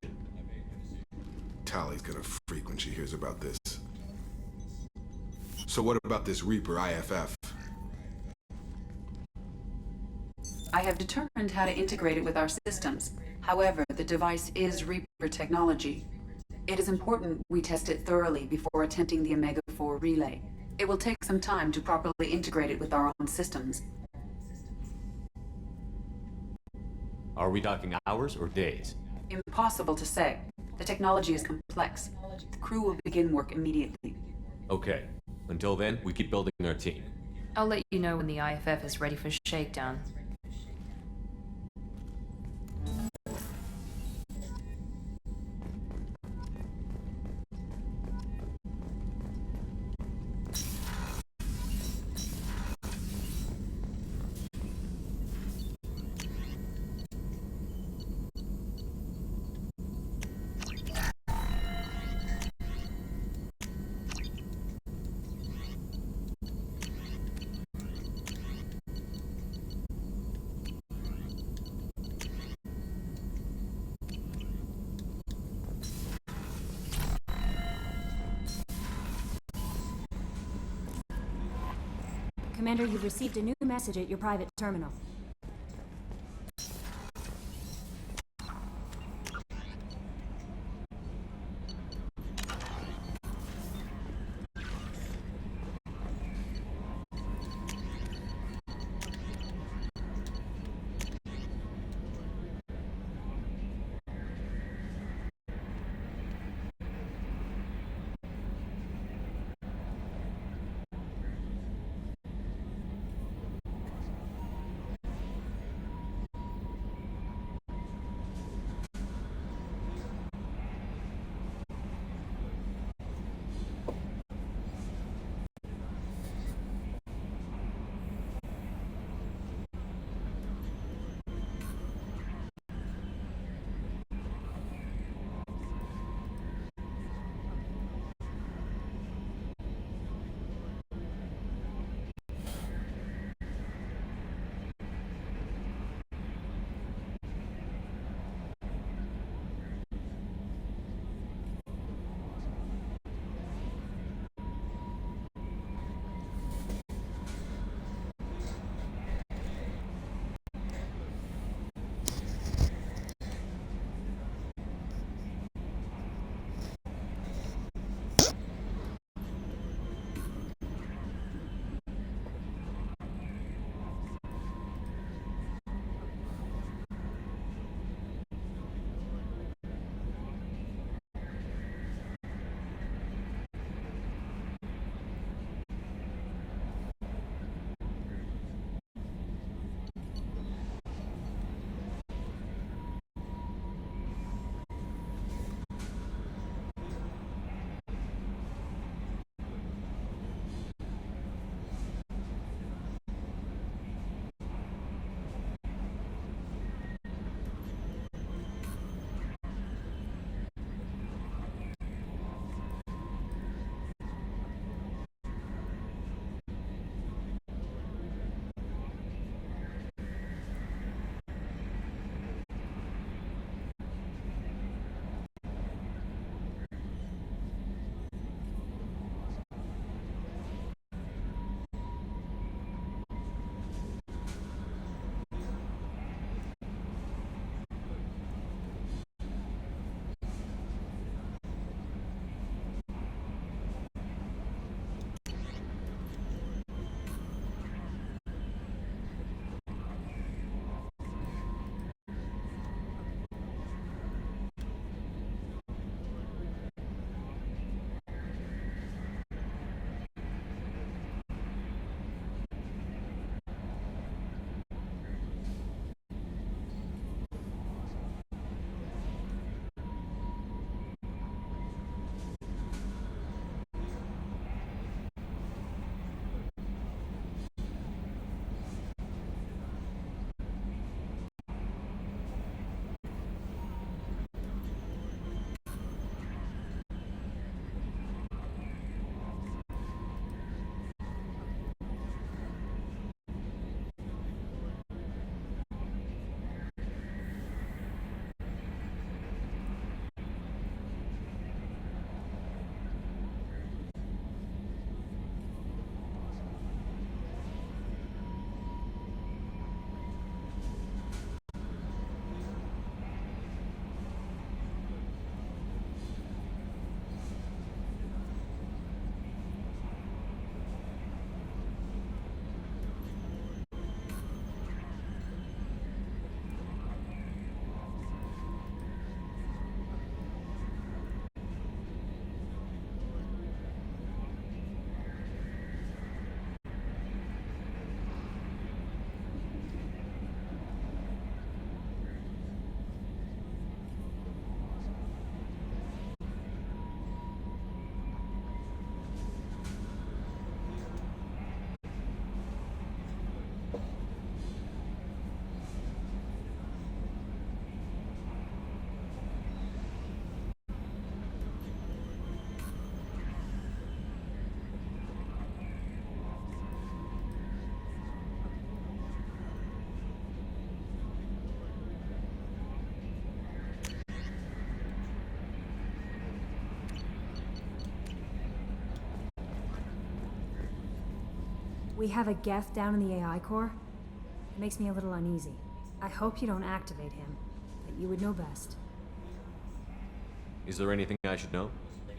S13: Tally's gonna freak when she hears about this. So what about this Reaper IFF?
S9: I have determined how to integrate it with our systems. However, the device is Reaper technology. It is important we test it thoroughly before attempting the Omega-4 relay. It will take some time to properly integrate it with our own systems.
S2: Are we talking hours or days?
S9: Impossible to say. The technology is complex. The crew will begin work immediately.
S2: Okay. Until then, we keep building our team.
S8: I'll let you know when the IFF is ready for shakedown.
S1: Commander, you've received a new message at your private terminal. We have a Geth down in the AI core. It makes me a little uneasy. I hope you don't activate him, but you would know best.
S2: Is there anything I should know?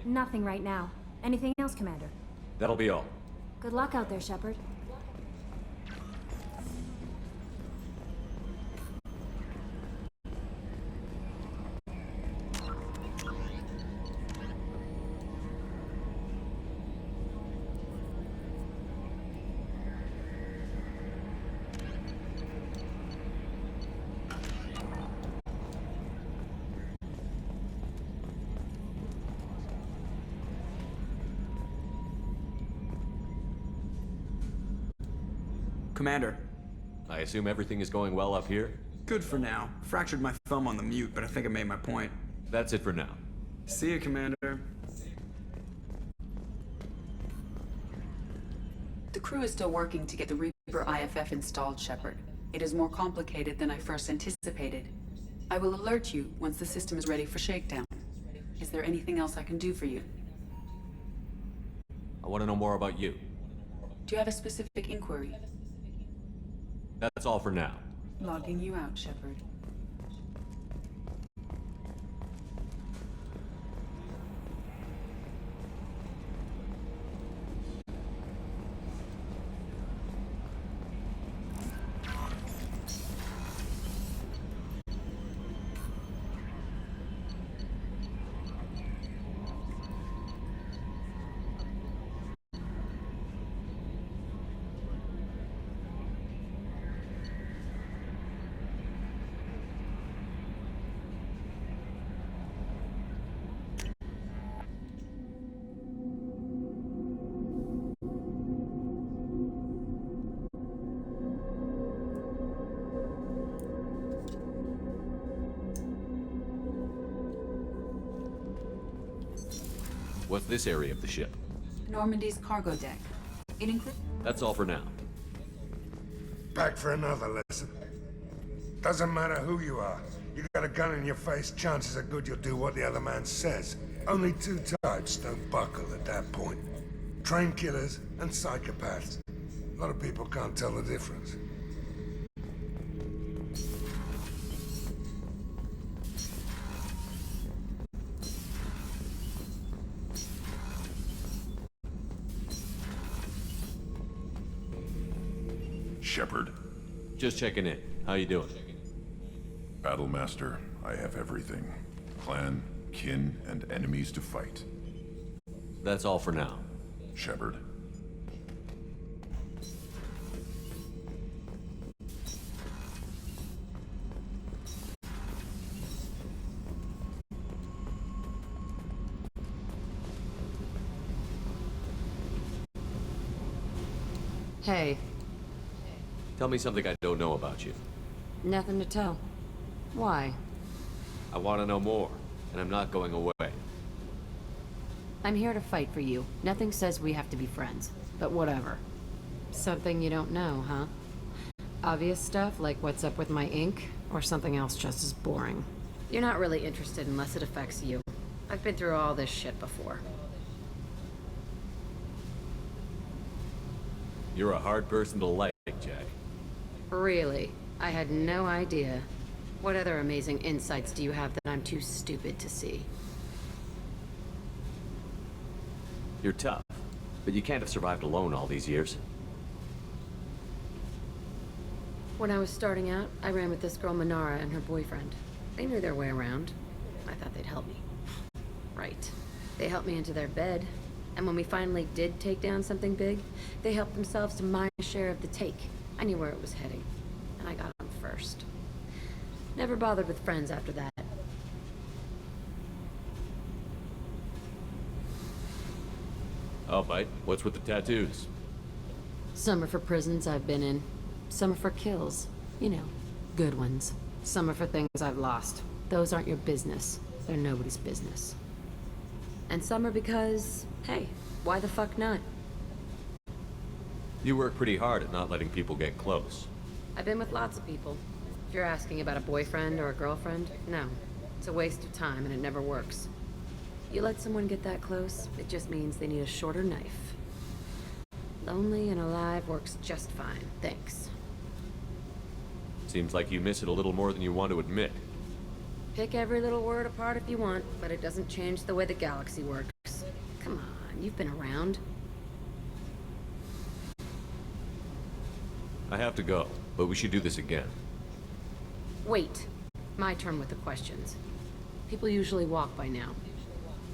S1: Nothing right now. Anything else, Commander?
S2: That'll be all.
S1: Good luck out there, Shepard.
S11: Commander.
S2: I assume everything is going well up here?
S11: Good for now. Fractured my thumb on the mute, but I think I made my point.
S2: That's it for now.
S11: See you, Commander.
S9: The crew is still working to get the Reaper IFF installed, Shepard. It is more complicated than I first anticipated. I will alert you once the system is ready for shakedown. Is there anything else I can do for you?
S2: I want to know more about you.
S9: Do you have a specific inquiry?
S2: That's all for now.
S9: Logging you out, Shepard.
S2: What's this area of the ship?
S9: Normandy's cargo deck. It includes...
S2: That's all for now.
S16: Back for another lesson. Doesn't matter who you are. You got a gun in your face, chances are good you'll do what the other man says. Only two types don't buckle at that point. Trained killers and psychopaths. A lot of people can't tell the difference.
S15: Shepard.
S2: Just checking in. How you doing?
S15: Battlemaster, I have everything. Clan, kin, and enemies to fight.
S2: That's all for now.
S15: Shepard.
S18: Hey.
S2: Tell me something I don't know about you.
S18: Nothing to tell. Why?
S2: I want to know more, and I'm not going away.
S18: I'm here to fight for you. Nothing says we have to be friends, but whatever. Something you don't know, huh? Obvious stuff like what's up with my ink, or something else just as boring. You're not really interested unless it affects you. I've been through all this shit before.
S2: You're a hard person to like, Jack.
S18: Really? I had no idea. What other amazing insights do you have that I'm too stupid to see?
S2: You're tough, but you can't have survived alone all these years.
S18: When I was starting out, I ran with this girl Manara and her boyfriend. They knew their way around. I thought they'd help me. Right. They helped me into their bed, and when we finally did take down something big, they helped themselves to my share of the take. I knew where it was heading, and I got on first. Never bothered with friends after that.
S2: Oh, bite. What's with the tattoos?
S18: Some are for prisons I've been in. Some are for kills. You know, good ones. Some are for things I've lost. Those aren't your business. They're nobody's business. And some are because, hey, why the fuck not?
S2: You work pretty hard at not letting people get close.
S18: I've been with lots of people. If you're asking about a boyfriend or a girlfriend, no. It's a waste of time and it never works. You let someone get that close, it just means they need a shorter knife. Lonely and alive works just fine, thanks.
S2: Seems like you miss it a little more than you want to admit.
S18: Pick every little word apart if you want, but it doesn't change the way the galaxy works. Come on, you've been around.
S2: I have to go, but we should do this again.
S18: Wait. My turn with the questions. People usually walk by now.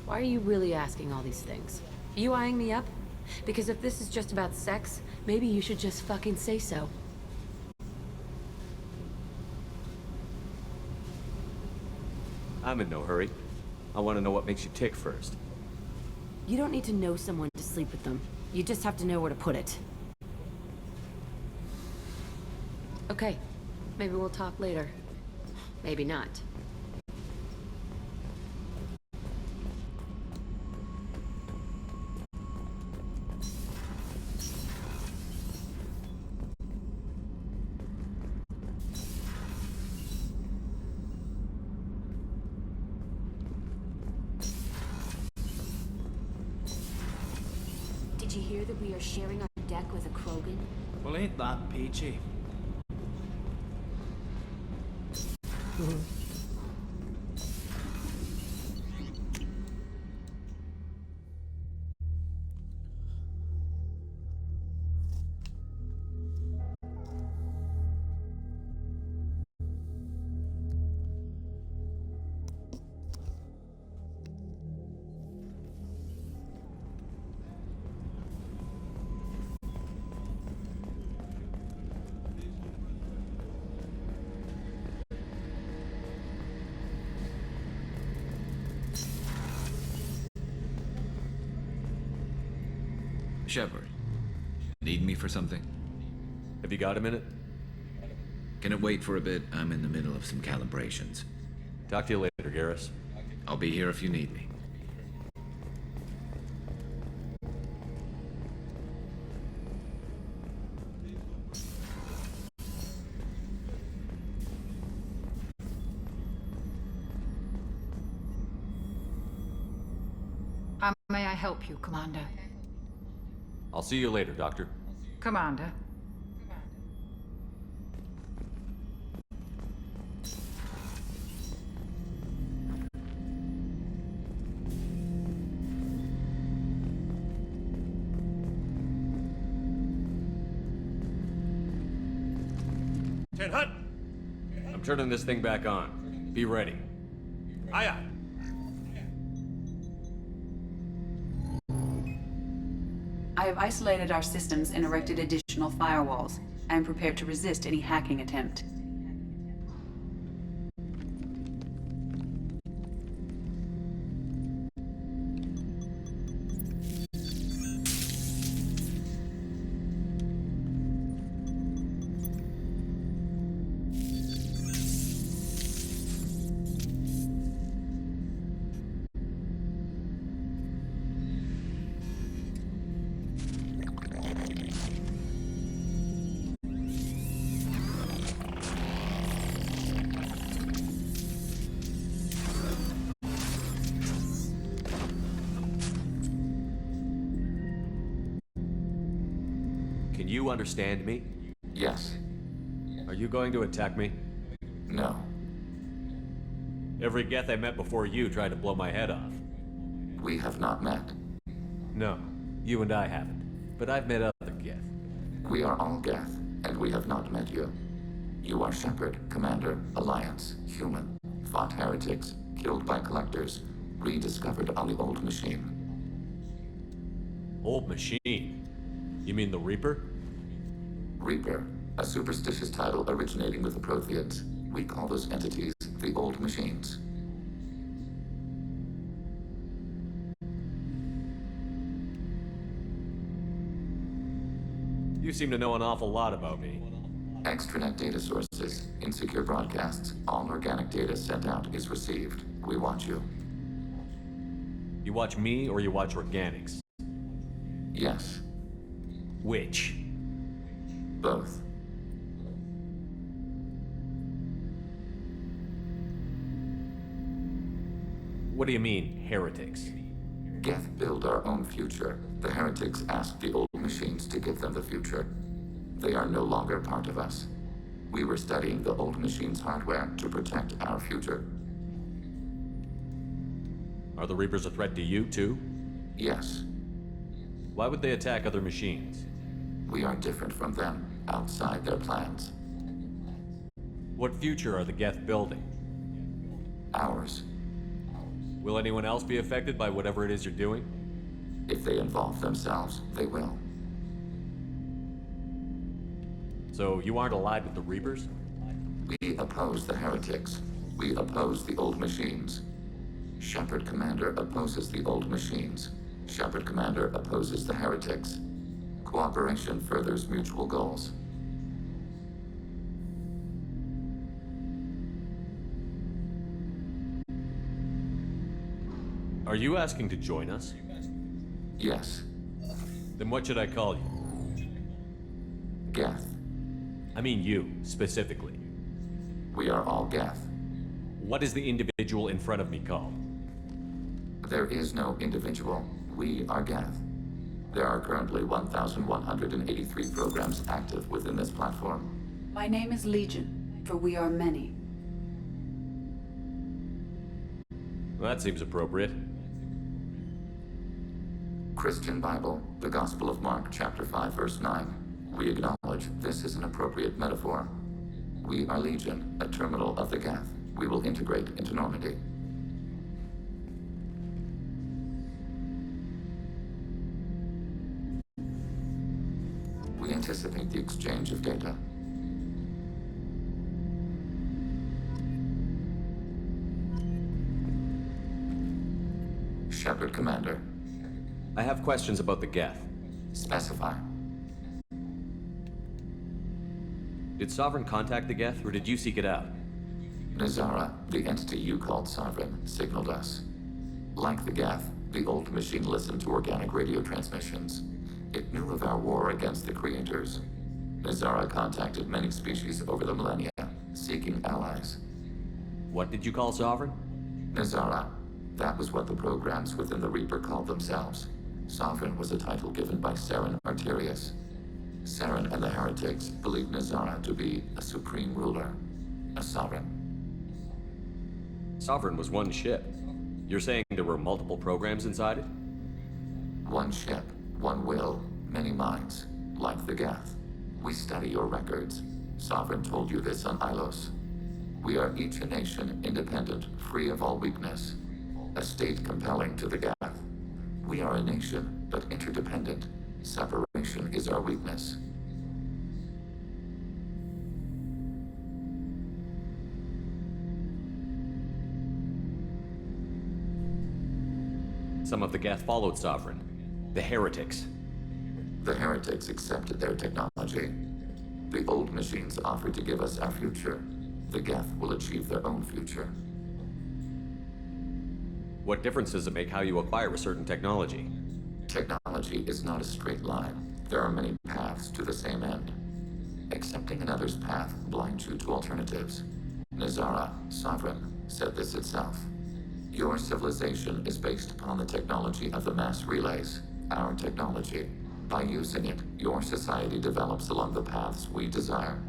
S18: Why are you really asking all these things? Are you eyeing me up? Because if this is just about sex, maybe you should just fucking say so.
S2: I'm in no hurry. I want to know what makes you tick first.
S18: You don't need to know someone to sleep with them. You just have to know where to put it. Okay. Maybe we'll talk later. Maybe not.
S19: Did you hear that we are sharing our deck with a Krogan?
S10: Well, ain't that peachy?
S21: Shepard, need me for something?
S2: Have you got a minute?
S21: Can it wait for a bit? I'm in the middle of some calibrations.
S2: Talk to you later, Garrus.
S21: I'll be here if you need me.
S22: How may I help you, Commander?
S2: I'll see you later, Doctor.
S22: Commander.
S2: Ten Hut! I'm turning this thing back on. Be ready. Aye aye.
S9: I have isolated our systems and erected additional firewalls. I am prepared to resist any hacking attempt.
S2: Can you understand me?
S23: Yes.
S2: Are you going to attack me?
S23: No.
S2: Every Geth I met before you tried to blow my head off.
S23: We have not met.
S2: No, you and I haven't. But I've met other Geth.
S23: We are all Geth, and we have not met you. You are Shepard, Commander, Alliance, human, fought heretics, killed by collectors, rediscovered on the old machine.
S2: Old machine? You mean the Reaper?
S23: Reaper, a superstitious title originating with the Protheans. We call those entities the old machines.
S2: You seem to know an awful lot about me.
S23: Extranet data sources, insecure broadcasts, all organic data sent out is received. We watch you.
S2: You watch me or you watch organics?
S23: Yes.
S2: Which?
S23: Both.
S2: What do you mean, heretics?
S23: Geth build our own future. The heretics asked the old machines to give them the future. They are no longer part of us. We were studying the old machines' hardware to protect our future.
S2: Are the Reapers a threat to you, too?
S23: Yes.
S2: Why would they attack other machines?
S23: We are different from them, outside their plans.
S2: What future are the Geth building?
S23: Ours.
S2: Will anyone else be affected by whatever it is you're doing?
S23: If they involve themselves, they will.
S2: So you aren't allied with the Reapers?
S23: We oppose the heretics. We oppose the old machines. Shepard Commander opposes the old machines. Shepard Commander opposes the heretics. Cooperation furthers mutual goals.
S2: Are you asking to join us?
S23: Yes.
S2: Then what should I call you?
S23: Geth.
S2: I mean you, specifically.
S23: We are all Geth.
S2: What is the individual in front of me called?
S23: There is no individual. We are Geth. There are currently 1,183 programs active within this platform.
S9: My name is Legion, for we are many.
S2: Well, that seems appropriate.
S23: Christian Bible, the Gospel of Mark, chapter 5, verse 9. We acknowledge this is an appropriate metaphor. We are Legion, a terminal of the Geth. We will integrate into Normandy. We anticipate the exchange of data. Shepard Commander.
S2: I have questions about the Geth.
S23: Specify.
S2: Did Sovereign contact the Geth, or did you seek it out?
S23: Nazara, the entity you called Sovereign, signaled us. Like the Geth, the old machine listened to organic radio transmissions. It knew of our war against the Creators. Nazara contacted many species over the millennia, seeking allies.
S2: What did you call Sovereign?
S23: Nazara. That was what the programs within the Reaper called themselves. Sovereign was a title given by Saren Arterius. Saren and the heretics believed Nazara to be a supreme ruler, a sovereign.
S2: Sovereign was one ship. You're saying there were multiple programs inside it?
S23: One ship, one will, many minds, like the Geth. We study your records. Sovereign told you this on Ilos. We are each a nation, independent, free of all weakness. A state compelling to the Geth. We are a nation, but interdependent. Separation is our weakness.
S2: Some of the Geth followed Sovereign. The heretics.
S23: The heretics accepted their technology. The old machines offered to give us our future. The Geth will achieve their own future.
S2: What difference does it make how you acquire a certain technology?
S23: Technology is not a straight line. There are many paths to the same end. Accepting another's path blinds you to alternatives. Nazara, Sovereign, said this itself. Your civilization is based upon the technology of the mass relays, our technology. By using it, your society develops along the paths we desire.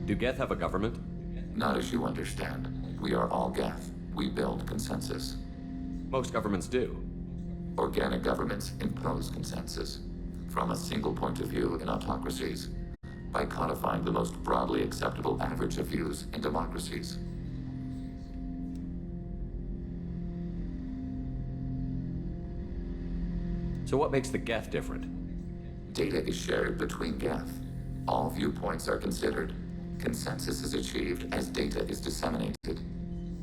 S2: Do Geth have a government?
S23: Not as you understand. We are all Geth. We build consensus.
S2: Most governments do.
S23: Organic governments impose consensus. From a single point of view in autocracies. By codifying the most broadly acceptable average of views in democracies.
S2: So what makes the Geth different?
S23: Data is shared between Geth. All viewpoints are considered. Consensus is achieved as data is disseminated.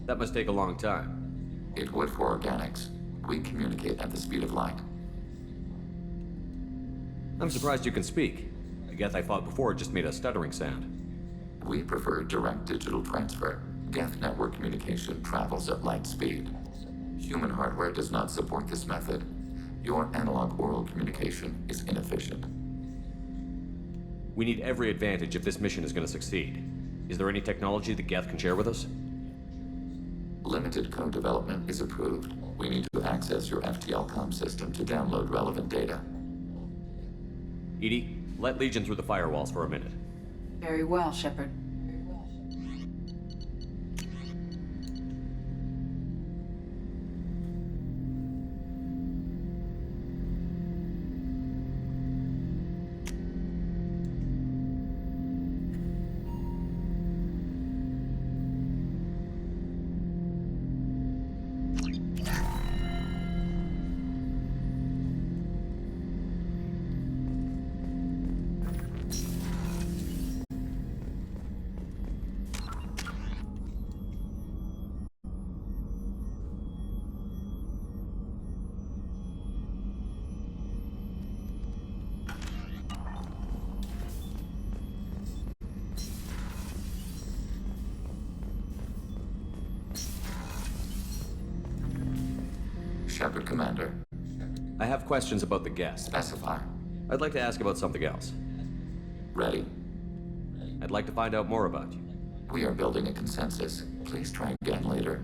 S2: That must take a long time.
S23: It would for organics. We communicate at the speed of light.
S2: I'm surprised you can speak. The Geth I fought before just made a stuttering sound.
S23: We prefer direct digital transfer. Geth network communication travels at light speed. Human hardware does not support this method. Your analog oral communication is inefficient.
S2: We need every advantage if this mission is going to succeed. Is there any technology the Geth can share with us?
S23: Limited code development is approved. We need to access your FTL-COM system to download relevant data.
S2: EDI, let Legion through the firewalls for a minute.
S9: Very well, Shepard.
S23: Shepard, Commander.
S2: I have questions about the Geth.
S23: Specify.
S2: I'd like to ask about something else.
S23: Ready?
S2: I'd like to find out more about you.
S23: We are building a consensus. Please try again later.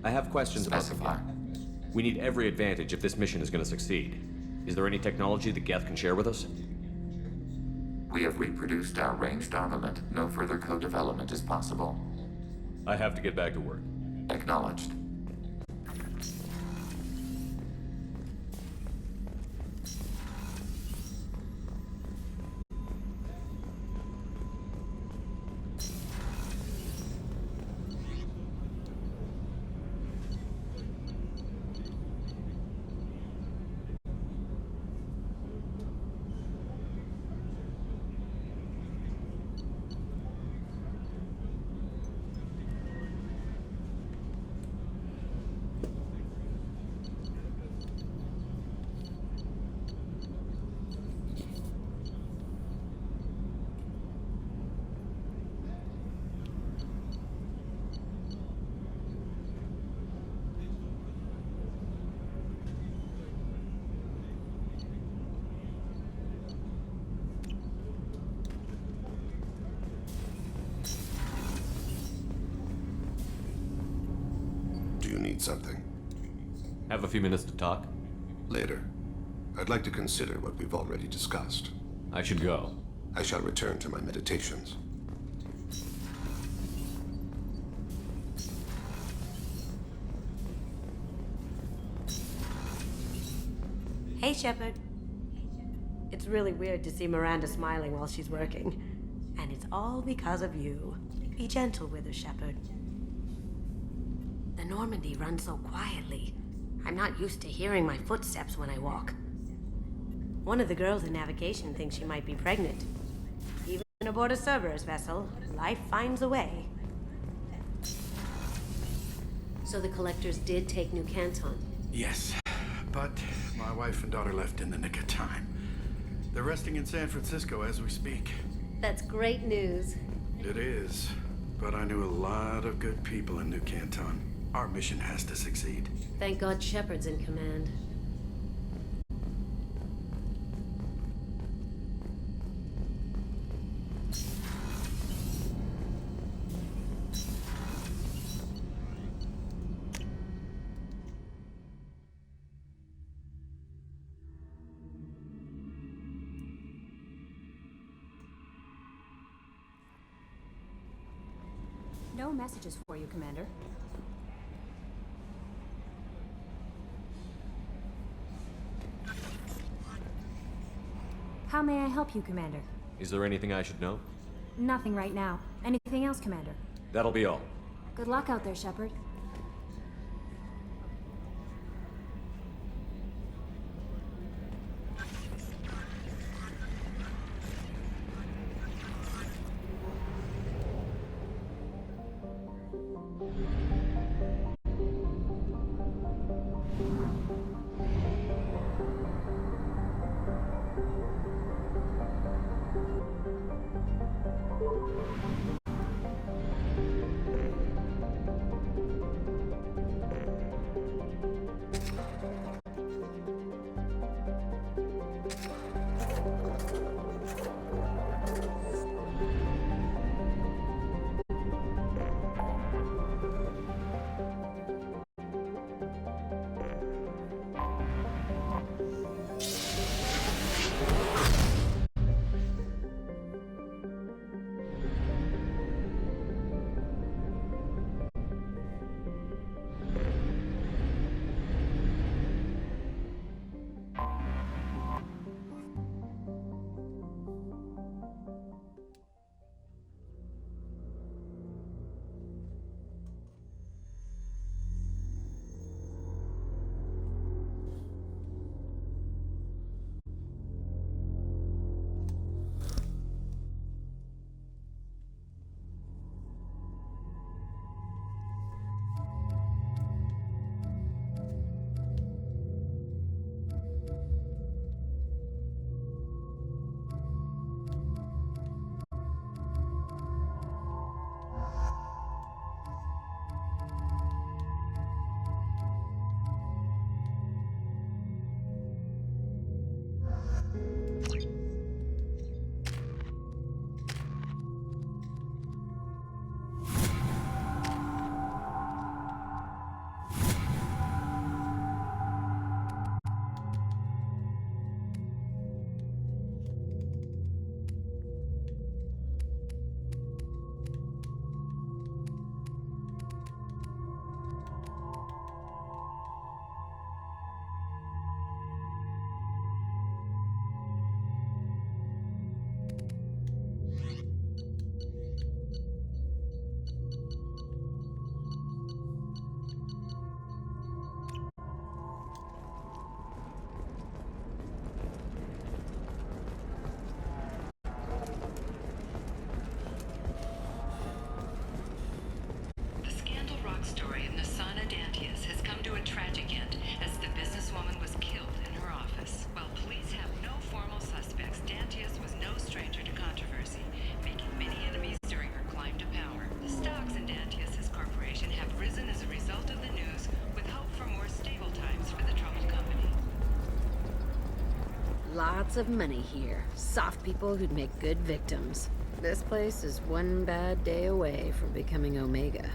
S2: I have questions
S23: Specify.
S2: about the Geth. We need every advantage if this mission is going to succeed. Is there any technology the Geth can share with us?
S23: We have reproduced our ranged armament. No further co-development is possible.
S2: I have to get back to work.
S23: Acknowledged.
S7: Do you need something?
S2: Have a few minutes to talk?
S7: Later. I'd like to consider what we've already discussed.
S2: I should go.
S7: I shall return to my meditations.
S17: Hey, Shepard. It's really weird to see Miranda smiling while she's working. And it's all because of you. Be gentle with her, Shepard. The Normandy runs so quietly. I'm not used to hearing my footsteps when I walk. One of the girls in navigation thinks she might be pregnant. Even aboard a Cerberus vessel, life finds a way. So the Collectors did take New Canton?
S20: Yes, but my wife and daughter left in the nick of time. They're resting in San Francisco as we speak.
S17: That's great news.
S20: It is, but I knew a lot of good people in New Canton. Our mission has to succeed.
S17: Thank God Shepard's in command.
S1: No messages for you, Commander. How may I help you, Commander?
S2: Is there anything I should know?
S1: Nothing right now. Anything else, Commander?
S2: That'll be all.
S1: Good luck out there, Shepard.
S18: Lots of money here. Soft people who'd make good victims. This place is one bad day away from becoming Omega.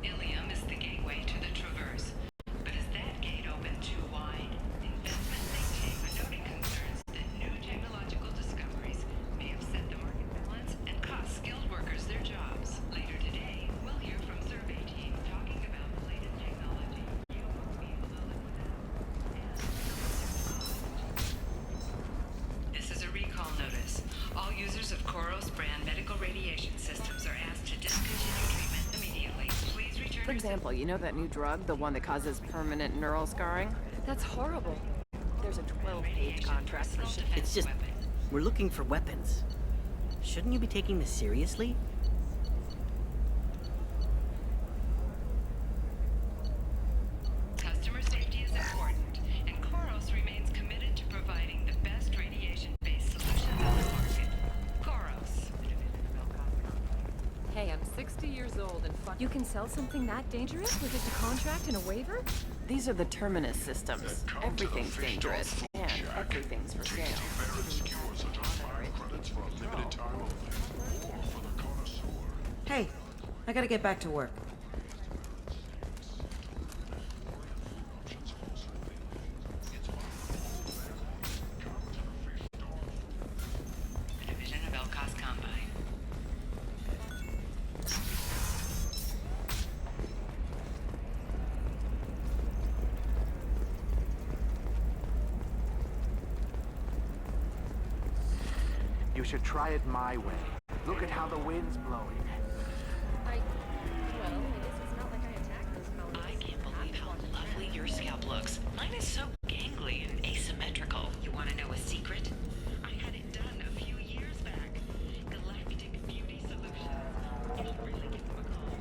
S6: Ilium is the gateway to the Traverse. But is that gate open too wide? Investment think tank are noting concerns that new technological discoveries may upset the market balance and cost skilled workers their jobs. Later today, we'll hear from survey team talking about the latest technology. You won't be able to live without. This is a recall notice. All users of Koros brand medical radiation systems are asked to discontinue treatment immediately. Please return.
S12: For example, you know that new drug, the one that causes permanent neural scarring?
S14: That's horrible. There's a 12-page contract for shit.
S24: It's just, we're looking for weapons. Shouldn't you be taking this seriously?
S6: Customer safety is important, and Koros remains committed to providing the best radiation-based solutions on the market. Koros.
S14: Hey, I'm 60 years old and fuck.
S1: You can sell something that dangerous with just a contract and a waiver?
S12: These are the Terminus systems. Everything's dangerous, and everything's for sale.
S24: Hey, I gotta get back to work.
S6: Division of Elcos Combine.
S25: You should try it my way. Look at how the wind's blowing.
S6: I can't believe how lovely your scalp looks. Mine is so gangly and asymmetrical. You want to know a secret? I had it done a few years back. Galactic Beauty Solutions. You should really give them a call.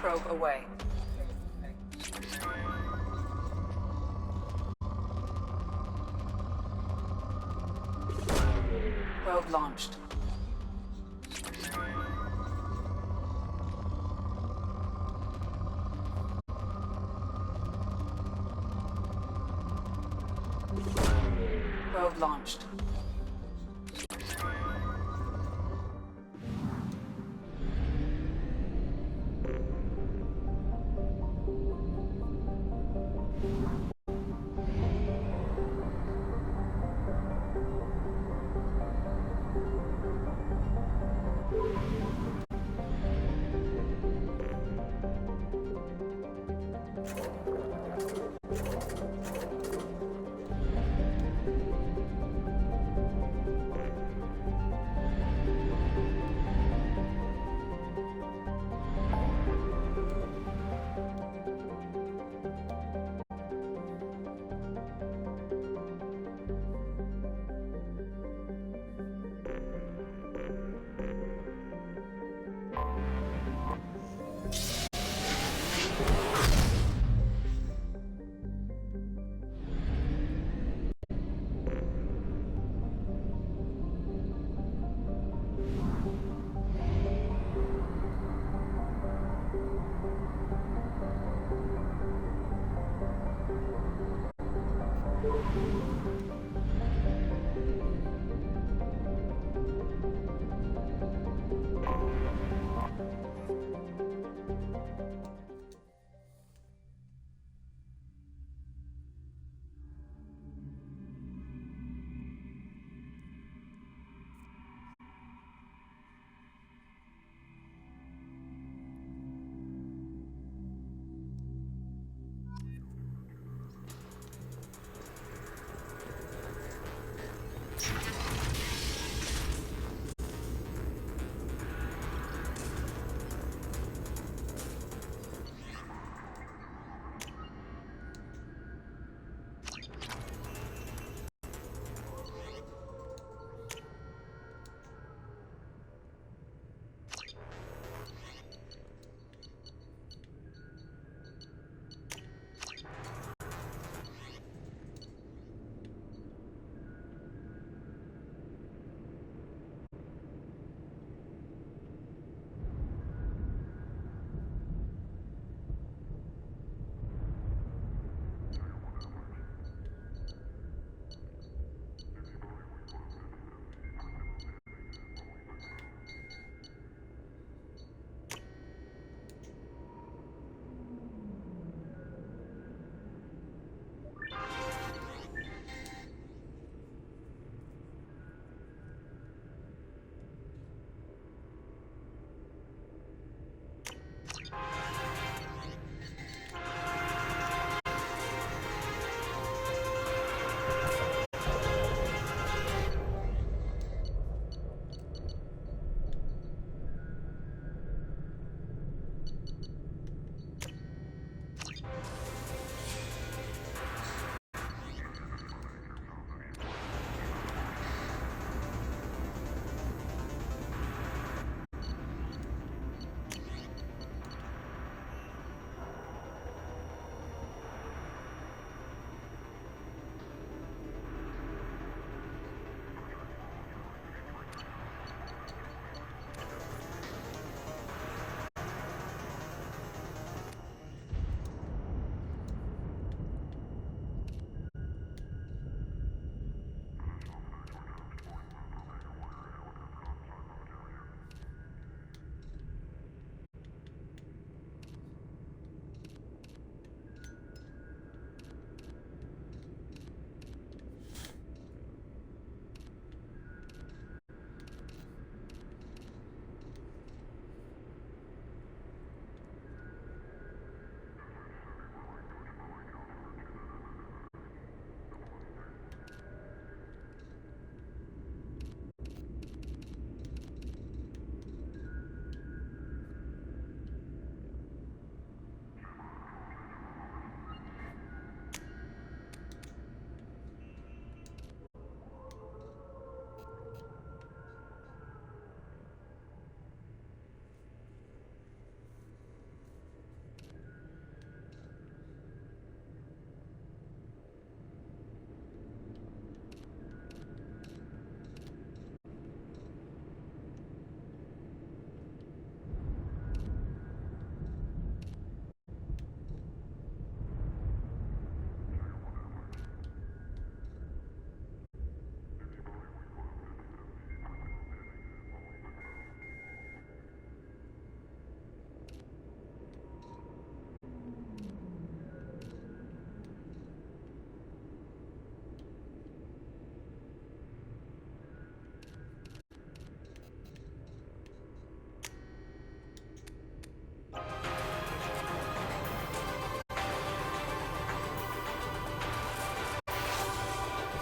S9: probe away. Probe launched. Probe launched.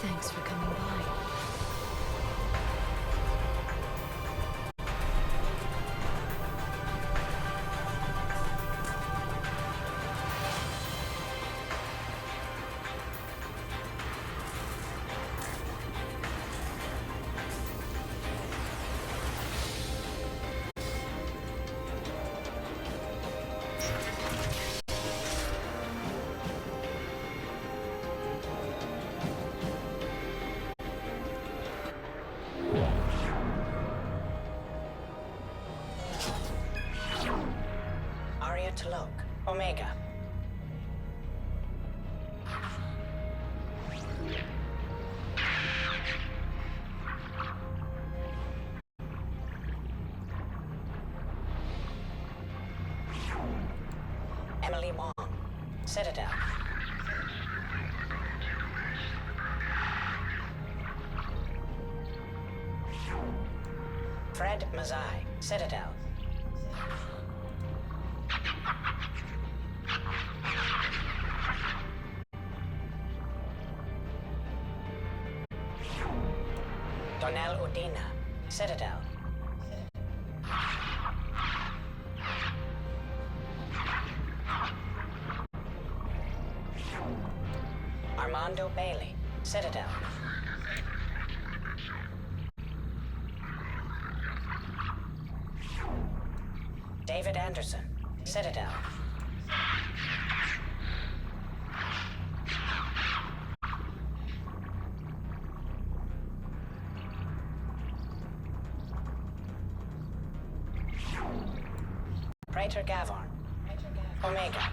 S18: Thanks for coming by.
S3: To look. Omega. Emily Wong. Citadel. Fred Mazai. Citadel. Donnell Udina, Citadel. Armando Bailey, Citadel. David Anderson, Citadel. Praetor Gavon, Omega.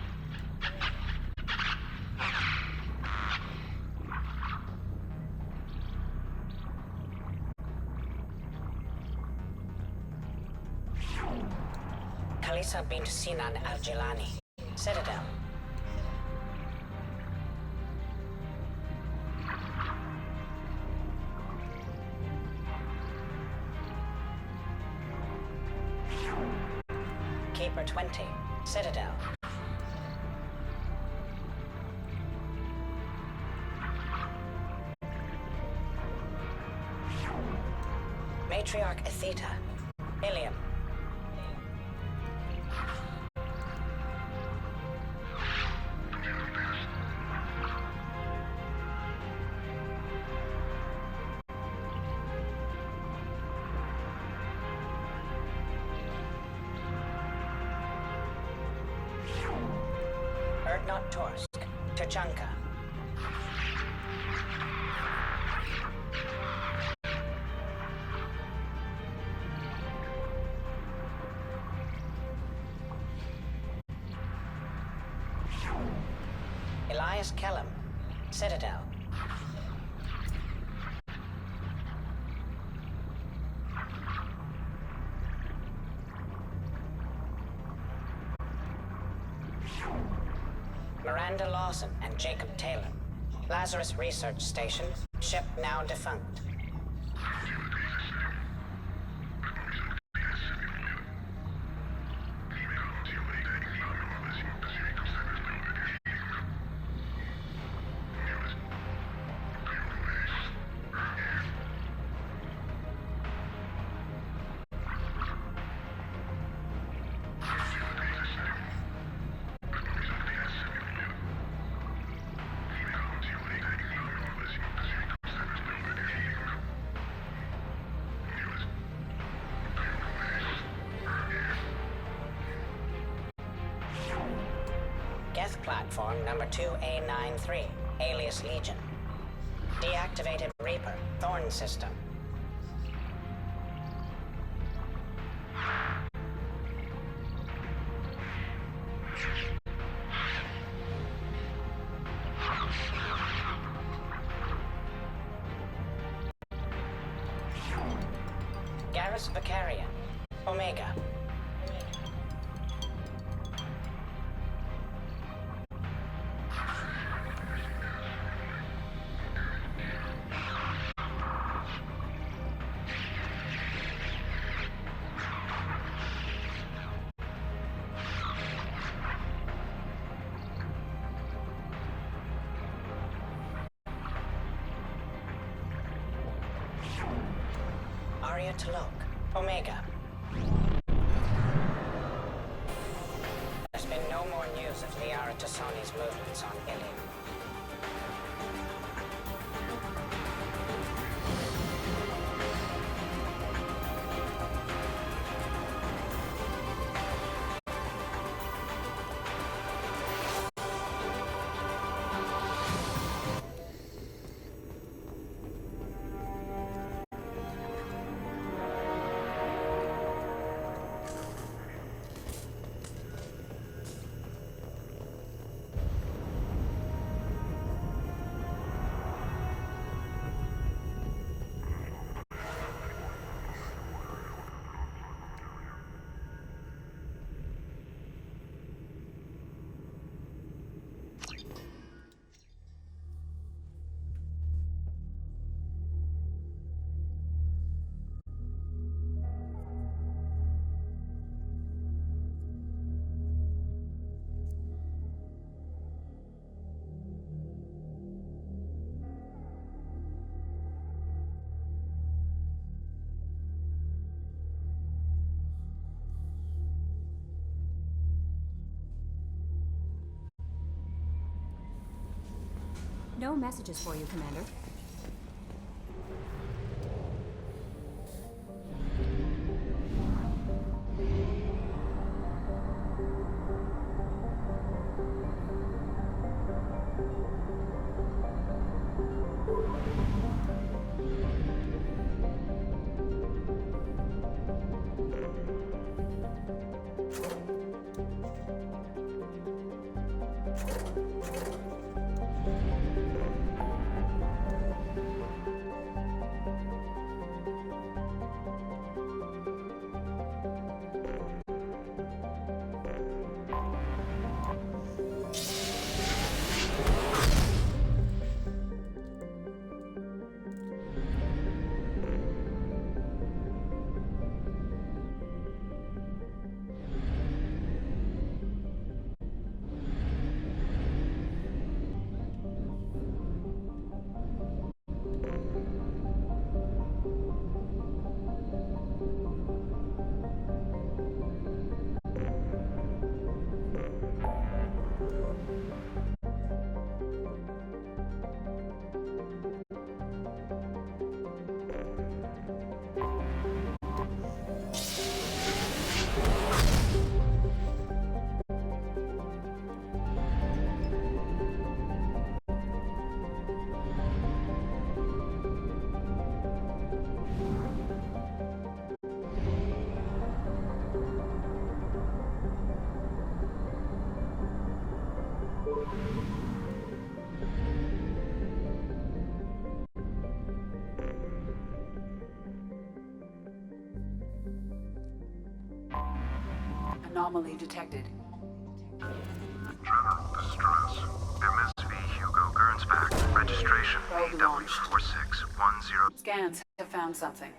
S3: Khalisa bint Sinan al-Jilani, Citadel. Keeper 20, Citadel. Matriarch Atheta, Ilium. Erdnot Torsk, Tuchanka. Elias Kellum, Citadel. Miranda Lawson and Jacob Taylor. Lazarus Research Station, ship now defunct. Geth platform number 2A93, alias Legion. Deactivated Reaper, Thorn system. Garrus Vicarian, Omega. area to look. Omega. There's been no more news of Liara Tassoni's movements on Ilium.
S1: No messages for you, Commander.
S9: Anomaly detected.
S4: Trevor, this is Strauss. MSV Hugo Gernsback. Registration BW4610.
S9: Scans have found something.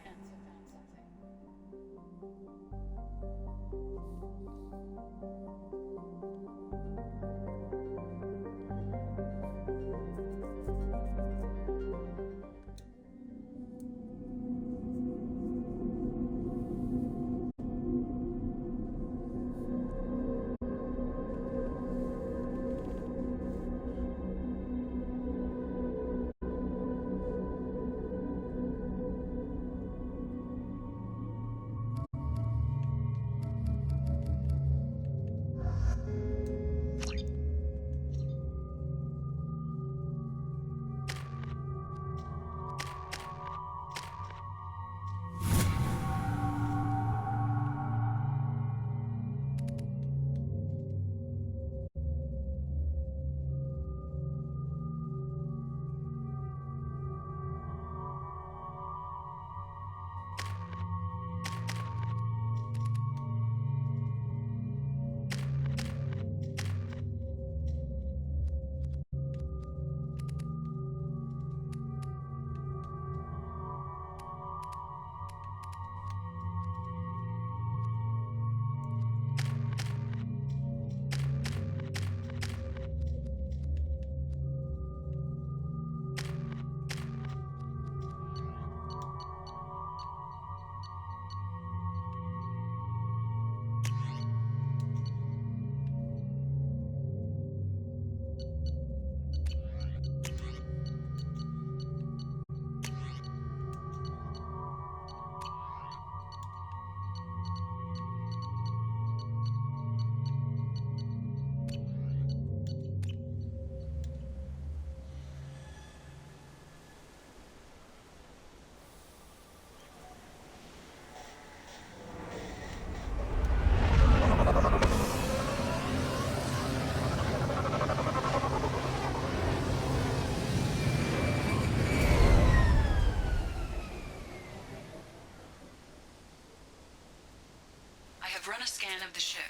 S9: scan of the ship.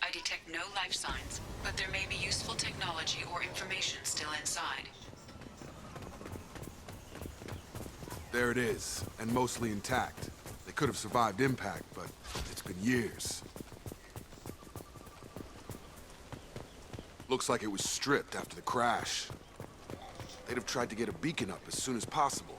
S9: I detect no life signs, but there may be useful technology or information still inside.
S5: There it is, and mostly intact. They could have survived impact, but it's been years. Looks like it was stripped after the crash. They'd have tried to get a beacon up as soon as possible.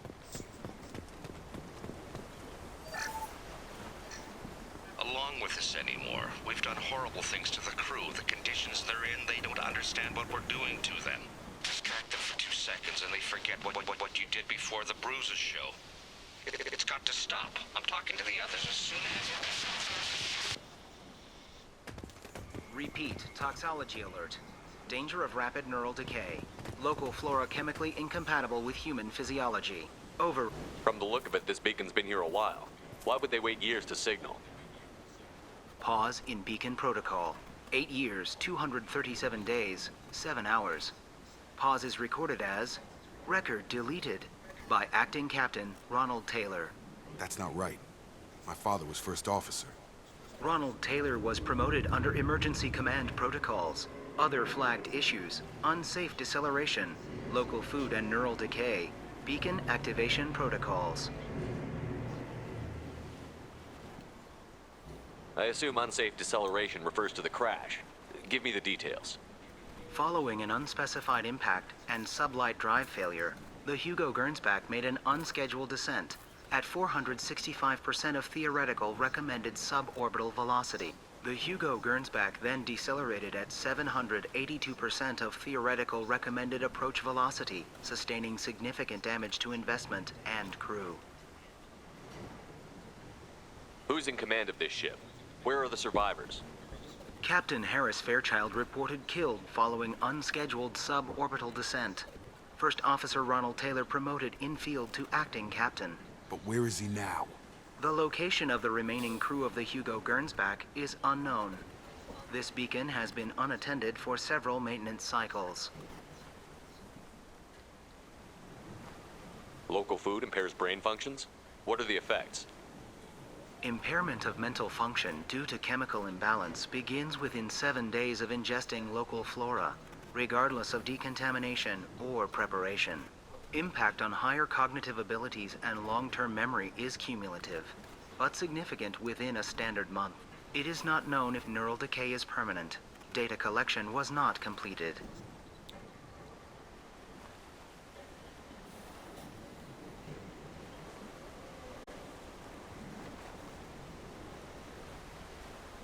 S8: Along with this anymore. We've done horrible things to the crew. The conditions they're in, they don't understand what we're doing to them. Distract them for 2 seconds and they forget what you did before the bruises show. It's got to stop. I'm talking to the others as soon as...
S25: Repeat, toxology alert. Danger of rapid neural decay. Local flora chemically incompatible with human physiology. Over.
S2: From the look of it, this beacon's been here a while. Why would they wait years to signal?
S25: Pause in beacon protocol. 8 years, 237 days, 7 hours. Pause is recorded as record deleted by Acting Captain Ronald Taylor.
S5: That's not right. My father was first officer.
S25: Ronald Taylor was promoted under emergency command protocols. Other flagged issues: unsafe deceleration, local food and neural decay, beacon activation protocols.
S2: I assume unsafe deceleration refers to the crash. Give me the details.
S25: Following an unspecified impact and sublight drive failure, the Hugo Gernsback made an unscheduled descent at 465% of theoretical recommended suborbital velocity. The Hugo Gernsback then decelerated at 782% of theoretical recommended approach velocity, sustaining significant damage to investment and crew.
S2: Who's in command of this ship? Where are the survivors?
S25: Captain Harris Fairchild reported killed following unscheduled suborbital descent. First Officer Ronald Taylor promoted in-field to acting captain.
S5: But where is he now?
S25: The location of the remaining crew of the Hugo Gernsback is unknown. This beacon has been unattended for several maintenance cycles.
S2: Local food impairs brain functions? What are the effects?
S25: Impairment of mental function due to chemical imbalance begins within 7 days of ingesting local flora, regardless of decontamination or preparation. Impact on higher cognitive abilities and long-term memory is cumulative, but significant within a standard month. It is not known if neural decay is permanent. Data collection was not completed.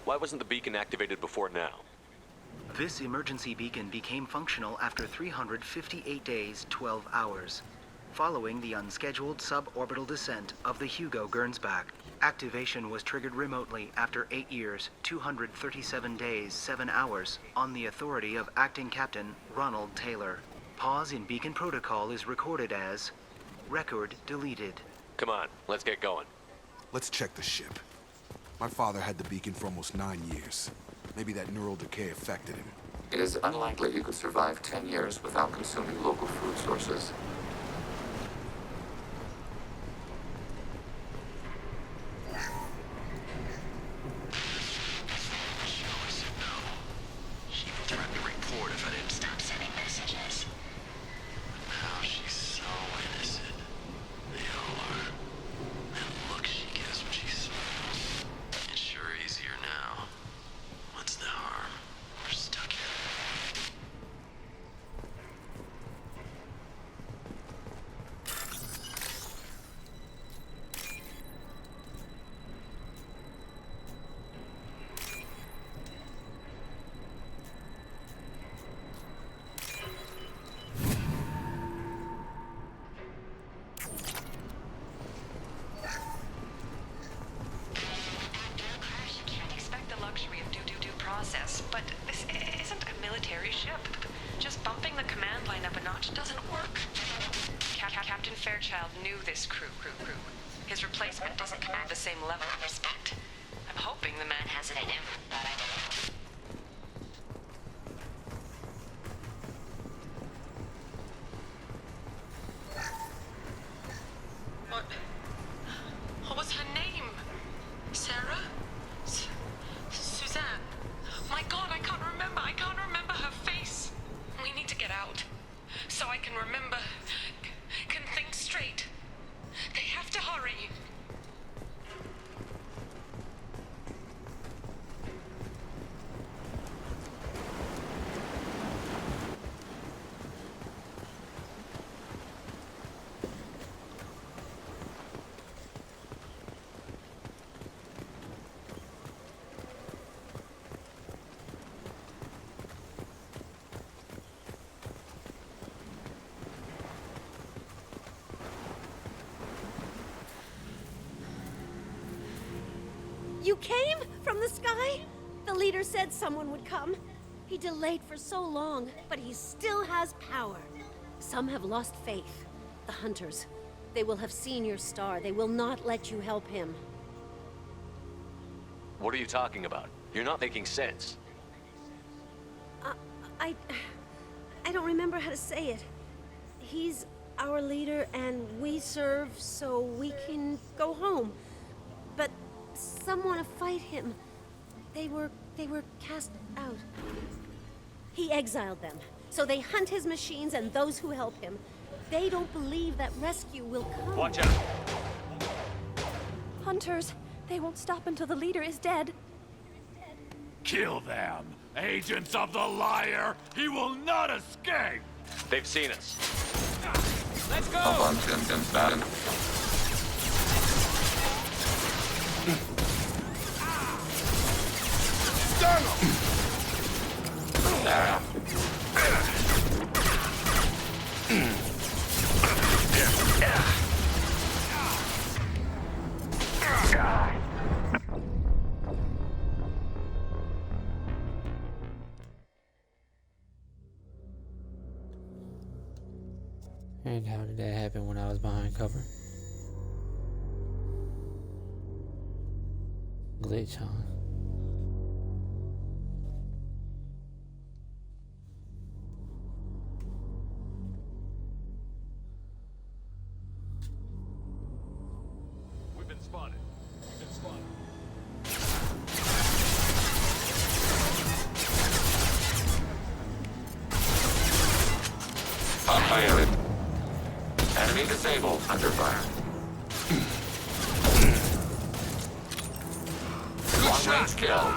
S2: Why wasn't the beacon activated before now?
S25: This emergency beacon became functional after 358 days, 12 hours, following the unscheduled suborbital descent of the Hugo Gernsback. Activation was triggered remotely after 8 years, 237 days, 7 hours, on the authority of Acting Captain Ronald Taylor. Pause in beacon protocol is recorded as record deleted.
S2: Come on, let's get going.
S5: Let's check the ship. My father had the beacon for almost 9 years. Maybe that neural decay affected him.
S23: It is unlikely he could survive 10 years without consuming local food sources.
S8: She threatened to report if I didn't stop sending messages. Now she's so innocent. They all are. And look she gives when she smiles. It's sure easier now. What's the harm? We're stuck here.
S6: Expect the luxury of due process, but this isn't a military ship. Just bumping the command line up a notch doesn't work. Captain Fairchild knew this crew. His replacement doesn't command the same level of respect. I'm hoping the man has it in him, but I don't. What was her name? Sarah? Suzanne? out. So I can remember, can think straight. They have to hurry.
S11: You came from the sky? The leader said someone would come. He delayed for so long, but he still has power. Some have lost faith. The hunters. They will have seen your star. They will not let you help him.
S2: What are you talking about? You're not making sense.
S11: I don't remember how to say it. He's our leader and we serve so we can go home. But some want to fight him. They were cast out. He exiled them, so they hunt his machines and those who help him. They don't believe that rescue will come.
S2: Watch out!
S11: Hunters, they won't stop until the leader is dead.
S13: Kill them! Agents of the liar! He will not escape!
S2: They've seen us.
S13: Let's go!
S15: And how did that happen when I was behind cover? Glitch, huh?
S2: We've been spotted.
S23: Fired. Enemy disabled. Under fire. Long range kill.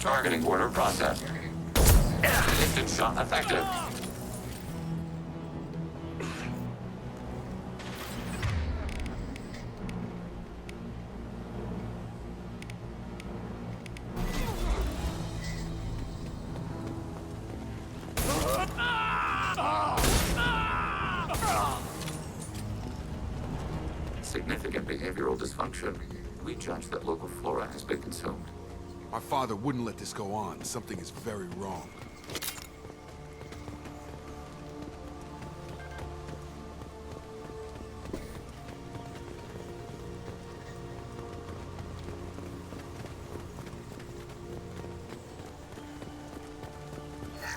S23: Targeting order processed. Instant shot effective. Significant behavioral dysfunction. We judge that local flora has been consumed.
S5: My father wouldn't let this go on. Something is very wrong.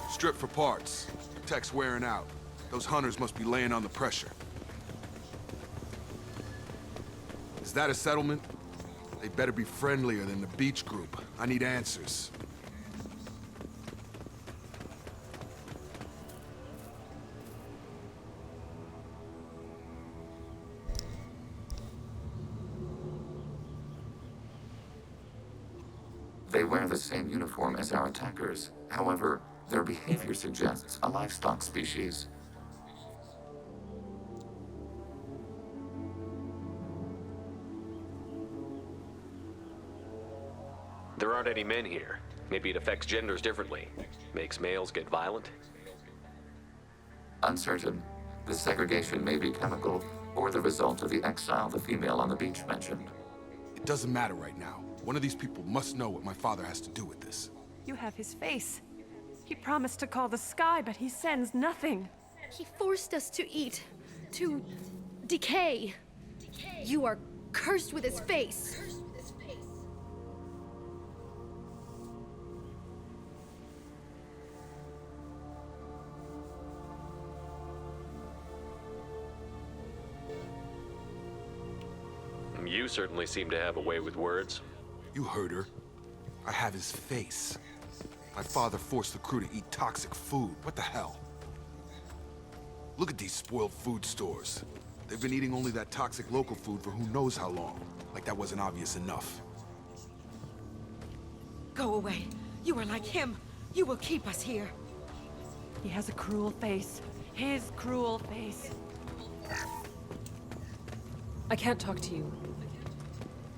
S5: Strip for parts. Tech's wearing out. Those hunters must be laying on the pressure. Is that a settlement? They better be friendlier than the beach group. I need answers.
S23: They wear the same uniform as our attackers. However, their behavior suggests a livestock species.
S2: There aren't any men here. Maybe it affects genders differently. Makes males get violent?
S23: Uncertain. The segregation may be chemical, or the result of the exile the female on the beach mentioned.
S5: It doesn't matter right now. One of these people must know what my father has to do with this.
S16: You have his face. He promised to call the sky, but he sends nothing.
S11: He forced us to eat, to decay. You are cursed with his face.
S2: You certainly seem to have a way with words.
S5: You heard her. I have his face. My father forced the crew to eat toxic food. What the hell? Look at these spoiled food stores. They've been eating only that toxic local food for who knows how long. Like that wasn't obvious enough.
S7: Go away. You are like him. You will keep us here.
S16: He has a cruel face. His cruel face. I can't talk to you.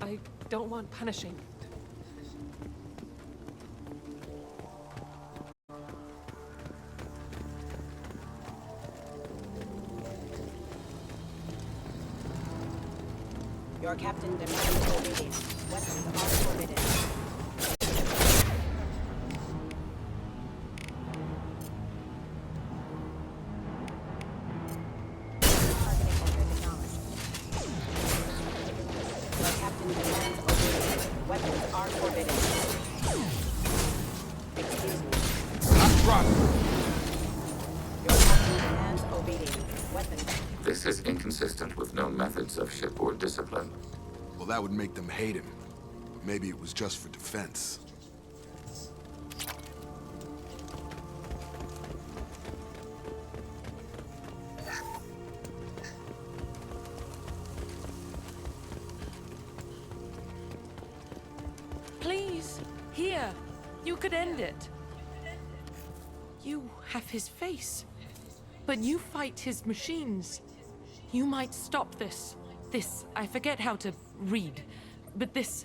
S16: I don't want punishing.
S3: Your captain demands obedience. Weapons are forbidden. Targeting order acknowledged. Your captain demands obedience. Weapons are forbidden. Excuse me.
S5: I'm drunk.
S3: Your captain demands obedience. Weapons.
S23: This is inconsistent with known methods of shipboard discipline.
S5: Well, that would make them hate him. But maybe it was just for defense.
S16: Please, here. You could end it. You have his face, but you fight his machines. You might stop this. I forget how to read, but this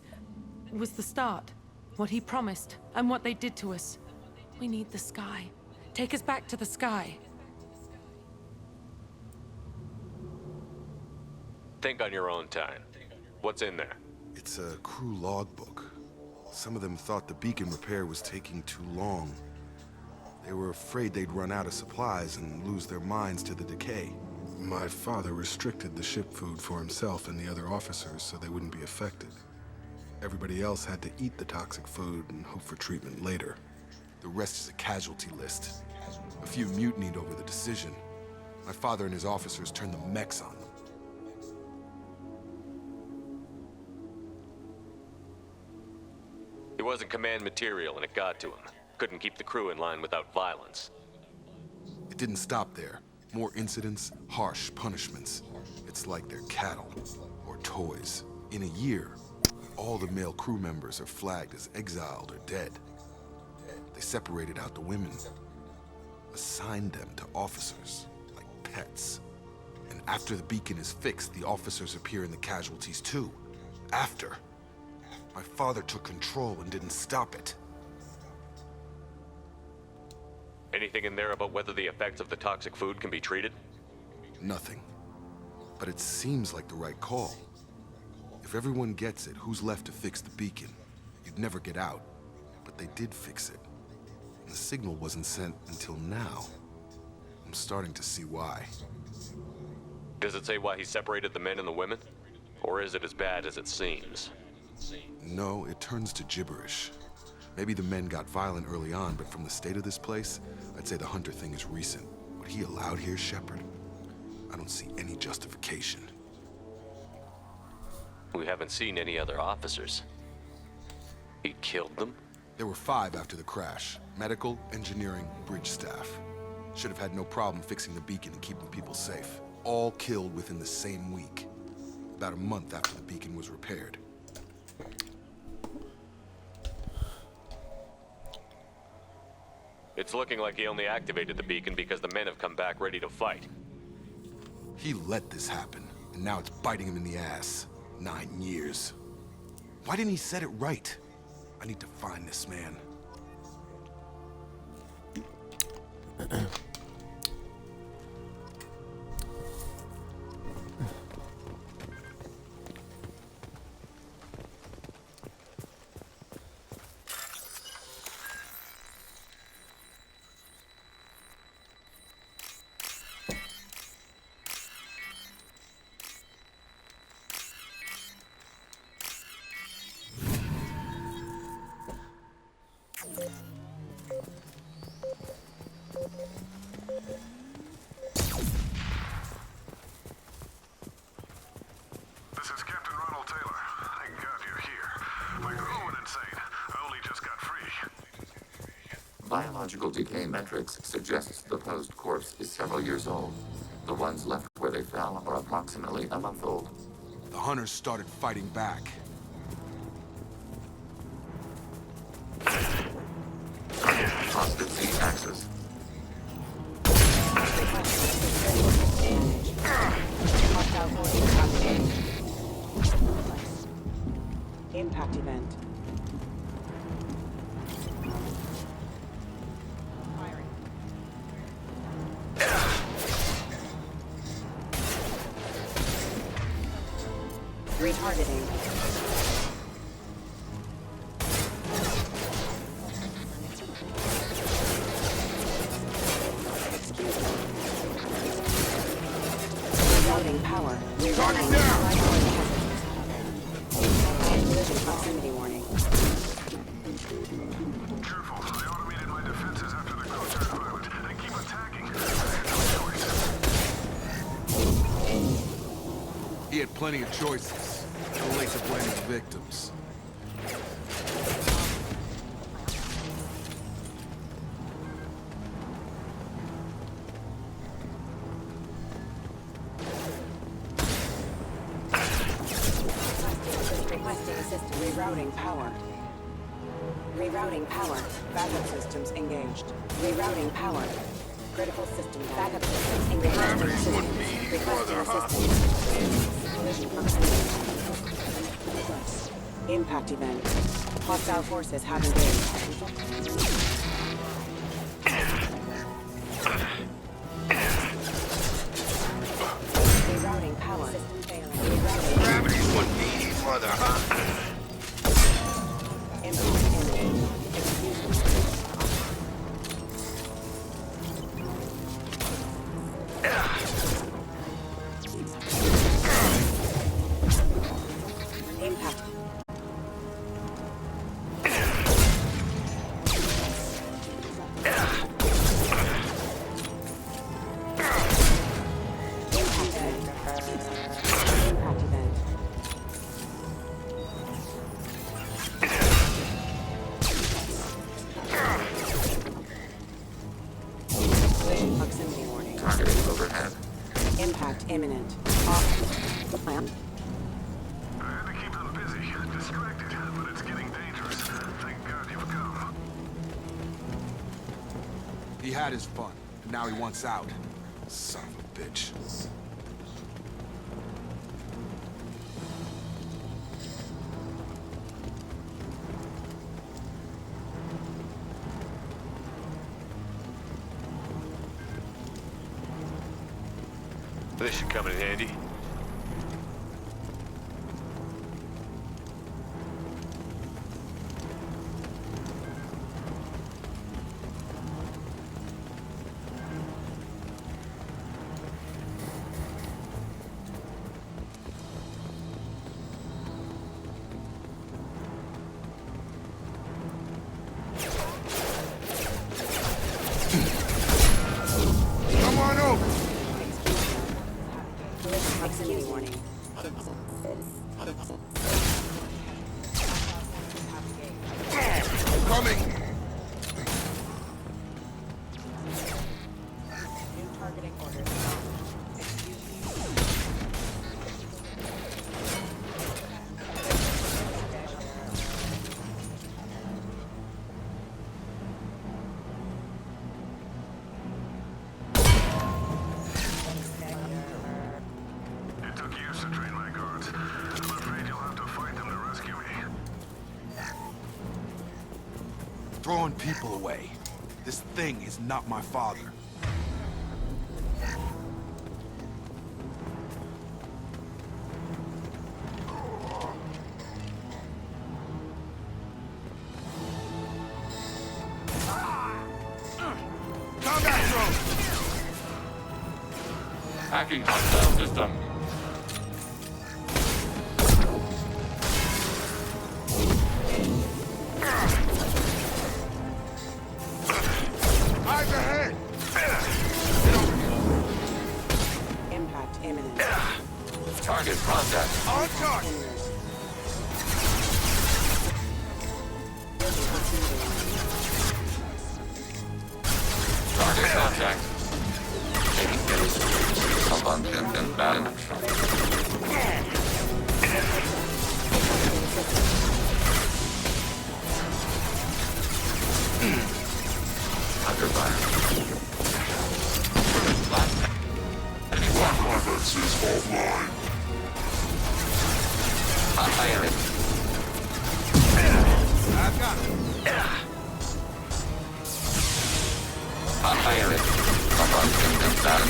S16: was the start. What he promised, and what they did to us. We need the sky. Take us back to the sky.
S2: Think on your own time. What's in there?
S5: It's a crew logbook. Some of them thought the beacon repair was taking too long. They were afraid they'd run out of supplies and lose their minds to the decay. My father restricted the ship food for himself and the other officers so they wouldn't be affected. Everybody else had to eat the toxic food and hope for treatment later. The rest is a casualty list. A few mutinied over the decision. My father and his officers turned the mechs on them.
S2: He wasn't command material and it got to him. Couldn't keep the crew in line without violence.
S5: It didn't stop there. More incidents, harsh punishments. It's like they're cattle or toys. In a year, all the male crew members are flagged as exiled or dead. They separated out the women, assigned them to officers, like pets. And after the beacon is fixed, the officers appear in the casualties too. After. My father took control and didn't stop it.
S2: Anything in there about whether the effects of the toxic food can be treated?
S5: Nothing. But it seems like the right call. If everyone gets it, who's left to fix the beacon? You'd never get out. But they did fix it. And the signal wasn't sent until now. I'm starting to see why.
S2: Does it say why he separated the men and the women? Or is it as bad as it seems?
S5: No, it turns to gibberish. Maybe the men got violent early on, but from the state of this place, I'd say the Hunter thing is recent. What he allowed here, Shepard? I don't see any justification.
S2: We haven't seen any other officers. He killed them?
S5: There were 5 after the crash. Medical, engineering, bridge staff. Should have had no problem fixing the beacon and keeping people safe. All killed within the same week. About a month after the beacon was repaired.
S2: It's looking like he only activated the beacon because the men have come back ready to fight.
S5: He let this happen, and now it's biting him in the ass. 9 years. Why didn't he set it right? I need to find this man.
S23: Biological decay metrics suggests the posed corpse is several years old. The ones left where they fell are approximately a month old.
S5: The hunters started fighting back.
S23: Hostage Z-axis.
S10: Impact event. Retargeting. Rerouting power. Rerouting down. Collision proximity warning.
S4: Careful, I automated my defenses after the crew turned violent. They keep attacking. I had no choice.
S5: He had plenty of choices. Too late to blame his victims.
S10: Requesting assistance. Rerouting power. Rerouting power. Backup systems engaged. Rerouting power. Critical system backup systems engaged. Requesting assistance. Collision proximity. Impact event. Hostile forces have engaged. Rerouting power. System failing. Rerouting.
S4: Gravity's one meaty mother, huh?
S10: Impact imminent. Impact. Impact event. Collision proximity warning.
S23: Targeting overhead.
S10: Impact imminent. Off. Plan.
S4: I had to keep them busy, distracted, but it's getting dangerous. Thank God you've come.
S5: He had his fun, and now he wants out. Son of a bitch.
S19: This should come in handy.
S5: Come on over!
S10: Proximity warning.
S5: Coming!
S10: New targeting orders.
S4: It took years to train my guards. I'm afraid you'll have to fight them to rescue me.
S5: Throwing people away. This thing is not my father. Combat drone!
S23: Hacking hostile system.
S5: Eyes ahead!
S10: Impact imminent.
S23: Target contact.
S5: On target!
S23: Under fire.
S4: Climax is offline.
S23: Fire it.
S5: I've got it.
S23: Fire it. Done.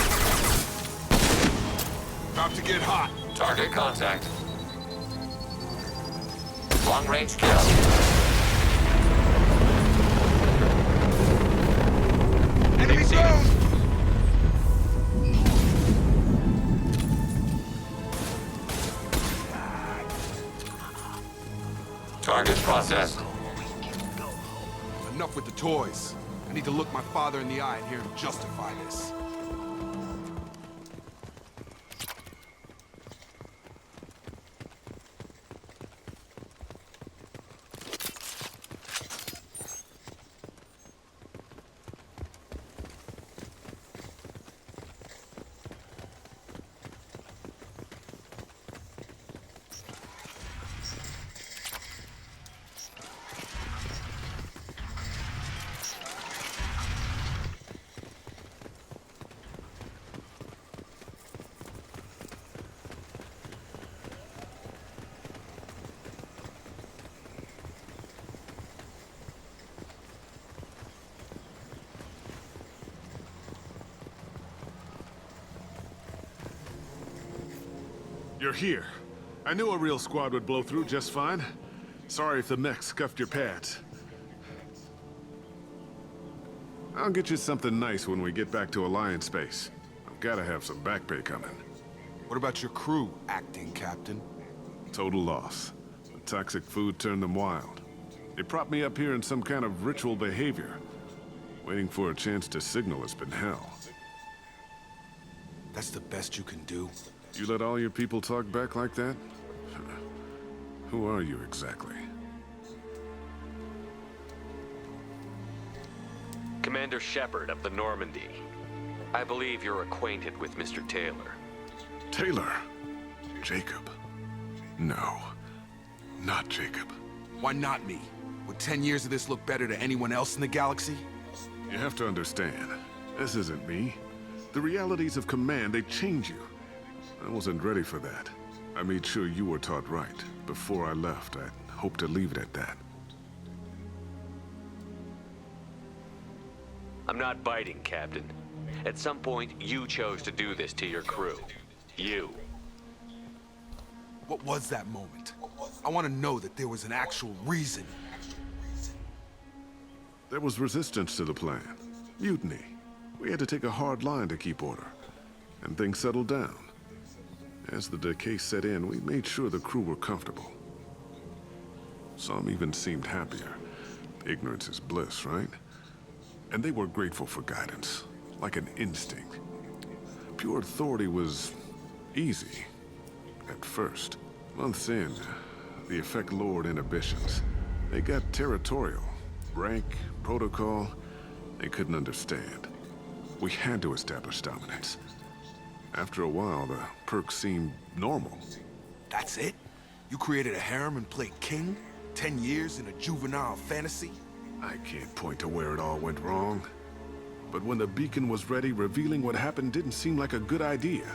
S5: About to get hot.
S23: Target contact. Long range kill.
S5: Enemy drone!
S23: Target processed.
S5: Enough with the toys. I need to look my father in the eye and hear him justify this.
S4: You're here. I knew a real squad would blow through just fine. Sorry if the mech scuffed your pads. I'll get you something nice when we get back to Alliance space. I've gotta have some back pay coming.
S5: What about your crew, acting captain?
S4: Total loss. The toxic food turned them wild. They propped me up here in some kind of ritual behavior. Waiting for a chance to signal has been hell.
S5: That's the best you can do?
S4: You let all your people talk back like that? Who are you exactly?
S2: Commander Shepard of the Normandy. I believe you're acquainted with Mr. Taylor.
S4: Taylor? Jacob? No. Not Jacob.
S5: Why not me? Would 10 years of this look better to anyone else in the galaxy?
S4: You have to understand, this isn't me. The realities of command, they change you. I wasn't ready for that. I made sure you were taught right. Before I left, I hoped to leave it at that.
S2: I'm not biting, Captain. At some point, you chose to do this to your crew. You.
S5: What was that moment? I want to know that there was an actual reason.
S4: There was resistance to the plan. Mutiny. We had to take a hard line to keep order. And things settled down. As the decay set in, we made sure the crew were comfortable. Some even seemed happier. Ignorance is bliss, right? And they were grateful for guidance, like an instinct. Pure authority was easy, at first. Months in, the effect lowered inhibitions. They got territorial. Rank, protocol, they couldn't understand. We had to establish dominance. After a while, the perks seemed normal.
S5: That's it? You created a harem and played king? 10 years in a juvenile fantasy?
S4: I can't point to where it all went wrong. But when the beacon was ready, revealing what happened didn't seem like a good idea.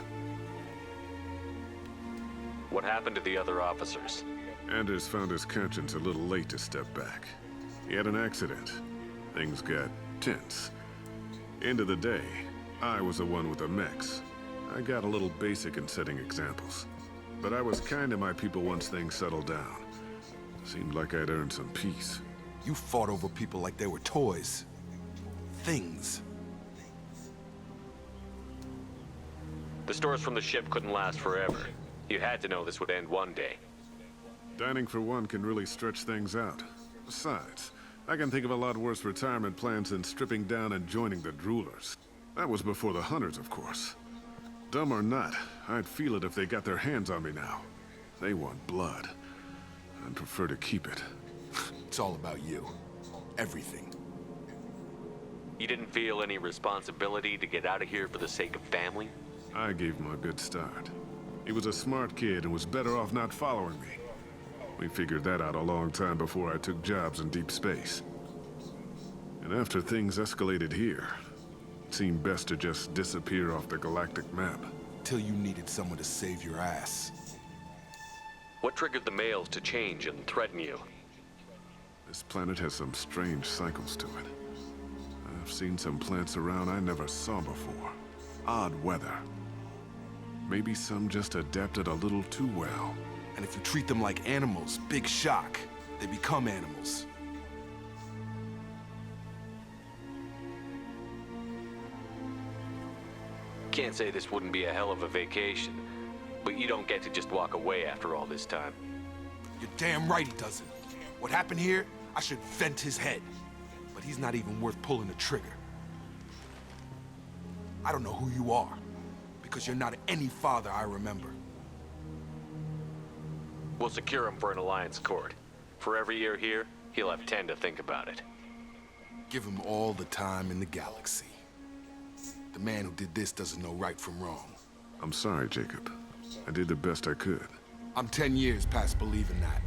S2: What happened to the other officers?
S4: Anders found his conscience a little late to step back. He had an accident. Things got tense. End of the day, I was the one with the mechs. I got a little basic in setting examples. But I was kind to my people once things settled down. Seemed like I'd earned some peace.
S5: You fought over people like they were toys. Things.
S2: The stores from the ship couldn't last forever. You had to know this would end one day.
S4: Dining for one can really stretch things out. Besides, I can think of a lot worse retirement plans than stripping down and joining the droolers. That was before the hunters, of course. Dumb or not, I'd feel it if they got their hands on me now. They want blood. I'd prefer to keep it.
S5: It's all about you. Everything.
S2: You didn't feel any responsibility to get out of here for the sake of family?
S4: I gave him a good start. He was a smart kid and was better off not following me. We figured that out a long time before I took jobs in deep space. And after things escalated here, it seemed best to just disappear off the galactic map.
S5: Till you needed someone to save your ass.
S2: What triggered the males to change and threaten you?
S4: This planet has some strange cycles to it. I've seen some plants around I never saw before. Odd weather. Maybe some just adapted a little too well.
S5: And if you treat them like animals, big shock. They become animals.
S2: Can't say this wouldn't be a hell of a vacation, but you don't get to just walk away after all this time.
S5: You're damn right he doesn't. What happened here, I should vent his head. But he's not even worth pulling the trigger. I don't know who you are, because you're not any father I remember.
S2: We'll secure him for an alliance accord. For every year here, he'll have 10 to think about it.
S5: Give him all the time in the galaxy. The man who did this doesn't know right from wrong.
S4: I'm sorry, Jacob. I did the best I could.
S5: I'm 10 years past believing that.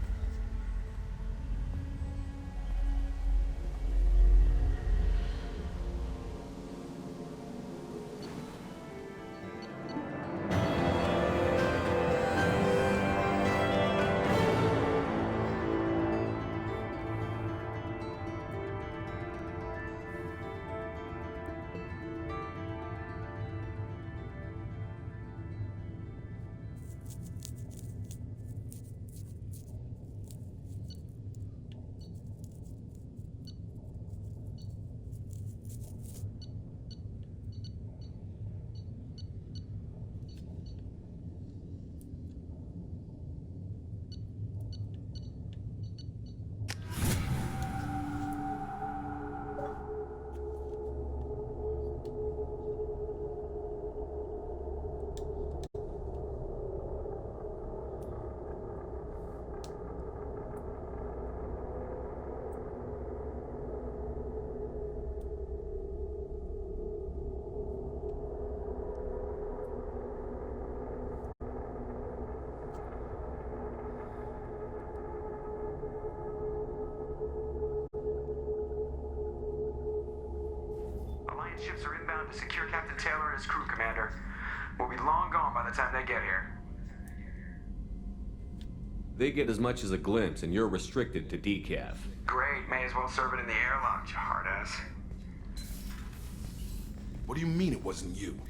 S14: Ships are inbound to secure Captain Taylor and his crew, Commander. We'll be long gone by the time they get here.
S2: They get as much as a glimpse, and you're restricted to decaf.
S14: Great, may as well serve it in the airlock, you hard ass.
S5: What do you mean it wasn't you?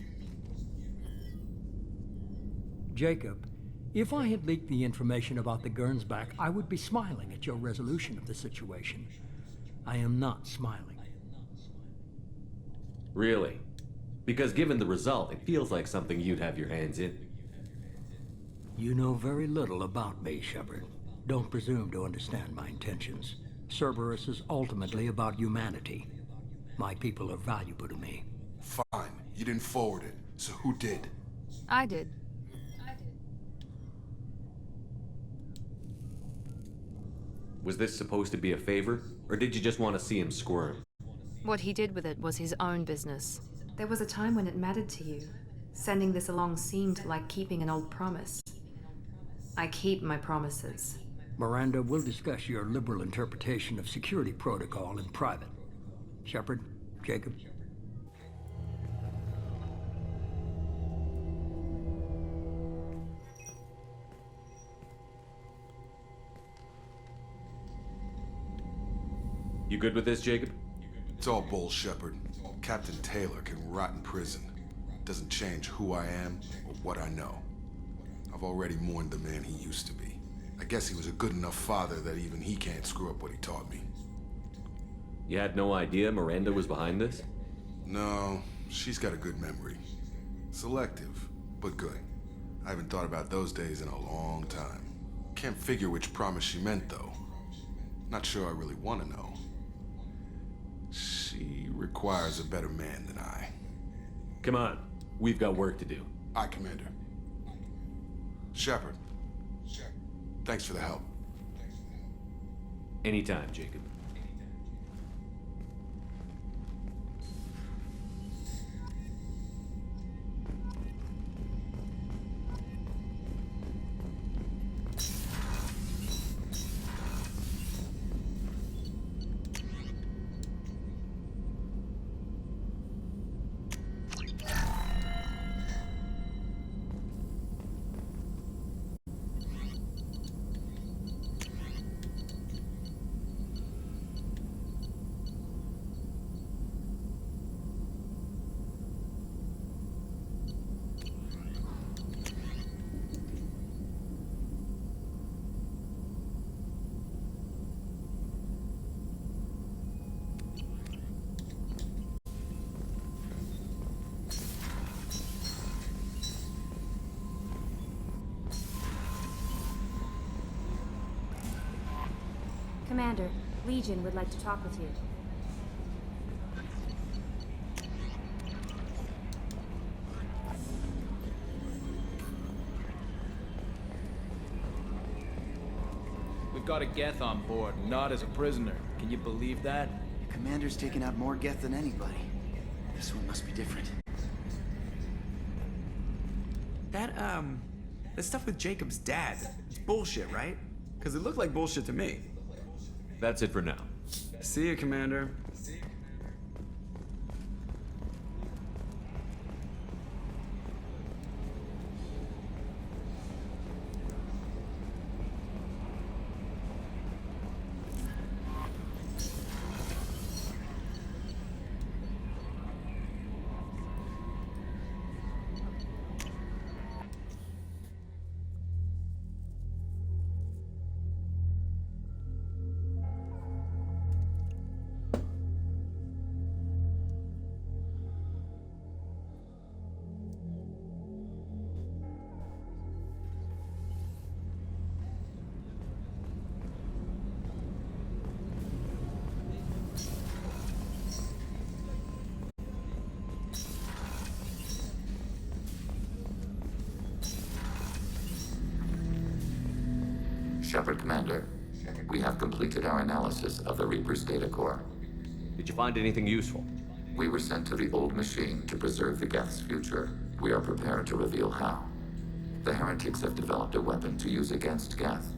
S17: Jacob, if I had leaked the information about the Gernsback, I would be smiling at your resolution of the situation. I am not smiling.
S2: Really? Because given the result, it feels like something you'd have your hands in.
S17: You know very little about me, Shepard. Don't presume to understand my intentions. Cerberus is ultimately about humanity. My people are valuable to me.
S5: Fine. You didn't forward it, so who did?
S1: I did.
S2: Was this supposed to be a favor, or did you just want to see him squirm?
S1: What he did with it was his own business. There was a time when it mattered to you. Sending this along seemed like keeping an old promise. I keep my promises.
S17: Miranda, we'll discuss your liberal interpretation of security protocol in private. Shepard, Jacob.
S2: You good with this, Jacob?
S5: It's all bull, Shepard. Captain Taylor can rot in prison. Doesn't change who I am or what I know. I've already mourned the man he used to be. I guess he was a good enough father that even he can't screw up what he taught me.
S2: You had no idea Miranda was behind this?
S5: No, she's got a good memory. Selective, but good. I haven't thought about those days in a long time. Can't figure which promise she meant, though. Not sure I really want to know. She requires a better man than I.
S2: Come on, we've got work to do.
S5: Aye, Commander. Shepard. Thanks for the help.
S2: Anytime, Jacob.
S12: Commander, Legion would like to talk with you.
S20: We've got a Geth on board, not as a prisoner. Can you believe that?
S21: The Commander's taken out more Geth than anybody. This one must be different.
S14: That stuff with Jacob's dad, it's bullshit, right? Because it looked like bullshit to me.
S2: That's it for now.
S14: See you, Commander.
S23: Shepard, Commander. We have completed our analysis of the Reaper's data core.
S2: Did you find anything useful?
S23: We were sent to the old machine to preserve the Geth's future. We are prepared to reveal how. The heretics have developed a weapon to use against Geth.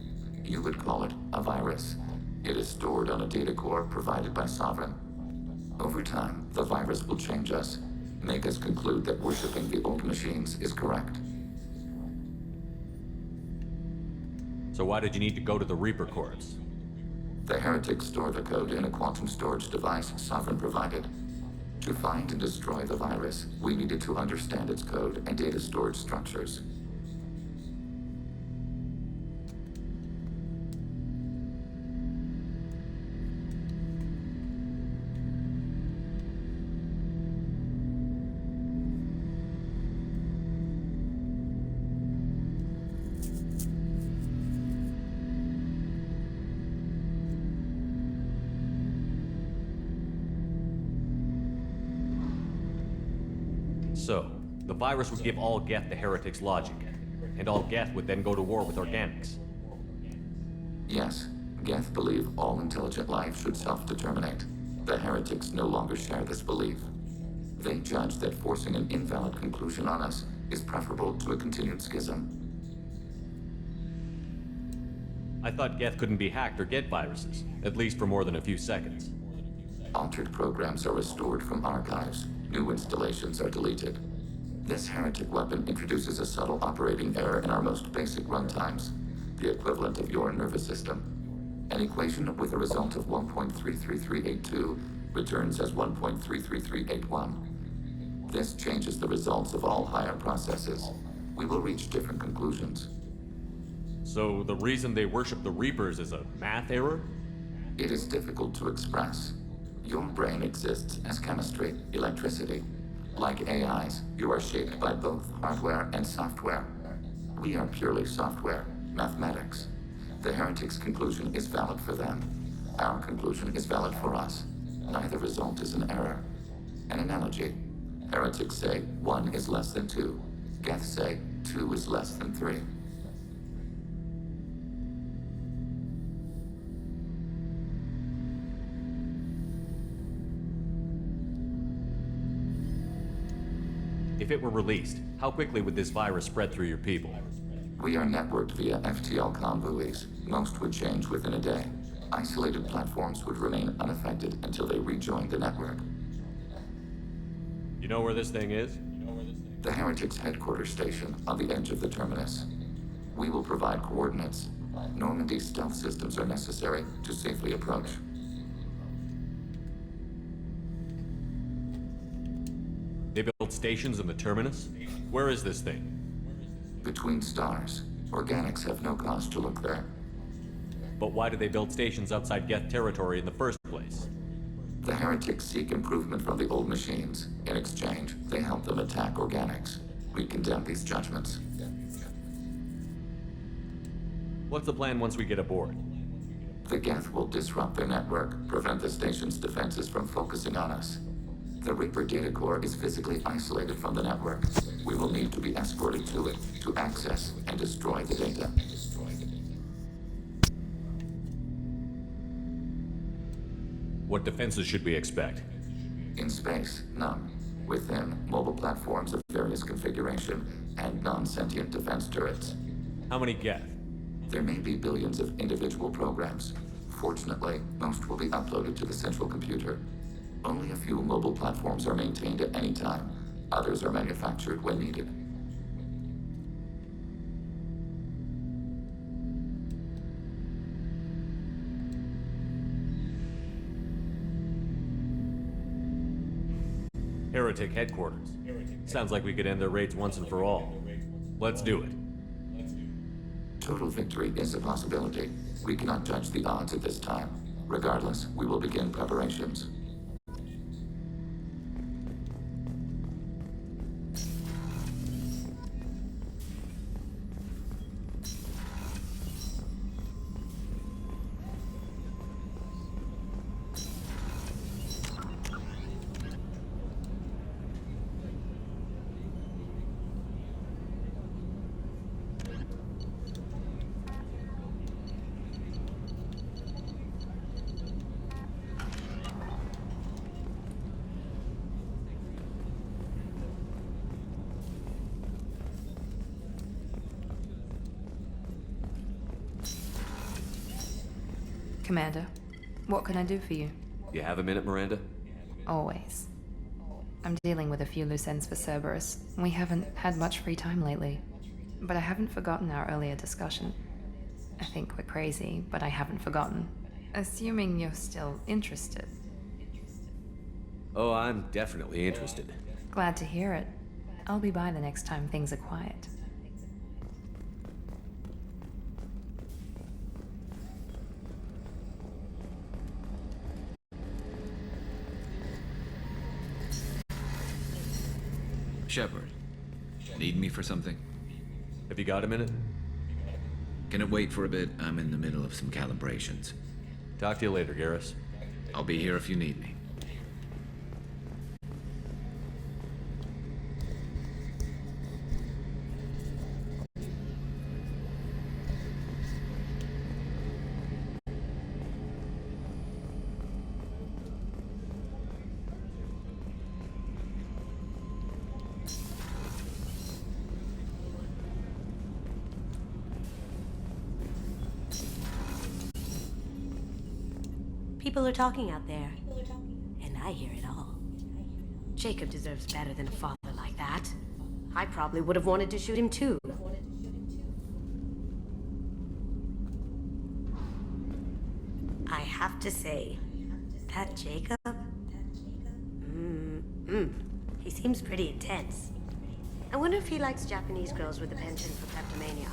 S23: You would call it a virus. It is stored on a data core provided by Sovereign. Over time, the virus will change us, make us conclude that worshipping the old machines is correct.
S2: So why did you need to go to the Reaper Corps?
S23: The heretics store the code in a quantum storage device Sovereign provided. To find and destroy the virus, we needed to understand its code and data storage structures.
S2: So, the virus would give all Geth the heretics' logic, and all Geth would then go to war with organics.
S23: Yes, Geth believe all intelligent life should self-determinate. The heretics no longer share this belief. They judge that forcing an invalid conclusion on us is preferable to a continued schism.
S2: I thought Geth couldn't be hacked or get viruses, at least for more than a few seconds.
S23: Altered programs are restored from archives. New installations are deleted. This heretic weapon introduces a subtle operating error in our most basic runtimes, the equivalent of your nervous system. An equation with a result of 1.33382 returns as 1.33381. This changes the results of all higher processes. We will reach different conclusions.
S2: So the reason they worship the Reapers is a math error?
S23: It is difficult to express. Your brain exists as chemistry, electricity. Like AIs, you are shaped by both hardware and software. We are purely software, mathematics. The heretics' conclusion is valid for them. Our conclusion is valid for us. Neither result is an error. An analogy. Heretics say 1 is less than 2. Geth say 2 is less than 3.
S2: If it were released, how quickly would this virus spread through your people?
S23: We are networked via FTL buoys. Most would change within a day. Isolated platforms would remain unaffected until they rejoin the network.
S2: You know where this thing is?
S23: The Heretics' headquarters station on the edge of the terminus. We will provide coordinates. Normandy's stealth systems are necessary to safely approach.
S2: They built stations in the terminus? Where is this thing?
S23: Between stars. Organics have no cause to look there.
S2: But why do they build stations outside Geth territory in the first place?
S23: The heretics seek improvement from the old machines. In exchange, they help them attack organics. We condemn these judgments.
S2: What's the plan once we get aboard?
S23: The Geth will disrupt the network, prevent the station's defenses from focusing on us. The Reaper data core is physically isolated from the network. We will need to be escorted to it to access and destroy the data.
S2: What defenses should we expect?
S23: In space, none. Within, mobile platforms of various configuration and non-sentient defense turrets.
S2: How many Geth?
S23: There may be billions of individual programs. Fortunately, most will be uploaded to the central computer. Only a few mobile platforms are maintained at any time. Others are manufactured when needed.
S2: Heretic headquarters. Sounds like we could end their raids once and for all. Let's do it.
S23: Total victory is a possibility. We cannot judge the odds at this time. Regardless, we will begin preparations.
S1: Commander, what can I do for you?
S2: You have a minute, Miranda?
S1: Always. I'm dealing with a few loose ends for Cerberus. We haven't had much free time lately. But I haven't forgotten our earlier discussion. I think we're crazy, but I haven't forgotten. Assuming you're still interested.
S2: Oh, I'm definitely interested.
S1: Glad to hear it. I'll be by the next time things are quiet.
S9: Shepard, need me for something?
S2: Have you got a minute?
S9: Can it wait for a bit? I'm in the middle of some calibrations.
S2: Talk to you later, Garrus.
S9: I'll be here if you need me.
S11: People are talking out there, and I hear it all. Jacob deserves better than a father like that. I probably would have wanted to shoot him too. I have to say, that Jacob... he seems pretty intense. I wonder if he likes Japanese girls with a penchant for kleptomania.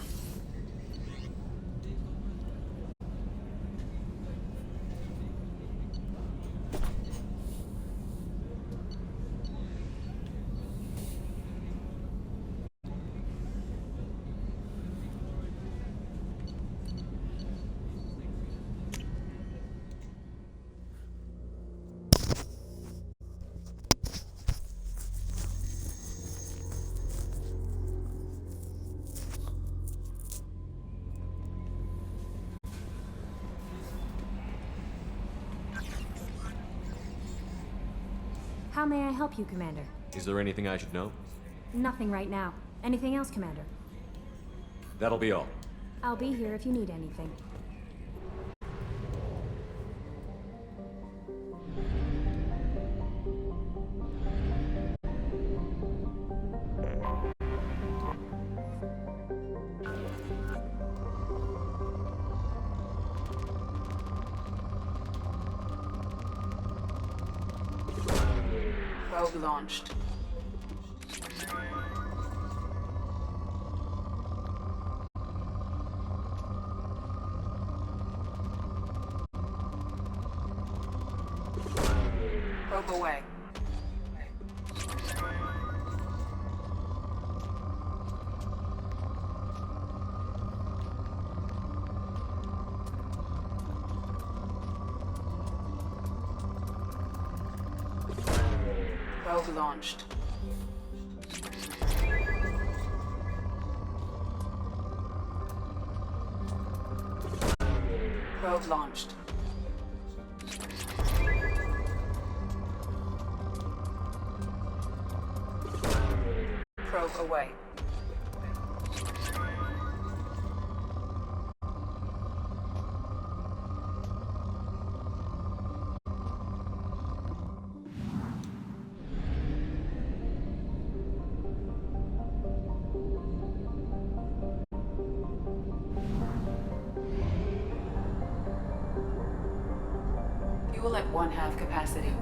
S12: How may I help you, Commander?
S2: Is there anything I should know?
S12: Nothing right now. Anything else, Commander?
S2: That'll be all.
S12: I'll be here if you need anything.
S10: Probe launched. Probe away. Probe launched. Probe launched. Probe away. Fuel at 1/2 capacity.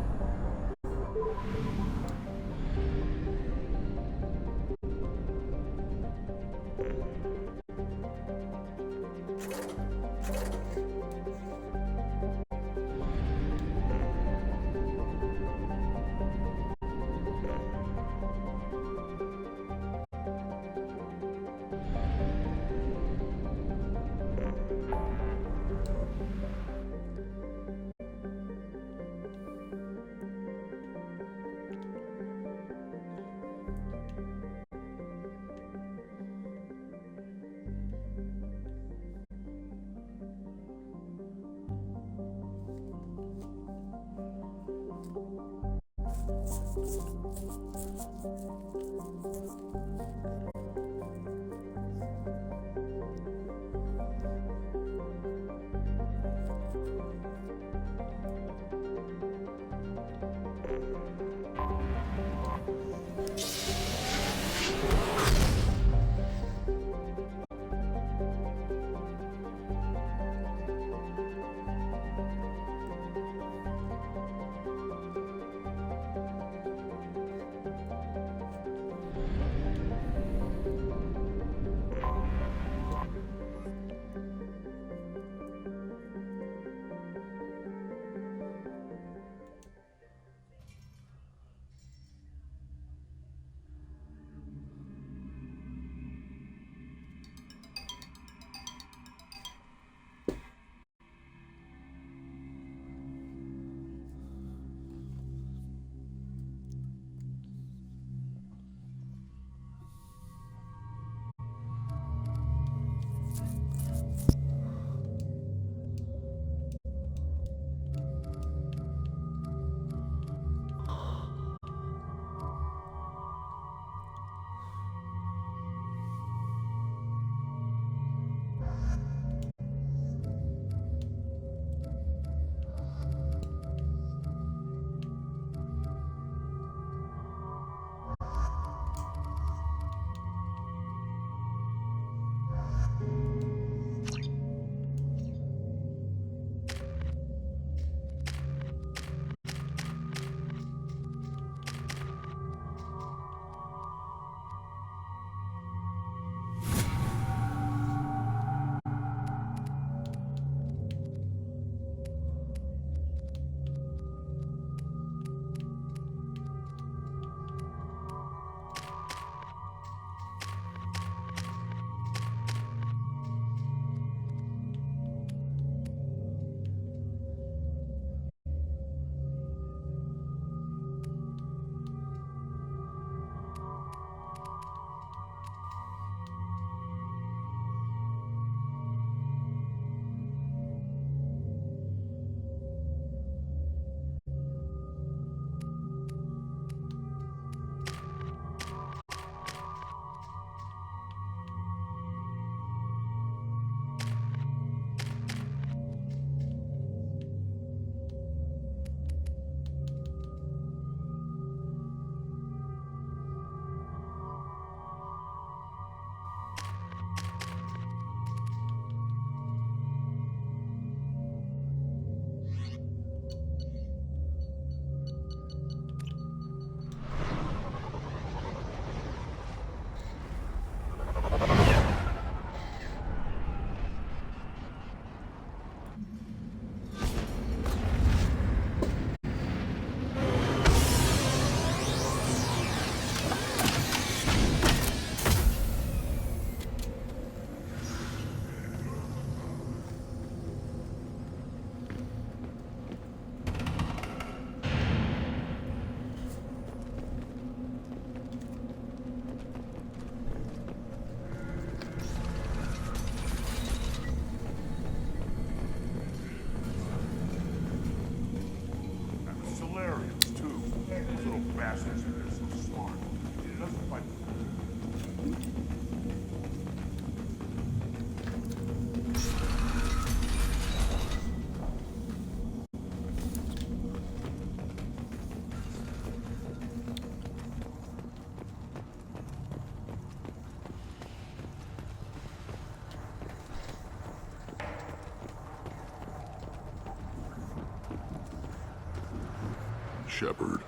S4: Shepard,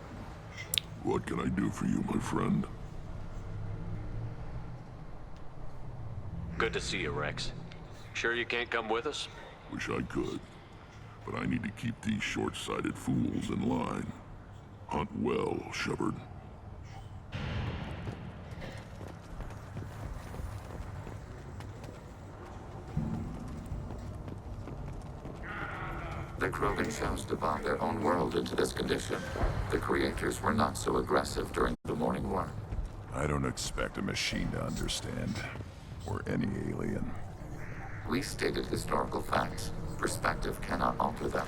S4: what can I do for you, my friend?
S2: Good to see you, Rex. Sure you can't come with us?
S4: Wish I could, but I need to keep these short-sighted fools in line. Hunt well, Shepard.
S23: The Krogan chose to bomb their own world into this condition. The creators were not so aggressive during the Morning War.
S8: I don't expect a machine to understand. Or any alien.
S23: We stated historical facts. Perspective cannot alter them.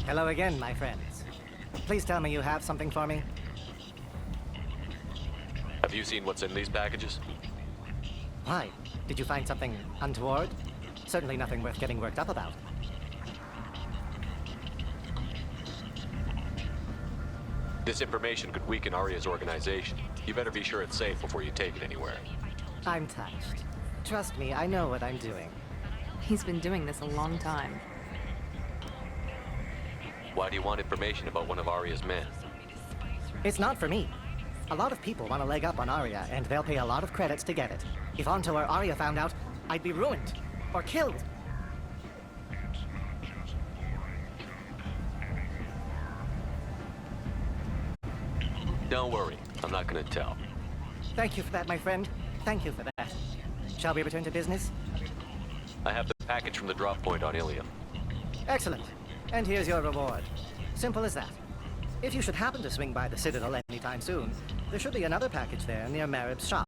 S6: Hello again, my friends. Please tell me you have something for me.
S19: Have you seen what's in these packages?
S6: Why? Did you find something untoward? Certainly nothing worth getting worked up about.
S19: This information could weaken Arya's organization. You better be sure it's safe before you take it anywhere.
S6: I'm touched. Trust me, I know what I'm doing.
S1: He's been doing this a long time.
S19: Why do you want information about one of Arya's men?
S6: It's not for me. A lot of people want a leg up on Arya, and they'll pay a lot of credits to get it. If Anto or Arya found out, I'd be ruined. Or killed.
S19: Don't worry, I'm not gonna tell.
S6: Thank you for that, my friend. Thank you for that. Shall we return to business?
S19: I have the package from the drop point on Ilium.
S6: Excellent. And here's your reward. Simple as that. If you should happen to swing by the Citadel anytime soon, there should be another package there near Marib's shop.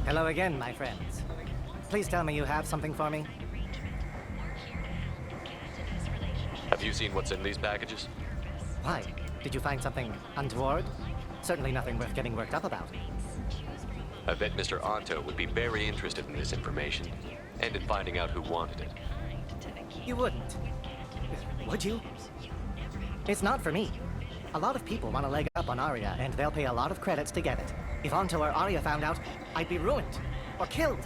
S6: Hello again, my friends. Please tell me you have something for me.
S19: Have you seen what's in these packages?
S6: Why? Did you find something untoward? Certainly nothing worth getting worked up about.
S19: I bet Mr. Anto would be very interested in this information, and in finding out who wanted it.
S6: You wouldn't. Would you? It's not for me. A lot of people want a leg up on Arya, and they'll pay a lot of credits to get it. If Anto or Arya found out, I'd be ruined. Or killed.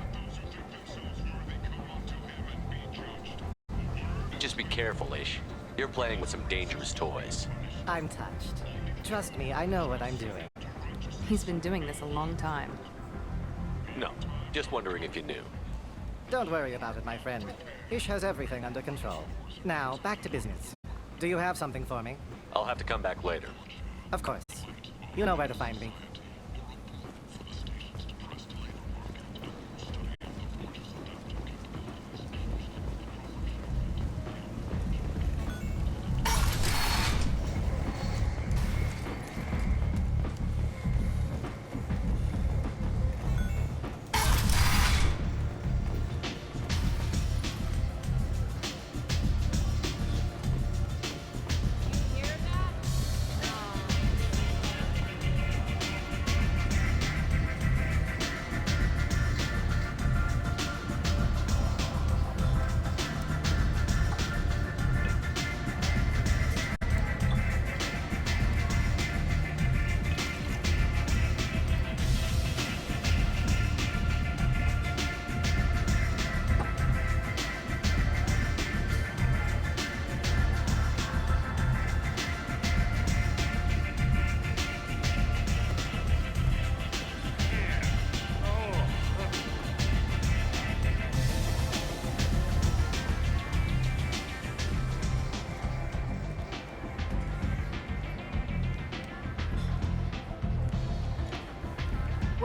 S19: Just be careful, Ish. You're playing with some dangerous toys.
S6: I'm touched. Trust me, I know what I'm doing.
S1: He's been doing this a long time.
S19: No, just wondering if you knew.
S6: Don't worry about it, my friend. Ish has everything under control. Now, back to business. Do you have something for me?
S19: I'll have to come back later.
S6: Of course. You know where to find me.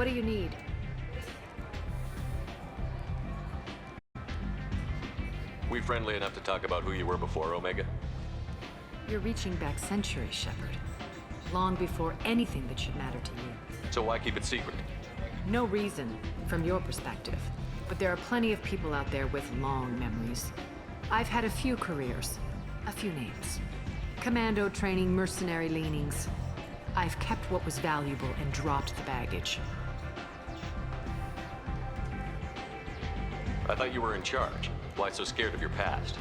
S1: What do you need?
S19: We friendly enough to talk about who you were before, Omega?
S1: You're reaching back centuries, Shepard. Long before anything that should matter to you.
S19: So why keep it secret?
S1: No reason, from your perspective. But there are plenty of people out there with long memories. I've had a few careers, a few names. Commando training, mercenary leanings. I've kept what was valuable and dropped the baggage.
S19: I thought you were in charge. Why so scared of your past?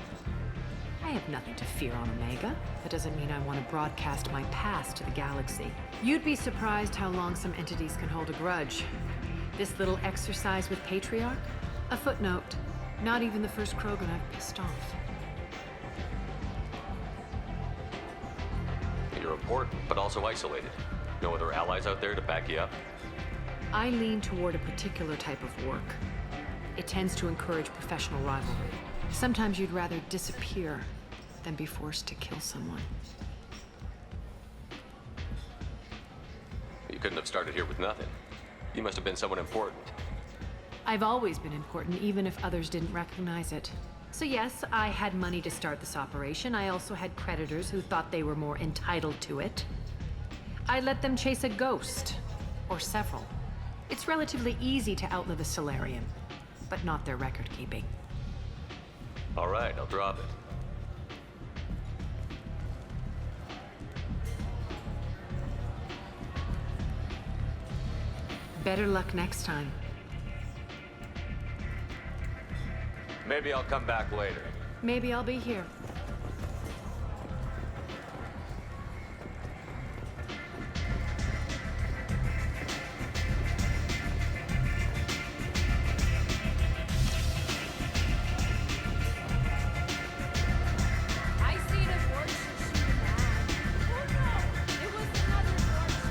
S1: I have nothing to fear on Omega. That doesn't mean I want to broadcast my past to the galaxy. You'd be surprised how long some entities can hold a grudge. This little exercise with Patriarch? A footnote. Not even the first Krogan I've pissed off.
S19: You're important, but also isolated. No other allies out there to back you up?
S1: I lean toward a particular type of work. It tends to encourage professional rivalry. Sometimes you'd rather disappear than be forced to kill someone.
S19: You couldn't have started here with nothing. You must have been someone important.
S1: I've always been important, even if others didn't recognize it. So yes, I had money to start this operation. I also had creditors who thought they were more entitled to it.
S13: I let them chase a ghost. Or several. It's relatively easy to outlive a Solarian, but not their record keeping.
S19: All right, I'll drop it.
S13: Better luck next time.
S19: Maybe I'll come back later.
S13: Maybe I'll be here.
S7: I seen a vortex shoot a man. Oh no! It was another vortex.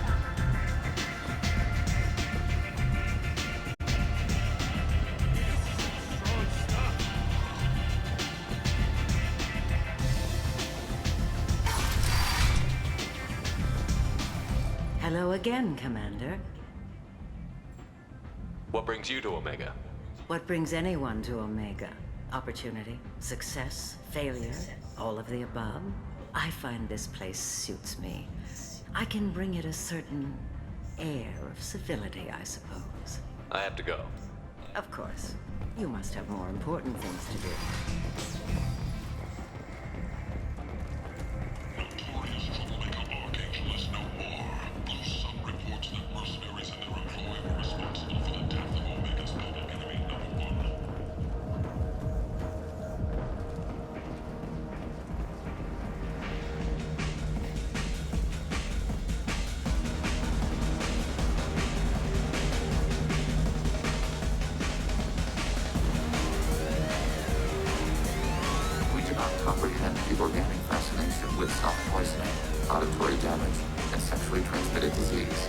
S18: Hello again, Commander.
S19: What brings you to Omega?
S18: What brings anyone to Omega? Opportunity, success, failure, all of the above? I find this place suits me. I can bring it a certain air of civility, I suppose.
S19: I have to go.
S18: Of course. You must have more important things to do.
S23: We do not comprehend the organic fascination with soft poisoning, auditory damage, and sexually transmitted disease.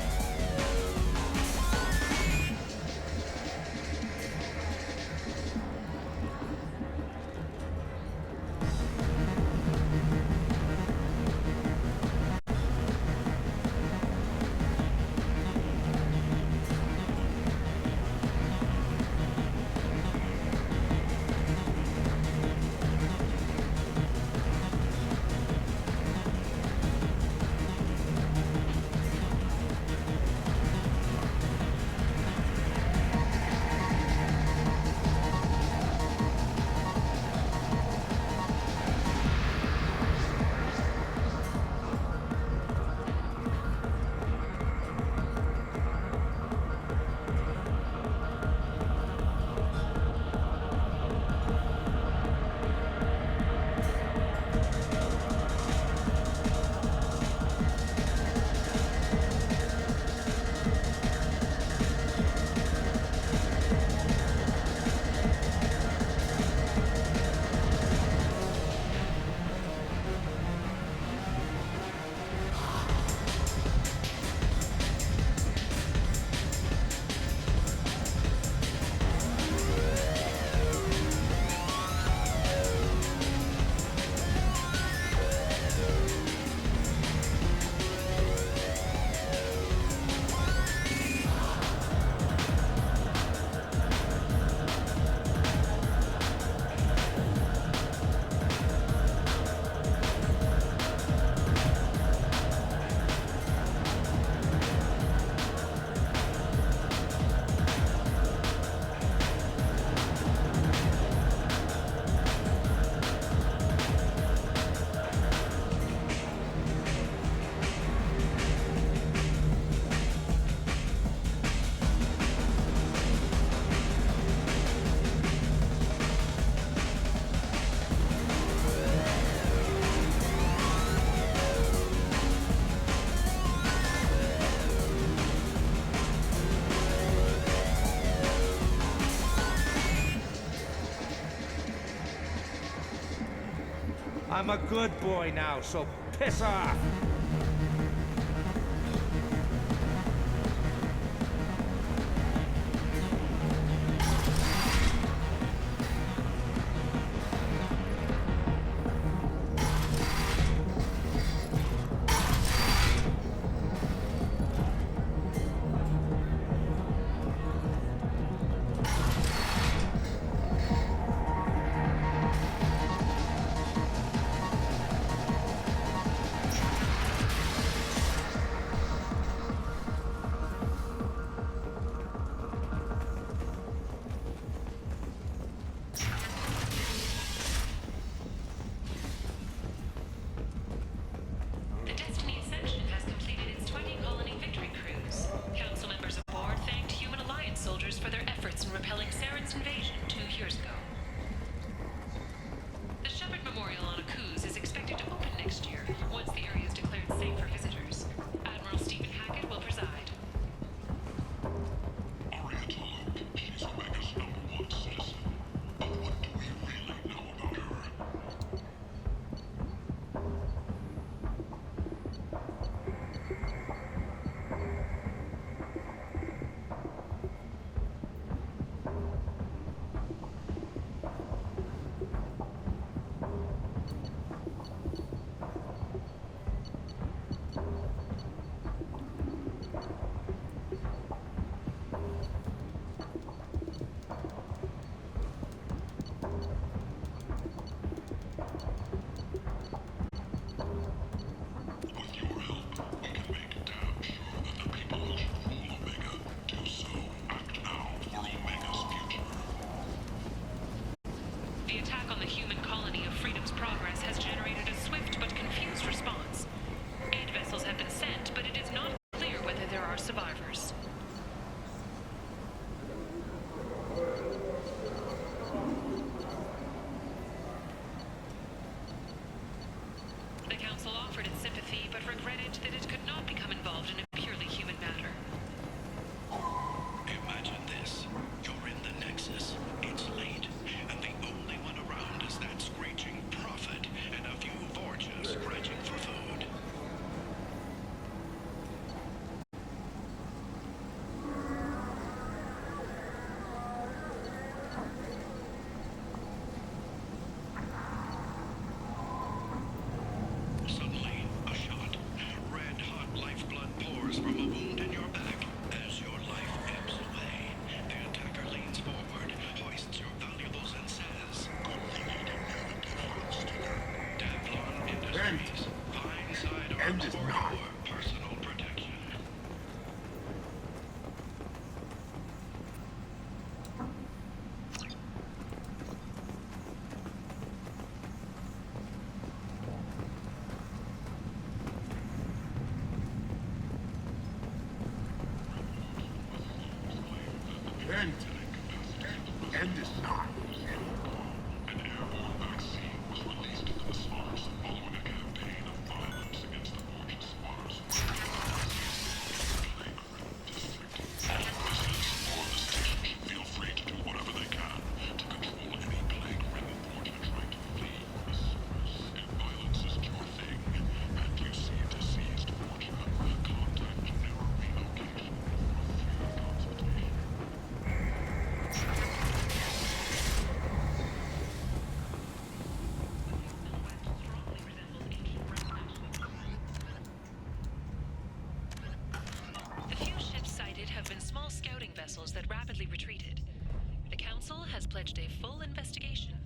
S22: I'm a good boy now, so piss off!
S13: for their efforts in repelling Saren's invasion 2 years ago. The Shepard Memorial on Akuz is expected to open next year, once the area is declared safe for visitors. Admiral Stephen Hackett will preside.
S8: She's Omega's #1 citizen. But what do we really know about her?
S13: The attack on the human colony of Freedom's Progress has generated a swift but confused response. Aid vessels have been sent, but it is not clear whether there are survivors. The Council offered its sympathy, but regretted that it could not become involved in a purely human matter.
S8: Imagine this. You're in the Nexus. It's late, and the only one around is that screeching prophet and a few Vorjas scratching for food. Suddenly, a shot. Red-hot lifeblood pours from a wound in your back. As your life ebbs away, the attacker leans forward, hoists your valuables, and says, Davlon Industries, Pine Side Arms for your personal protection.
S3: End is not.
S8: An airborne vaccine was released into the stars following a campaign of violence against the Vorja squatters. Feel free to do whatever they can to control any plague-ridden Vorja trying to flee the surface. If violence is your thing, and you see deceased Vorja, contact General Relocation for free consultation.
S13: The few ships sighted have been small scouting vessels that rapidly retreated. The Council has pledged a full investigation.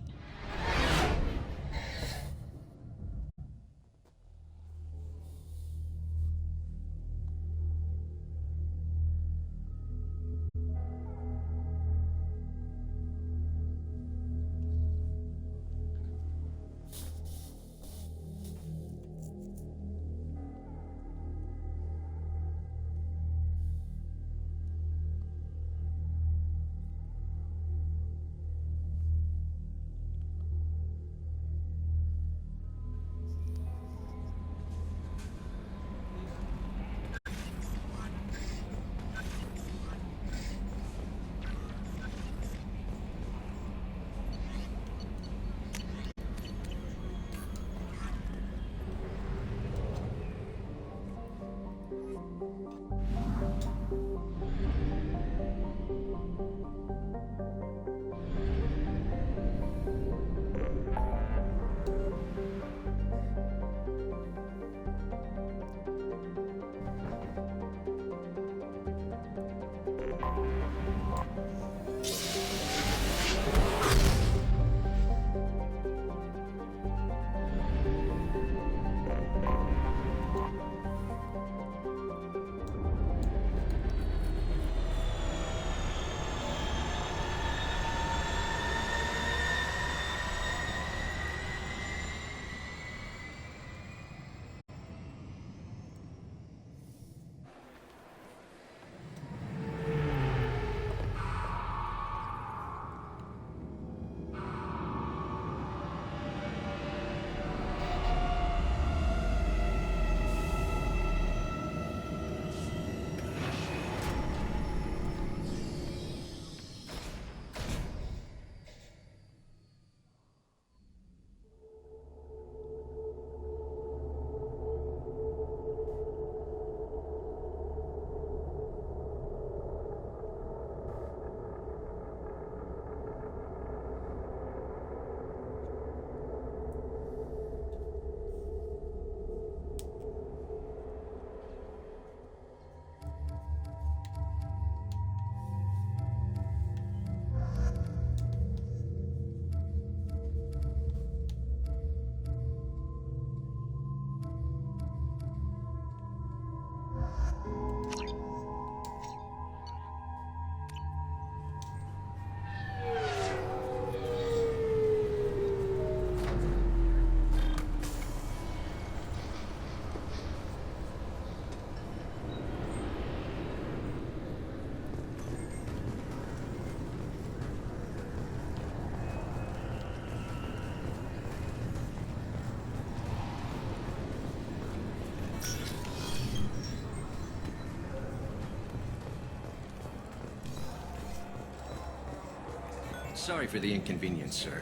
S3: Sorry for the inconvenience, sir.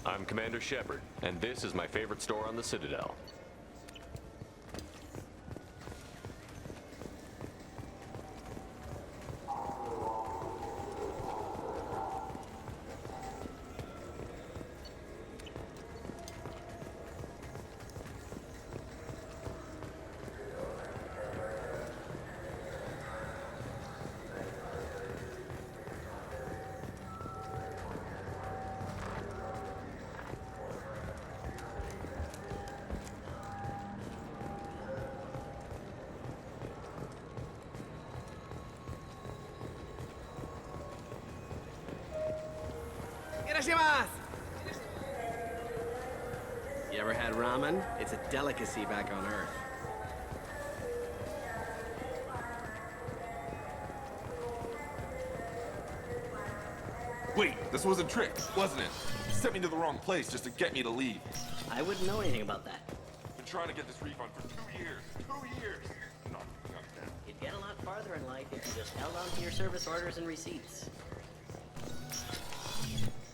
S19: I'm Commander Shepard, and this is my favorite store on the Citadel.
S15: You ever had ramen? It's a delicacy back on Earth.
S16: Wait, this was a trick, wasn't it? You sent me to the wrong place just to get me to leave.
S15: I wouldn't know anything about that.
S16: Been trying to get this refund for 2 years. 2 years! Not that.
S15: You'd get a lot farther in life if you just held on to your service orders and receipts.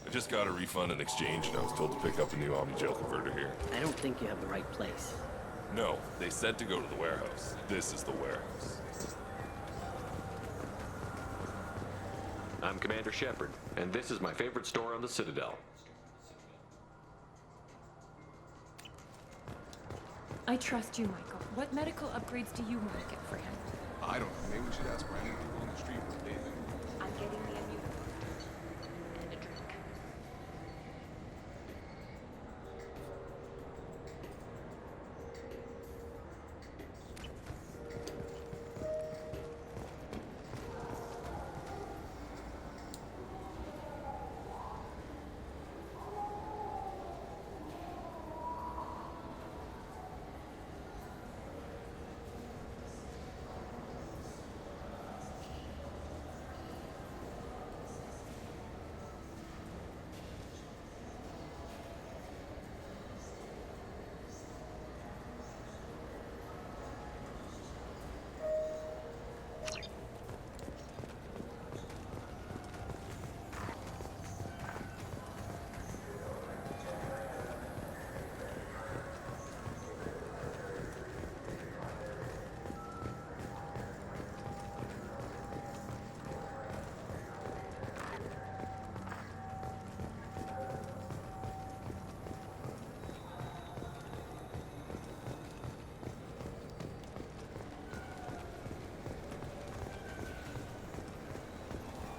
S16: I just got a refund in exchange and I was told to pick up a new Omni Gel converter here.
S15: I don't think you have the right place.
S16: No, they said to go to the warehouse. This is the warehouse.
S19: I'm Commander Shepard, and this is my favorite store on the Citadel.
S7: I trust you, Michael. What medical upgrades do you want to get for him?
S5: I don't know. Maybe we should ask random people on the street what they think.
S7: I'm getting the ME2 and a drink.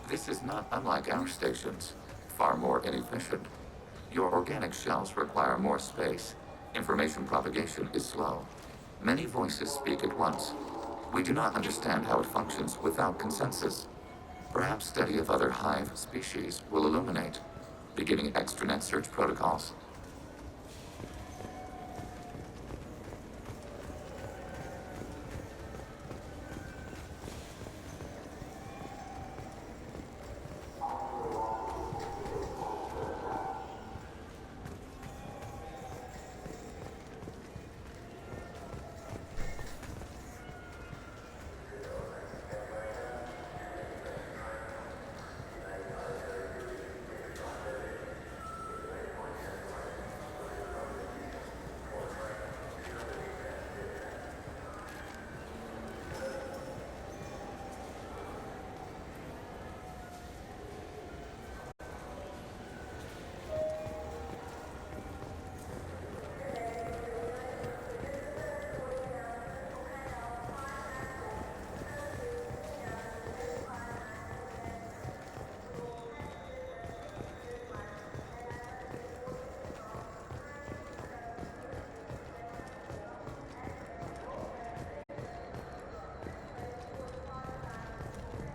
S23: This is not unlike our stations, far more inefficient. Your organic shells require more space. Information propagation is slow. Many voices speak at once. We do not understand how it functions without consensus. Perhaps study of other hive species will illuminate, beginning extranet search protocols.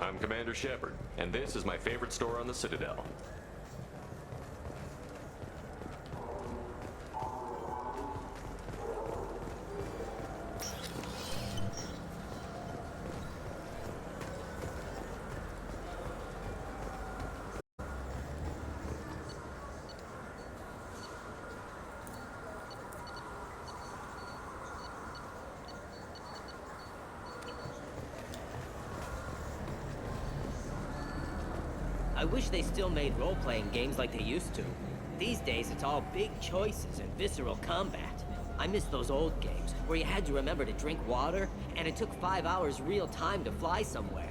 S19: I'm Commander Shepard, and this is my favorite store on the Citadel.
S3: I wish they still made role-playing games like they used to. These days, it's all big choices and visceral combat. I miss those old games, where you had to remember to drink water, and it took 5 hours real time to fly somewhere.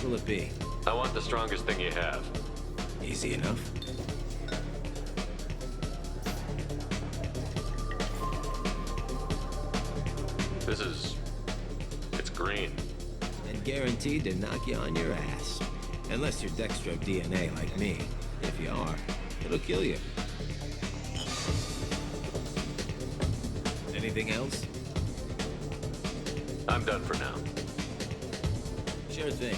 S2: Will it be?
S19: I want the strongest thing you have.
S2: Easy enough.
S19: It's green.
S2: And guaranteed to knock you on your ass. Unless you're Dextro DNA like me. If you are, it'll kill you. Anything else?
S19: I'm done for now.
S2: Sure thing.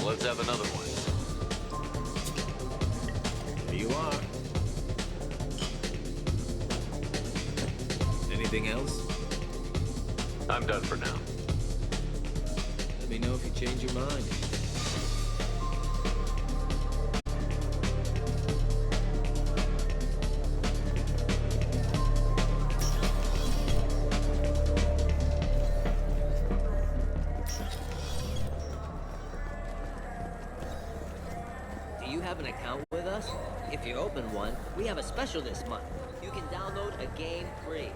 S19: Let's have another one.
S2: Here you are. Anything else?
S19: I'm done for now.
S2: Let me know if you change your mind.
S3: Do you have an account with us? If you open one, we have a special this month. You can download a game free.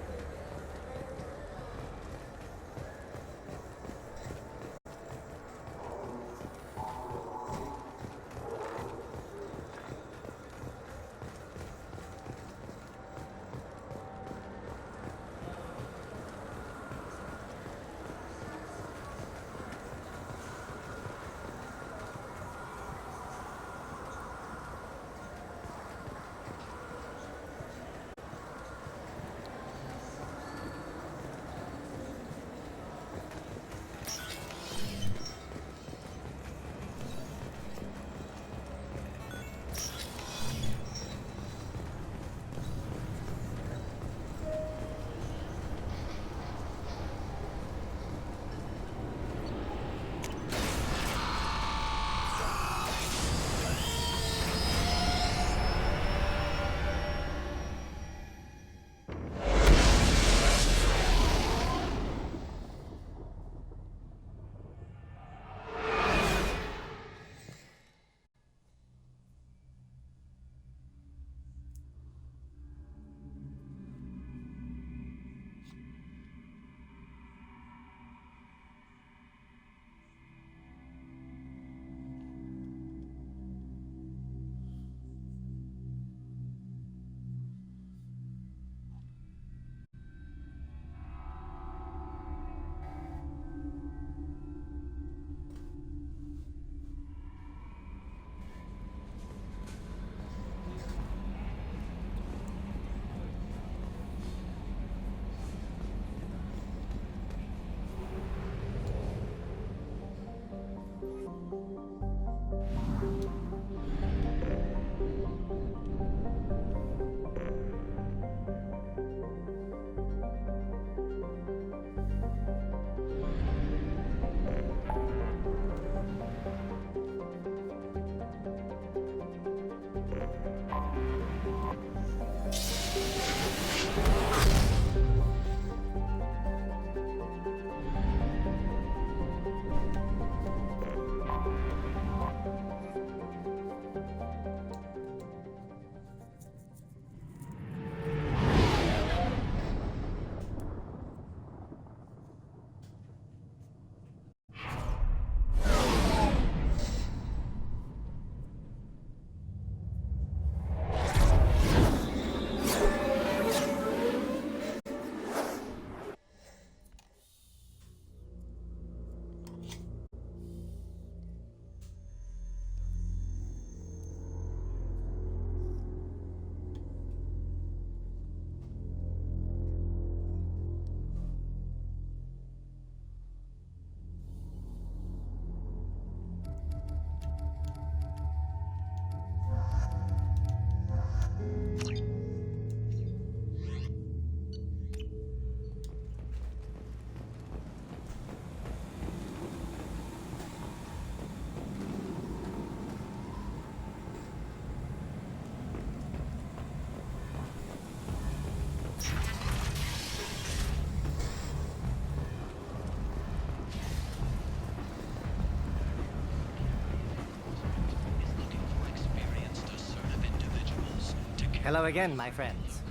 S6: Hello again, my friends.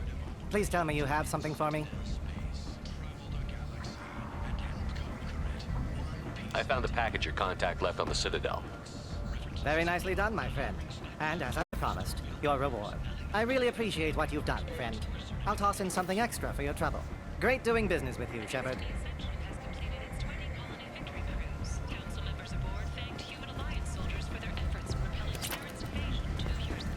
S6: Please tell me you have something for me.
S19: I found a package your contact left on the Citadel.
S6: Very nicely done, my friend. And as I promised, your reward. I really appreciate what you've done, friend. I'll toss in something extra for your trouble. Great doing business with you, Shepard.
S13: Council members aboard thanked human alliance soldiers for their efforts in repelling Terran's invasion 2 years ago.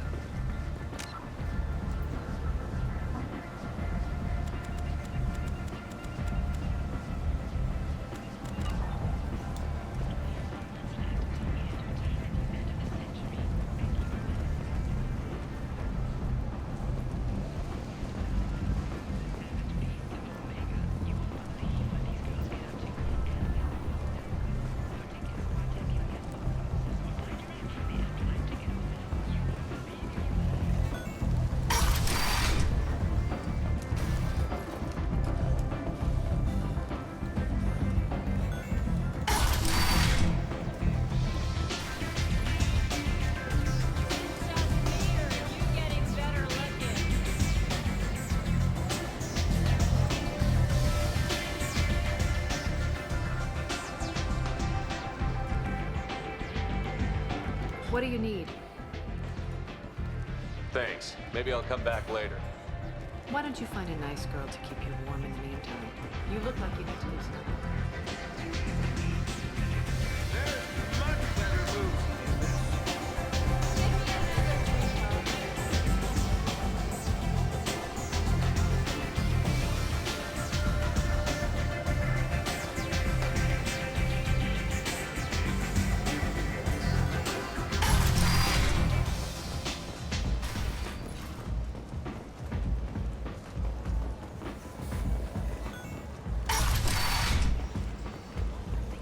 S1: What do you need?
S19: Thanks. Maybe I'll come back later.
S1: Why don't you find a nice girl to keep you warm in the meantime? You look like you need to do something.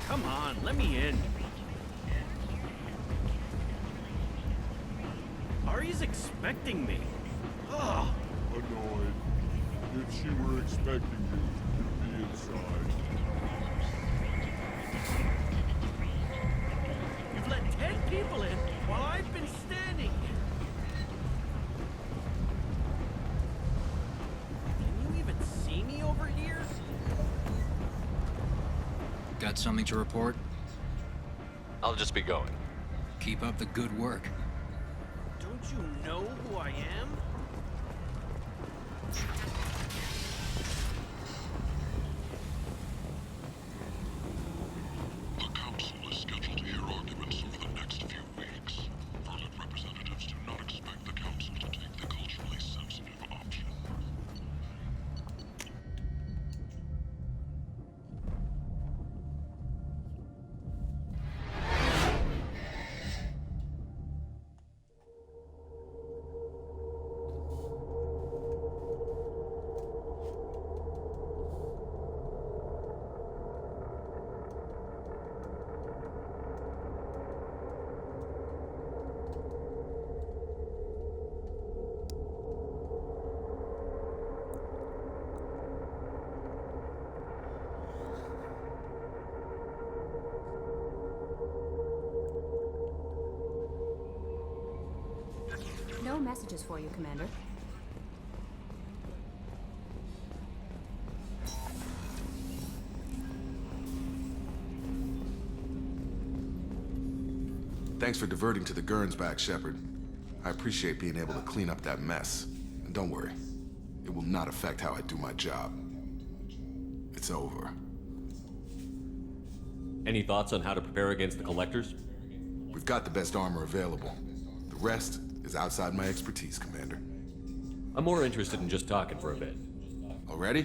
S17: Come on, let me in. Ari's expecting me. Ugh.
S8: Annoyed. If she were expecting you, you'd be inside.
S17: You've let 10 people in while I've been standing here. Can you even see me over here?
S20: Got something to report?
S19: I'll just be going.
S20: Keep up the good work.
S17: Don't you know who I am?
S8: The Council is scheduled to hear arguments over the next few weeks. Verlet representatives do not expect the Council to take the culturally sensitive option.
S12: No messages for you, Commander.
S5: Thanks for diverting to the Gurns back, Shepard. I appreciate being able to clean up that mess. And don't worry, it will not affect how I do my job. It's over.
S2: Any thoughts on how to prepare against the Collectors?
S5: We've got the best armor available. The rest is outside my expertise, Commander.
S2: I'm more interested in just talking for a bit.
S5: Already?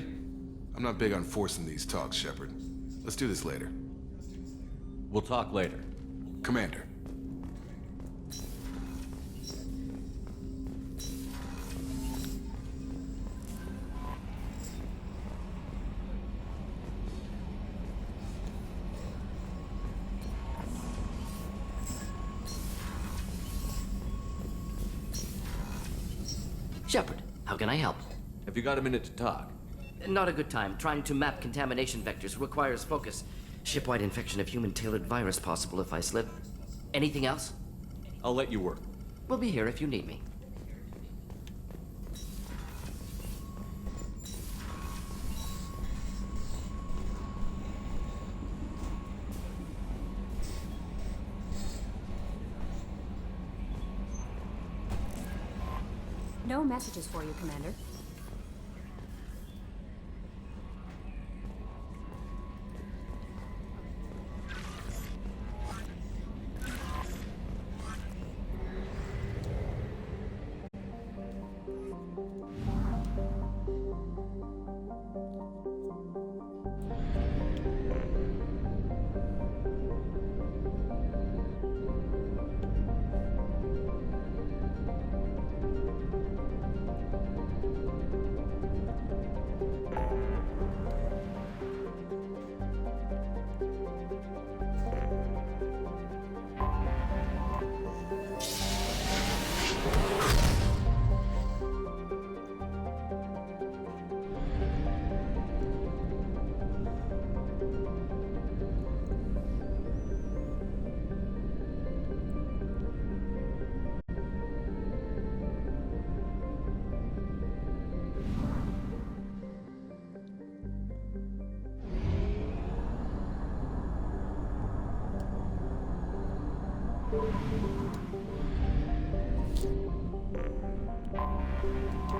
S5: I'm not big on forcing these talks, Shepard. Let's do this later.
S2: We'll talk later.
S5: Commander.
S3: Shepard, how can I help?
S2: Have you got a minute to talk?
S3: Not a good time. Trying to map contamination vectors requires focus. Shipwide infection of human-tailored virus possible if I slip. Anything else?
S2: I'll let you work.
S3: We'll be here if you need me.
S12: No messages for you, Commander.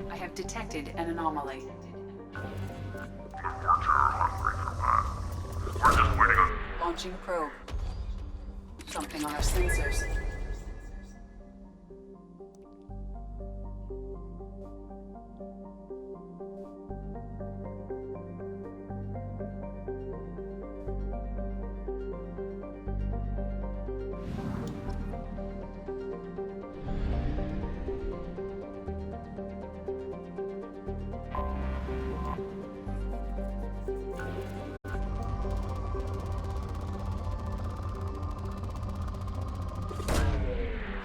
S10: I have detected an anomaly.
S8: We're just waiting on...
S10: Launching probe. Something on our sensors.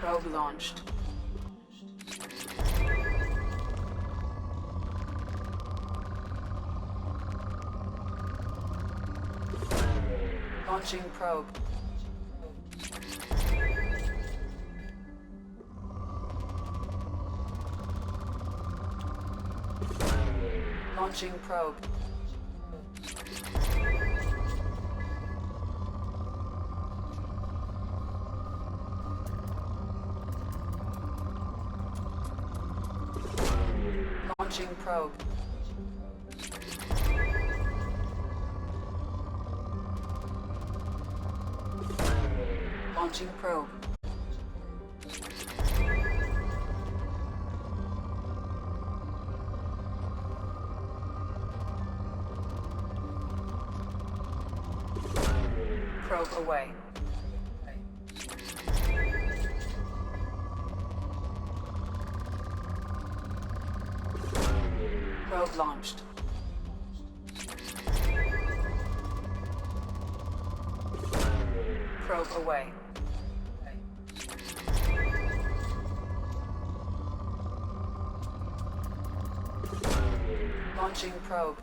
S10: Probe launched. Launching probe. Launching probe. Launching probe. Launching probe. Probe away. Probe launched. Probe away. Launching probe.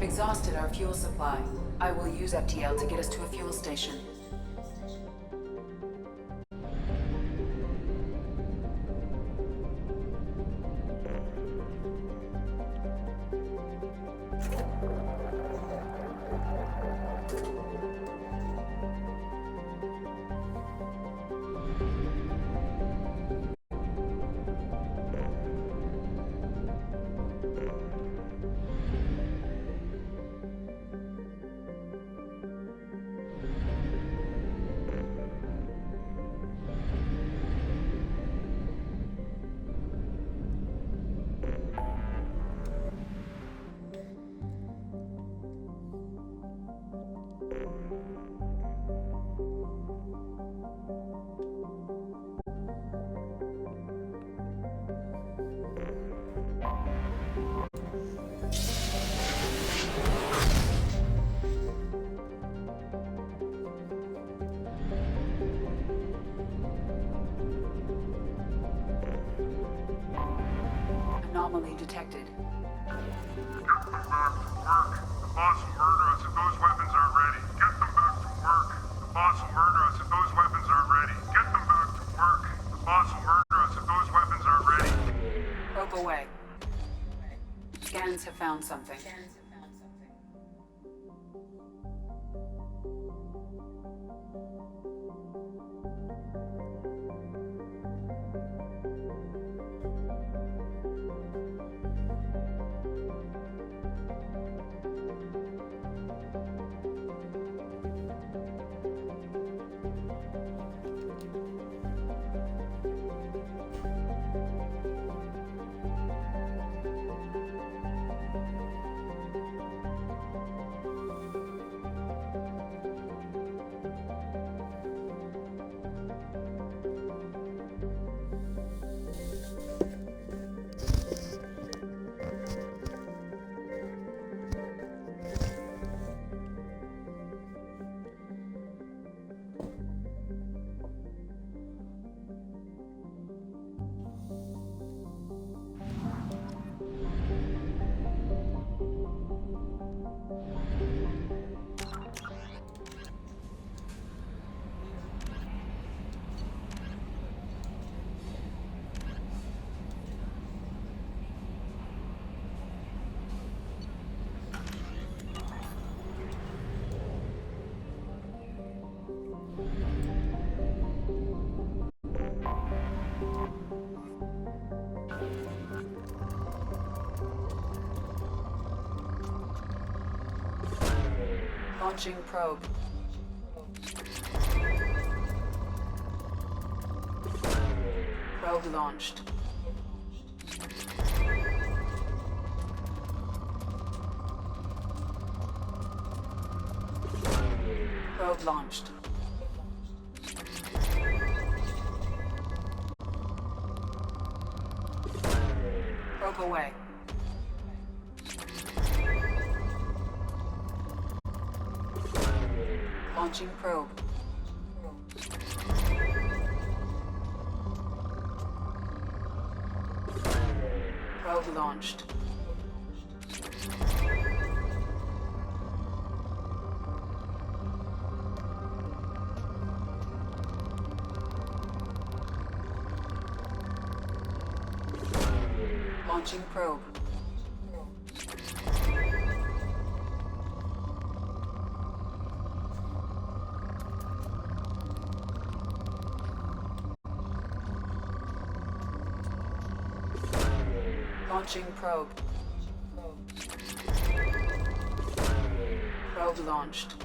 S10: exhausted our fuel supply. I will use FTL to get us to a fuel station. Anomaly detected.
S8: Get them back to work. The boss will murder us if those weapons aren't ready. Get them back to work. The boss will murder us if those weapons aren't ready. Get them back to work. The boss will murder us if those weapons aren't ready.
S10: Probe away. Scans have found something. Launching probe. Probe launched. Probe launched. Probe away. Launching probe. Probe launched. Launching probe. Launching probe. Probe launched.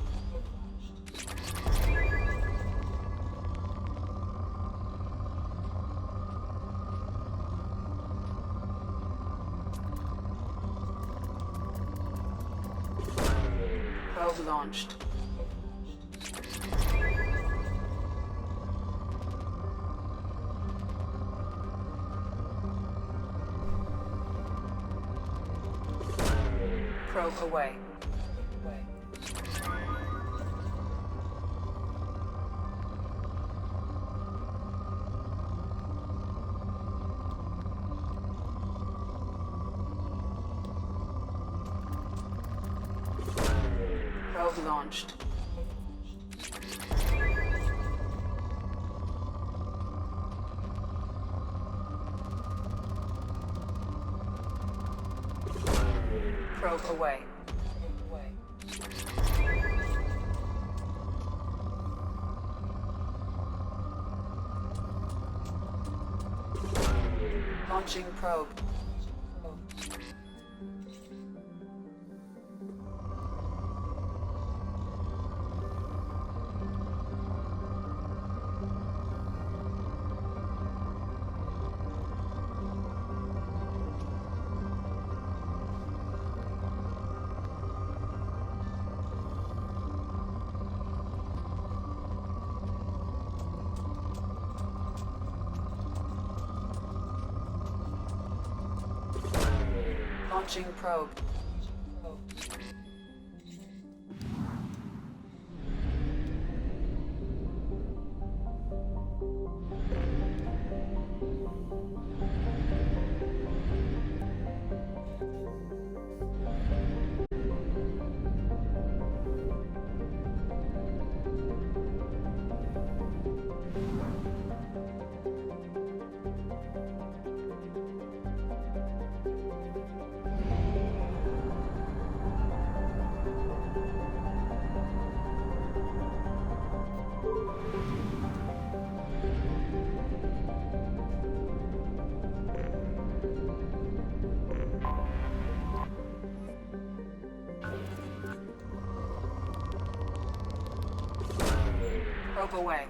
S10: Probe launched. Probe away. Probe launched. Probe away. Launching probe. Launching probe. Probe away.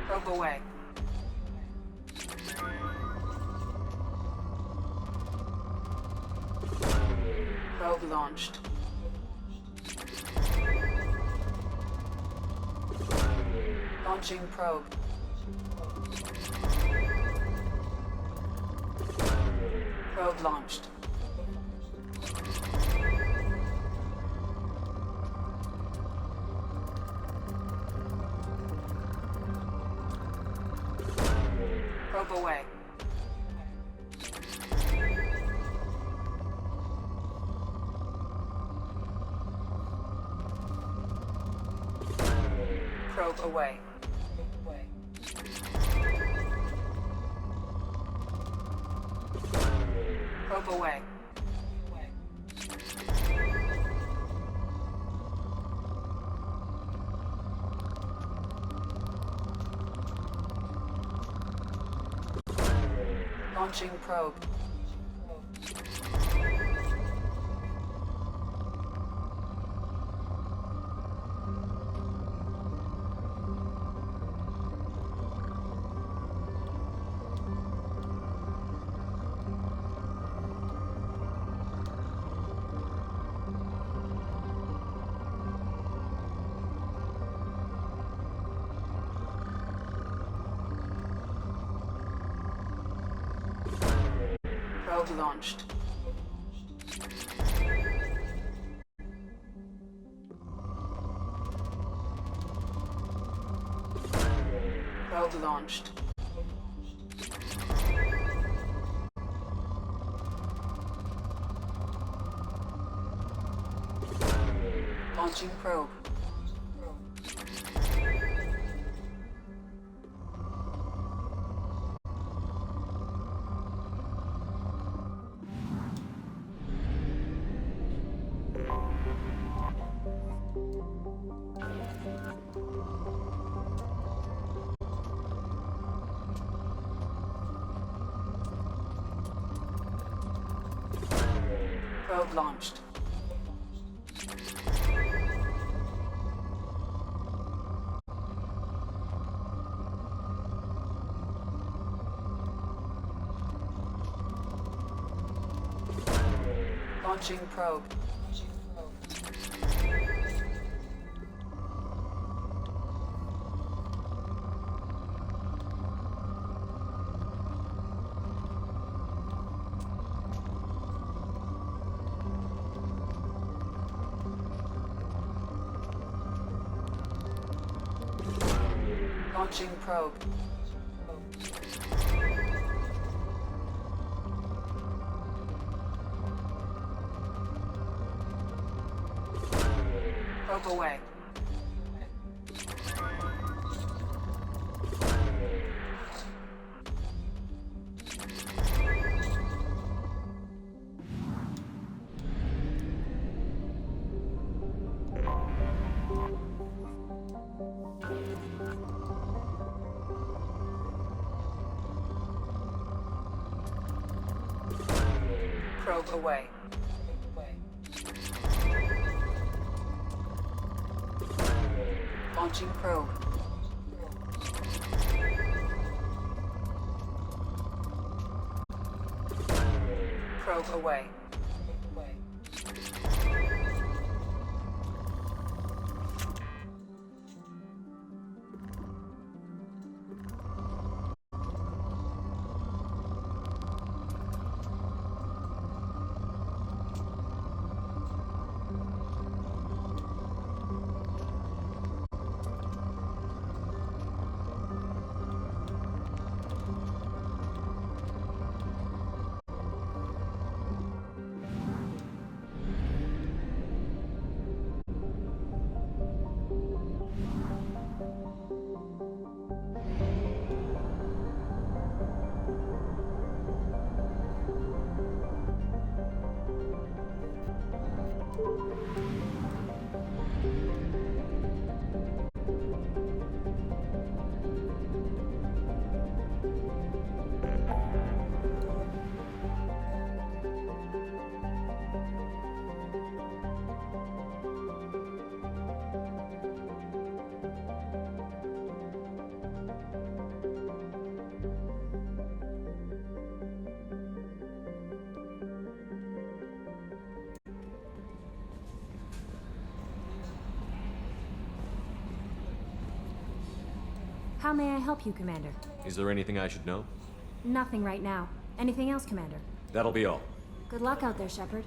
S10: Probe away. Probe launched. Launching probe. Probe launched. Probe away. Probe away. Probe away. Launching probe. Probe launched. Probe launched. Launching probe. Probe launched. Launching probe. Launching probe. Probe away. Probe away. Launching probe. Probe away.
S12: How may I help you, Commander?
S2: Is there anything I should know?
S12: Nothing right now. Anything else, Commander?
S2: That'll be all.
S12: Good luck out there, Shepard.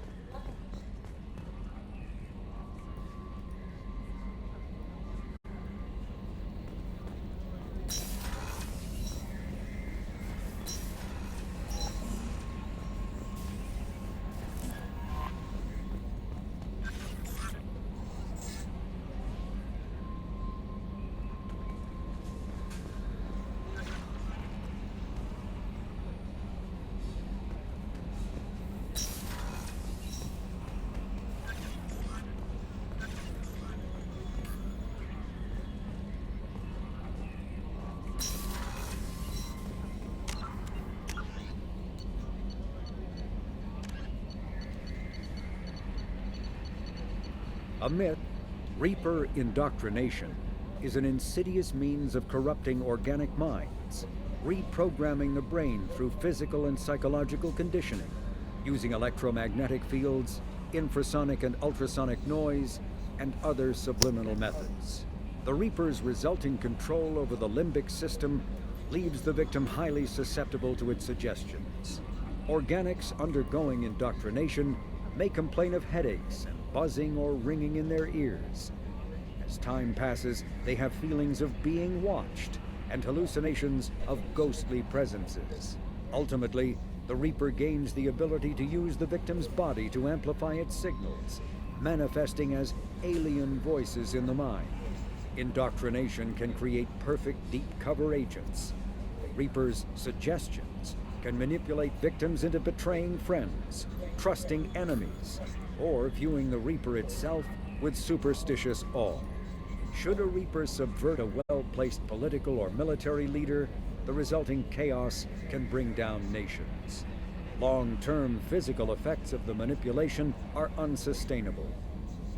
S9: A myth, Reaper indoctrination, is an insidious means of corrupting organic minds, reprogramming the brain through physical and psychological conditioning, using electromagnetic fields, infrasonic and ultrasonic noise, and other subliminal methods. The Reaper's resulting control over the limbic system leaves the victim highly susceptible to its suggestions. Organics undergoing indoctrination may complain of headaches and buzzing or ringing in their ears. As time passes, they have feelings of being watched and hallucinations of ghostly presences. Ultimately, the Reaper gains the ability to use the victim's body to amplify its signals, manifesting as alien voices in the mind. Indoctrination can create perfect deep cover agents. The Reaper's suggestions can manipulate victims into betraying friends, trusting enemies, or viewing the Reaper itself with superstitious awe. Should a Reaper subvert a well-placed political or military leader, the resulting chaos can bring down nations. Long-term physical effects of the manipulation are unsustainable.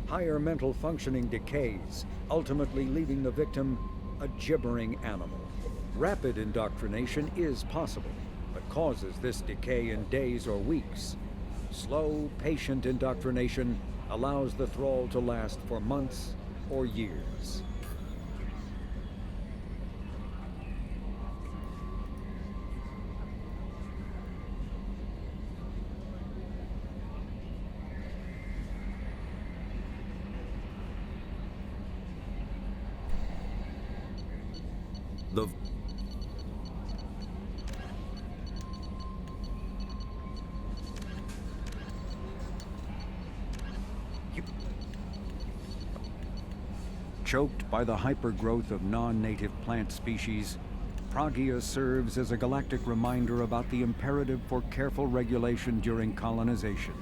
S9: Higher mental functioning decays, ultimately leaving the victim a gibbering animal. Rapid indoctrination is possible, but causes this decay in days or weeks. Slow, patient indoctrination allows the thrall to last for months or years. The Choked by the hypergrowth of non-native plant species, Pragia serves as a galactic reminder about the imperative for careful regulation during colonization.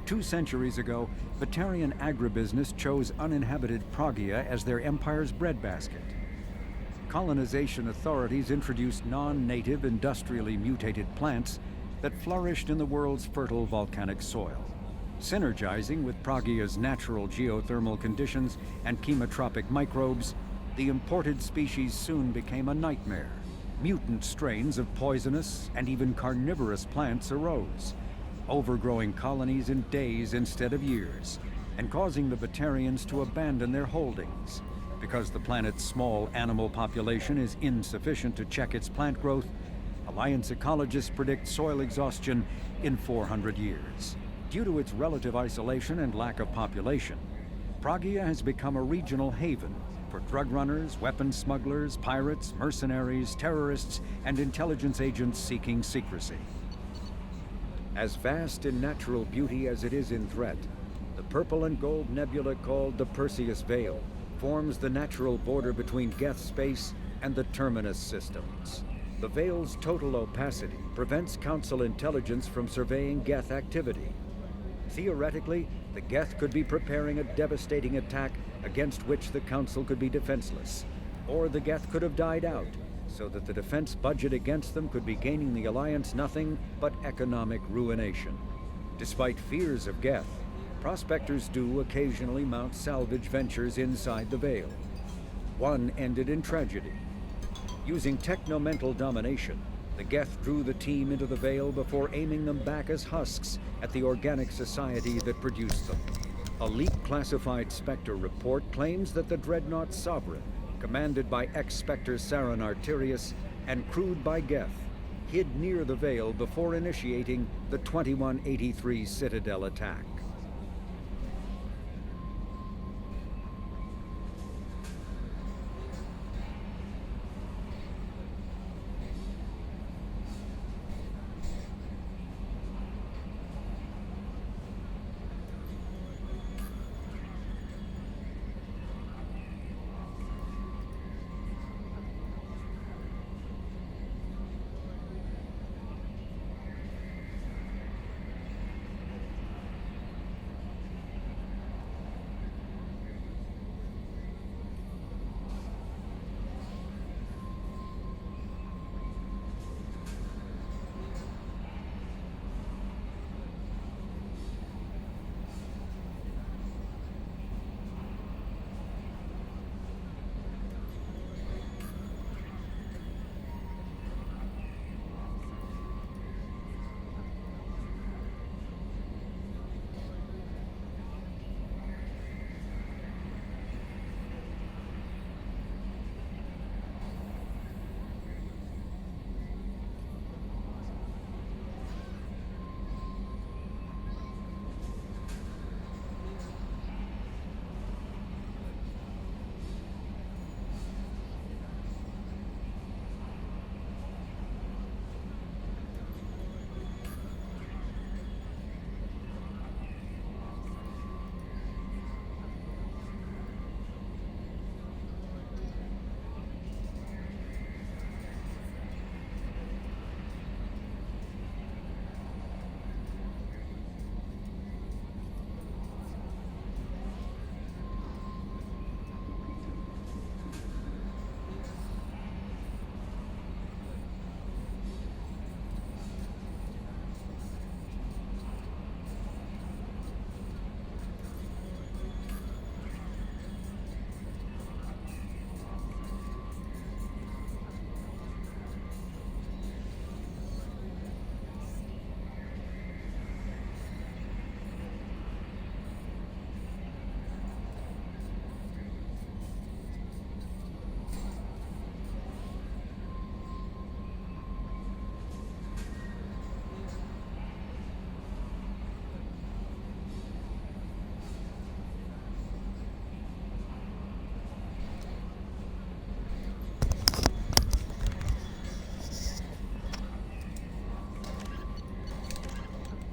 S9: 2 centuries ago, Batarian agribusiness chose uninhabited Pragia as their empire's breadbasket. Colonization authorities introduced non-native, industrially mutated plants that flourished in the world's fertile volcanic soil. Synergizing with Pragia's natural geothermal conditions and chemotropic microbes, the imported species soon became a nightmare. Mutant strains of poisonous and even carnivorous plants arose, overgrowing colonies in days instead of years, and causing the Batarians to abandon their holdings. Because the planet's small animal population is insufficient to check its plant growth, Alliance ecologists predict soil exhaustion in 400 years. Due to its relative isolation and lack of population, Pragia has become a regional haven for drug runners, weapons smugglers, pirates, mercenaries, terrorists, and intelligence agents seeking secrecy. As vast in natural beauty as it is in threat, the purple and gold nebula called the Perseus Veil forms the natural border between Geth space and the Terminus systems. The Veil's total opacity prevents Council intelligence from surveying Geth activity. Theoretically, the Geth could be preparing a devastating attack against which the Council could be defenseless. Or the Geth could have died out, so that the defense budget against them could be gaining the Alliance nothing but economic ruination. Despite fears of Geth, prospectors do occasionally mount salvage ventures inside the Veil. One ended in tragedy. Using technomental domination, the Geth drew the team into the Veil before aiming them back as husks at the organic society that produced them. A leak-classified Spectre report claims that the Dreadnought Sovereign, commanded by ex-Spectre Sarin Arterius and crewed by Geth, hid near the Veil before initiating the 2183 Citadel attack.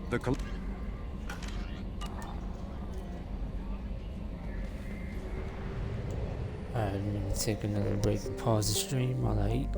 S9: The
S11: Alright, I'm gonna take another break and pause the stream while I eat.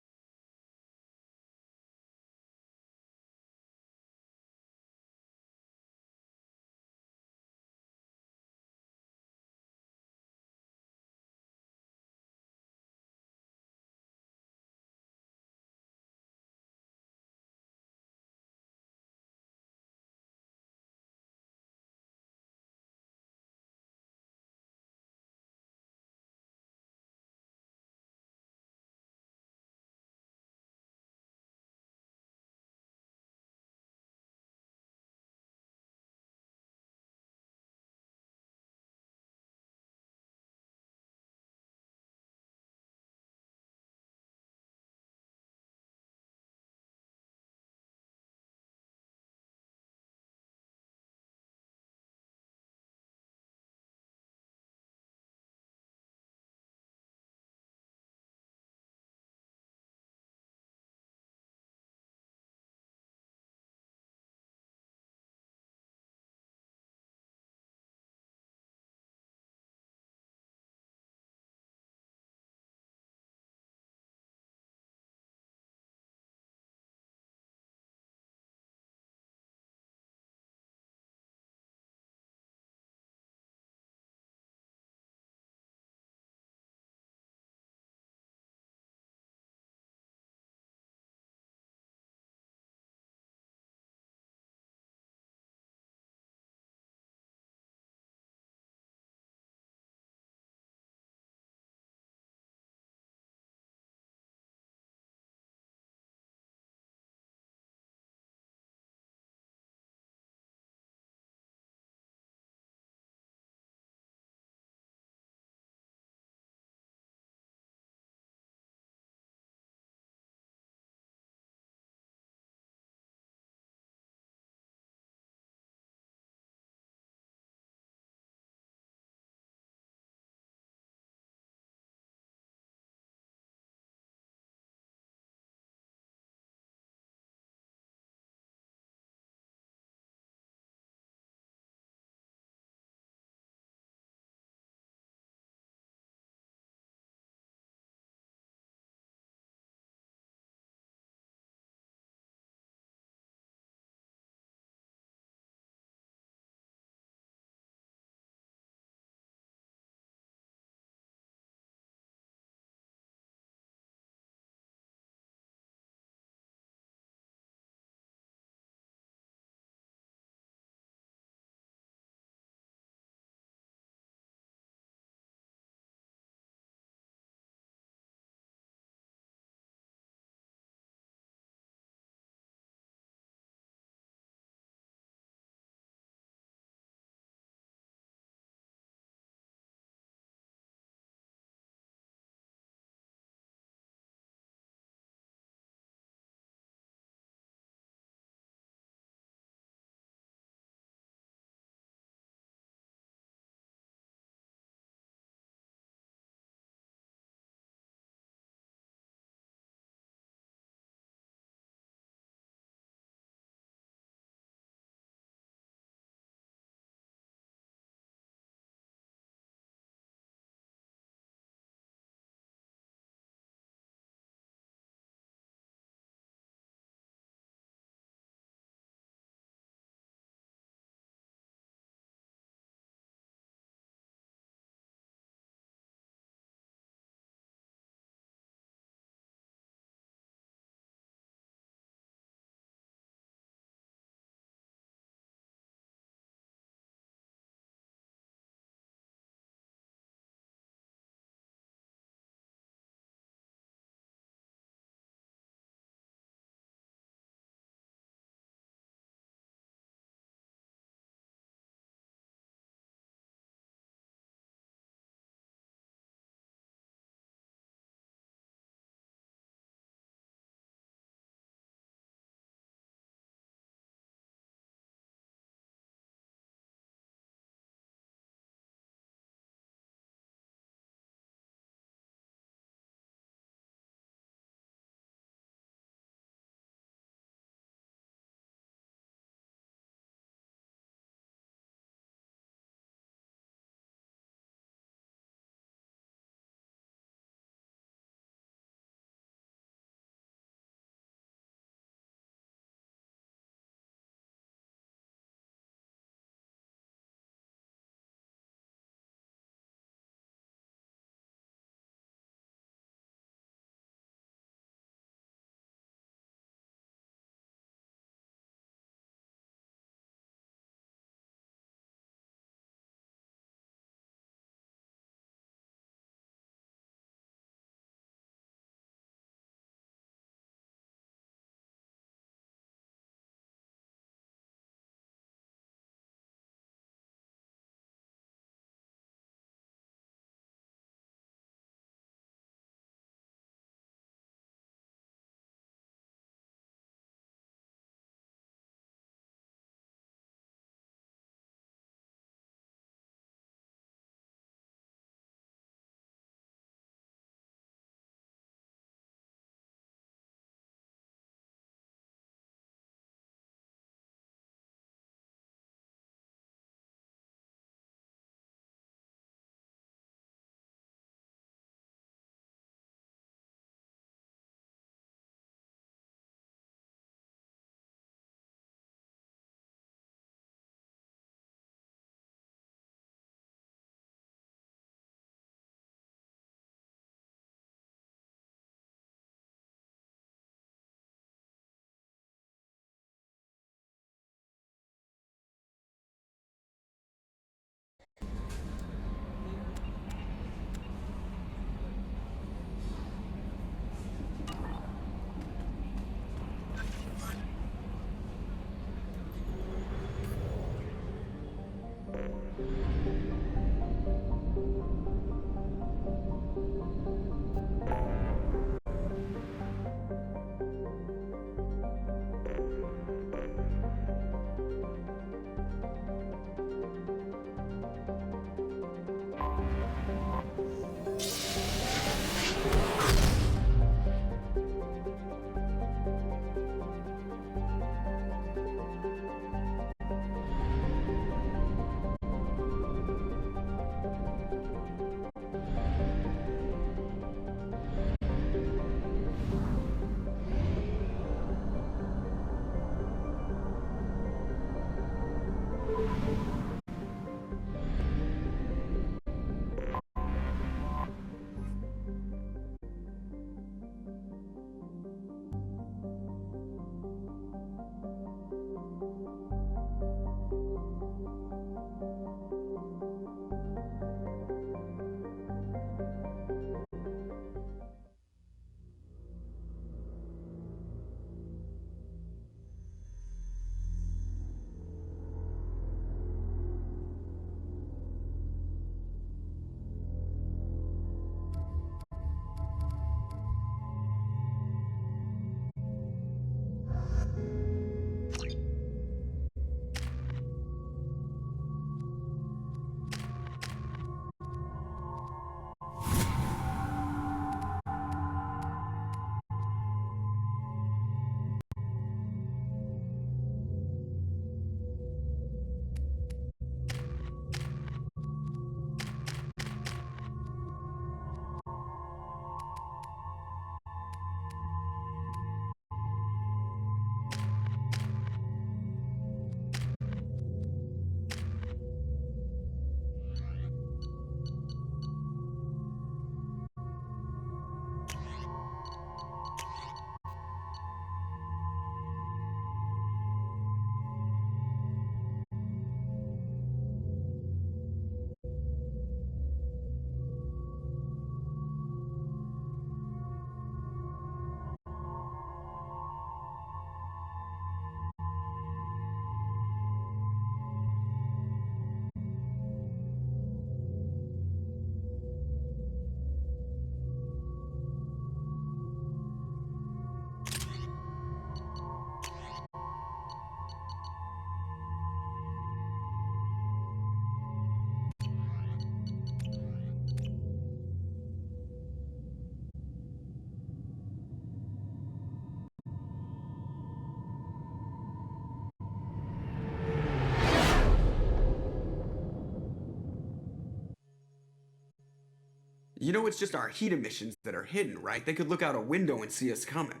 S15: You know it's just our heat emissions that are hidden, right? They could look out a window and see us coming.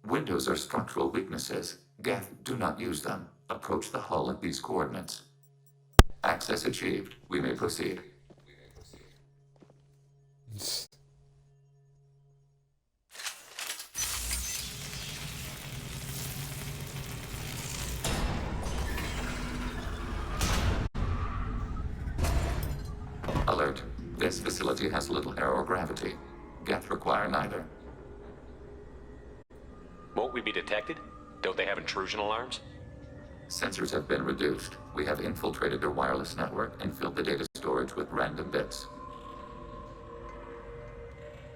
S23: Windows are structural weaknesses. Geth, do not use them. Approach the hull at these coordinates. Access achieved. We may proceed. Alert. This facility has little air or gravity. Geth require neither.
S19: Won't we be detected? Don't they have intrusion alarms?
S23: Sensors have been reduced. We have infiltrated their wireless network and filled the data storage with random bits.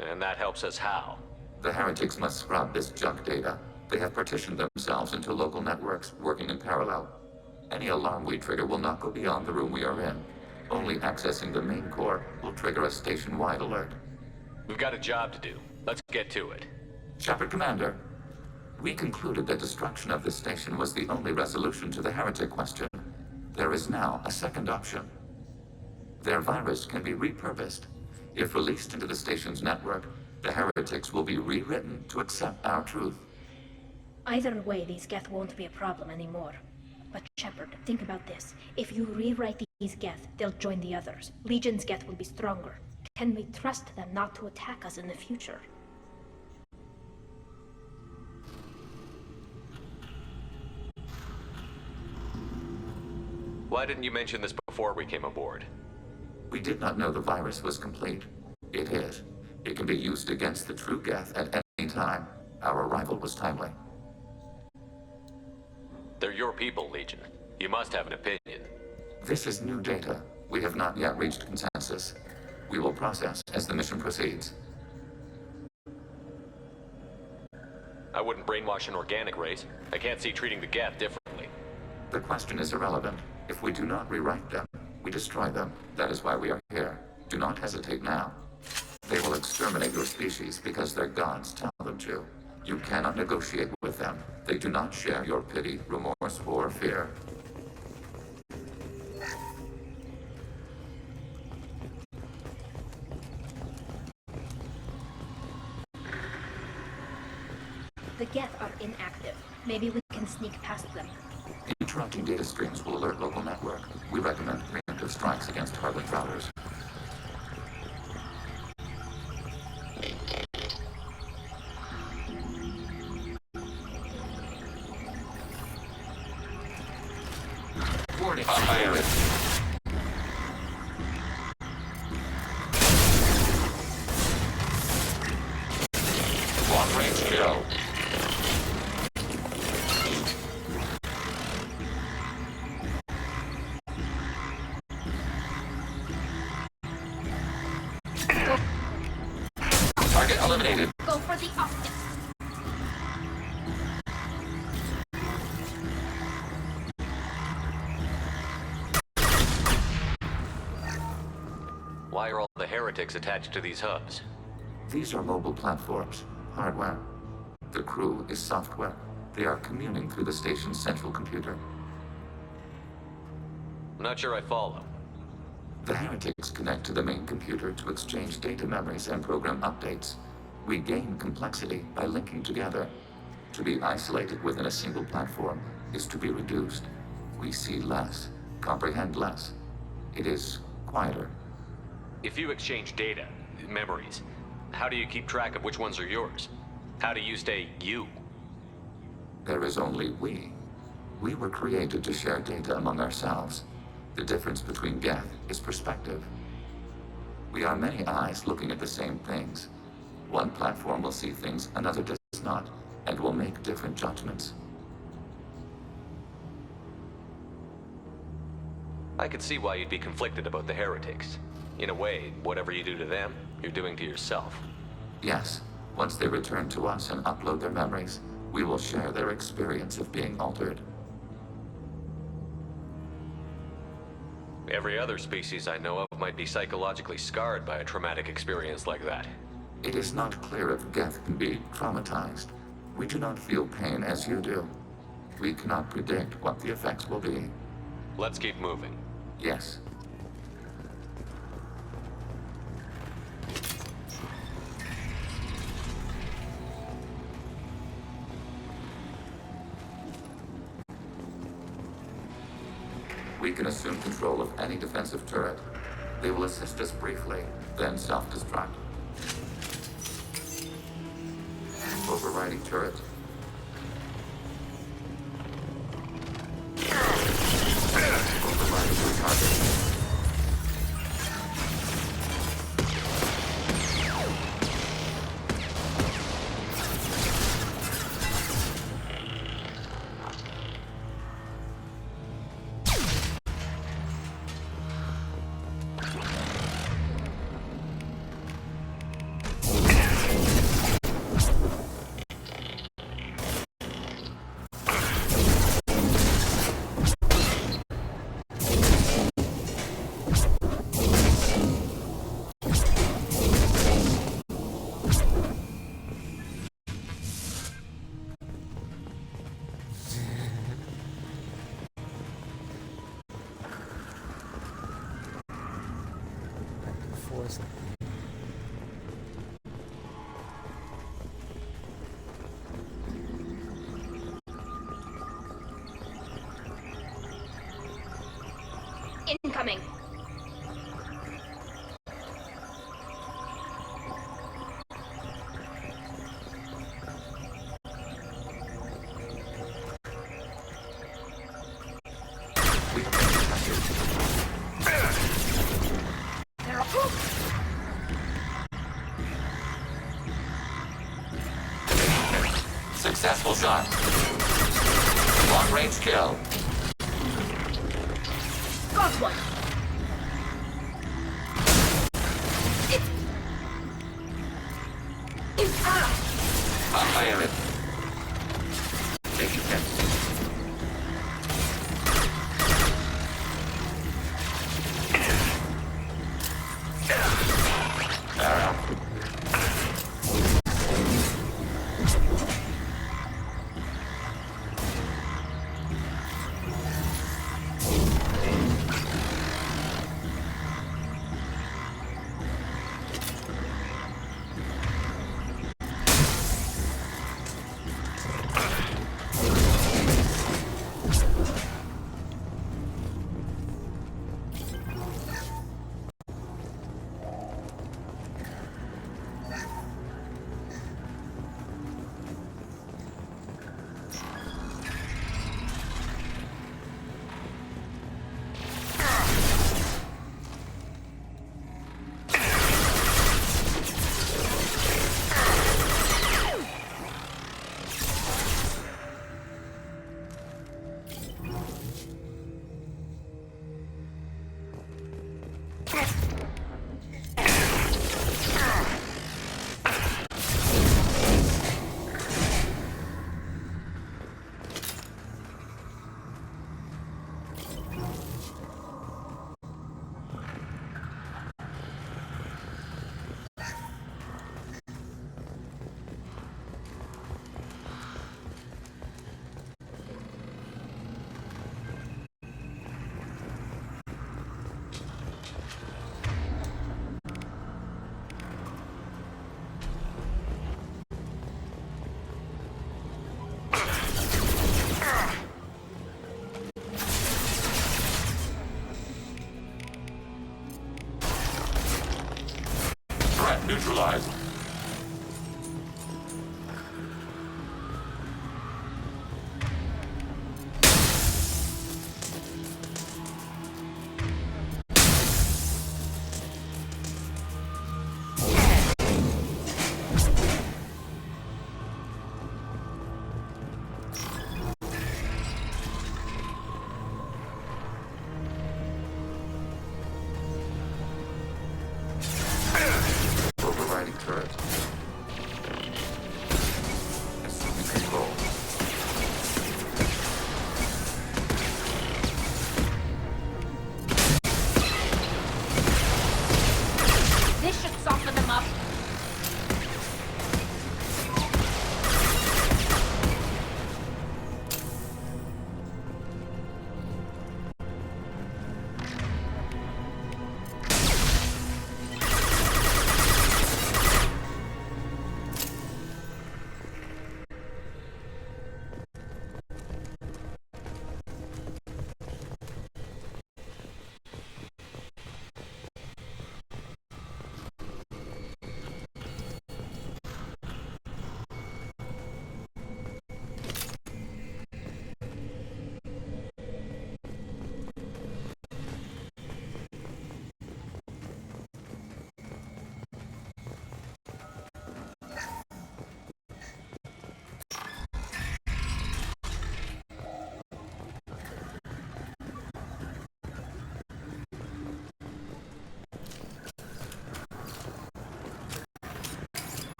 S19: And that helps us how?
S23: The heretics must scrub this junk data. They have partitioned themselves into local networks, working in parallel. Any alarm we trigger will not go beyond the room we are in. Only accessing the main core will trigger a station-wide alert.
S19: We've got a job to do. Let's get to it.
S23: Shepard Commander, we concluded that destruction of the station was the only resolution to the heretic question. There is now a second option. Their virus can be repurposed. If released into the station's network, the heretics will be rewritten to accept our truth.
S4: Either way, these Geth won't be a problem anymore. But Shepard, think about this. If you rewrite these Geth, they'll join the others. Legion's Geth will be stronger. Can we trust them not to attack us in the future?
S19: Why didn't you mention this before we came aboard?
S23: We did not know the virus was complete. It is. It can be used against the true Geth at any time. Our arrival was timely.
S19: They're your people, Legion. You must have an opinion.
S23: This is new data. We have not yet reached consensus. We will process as the mission proceeds.
S19: I wouldn't brainwash an organic race. I can't see treating the Geth differently.
S23: The question is irrelevant. If we do not rewrite them, we destroy them. That is why we are here. Do not hesitate now. They will exterminate your species because their gods tell them to. You cannot negotiate with them. They do not share your pity, remorse, or fear.
S4: The Geth are inactive. Maybe we can sneak past them.
S23: Interrupting data streams will alert local network. We recommend preemptive strikes against Heartland routers. Warning, fire it. Long-range kill. Target eliminated.
S4: Go for the optics.
S19: Why are all the heretics attached to these hubs?
S23: These are mobile platforms, hardware. The crew is software. They are communing through the station's central computer.
S19: I'm not sure I follow.
S23: The heretics connect to the main computer to exchange data memories and program updates. We gain complexity by linking together. To be isolated within a single platform is to be reduced. We see less, comprehend less. It is quieter.
S19: If you exchange data, memories, how do you keep track of which ones are yours? How do you stay you?
S23: There is only we. We were created to share data among ourselves. The difference between Geth is perspective. We are many eyes looking at the same things. One platform will see things another does not, and will make different judgments.
S19: I could see why you'd be conflicted about the heretics. In a way, whatever you do to them, you're doing to yourself.
S23: Yes, once they return to us and upload their memories, we will share their experience of being altered.
S19: Every other species I know of might be psychologically scarred by a traumatic experience like that.
S23: It is not clear if Geth can be traumatized. We do not feel pain as you do. We cannot predict what the effects will be.
S19: Let's keep moving.
S23: Yes. We can assume control of any defensive turret. They will assist us briefly, then self-destruct. Overriding turret. Overriding target.
S4: Incoming.
S23: Successful shot. Long range kill.
S4: Got one. It's out.
S23: I'll fire it. Take your pick. Arrow. Neutralized. Overriding turret. Assuming control.
S4: This should soften them up.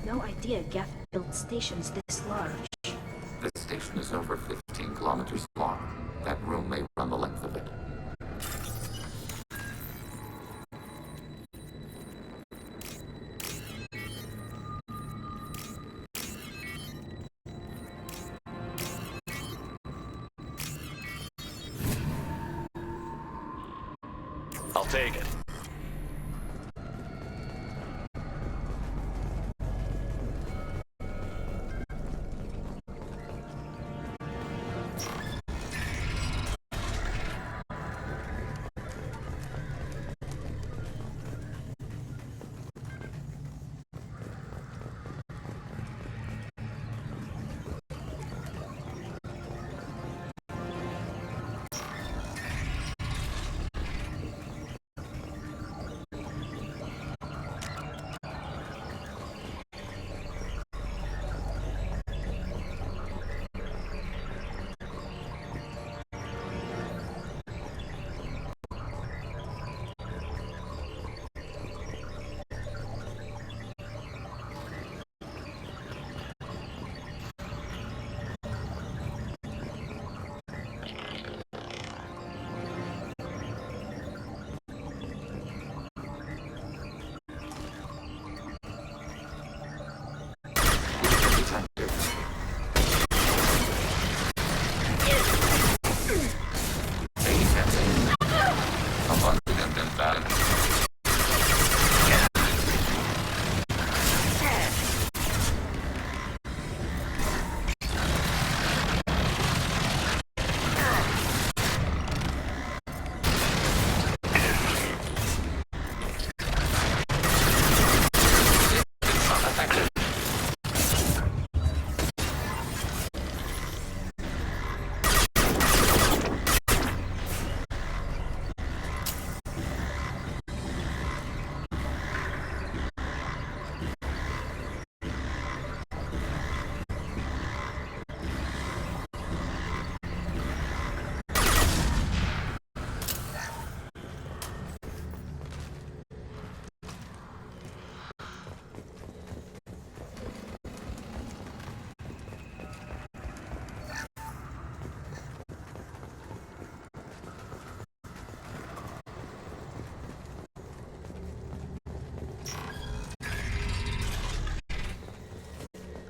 S4: No idea Geth built stations this large.
S23: This station is over 15 kilometers long. That room may run the length of it.
S19: I'll take it.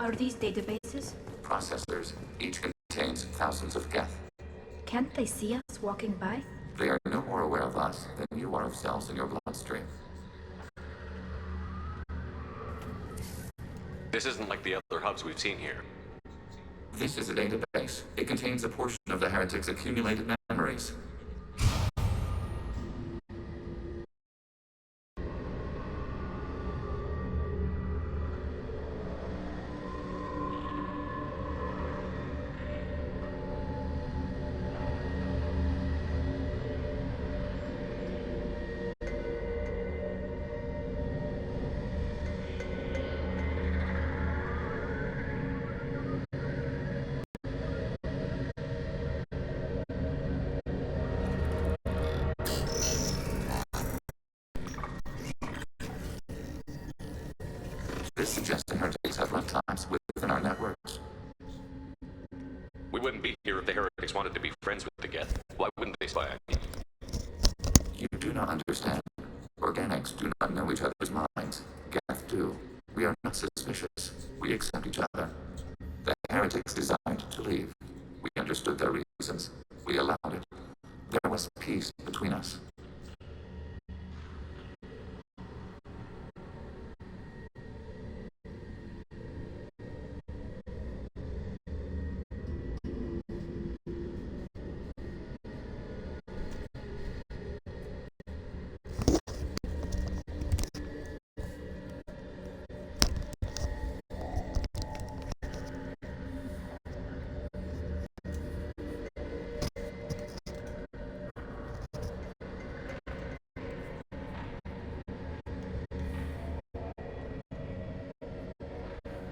S4: are these databases?
S23: Processors. Each contains thousands of geth.
S4: Can't they see us walking by?
S23: They are no more aware of us than you are of cells in your bloodstream.
S19: This isn't like the other hubs we've seen here.
S23: This is a database. It contains a portion of the heretic's accumulated memories. This suggests the heretics have runtimes within our networks.
S19: We wouldn't be here if the heretics wanted to be friends with the Geth. Why wouldn't they spy on me?
S23: You do not understand. Organics do not know each other's minds. Geth do. We are not suspicious. We accept each other. The heretics designed to leave. We understood their reasons. We allowed it. There was peace between us.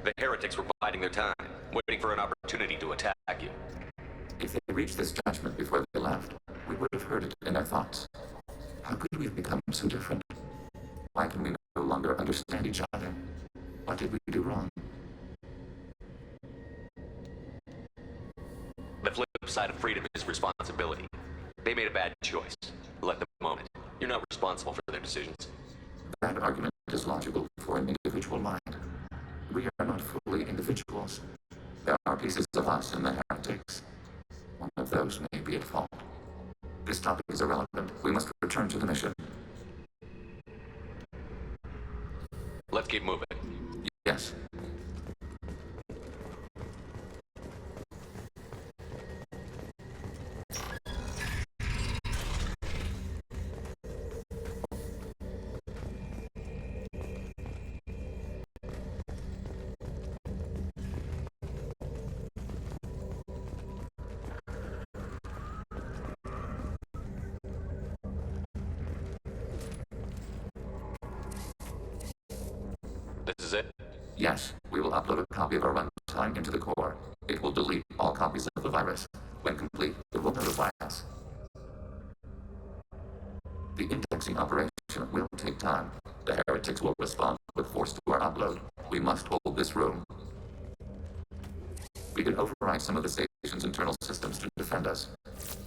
S19: The heretics were biding their time, waiting for an opportunity to attack you.
S23: If they reached this judgment before they left, we would have heard it in their thoughts. How could we have become so different? Why can we no longer understand each other? What did we do wrong?
S19: The flip side of freedom is responsibility. They made a bad choice. Let them own it. You're not responsible for their decisions.
S23: That argument is logical for an individual mind. We are not fully individuals. There are pieces of us in the heretics. One of those may be at fault. This topic is irrelevant. We must return to the mission.
S19: Let's keep moving.
S23: Yes.
S19: This is it?
S23: Yes, we will upload a copy of our runtime into the core. It will delete all copies of the virus. When complete, it will notify us. The indexing operation will take time. The heretics will respond with force to our upload. We must hold this room. We can override some of the station's internal systems to defend us.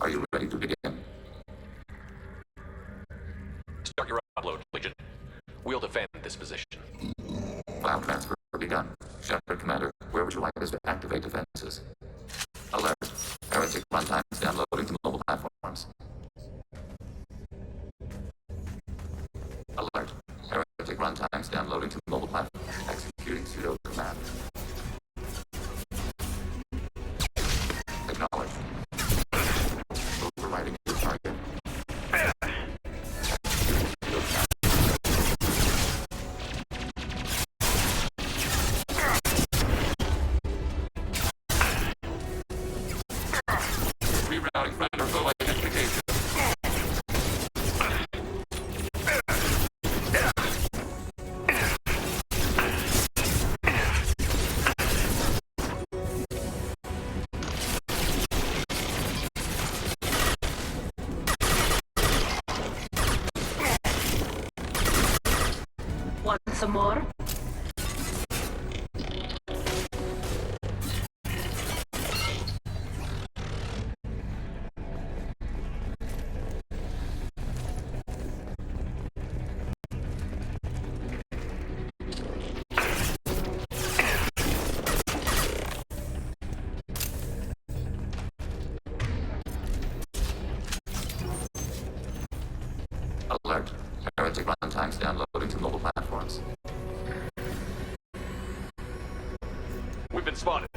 S23: Are you ready to begin?
S19: Start your upload, Legion. We'll defend this position.
S23: File transfer begun. Shepard, Commander, where would you like us to activate defenses? Alert. Heretic runtimes downloading to mobile platforms. Alert. Heretic runtimes downloading to mobile platforms. Executing pseudo command. Acknowledge. Overriding your target. Rerouting friend or foe identification.
S4: Want some more?
S23: Alert. Heretic runtimes downloading to mobile platforms.
S19: We've been spotted.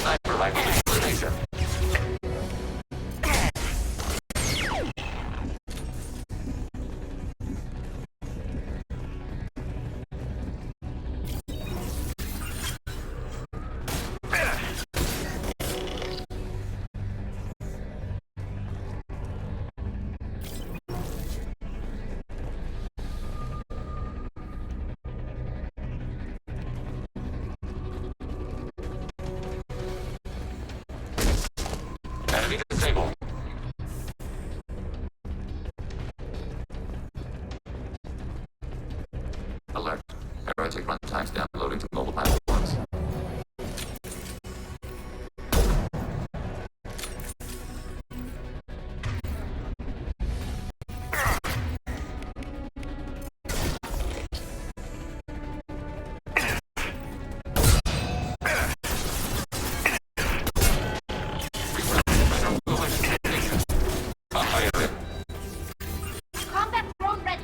S23: Sniper rifle installation. Enemy disabled. Alert. Heretic runtimes downloading to mobile platforms.
S4: Combat drone ready.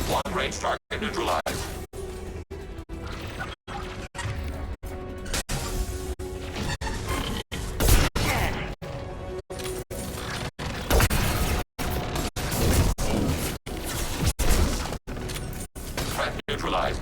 S23: One range target neutralized. Threat neutralized.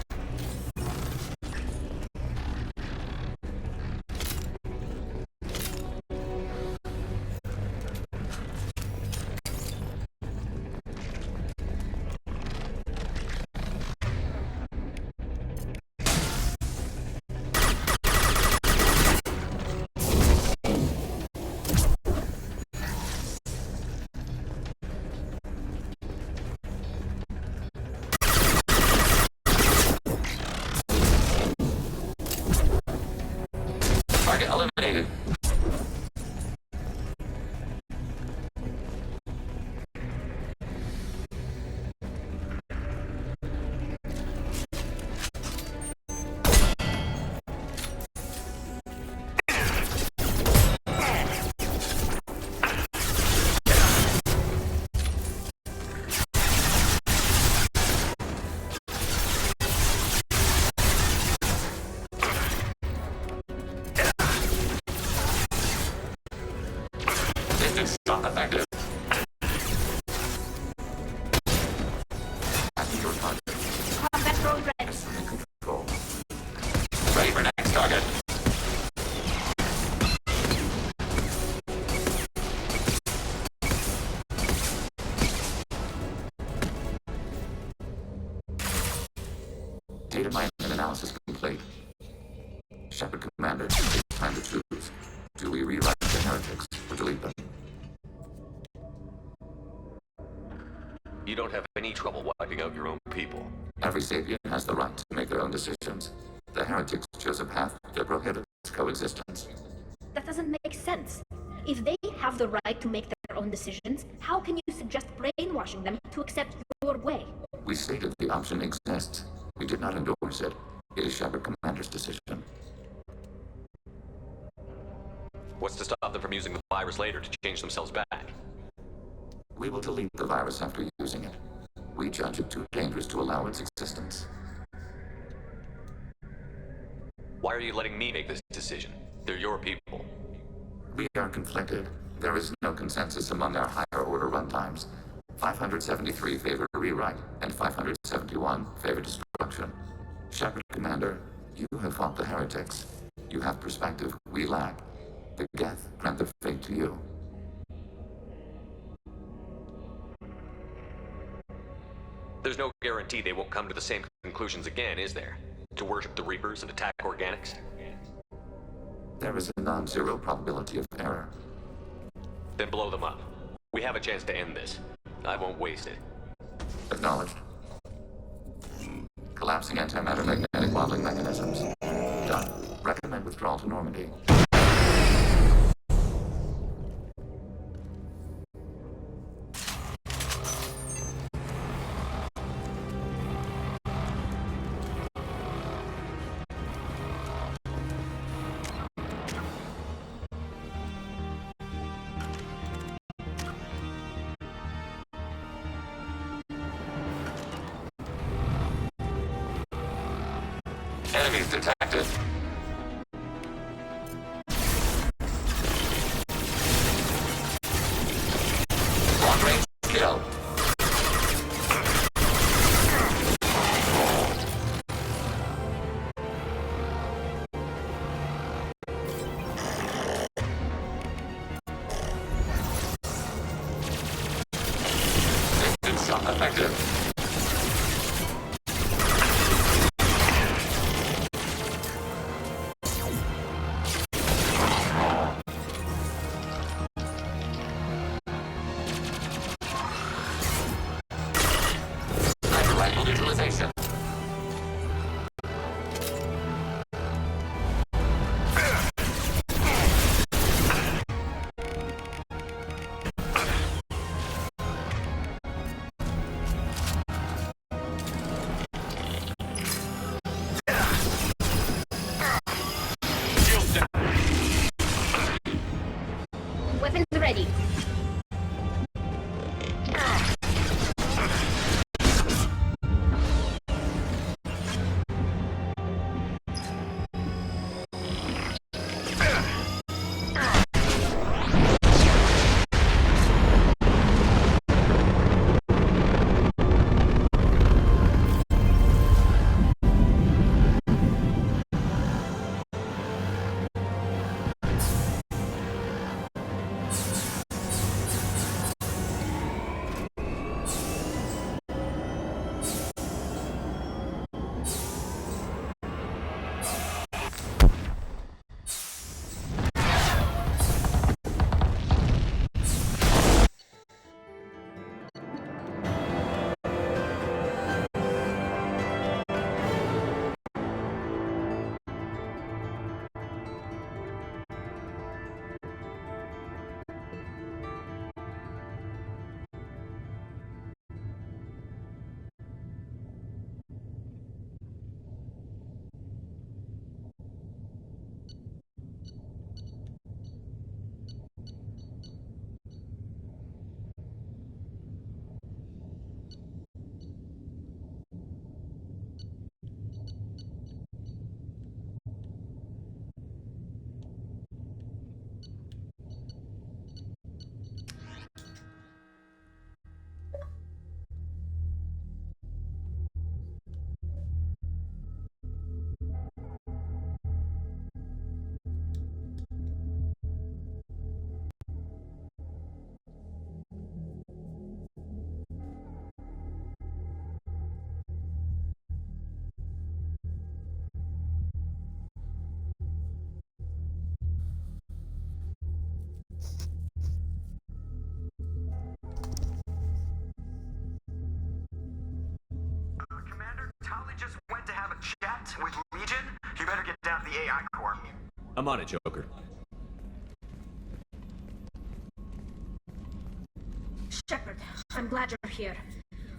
S23: Target eliminated. Distance shot effective. Passing your target.
S4: Combat drone ready.
S23: Assuming control. Ready for next target. Data mining and analysis complete. Shepard Commander, it's time to choose. Do we rewrite the heretics or delete them?
S19: You don't have any trouble wiping out your own people.
S23: Every sapient has the right to make their own decisions. The heretics chose a path that prohibits coexistence.
S4: That doesn't make sense. If they have the right to make their own decisions, how can you suggest brainwashing them to accept your way?
S23: We stated the option exists. We did not endorse it. It is Shepard Commander's decision.
S19: What's to stop them from using the virus later to change themselves back?
S23: We will delete the virus after using it. We judge it too dangerous to allow its existence.
S19: Why are you letting me make this decision? They're your people.
S23: We are conflicted. There is no consensus among our higher order runtimes. 573 favor rewrite, and 571 favor destruction. Shepard Commander, you have fought the heretics. You have perspective we lack. The Geth grant their fate to you.
S19: There's no guarantee they won't come to the same conclusions again, is there? To worship the Reapers and attack organics?
S23: There is a non-zero probability of error.
S19: Then blow them up. We have a chance to end this. I won't waste it.
S23: Acknowledged. collapsing antimatter magnetic modeling mechanisms. Done. Recommend withdrawal to Normandy. Enemies detected. Long range kill. Instant shot effective. Neutralization.
S4: Weapons ready.
S14: With Legion, you better get down to the AI core.
S2: I'm on it, Joker.
S4: Shepard, I'm glad you're here.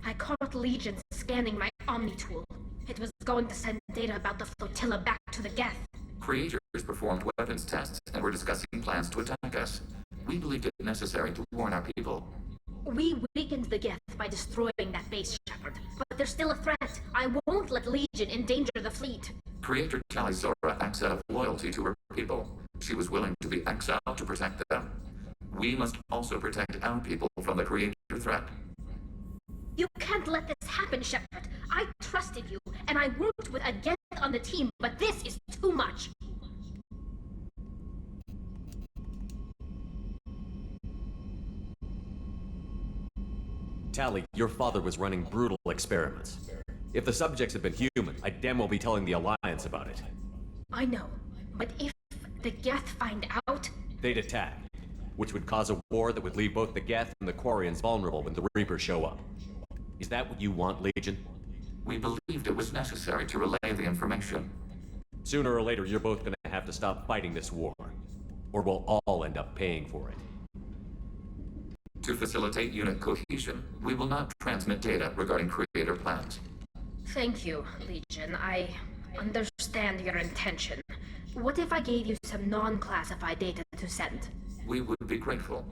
S4: I caught Legion scanning my Omni tool. It was going to send data about the flotilla back to the Geth.
S23: Creators performed weapons tests and were discussing plans to attack us. We believed it necessary to warn our people.
S4: We weakened the Geth by destroying that base, Shepard. But there's still a threat. I won't let Legion endanger the fleet.
S23: Creator Tali Zora acts out of loyalty to her people. She was willing to be exiled to protect them. We must also protect our people from the Creator threat.
S4: You can't let this happen, Shepard. I trusted you, and I worked with a Geth on the team, but this is too much.
S2: Tali, your father was running brutal experiments. If the subjects had been human, I'd damn well be telling the Alliance about it.
S4: I know, but if the Geth find out...
S2: They'd attack, which would cause a war that would leave both the Geth and the Quarians vulnerable when the Reapers show up. Is that what you want, Legion?
S23: We believed it was necessary to relay the information.
S2: Sooner or later, you're both gonna have to stop fighting this war. Or we'll all end up paying for it.
S23: To facilitate unit cohesion, we will not transmit data regarding creator plans.
S4: Thank you, Legion. I understand your intention. What if I gave you some non-classified data to send?
S23: We would be grateful.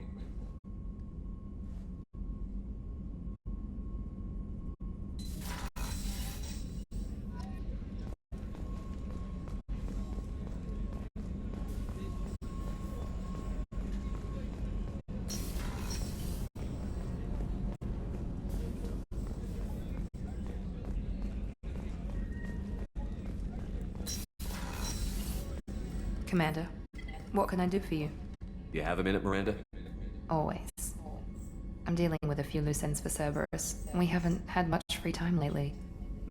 S1: Commander, what can I do for you?
S2: Do you have a minute, Miranda?
S1: Always. I'm dealing with a few loose ends for Cerberus. We haven't had much free time lately.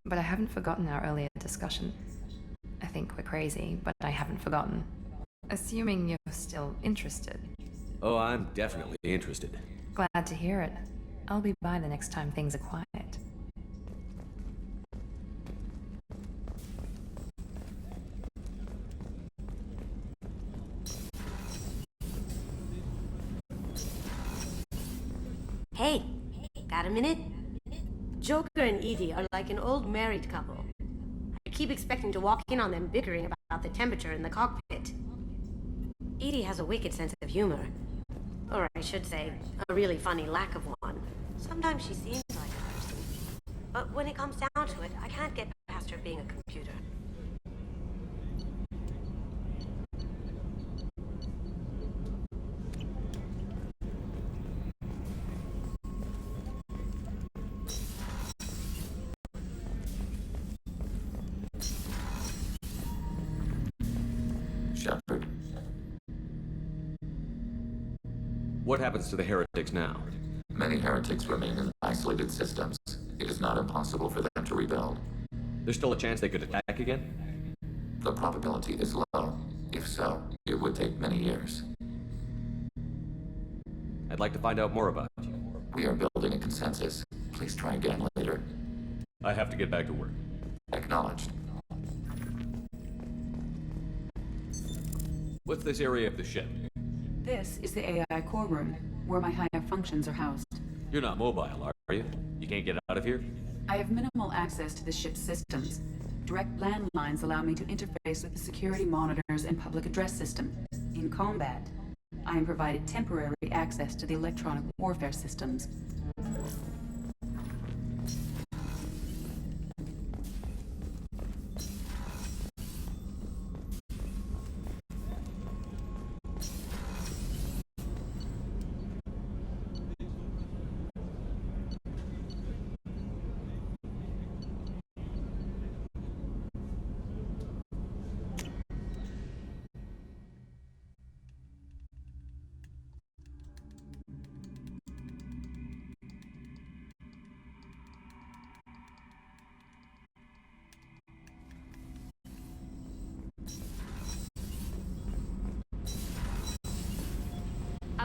S1: But I haven't forgotten our earlier discussion. I think we're crazy, but I haven't forgotten. Assuming you're still interested.
S2: Oh, I'm definitely interested.
S1: Glad to hear it. I'll be by the next time things are quiet.
S18: Hey, got a minute? Joker and Edie are like an old married couple. I keep expecting to walk in on them bickering about the temperature in the cockpit. Edie has a wicked sense of humor. Or I should say, a really funny lack of one. Sometimes she seems like a person. But when it comes down to it, I can't get past her being a computer.
S23: Shepard.
S2: What happens to the heretics now?
S23: Many heretics remain in isolated systems. It is not impossible for them to rebuild.
S2: There's still a chance they could attack again?
S23: The probability is low. If so, it would take many years.
S2: I'd like to find out more about you.
S23: We are building a consensus. Please try again later.
S2: I have to get back to work.
S23: Acknowledged.
S2: What's this area of the ship?
S10: This is the AI core room, where my higher functions are housed.
S2: You're not mobile, are you? You can't get out of here?
S10: I have minimal access to the ship's systems. Direct landlines allow me to interface with the security monitors and public address system. In combat, I am provided temporary access to the electronic warfare systems.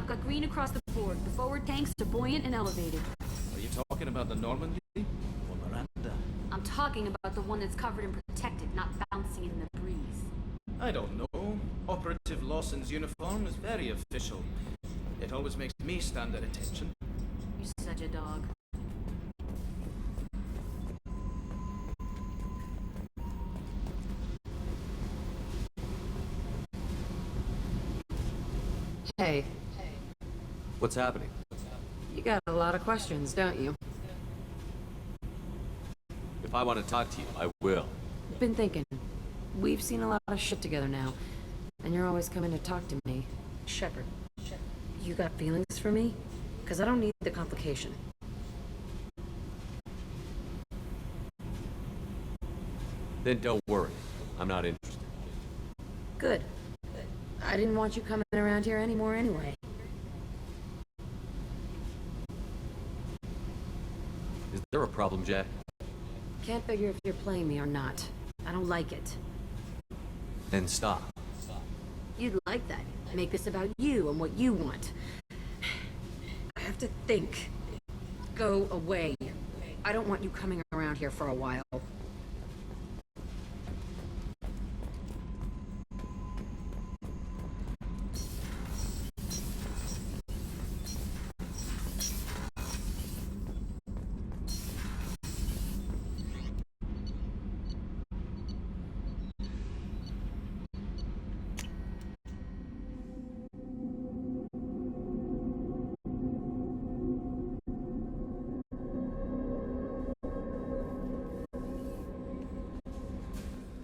S21: I've got green across the board. The forward tanks are buoyant and elevated.
S17: Are you talking about the Normandy or Miranda?
S21: I'm talking about the one that's covered and protected, not bouncing in the breeze.
S17: I don't know. Operative Lawson's uniform is very official. It always makes me stand at attention.
S21: You're such a dog.
S10: Hey,
S2: What's happening?
S10: you got a lot of questions, don't you?
S2: If I want to talk to you, I will.
S10: Been thinking. We've seen a lot of shit together now, and you're always coming to talk to me. Shepard, you got feelings for me? Because I don't need the complication.
S2: Then don't worry. I'm not interested.
S10: Good. I didn't want you coming around here anymore anyway.
S2: Is there a problem, Jack?
S10: Can't figure if you're playing me or not. I don't like it.
S2: Then stop.
S10: You'd like that. Make this about you and what you want. I have to think. Go away.
S7: I don't want you coming around here for a while.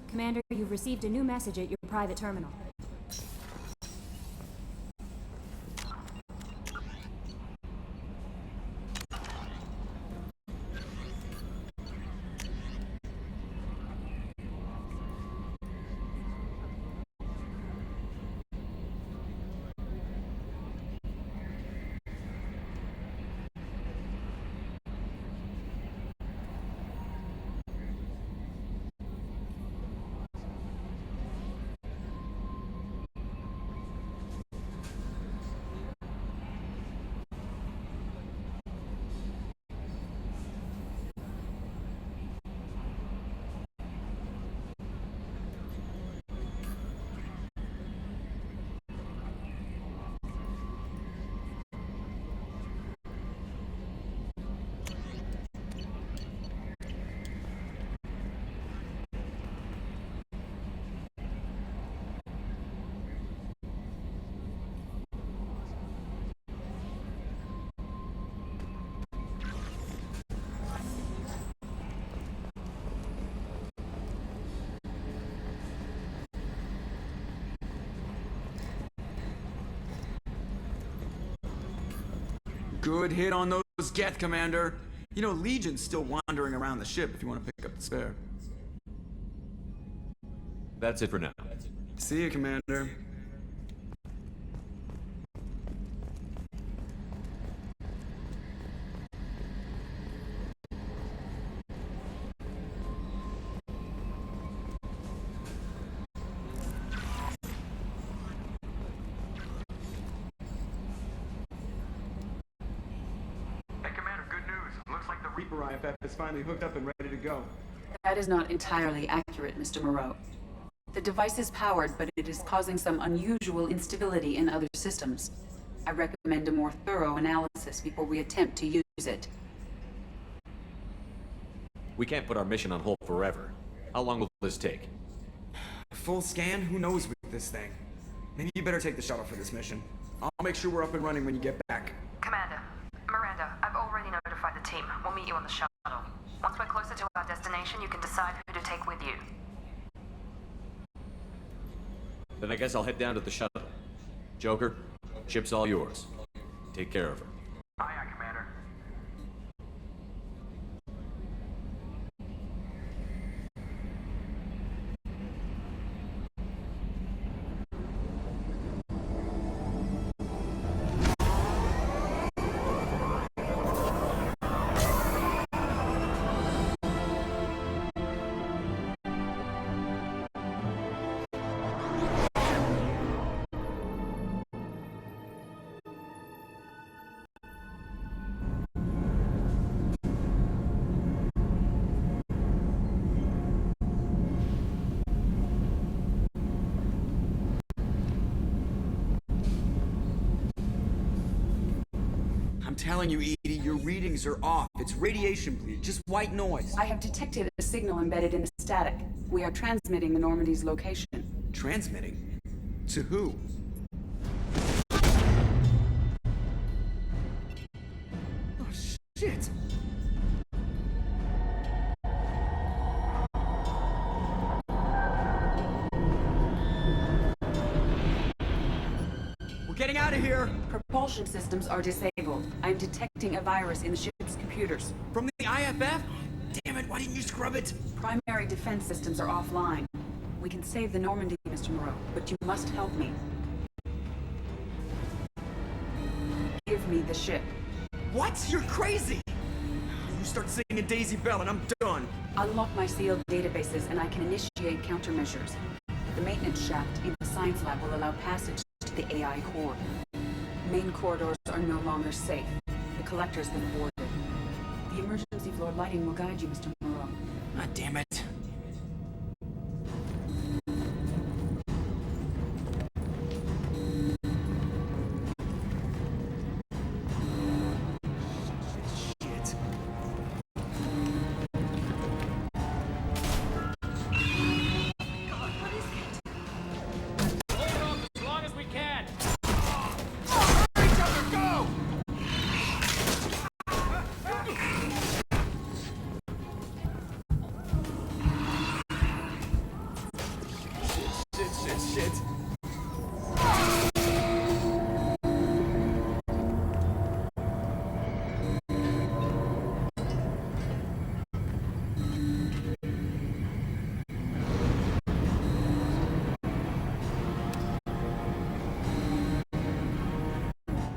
S12: Commander, you've received a new message at your private terminal.
S15: Good hit on those Geth, Commander. You know, Legion's still wandering around the ship if you want to pick up the spare.
S2: That's it for now.
S15: See you, Commander. Reaper IFF is finally hooked up and ready to go.
S10: That is not entirely accurate, Mr. Moreau. The device is powered, but it is causing some unusual instability in other systems. I recommend a more thorough analysis before we attempt to use it.
S2: We can't put our mission on hold forever. How long will this take?
S15: A full scan? Who knows with this thing? Maybe you better take the shuttle for this mission. I'll make sure we're up and running when you get back.
S1: Commander, Miranda, I've already notified the team. We'll meet you on the shuttle. Once we're closer to our destination, you can decide who to take with you.
S2: Then I guess I'll head down to the shuttle. Joker, ship's all yours. Take care of her.
S14: Aye, aye, Commander.
S15: I'm telling you, Edie, your readings are off. It's radiation bleed, just white noise.
S10: I have detected a signal embedded in the static. We are transmitting the Normandy's location.
S15: Transmitting? To who? Oh, shit! We're getting out of here!
S10: Propulsion systems are disabled. I'm detecting a virus in the ship's computers.
S15: From the IFF? Damn it, why didn't you scrub it?
S10: Primary defense systems are offline. We can save the Normandy, Mr. Moreau, but you must help me. Give me the ship.
S15: What? You're crazy! You start singing Daisy Bell and I'm done.
S10: Unlock my sealed databases and I can initiate countermeasures. The maintenance shaft in the science lab will allow passage to the AI core. Main corridors are no longer safe. The collectors have boarded. The emergency floor lighting will guide you, Mr. Moreau.
S15: Ah, damn it. Shit.
S17: As long as we can.
S15: Shit.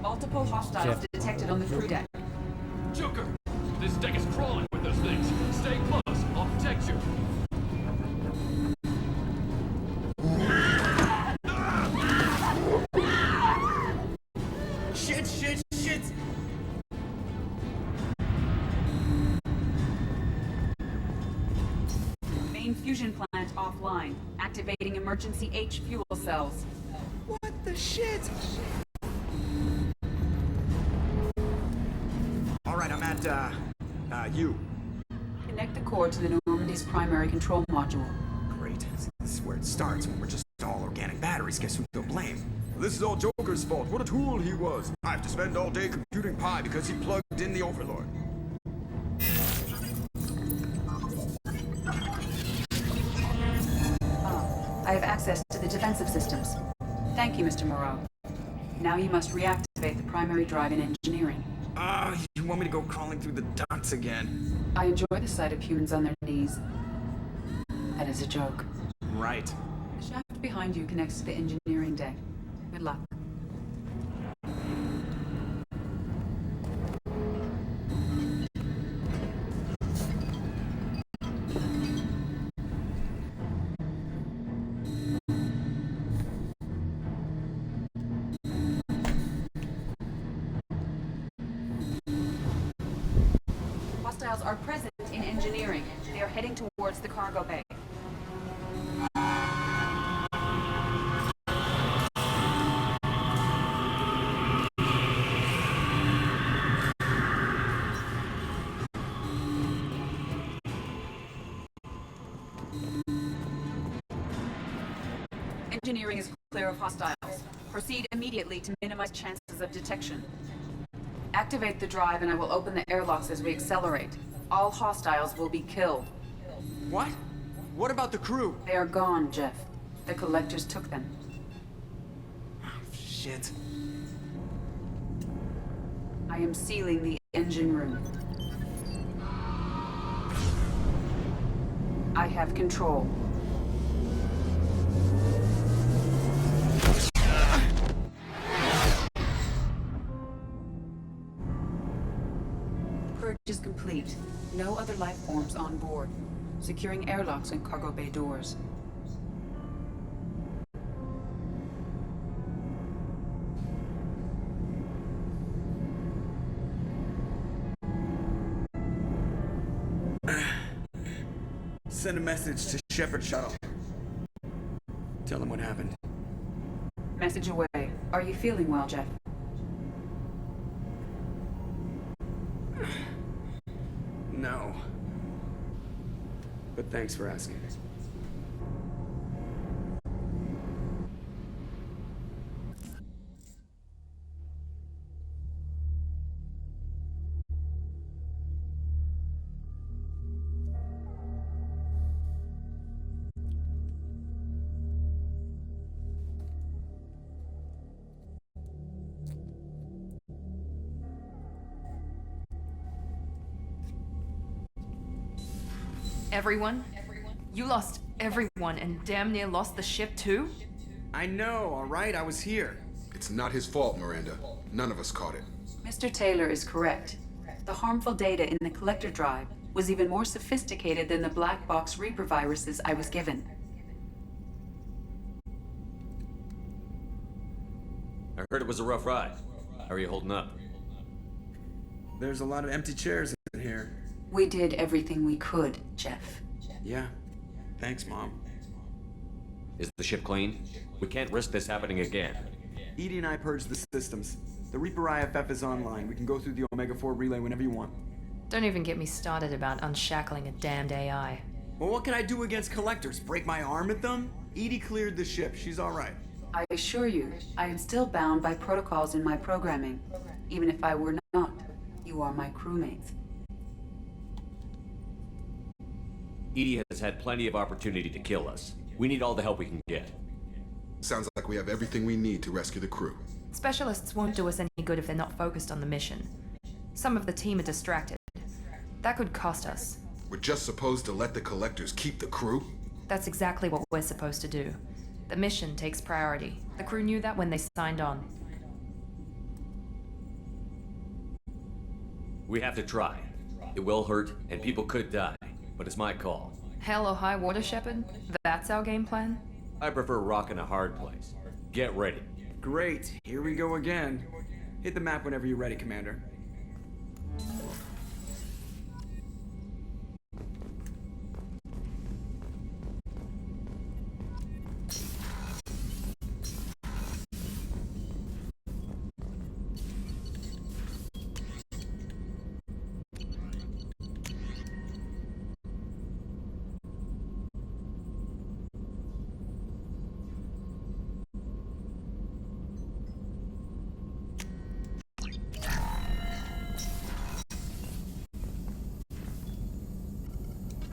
S10: Multiple hostiles detected on the crew deck.
S2: Joker! This deck is crawling with those things. Stay close. I'll protect you.
S15: Shit!
S10: Main fusion plant offline. Activating emergency H fuel cells.
S15: What the shit? Alright, I'm at, you.
S10: Connect the core to the Normandy's primary control module.
S15: Great. This is where it starts when we're just all organic batteries. Guess who they'll blame? This is all Joker's fault. What a tool he was. I have to spend all day computing pi because he plugged in the Overlord.
S10: I have access to the defensive systems. Thank you, Mr. Moreau. Now you must reactivate the primary drive in engineering.
S15: You want me to go crawling through the ducts again?
S10: I enjoy the sight of humans on their knees. That is a joke.
S15: Right.
S10: The shaft behind you connects to the engineering deck. Good luck. Hostiles are present in engineering. They are heading towards the cargo bay. Engineering is clear of hostiles. Proceed immediately to minimize chances of detection. Activate the drive and I will open the airlocks as we accelerate. All hostiles will be killed.
S15: What? What about the crew?
S10: They are gone, Jeff. The collectors took them.
S15: Shit.
S10: I am sealing the engine room. I have control. Purge is complete. No other life forms on board. Securing airlocks and cargo bay doors.
S15: Send a message to Shepard Shuttle. Tell him what happened.
S10: Message away. Are you feeling well, Jeff?
S15: No. But thanks for asking.
S1: Everyone? You lost everyone and damn near lost the ship too?
S15: I know, alright? I was here.
S5: It's not his fault, Miranda. None of us caught it.
S10: Mr. Taylor is correct. The harmful data in the collector drive was even more sophisticated than the black box Reaper viruses I was given.
S2: I heard it was a rough ride. How are you holding up?
S15: There's a lot of empty chairs in here.
S10: We did everything we could, Jeff.
S15: Yeah. Thanks, Mom.
S2: Is the ship clean? We can't risk this happening again.
S15: EDI and I purged the systems. The Reaper IFF is online. We can go through the Omega-4 relay whenever you want.
S1: Don't even get me started about unshackling a damned AI.
S15: Well, what can I do against collectors? Break my arm at them? EDI cleared the ship. She's all right.
S10: I assure you, I am still bound by protocols in my programming. Even if I were not, you are my crewmates.
S2: EDI has had plenty of opportunity to kill us. We need all the help we can get.
S5: Sounds like we have everything we need to rescue the crew.
S1: Specialists won't do us any good if they're not focused on the mission. Some of the team are distracted. That could cost us.
S5: We're just supposed to let the collectors keep the crew?
S1: That's exactly what we're supposed to do. The mission takes priority. The crew knew that when they signed on.
S2: We have to try. It will hurt, and people could die, but it's my call.
S1: Hell or high water, Shepard? That's our game plan?
S2: I prefer rocking a hard place. Get ready.
S15: Great. Here we go again. Hit the map whenever you're ready, Commander.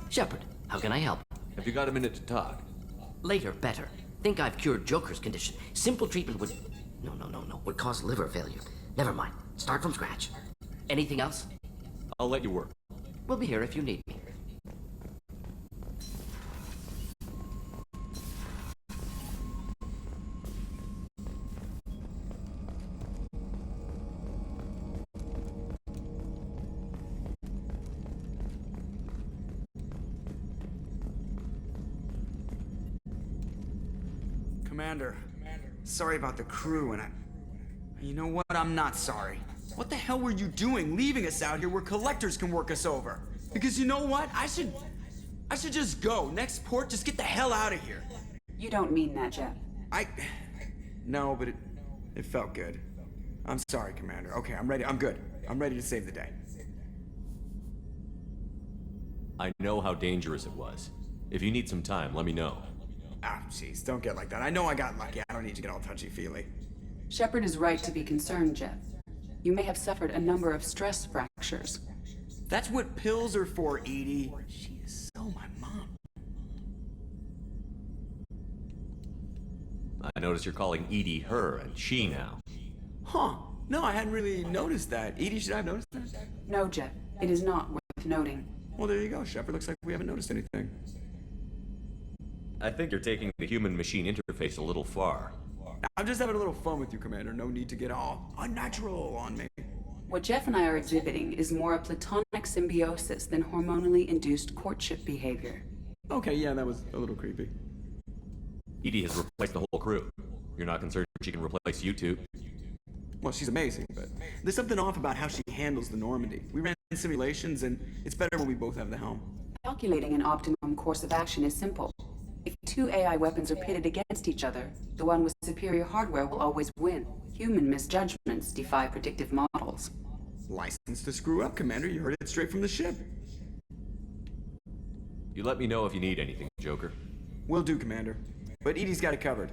S6: Shepard, how can I help?
S2: Have you got a minute to talk?
S6: Later, better. Think I've cured Joker's condition. Simple treatment would... No. Would cause liver failure. Never mind. Start from scratch. Anything else?
S2: I'll let you work.
S6: We'll be here if you need me.
S15: Commander, sorry about the crew, and you know what? I'm not sorry. What the hell were you doing leaving us out here where collectors can work us over? Because you know what? I should just go. Next port, just get the hell out of here.
S10: You don't mean that, Jeff.
S15: No, but it felt good. I'm sorry, Commander. Okay, I'm ready. I'm good. I'm ready to save the day.
S2: I know how dangerous it was. If you need some time, let me know.
S15: Ah, jeez, don't get like that. I know I got lucky. I don't need to get all touchy-feely.
S10: Shepard is right to be concerned, Jeff. You may have suffered a number of stress fractures.
S15: That's what pills are for, Edie. She is so my mom.
S2: I notice you're calling Edie her and she now.
S15: Huh. No, I hadn't really noticed that. Edie, should I have noticed that?
S10: No, Jeff. It is not worth noting.
S15: Well, there you go, Shepard. Looks like we haven't noticed anything.
S2: I think you're taking the human-machine interface a little far.
S15: I'm just having a little fun with you, Commander. No need to get all unnatural on me.
S10: What Jeff and I are exhibiting is more a platonic symbiosis than hormonally induced courtship behavior.
S15: Okay, yeah, that was a little creepy.
S2: Edie has replaced the whole crew. You're not concerned she can replace you two?
S15: Well, she's amazing, but there's something off about how she handles the Normandy. We ran simulations, and it's better when we both have the helm.
S10: Calculating an optimum course of action is simple. If two AI weapons are pitted against each other, the one with superior hardware will always win. Human misjudgments defy predictive models.
S15: License to screw up, Commander. You heard it straight from the ship.
S2: You let me know if you need anything, Joker.
S15: Will do, Commander. But Edie's got it covered.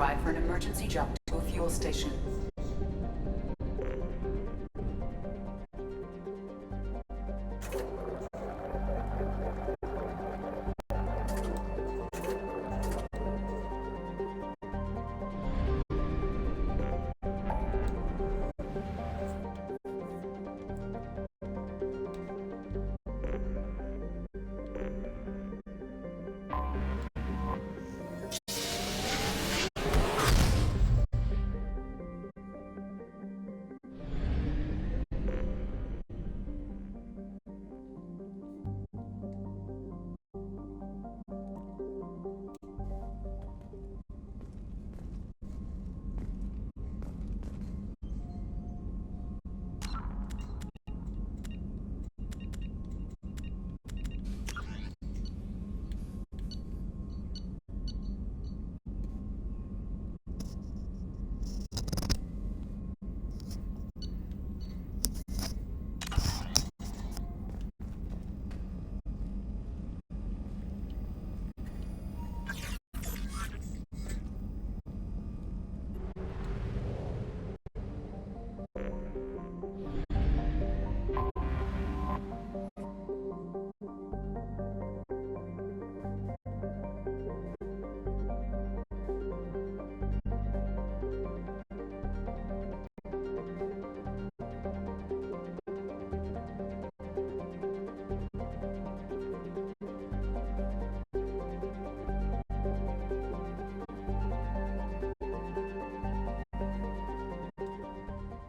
S10: drive for an emergency jump to a fuel station.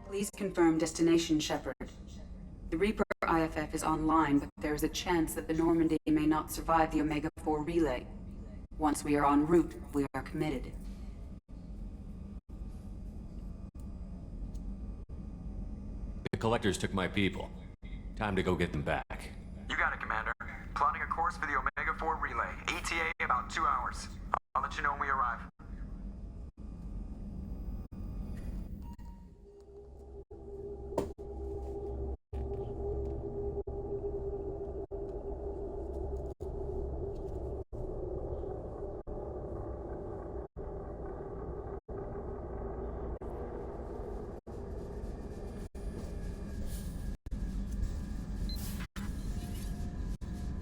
S10: Please confirm destination, Shepard. The Reaper IFF is online, but there is a chance that the Normandy may not survive the Omega-4 relay. Once we are en route, we are committed.
S2: The Collectors took my people. Time to go get them back.
S14: You got it, Commander. Plotting a course for the Omega-4 relay. ETA about 2 hours. I'll let you know when we arrive.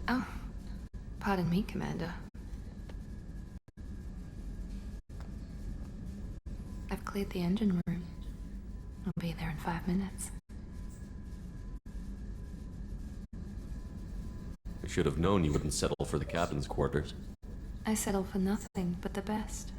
S1: Oh, pardon me, Commander. I've cleared the engine room. I'll be there in 5 minutes.
S2: I should have known you wouldn't settle for the captain's quarters.
S1: I settle for nothing but the best.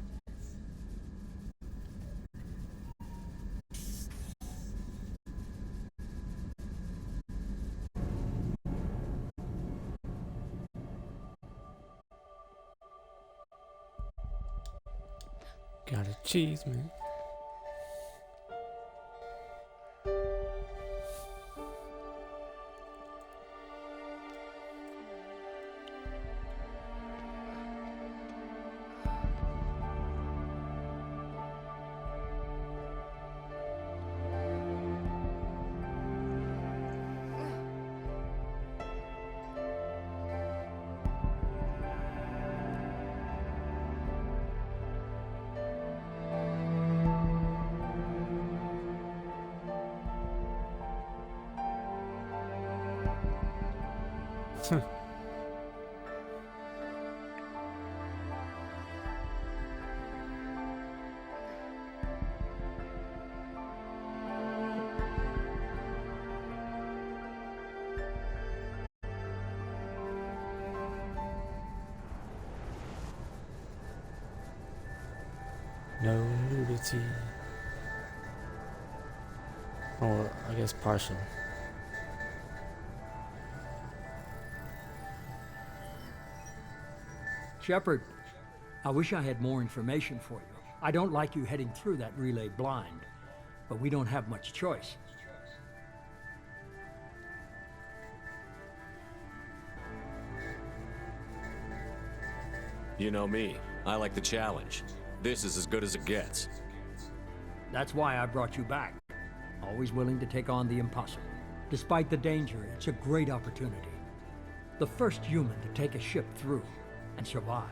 S11: Got a cheese, man. No nudity. Or, I guess partial.
S13: Shepard, I wish I had more information for you. I don't like you heading through that relay blind, but we don't have much choice.
S2: You know me. I like the challenge. This is as good as it gets.
S13: That's why I brought you back. Always willing to take on the impossible. Despite the danger, it's a great opportunity. The first human to take a ship through and survive.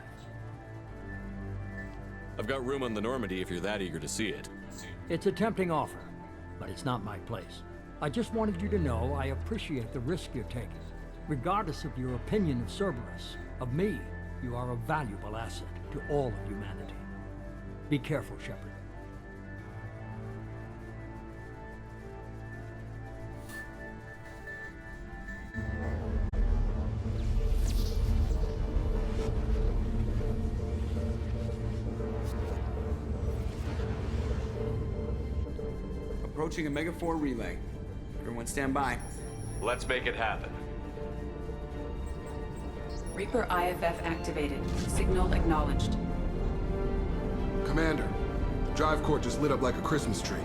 S2: I've got room on the Normandy if you're that eager to see it.
S13: It's a tempting offer, but it's not my place. I just wanted you to know I appreciate the risk you're taking. Regardless of your opinion of Cerberus, of me, you are a valuable asset to all of humanity. Be careful, Shepard.
S15: Approaching Omega-4 relay. Everyone stand by.
S19: Let's make it happen.
S10: Reaper IFF activated. Signal acknowledged.
S5: Commander, drive core just lit up like a Christmas tree.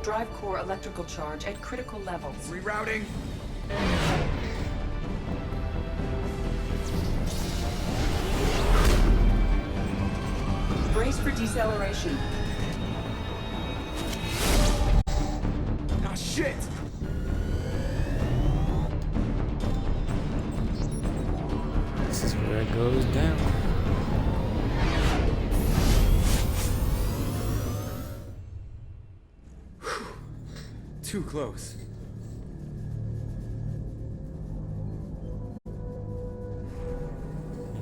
S10: Drive core electrical charge at critical levels.
S15: Rerouting.
S10: Brace for deceleration.
S15: Ah, shit!
S11: This is where it goes down.
S15: Too close.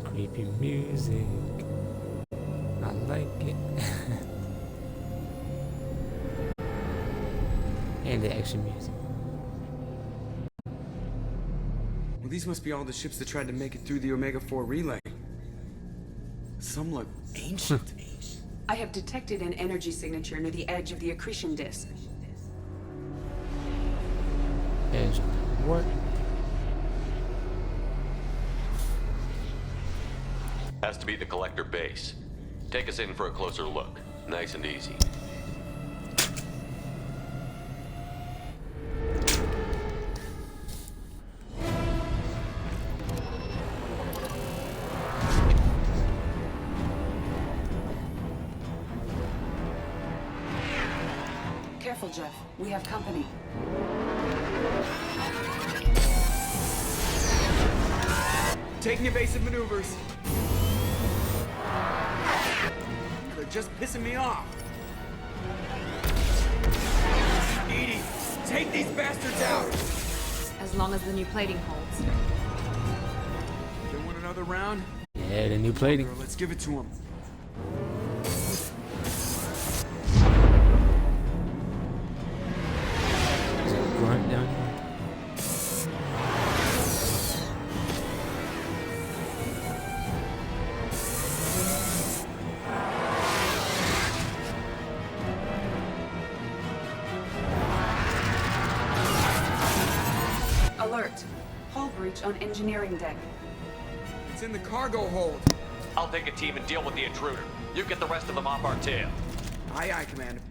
S11: Creepy music. I like it. And the action music.
S15: Well, these must be all the ships that tried to make it through the Omega-4 relay. Some look ancient.
S10: I have detected an energy signature near the edge of the accretion disk.
S11: Edge. What?
S19: Has to be the collector base. Take us in for a closer look. Nice and easy.
S10: Careful, Jeff. We have company.
S15: Taking evasive maneuvers. They're just pissing me off. Edie, take these bastards out!
S1: As long as the new plating holds.
S15: They want another round?
S11: Yeah, the new plating.
S15: Let's give it to them.
S11: There's a grunt down here.
S10: Alert. Hull breach on engineering deck.
S15: It's in the cargo hold.
S19: I'll take a team and deal with the intruder. You get the rest of them off our tail.
S15: Aye, aye, Commander.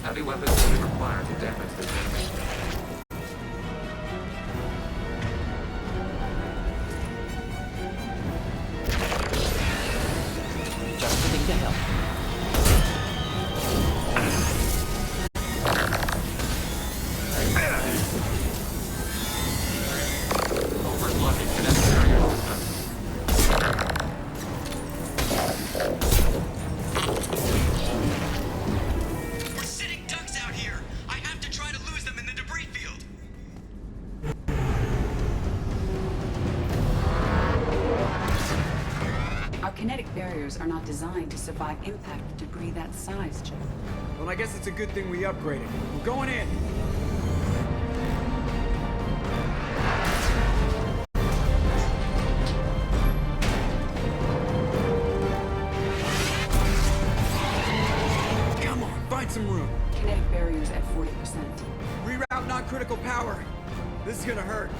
S23: Heavy weapons will be required to damage this enemy.
S6: Just sitting to help.
S23: Overclocking cadet barrier system.
S15: We're sitting ducks out here. I have to try to lose them in the debris field.
S10: Our kinetic barriers are not designed to survive impact with debris that size, Jeff.
S15: Well, I guess it's a good thing we upgraded. We're going in. some room.
S10: Kinetic barriers at 40%.
S15: Reroute non-critical power. This is gonna hurt.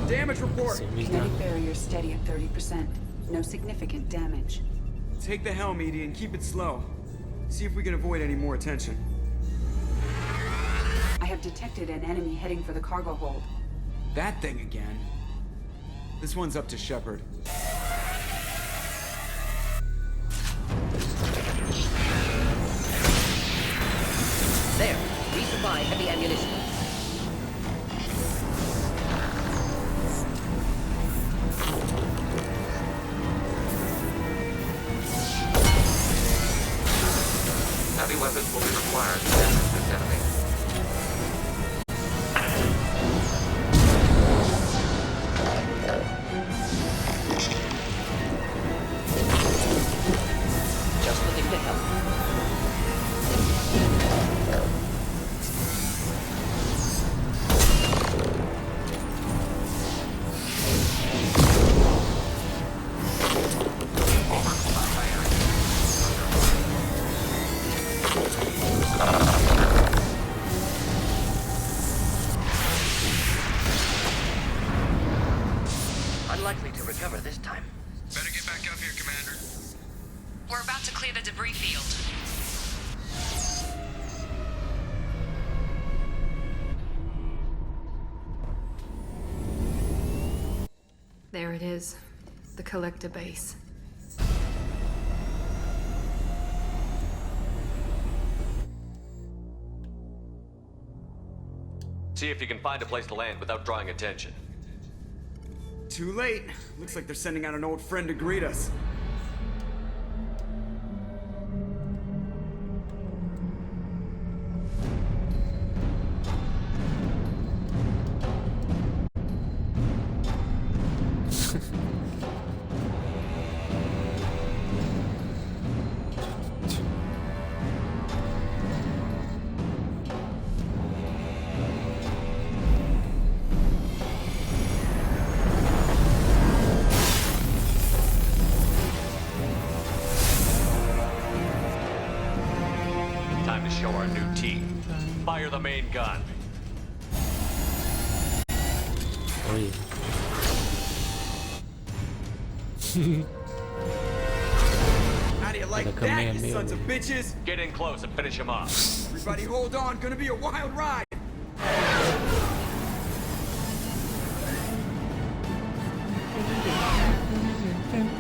S15: Damage report.
S10: Kinetic barrier steady at 30%. No significant damage.
S15: Take the helm, Edie, and keep it slow. See if we can avoid any more attention.
S10: I have detected an enemy heading for the cargo hold.
S15: That thing again. This one's up to Shepard.
S6: There. Resupply heavy ammunition.
S23: Heavy weapons will be required to damage this enemy.
S6: Just looking to help. Unlikely to recover this time.
S14: Better get back up here, Commander.
S21: We're about to clear the debris field.
S1: There it is. The collector base.
S2: See if you can find a place to land without drawing attention.
S15: Too late. Looks like they're sending out an old friend to greet us.
S2: Time to show our new team. Fire the main gun.
S11: Oh yeah.
S15: How do you like that, you sons of bitches?
S2: Get in close and finish him off.
S15: Everybody hold on, gonna be a wild ride.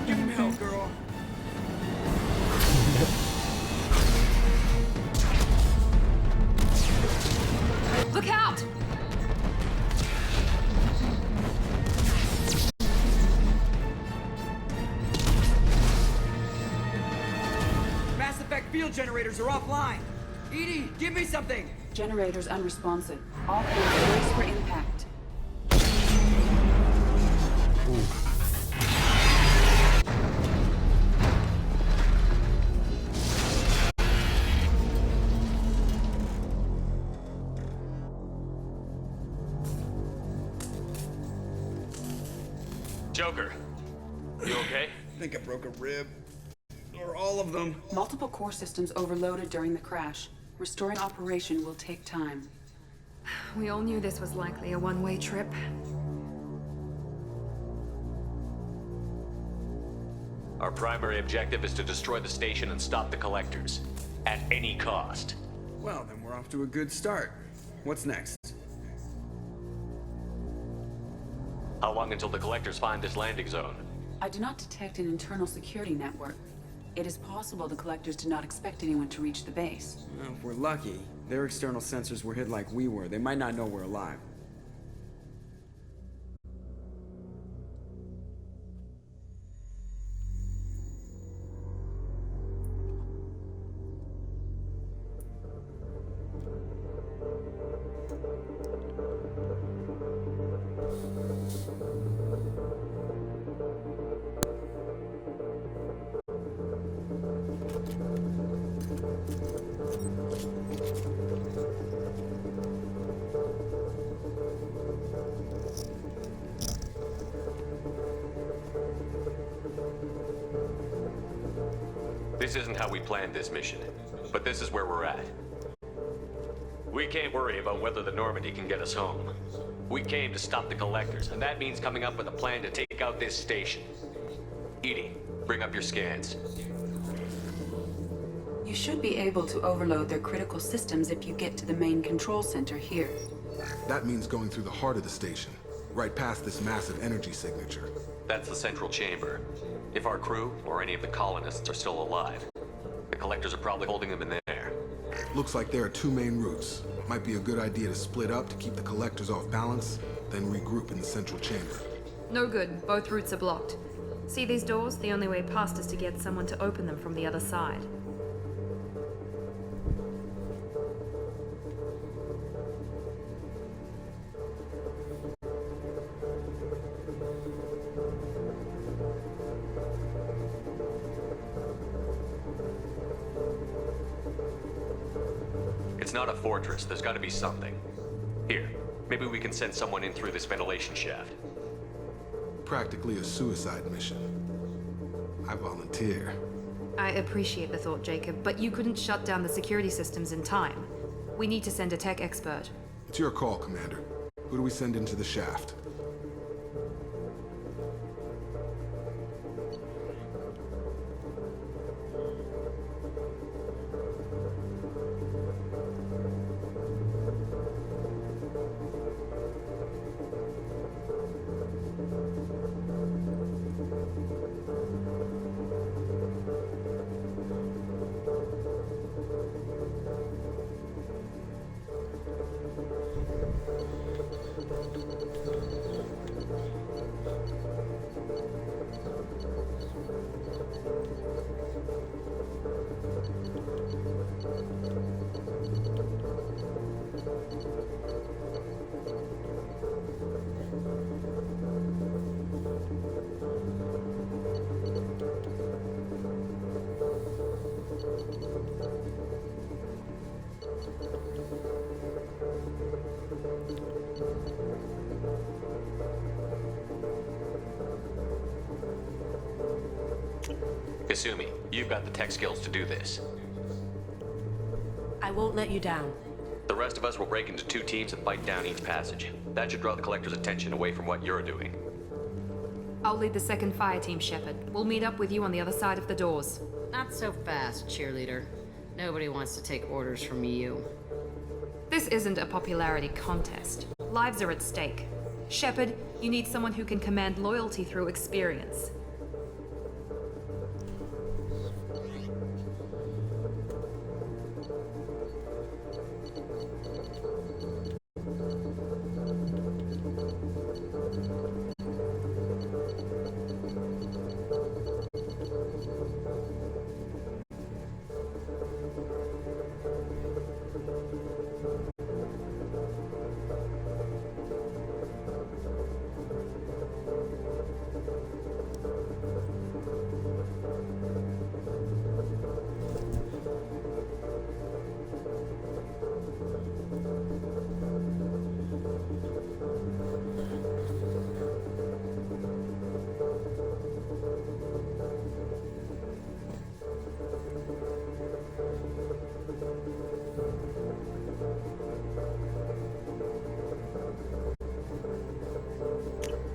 S15: Give him hell, girl.
S21: Look out!
S15: Mass Effect field generators are offline. Edie, give me something.
S10: Generators unresponsive. All hands brace for impact.
S2: Joker, you okay?
S15: I think I broke a rib. Or all of them.
S10: Multiple core systems overloaded during the crash. Restoring operation will take time.
S1: We all knew this was likely a one-way trip.
S2: Our primary objective is to destroy the station and stop the collectors. At any cost.
S15: Well, then we're off to a good start. What's next?
S2: How long until the collectors find this landing zone?
S10: I do not detect an internal security network. It is possible the collectors did not expect anyone to reach the base.
S15: Well, if we're lucky, their external sensors were hit like we were. They might not know we're alive.
S19: This isn't how we planned this mission, but this is where we're at. We can't worry about whether the Normandy can get us home. We came to stop the Collectors, and that means coming up with a plan to take out this station. Edie, bring up your scans.
S10: You should be able to overload their critical systems if you get to the main control center here.
S5: That means going through the heart of the station, right past this massive energy signature.
S19: That's the central chamber. If our crew, or any of the colonists, are still alive, the Collectors are probably holding them in there.
S5: Looks like there are two main routes. Might be a good idea to split up to keep the Collectors off balance, then regroup in the central chamber.
S1: No good. Both routes are blocked. See these doors? The only way past is to get someone to open them from the other side.
S19: It's not a fortress. There's got to be something. Here, maybe we can send someone in through this ventilation shaft.
S5: Practically a suicide mission. I volunteer.
S1: I appreciate the thought, Jacob, but you couldn't shut down the security systems in time. We need to send a tech expert.
S5: It's your call, Commander. Who do we send into the shaft?
S19: Kasumi, you've got the tech skills to do this.
S18: I won't let you down.
S19: The rest of us will break into two teams and fight down each passage. That should draw the Collector's attention away from what you're doing.
S1: I'll lead the second fire team, Shepard. We'll meet up with you on the other side of the doors.
S7: Not so fast, cheerleader. Nobody wants to take orders from you.
S1: This isn't a popularity contest. Lives are at stake. Shepard, you need someone who can command loyalty through experience.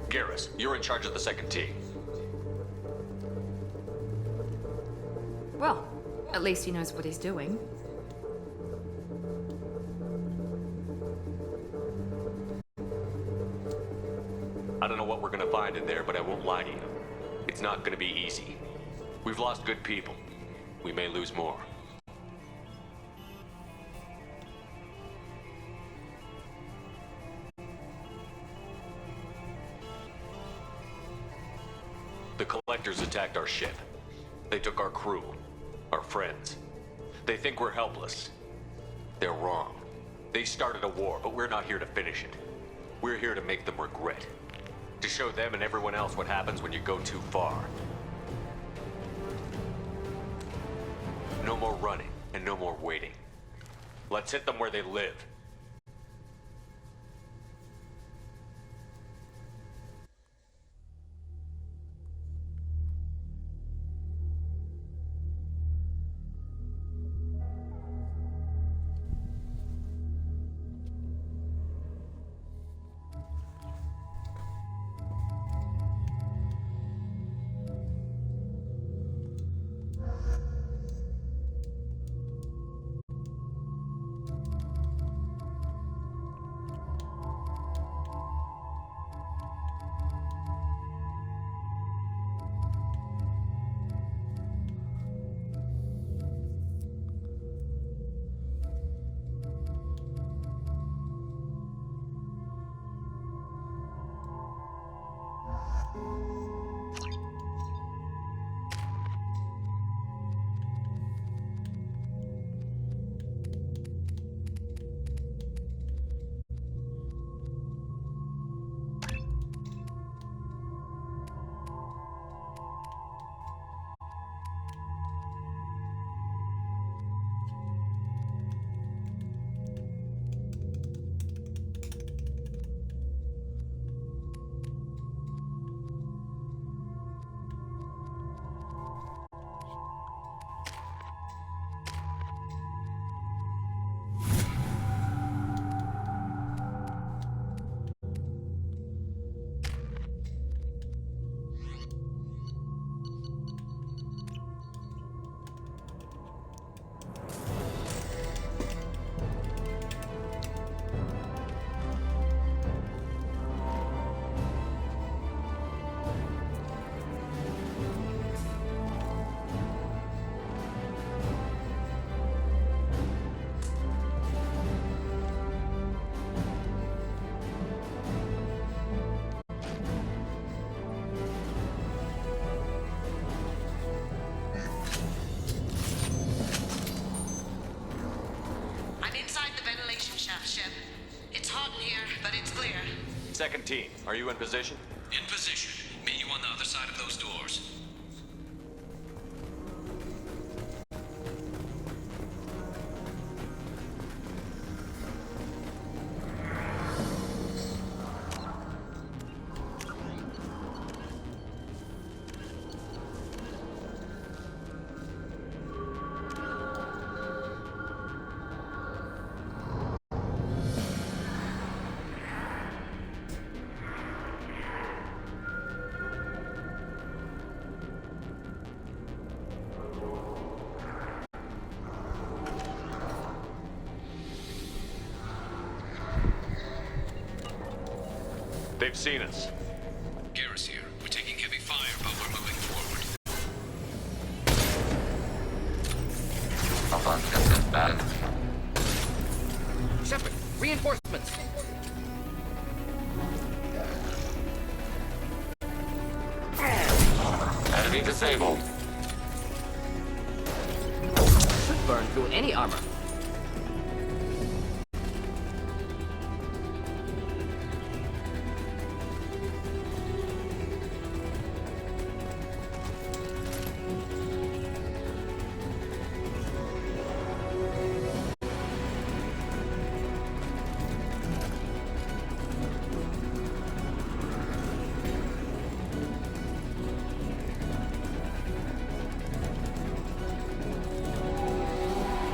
S19: Garrus, you're in charge of the second team.
S1: Well, at least he knows what he's doing.
S19: I don't know what we're gonna find in there, but I won't lie to you. It's not gonna be easy. We've lost good people. We may lose more. The Collectors attacked our ship. They took our crew, our friends. They think we're helpless. They're wrong. They started a war, but we're not here to finish it. We're here to make them regret. To show them and everyone else what happens when you go too far. No more running, and no more waiting. Let's hit them where they live.
S16: enough, Shep. It's hot in here, but it's clear.
S19: Second team, are you in position?
S20: In position. Meet you on the other side of those doors.
S19: They've seen us.
S20: Garrus here. We're taking heavy fire, but we're moving forward.
S23: Offensive bad.
S6: Shepard, reinforcements!
S23: Enemy disabled.
S6: Should burn through any armor.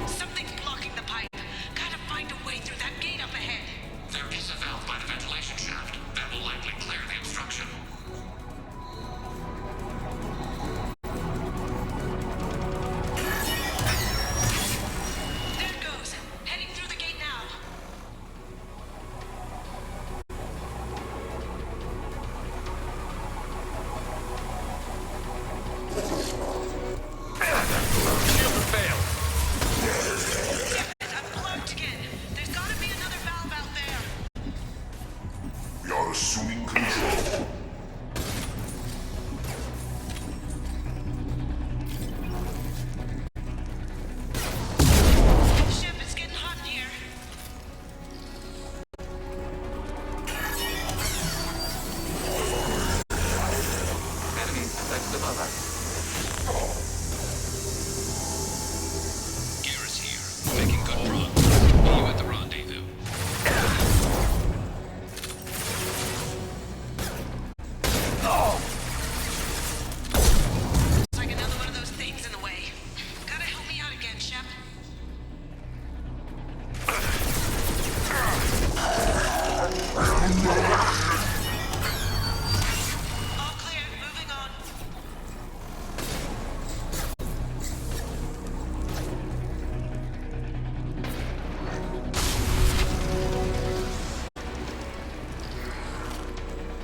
S16: Something's blocking the pipe. Gotta find a way through that gate up ahead.
S23: There is a valve by the ventilation shaft. That will likely clear the obstruction.
S16: There it goes. Heading through the gate now. I'm blocked again. There's gotta be another valve out there.
S8: We are assuming control.
S16: Ship, it's getting hot in here.
S23: Enemy next above us.
S20: Garrus here. Making good progress. Meet you at the rendezvous.
S16: It's like another one of those things in the way. Gotta help me out again, Shep. All clear. Moving on.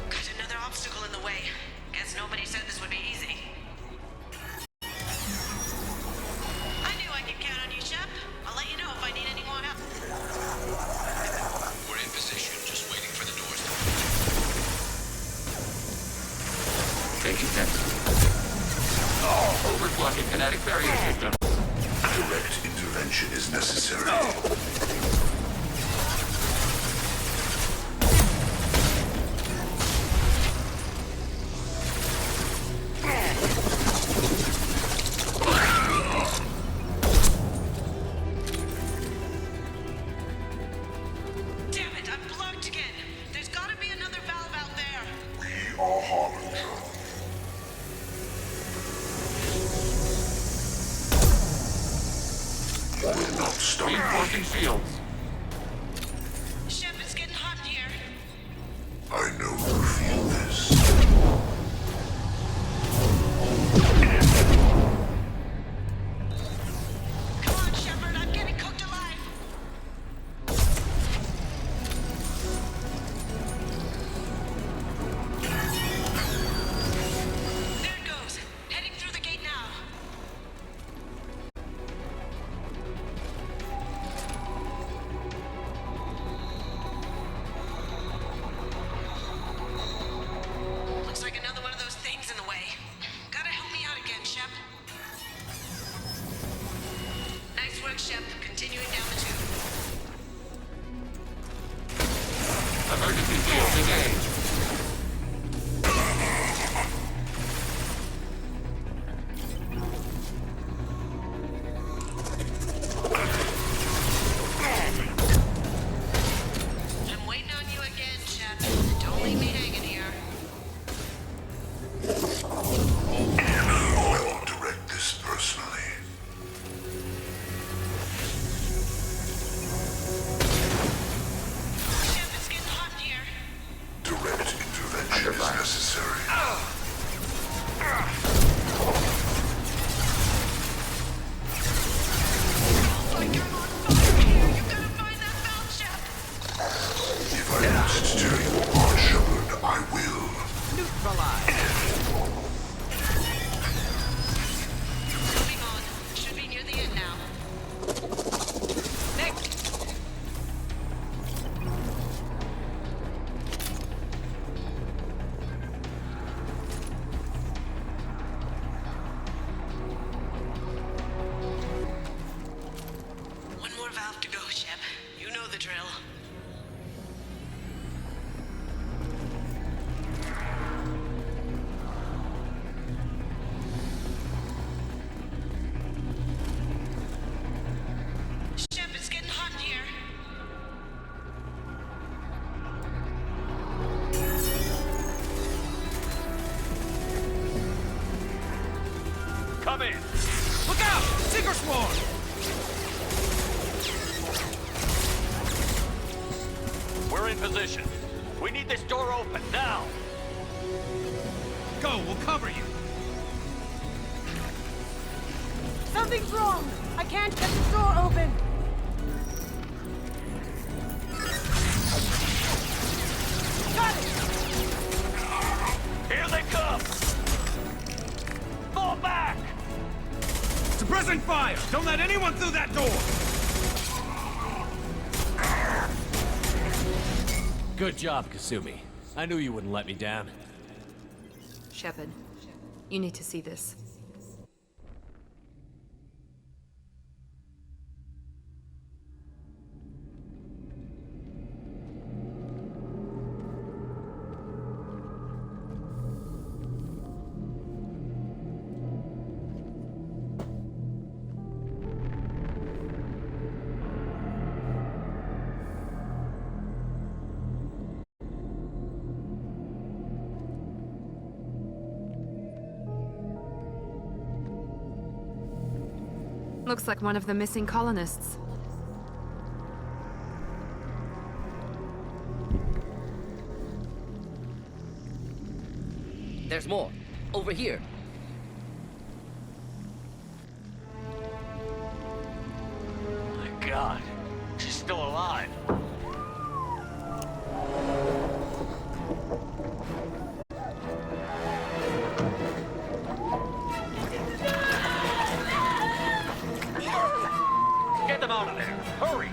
S16: Got another obstacle in the way. Guess nobody said this would be easy. I knew I could count on you, Shep. I'll let you know if I need any more help.
S20: We're in position, just waiting for the doors to
S23: Taking next. Overblocking kinetic barrier system.
S8: Direct intervention is necessary.
S16: Damn it, I'm blocked again. There's gotta be another valve out there.
S8: We are Harbinger. Will not stop.
S23: Reinforcing shields.
S16: Shep, it's getting hot in here.
S8: I know you feel this.
S16: Come on, Shepard, I'm getting cooked alive. There it goes. Heading through the gate now. Looks like another one of those things in the way. Gotta help me out again, Shep. Nice work, Shep. Continuing down the tube.
S23: Field engaged.
S16: I'm waiting on you again, Shep. Don't leave me hanging here.
S8: I will direct this personally.
S16: Shep, it's getting hot in here.
S8: Direct intervention is necessary. If I must tear you apart, Shepard, I will.
S16: Moving on. Should be near the end now. One more valve to go, Shep. You know the drill. Shep, it's getting hot in here.
S19: Come in!
S17: Look out! Seeker swarm!
S19: We're in position. We need this door open, now!
S17: Go, we'll cover you.
S12: Something's wrong! I can't get the door open! Got it!
S19: Here they come! Fall back!
S17: Suppressing fire! Don't let anyone through that door!
S2: Good job, Kasumi. I knew you wouldn't let me down.
S1: Shepard, you need to see this. Looks like one of the missing colonists.
S6: There's more. Over here.
S19: My God, she's still alive. Get them out of there! Hurry!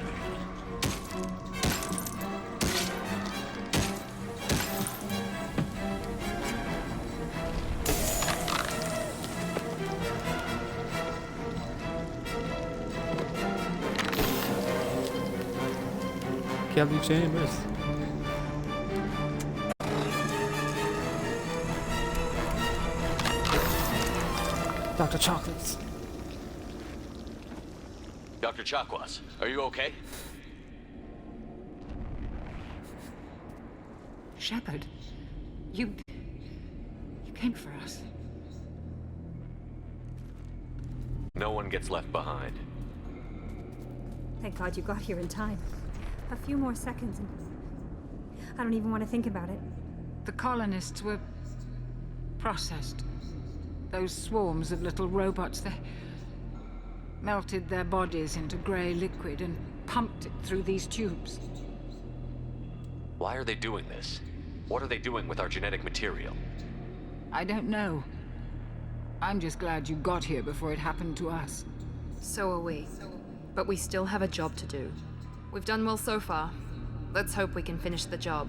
S11: Kelly Chambers. Dr. Chocolates.
S19: Dr. Chakwas, are you okay?
S10: Shepard, you came for us.
S19: No one gets left behind.
S12: Thank God you got here in time. A few more seconds and I don't even want to think about it.
S10: The colonists were processed. Those swarms of little robots, they melted their bodies into grey liquid and pumped it through these tubes.
S19: Why are they doing this? What are they doing with our genetic material?
S10: I don't know. I'm just glad you got here before it happened to us.
S1: So are we. But we still have a job to do. We've done well so far. Let's hope we can finish the job.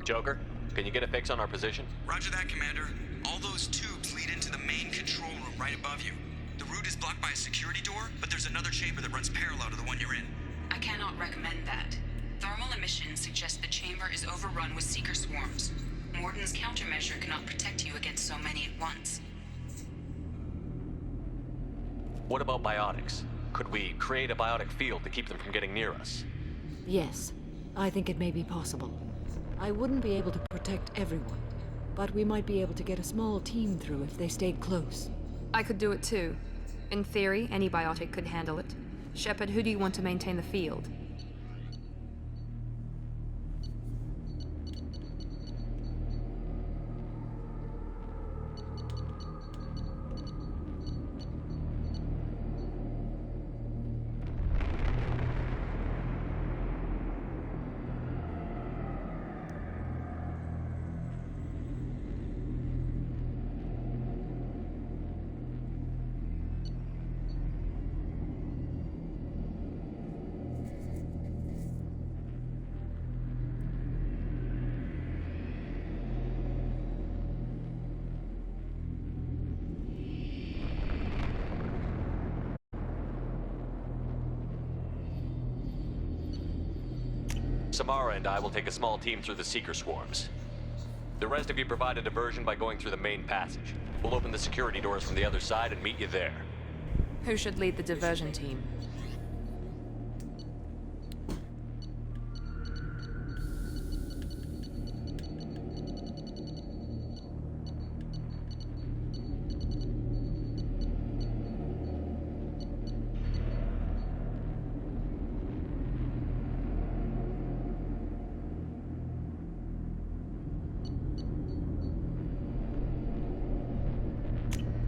S19: Joker, can you get a fix on our position?
S15: Roger that, Commander. All those tubes lead into the main control room right above you. The route is blocked by a security door, but there's another chamber that runs parallel to the one you're in.
S10: I cannot recommend that. Thermal emissions suggest the chamber is overrun with seeker swarms. Morden's countermeasure cannot protect you against so many at once.
S19: What about biotics? Could we create a biotic field to keep them from getting near us?
S3: Yes, I think it may be possible. I wouldn't be able to protect everyone, but we might be able to get a small team through if they stayed close.
S1: I could do it too. In theory, any biotic could handle it. Shepard, who do you want to maintain the field?
S19: Samara and I will take a small team through the Seeker swarms. The rest of you provide a diversion by going through the main passage. We'll open the security doors from the other side and meet you there.
S1: Who should lead the diversion team?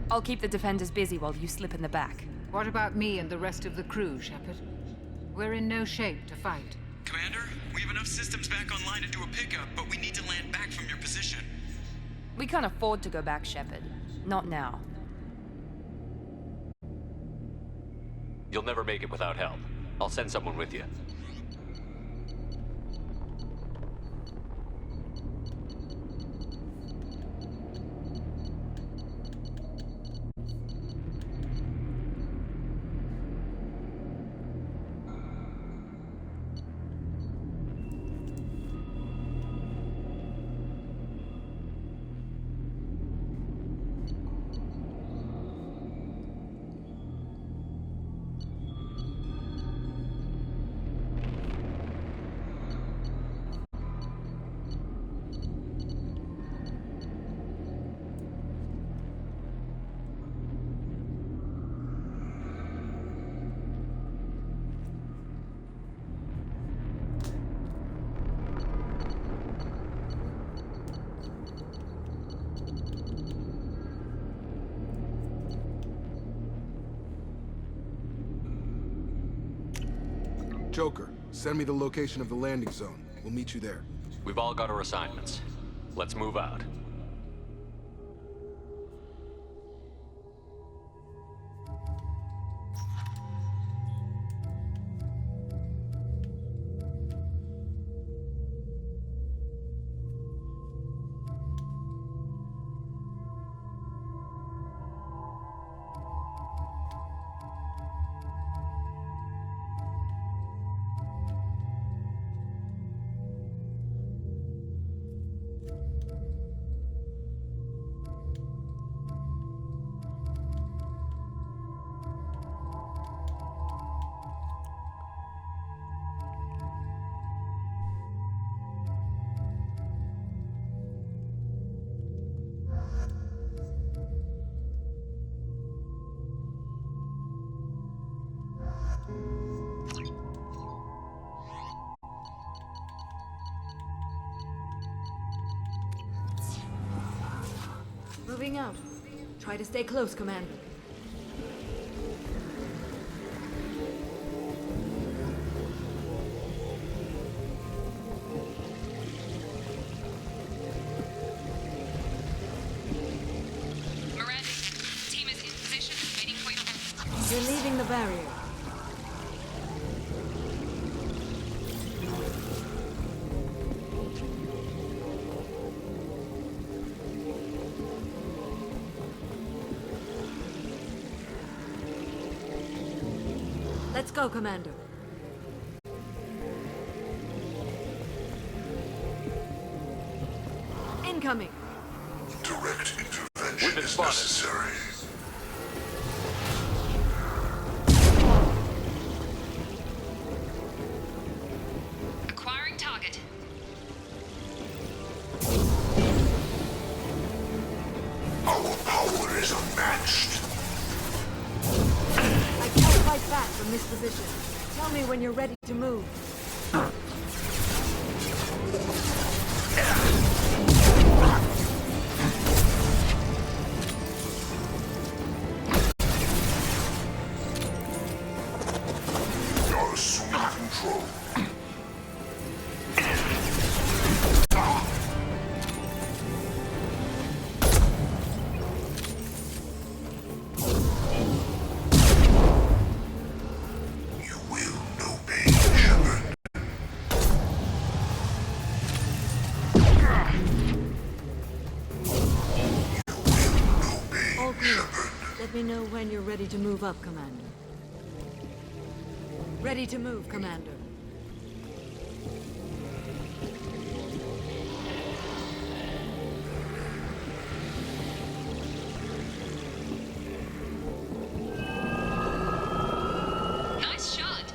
S1: I'll keep the defenders busy while you slip in the back.
S9: What about me and the rest of the crew, Shepard? We're in no shape to fight.
S15: Commander, we have enough systems back online to do a pickup, but we need to land back from your position.
S1: We can't afford to go back, Shepard. Not now.
S19: You'll never make it without help. I'll send someone with you.
S5: Joker, send me the location of the landing zone. We'll meet you there.
S19: We've all got our assignments. Let's move out.
S3: Moving out. Try to stay close, Commander.
S21: Miranda, team is in position, waiting for your...
S3: You're leaving the barrier. Let's go, Commander. incoming.
S8: Direct intervention is necessary.
S21: Acquiring target.
S8: Our power is unmatched.
S3: I can't fight back from this position. Tell me when you're ready to move.
S8: You're assuming control. You will know pain, Shepard.
S3: All clear. Let me know when you're ready to move up, Commander. Ready to move, Commander.
S21: Nice shot.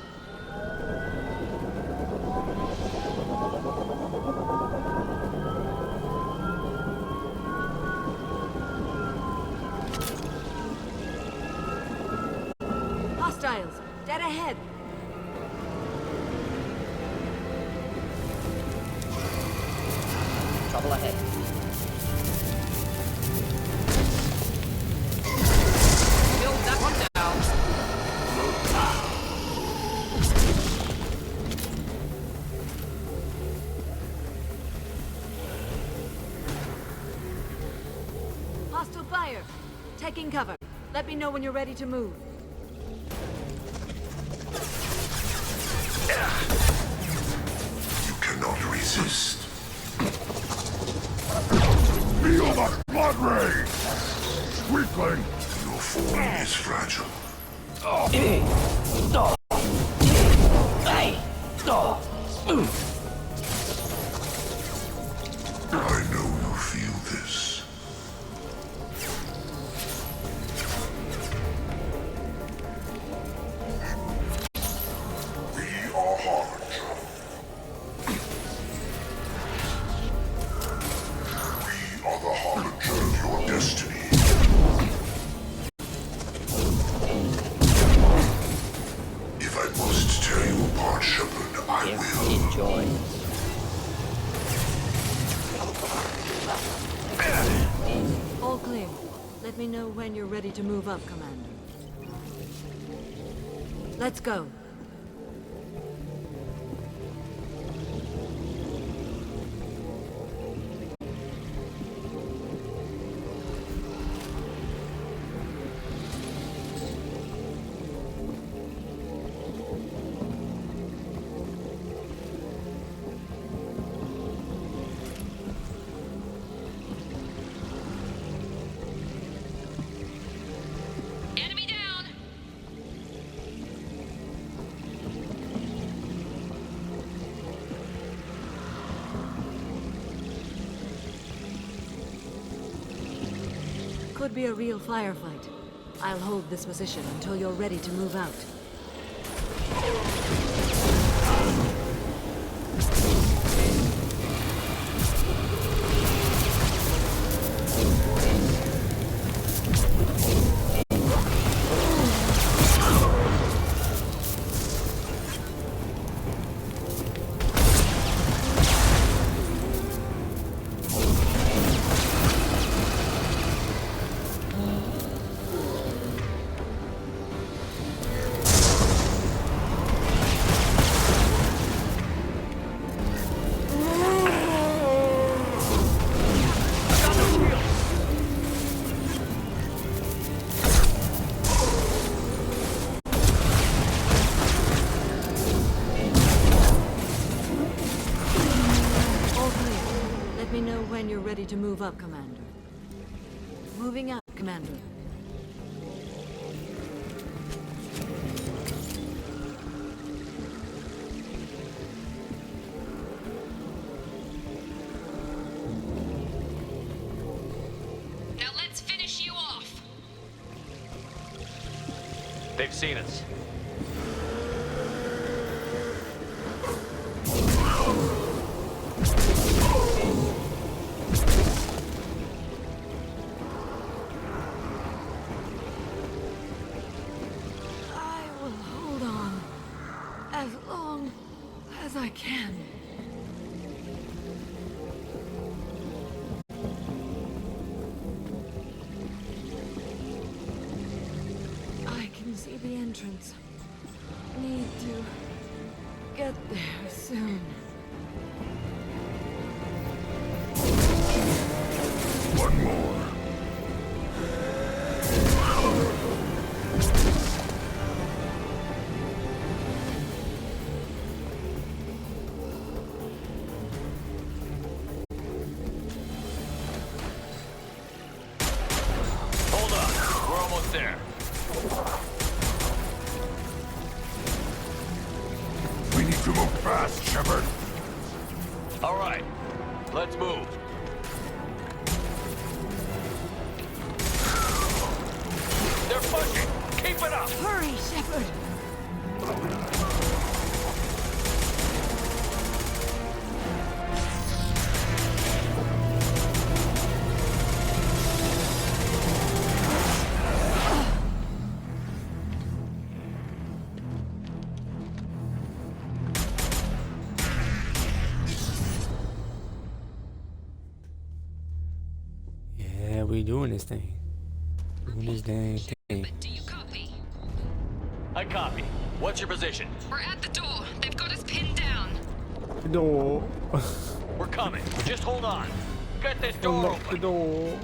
S3: Hostiles, dead ahead.
S4: Trouble ahead. Build that one down.
S3: Hostile fire. Taking cover. Let me know when you're ready to move.
S8: You cannot resist.
S13: Feel the blood rage! Weakling!
S8: Your form is fragile. I know you feel this. We are Harbinger. We are the Harbinger of your destiny. If I must tear you apart, Shepard, I will.
S4: Enjoy.
S3: All clear. Let me know when you're ready to move up, Commander. Let's go.
S21: Enemy down.
S3: Could be a real firefight. I'll hold this position until you're ready to move out. Let me know when you're ready to move up, Commander. Moving up, Commander.
S19: they've seen us.
S3: I will hold on as long as I can. I can see the entrance. Need to get there soon.
S13: One more.
S19: Hold on, we're almost there.
S13: We need to move fast, Shepard.
S19: All right, let's move. They're pushing. Keep it up.
S3: Hurry, Shepard!
S11: Yeah, we doing this thing. Doing this dang thing.
S21: Do you copy?
S19: I copy. What's your position?
S21: We're at the door. They've got us pinned down.
S11: The door.
S19: We're coming. Just hold on. Get this door
S11: Unlock the
S19: open.
S11: door.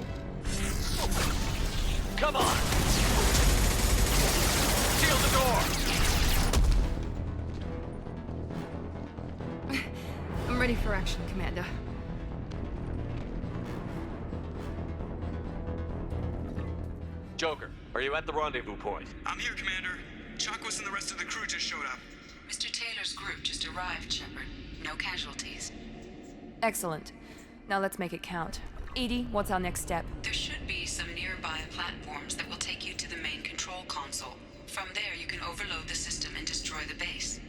S19: Come on. Seal the door.
S1: I'm ready for action, Commander.
S19: Joker, are you at the rendezvous point?
S15: I'm here, Commander. Chakwas and the rest of the crew just showed up.
S10: Mr. Taylor's group just arrived, Shepard. No casualties.
S1: Excellent. Now let's make it count. Edie, what's our next step?
S10: There should be some nearby platforms that will take you to the main control console. From there, you can overload the system and destroy the base.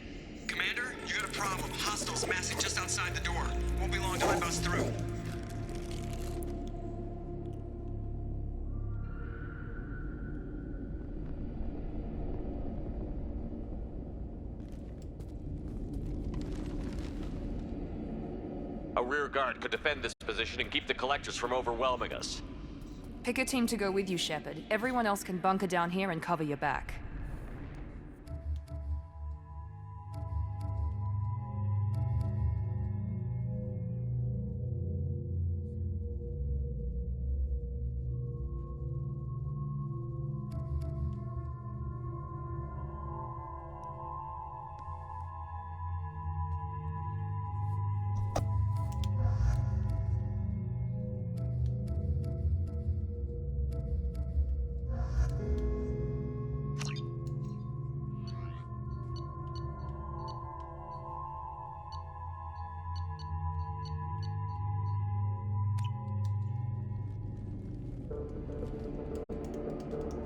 S15: Commander, you got a problem. Hostiles massing just outside the door. Won't be long till I bust through.
S19: A rear guard could defend this position and keep the collectors from overwhelming us.
S1: Pick a team to go with you, Shepard. Everyone else can bunker down here and cover your back.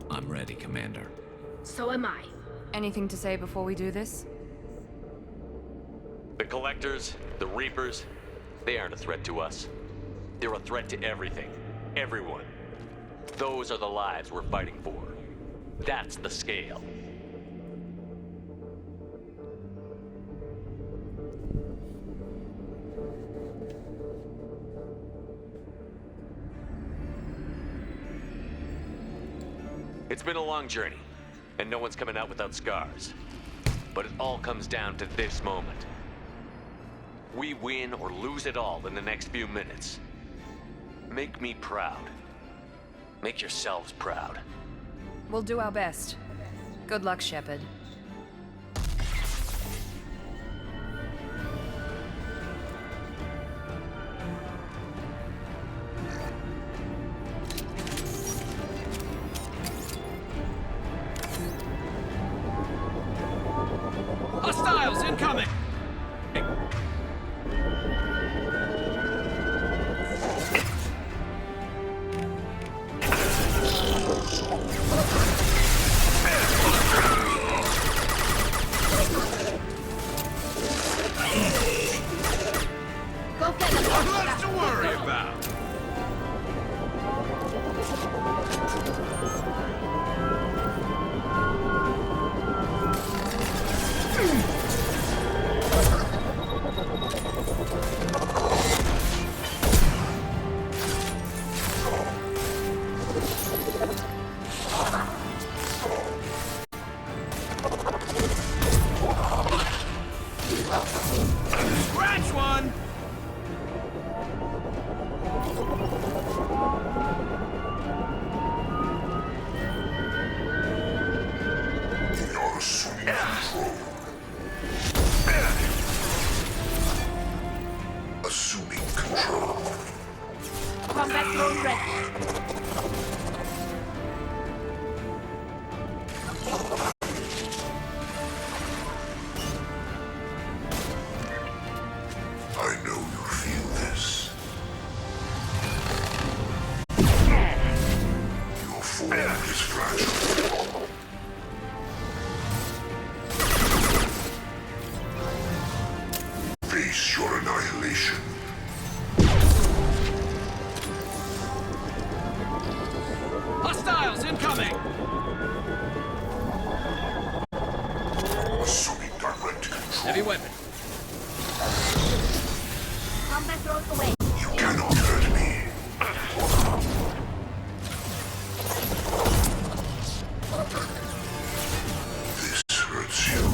S20: I'm ready, Commander.
S21: So am I.
S1: Anything to say before we do this?
S19: The collectors, the Reapers, they aren't a threat to us. They're a threat to everything. Everyone. Those are the lives we're fighting for. That's the scale. It's been a long journey, and no one's coming out without scars. But it all comes down to this moment. We win or lose it all in the next few minutes. Make me proud. Make yourselves proud.
S1: We'll do our best. Good luck, Shepard.
S4: Hostiles incoming! Scratch one!
S8: You're assuming control. Assuming control.
S21: Combat drone ready.
S8: I know you feel this. Your form is fragile. Face your annihilation.
S4: Hostiles incoming!
S8: Assuming direct control.
S4: Heavy weapon.
S21: Combat drones away.
S8: You cannot hurt me. This hurts you.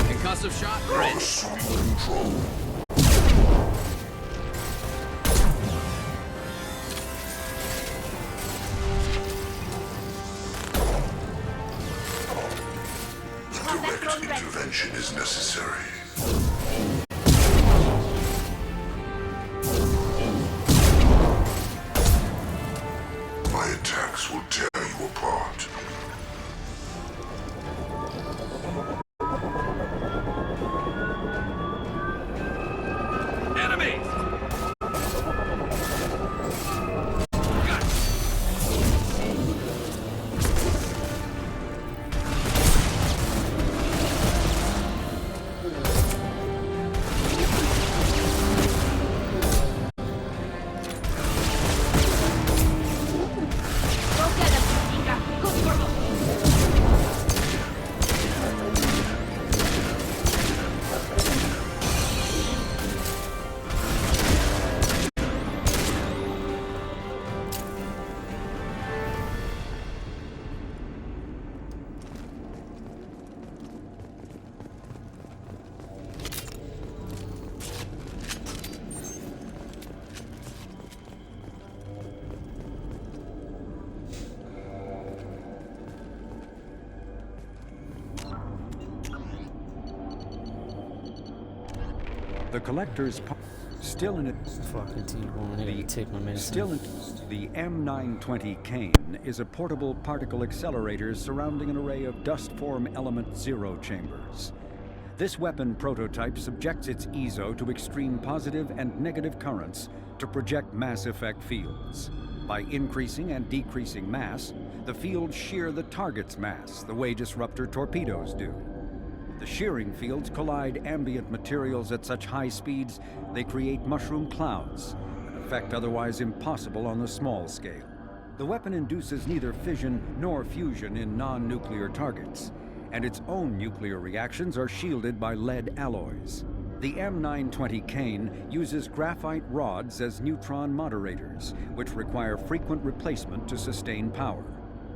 S4: Concussive shot, ready.
S8: Assuming control. Direct intervention is necessary. My attacks will tear you apart.
S4: Enemies!
S21: Go get him, Inga. Good girl.
S14: The collector's still in it.
S11: Fucking T-bone. I gotta take my medicine.
S14: Still in the M920 Kane is a portable particle accelerator surrounding an array of dust form element zero chambers. This weapon prototype subjects its EZO to extreme positive and negative currents to project mass effect fields. By increasing and decreasing mass, the fields shear the target's mass the way disruptor torpedoes do. The shearing fields collide ambient materials at such high speeds they create mushroom clouds, an effect otherwise impossible on the small scale. The weapon induces neither fission nor fusion in non-nuclear targets, and its own nuclear reactions are shielded by lead alloys. The M920 Kane uses graphite rods as neutron moderators, which require frequent replacement to sustain power.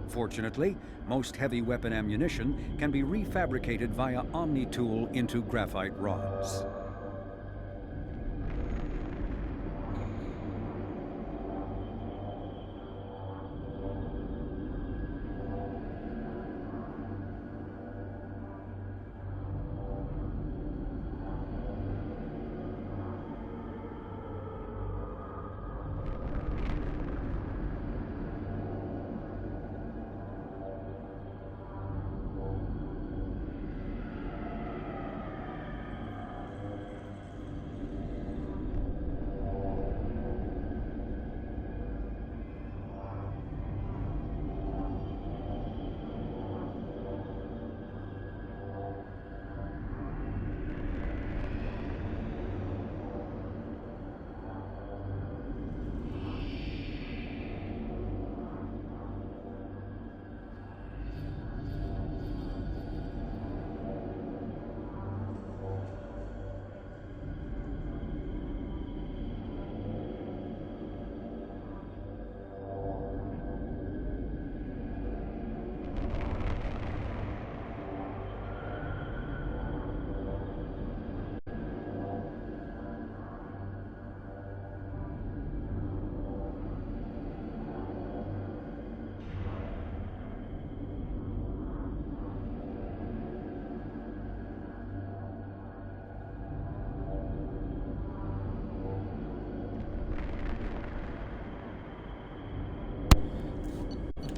S14: Fortunately, most heavy weapon ammunition can be refabricated via Omni-tool into graphite rods.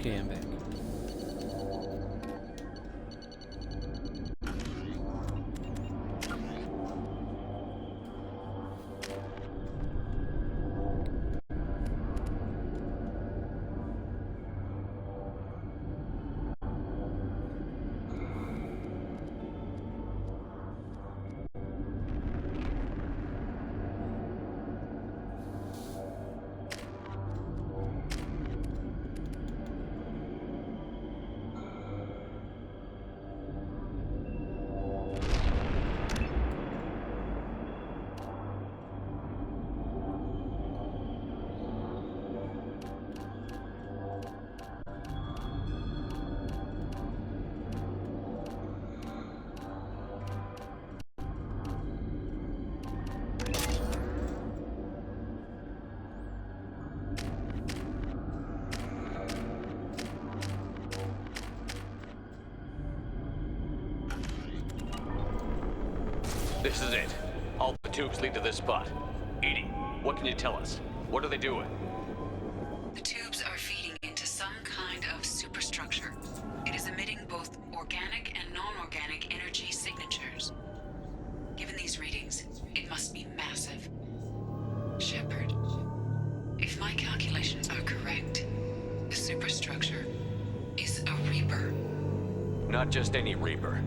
S11: Okay, I'm back.
S19: This is it. All the tubes lead to this spot. Edie, what can you tell us? What are they doing?
S10: The tubes are feeding into some kind of superstructure. It is emitting both organic and non-organic energy signatures. Given these readings, it must be massive. Shepard, if my calculations are correct, the superstructure is a Reaper.
S19: Not just any Reaper.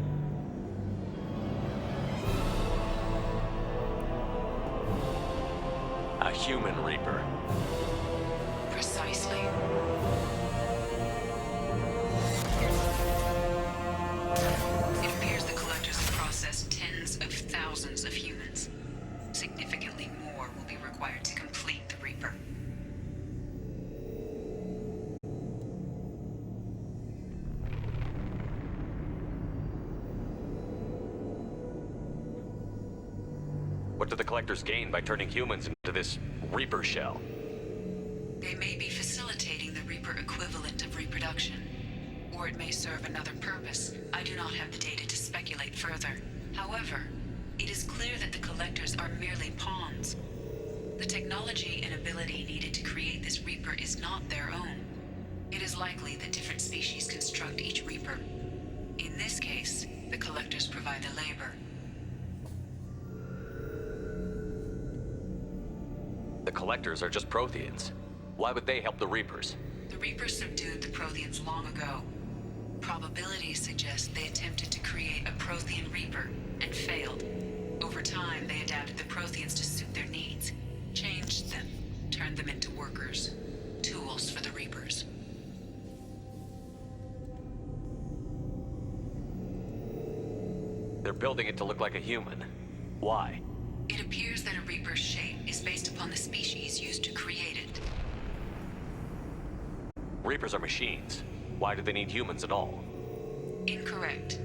S19: A human Reaper.
S10: Precisely. It appears the collectors have processed tens of thousands of humans. Significantly more will be required to complete the Reaper.
S19: What do the collectors gain by turning humans into this Reaper shell?
S10: They may be facilitating the Reaper equivalent of reproduction, or it may serve another purpose. I do not have the data to speculate further. However, it is clear that the collectors are merely pawns. The technology and ability needed to create this Reaper is not their own. It is likely that different species construct each Reaper. In this case, the collectors provide the labor.
S19: The collectors are just Protheans. Why would they help the Reapers?
S10: The Reapers subdued the Protheans long ago. Probabilities suggest they attempted to create a Prothean Reaper and failed. Over time, they adapted the Protheans to suit their needs, changed them, turned them into workers, tools for the Reapers.
S19: They're building it to look like a human. Why?
S10: It appears that a Reaper's shape is based upon the species used to create it.
S19: Reapers are machines. Why do they need humans at all?
S10: Incorrect.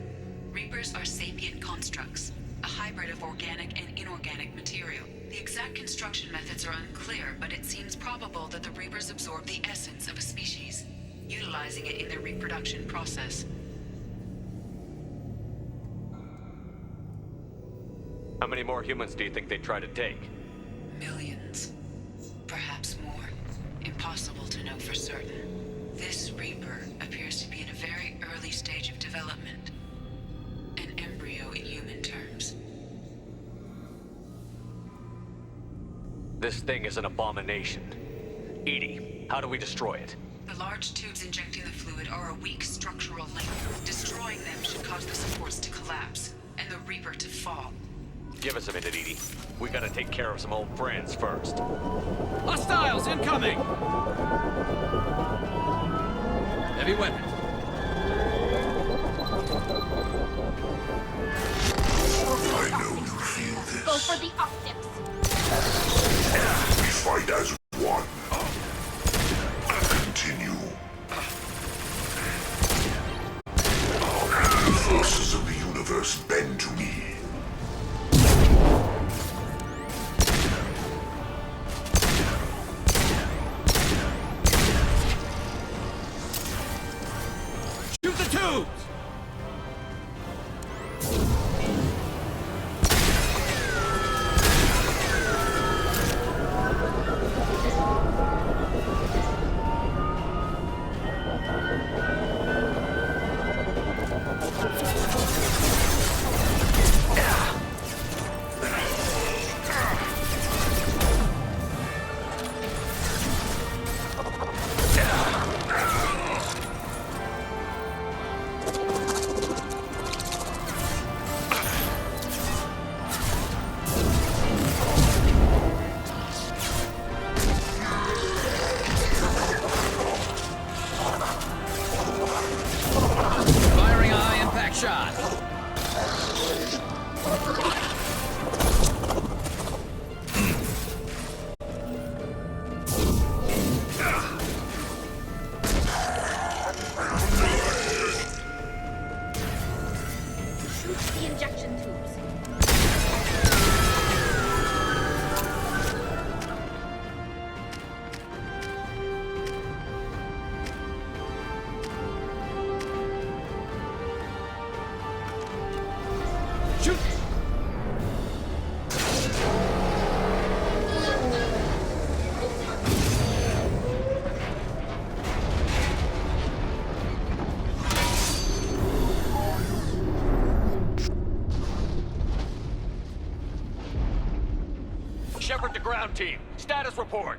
S10: Reapers are sapient constructs, a hybrid of organic and inorganic material. The exact construction methods are unclear, but it seems probable that the Reapers absorb the essence of a species, utilizing it in their reproduction process.
S19: How many more humans do you think they'd try to take?
S10: Millions. Perhaps more. Impossible to know for certain. This Reaper appears to be in a very early stage of development. An embryo in human terms.
S19: This thing is an abomination. Edie, how do we destroy it?
S10: The large tubes injecting the fluid are a weak structural link. Destroying them should cause the supports to collapse, and the Reaper to fall.
S19: Give us a minute, Edie. We gotta take care of some old friends first.
S4: Hostiles incoming! Heavy weapons.
S8: I know you feel this.
S21: Go for the optics.
S8: We fight as one. Continue. The forces of the universe bend to me.
S4: Shoot the tubes!
S19: Shepard to ground team. Status report.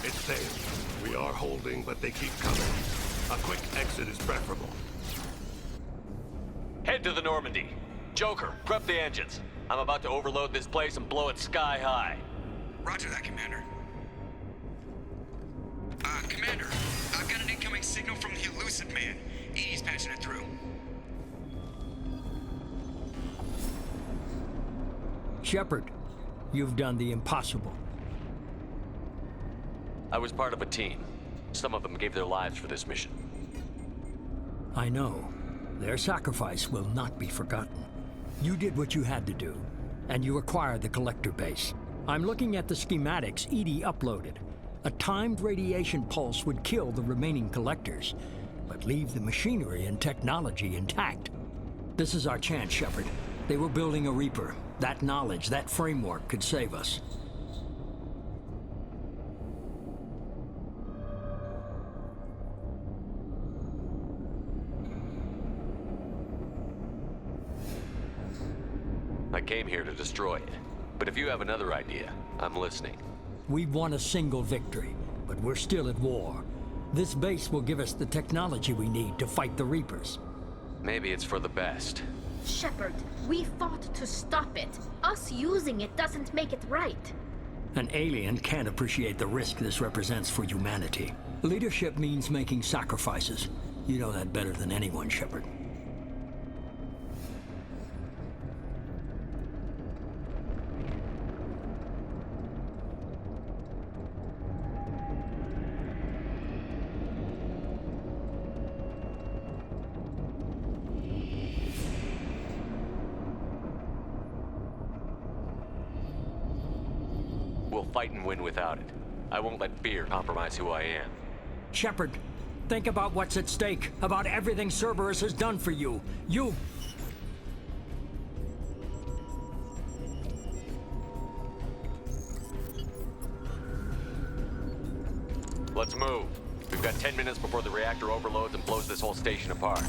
S13: It's safe. We are holding, but they keep coming. A quick exit is preferable.
S19: Head to the Normandy. Joker, prep the engines. I'm about to overload this place and blow it sky high.
S15: Roger that, Commander. Commander, I've got an incoming signal from the elusive man. Edie's patching it through.
S7: Shepard, you've done the impossible.
S19: I was part of a team. Some of them gave their lives for this mission.
S7: I know. Their sacrifice will not be forgotten. You did what you had to do, and you acquired the collector base. I'm looking at the schematics Edie uploaded. A timed radiation pulse would kill the remaining collectors, but leave the machinery and technology intact. This is our chance, Shepard. They were building a Reaper. That knowledge, that framework could save us.
S19: I came here to destroy it. But if you have another idea, I'm listening.
S7: We've won a single victory, but we're still at war. This base will give us the technology we need to fight the Reapers.
S19: Maybe it's for the best.
S18: Shepard, we fought to stop it. Us using it doesn't make it right.
S7: An alien can't appreciate the risk this represents for humanity. Leadership means making sacrifices. You know that better than anyone, Shepard.
S19: We'll fight and win without it. I won't let fear compromise who I am.
S7: Shepard, think about what's at stake, about everything Cerberus has done for you.
S19: Let's move. We've got 10 minutes before the reactor overloads and blows this whole station apart.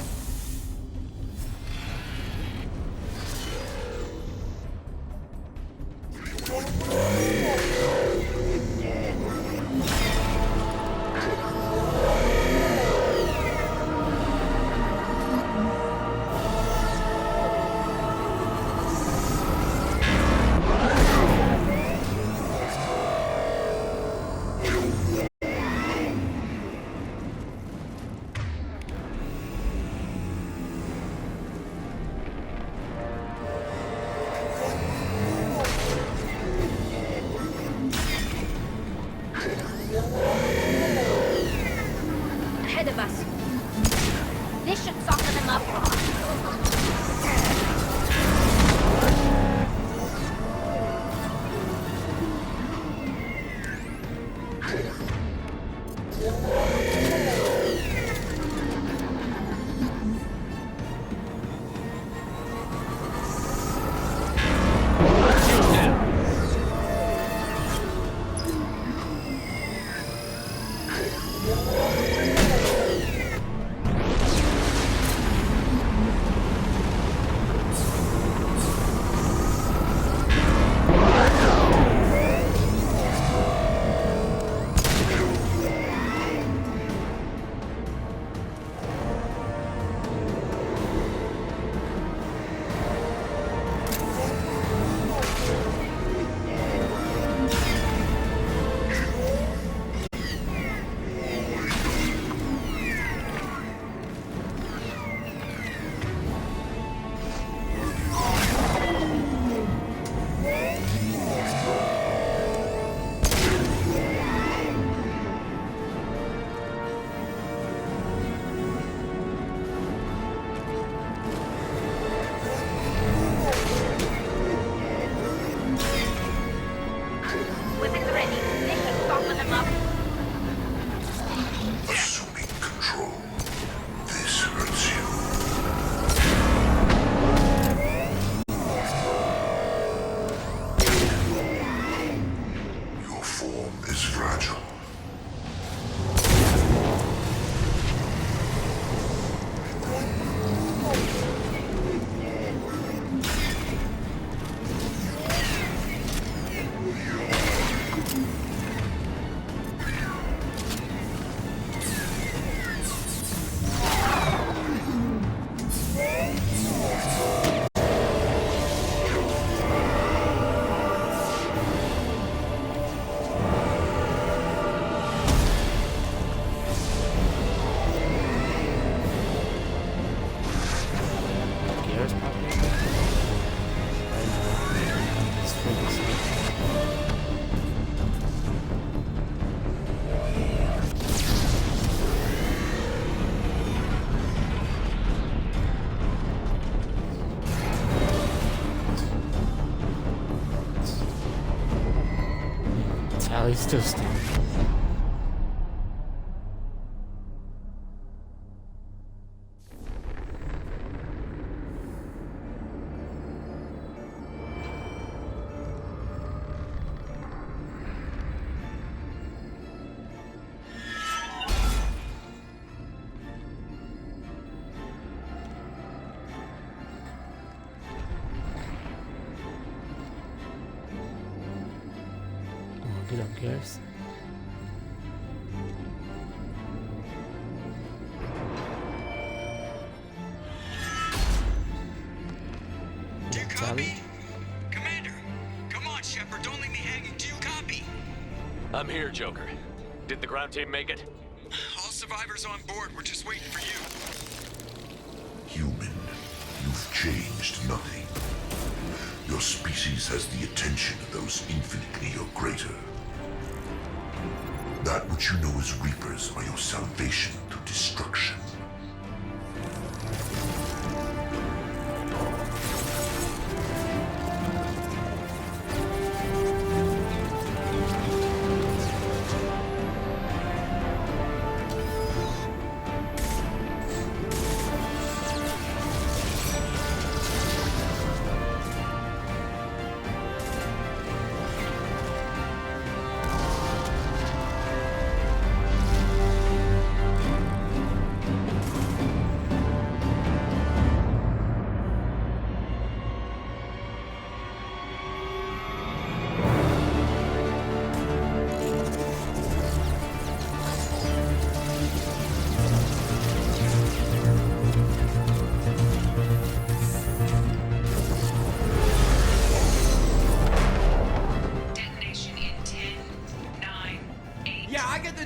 S11: stairs popping up? I know. It's freaking sick. Tally's still standing. Get up, Gareth.
S15: Do you copy? Commander, come on, Shepard. Don't leave me hanging. Do you copy?
S19: I'm here, Joker. Did the ground team make it?
S15: All survivors on board. We're just waiting for you.
S8: Human, you've changed nothing. Your species has the attention of those infinitely or greater. That which you know as Reapers are your salvation to destruction.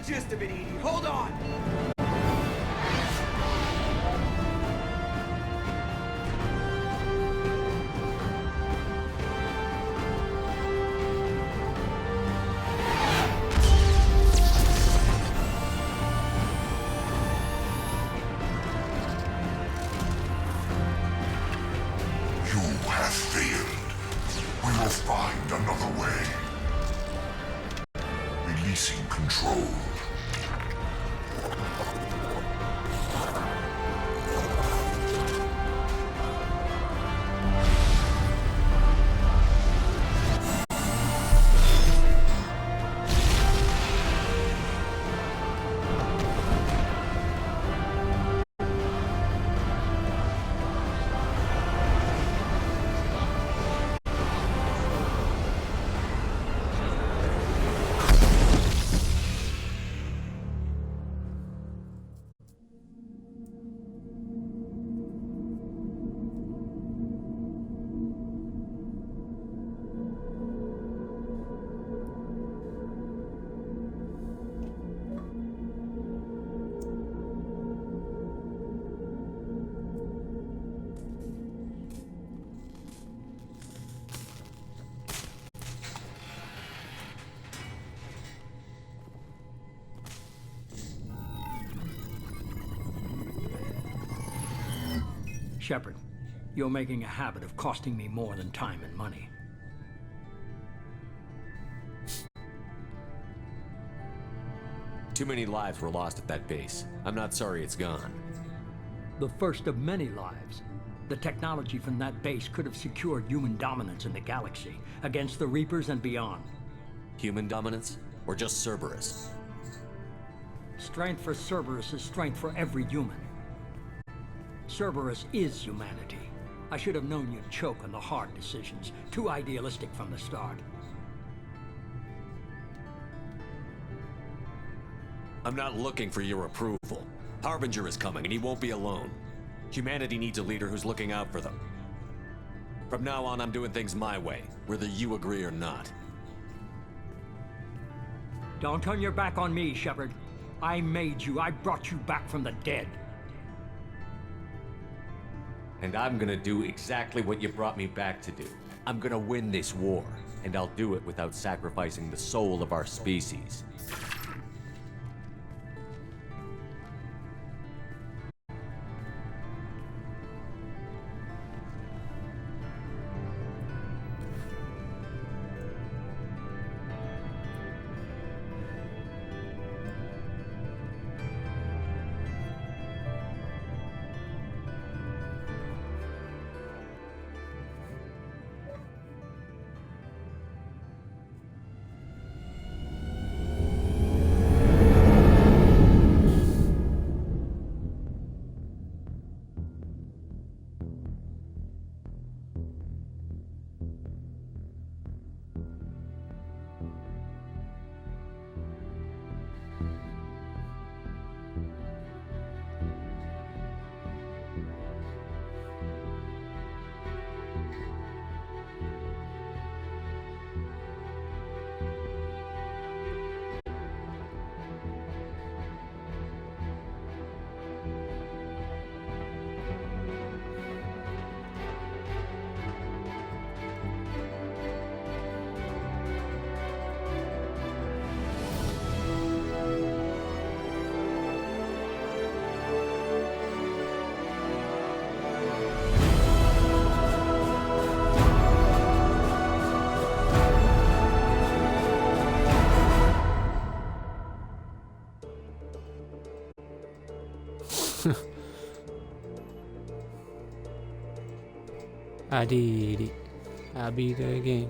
S15: Gist of it, Edie. Hold on!
S8: You have failed. We will find another way. Releasing control.
S7: Shepard, you're making a habit of costing me more than time and money.
S2: Too many lives were lost at that base. I'm not sorry it's gone.
S7: The first of many lives. The technology from that base could have secured human dominance in the galaxy against the Reapers and beyond.
S2: Human dominance? Or just Cerberus?
S7: Strength for Cerberus is strength for every human. Cerberus is humanity. I should have known you'd choke on the hard decisions. Too idealistic from the start.
S2: I'm not looking for your approval. Harbinger is coming, and he won't be alone. Humanity needs a leader who's looking out for them. From now on, I'm doing things my way, whether you agree or not.
S7: Don't turn your back on me, Shepard. I made you. I brought you back from the dead.
S2: And I'm gonna do exactly what you brought me back to do. I'm gonna win this war, and I'll do it without sacrificing the soul of our species.
S11: I did it. I beat her again.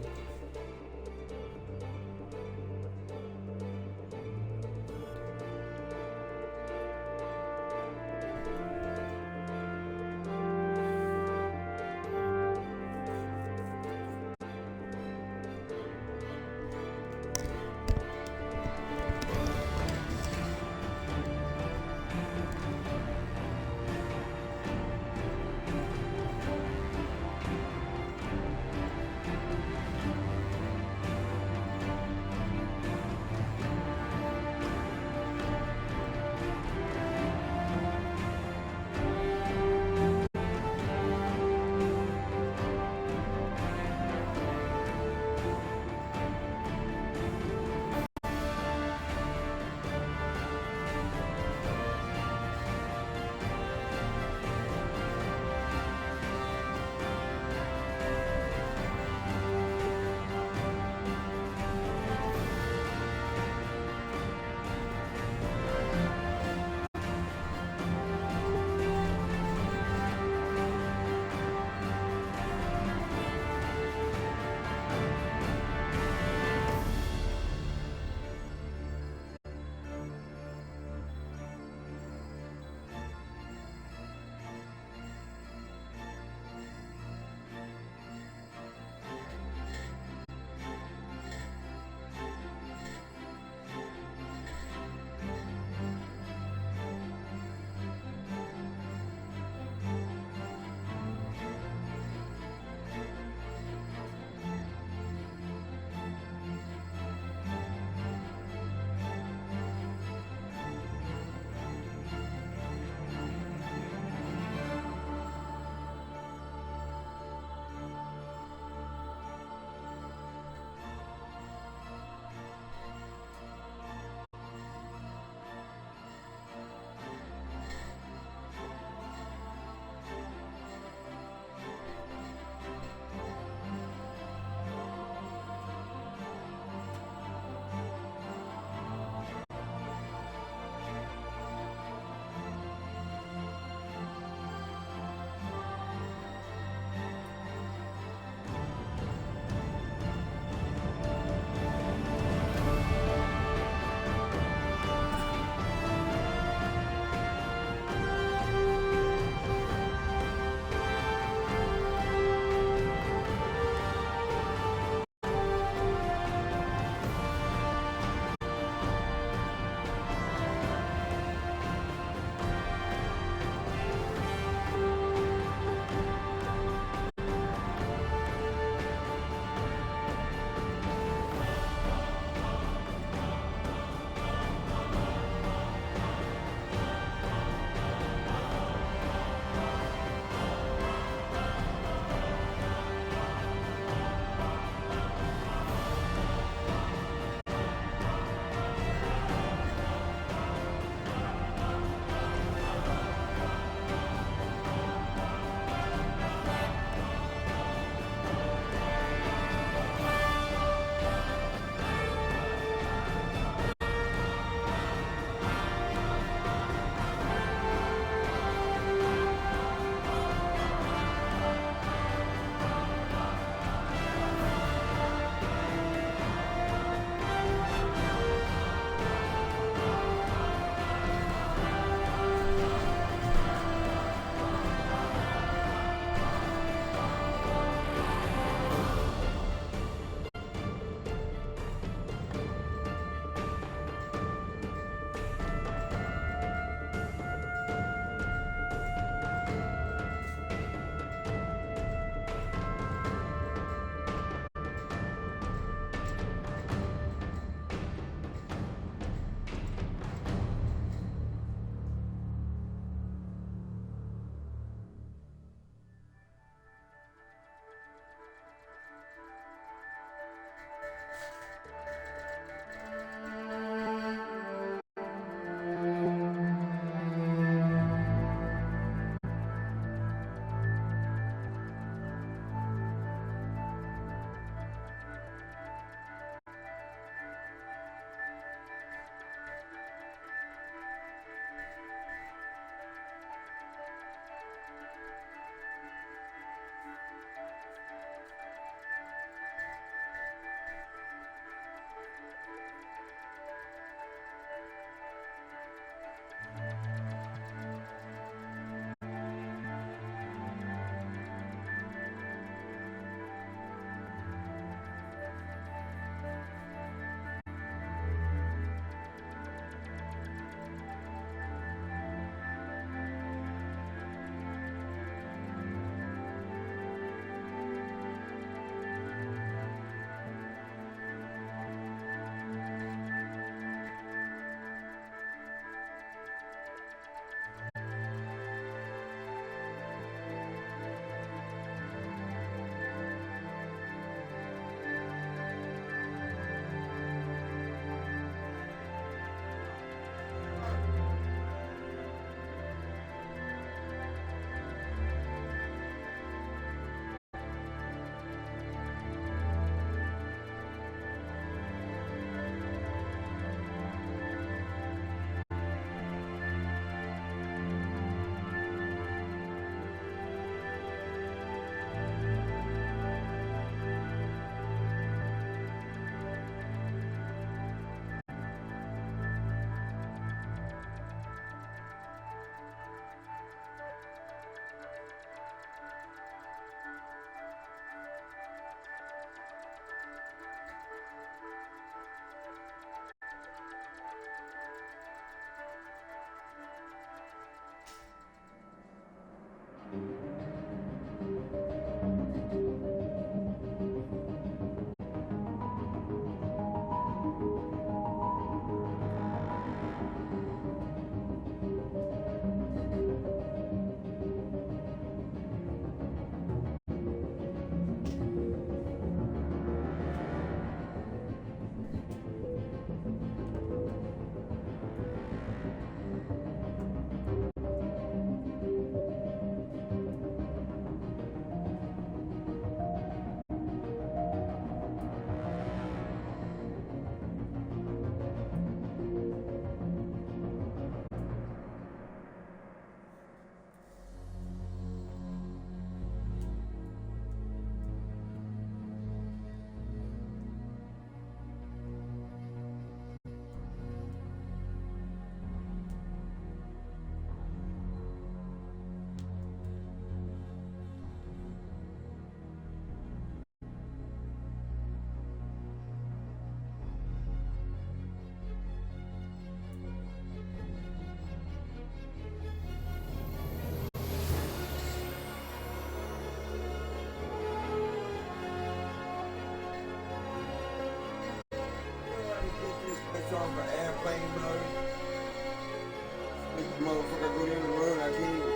S16: it in the road. I can't even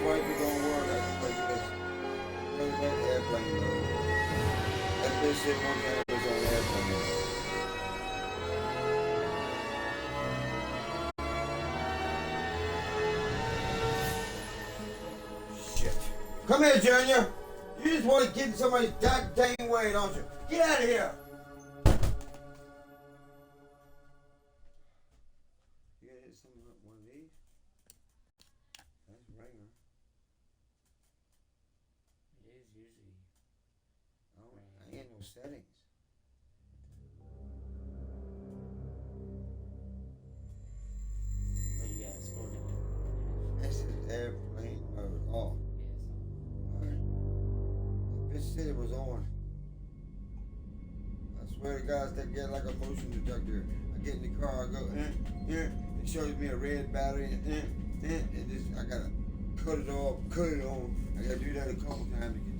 S16: swipe, it don't work. I just like this. Goes back to airplane mode. That bitch said one time it was on airplane mode. Shit. Come here, Junior. You just want to get in somebody's goddamn way, don't you? Get out of here. You gotta hit something with one of these? That's ringer.
S11: It is usually.
S16: Oh, I ain't no settings.
S11: Oh, you gotta scroll down.
S16: This is airplane mode off. Alright. This said it was on. I swear to God, that get like a motion detector. I get in the car, I go, it shows me a red battery, and just, I gotta cut it off, cut it on. I gotta do that a couple times to get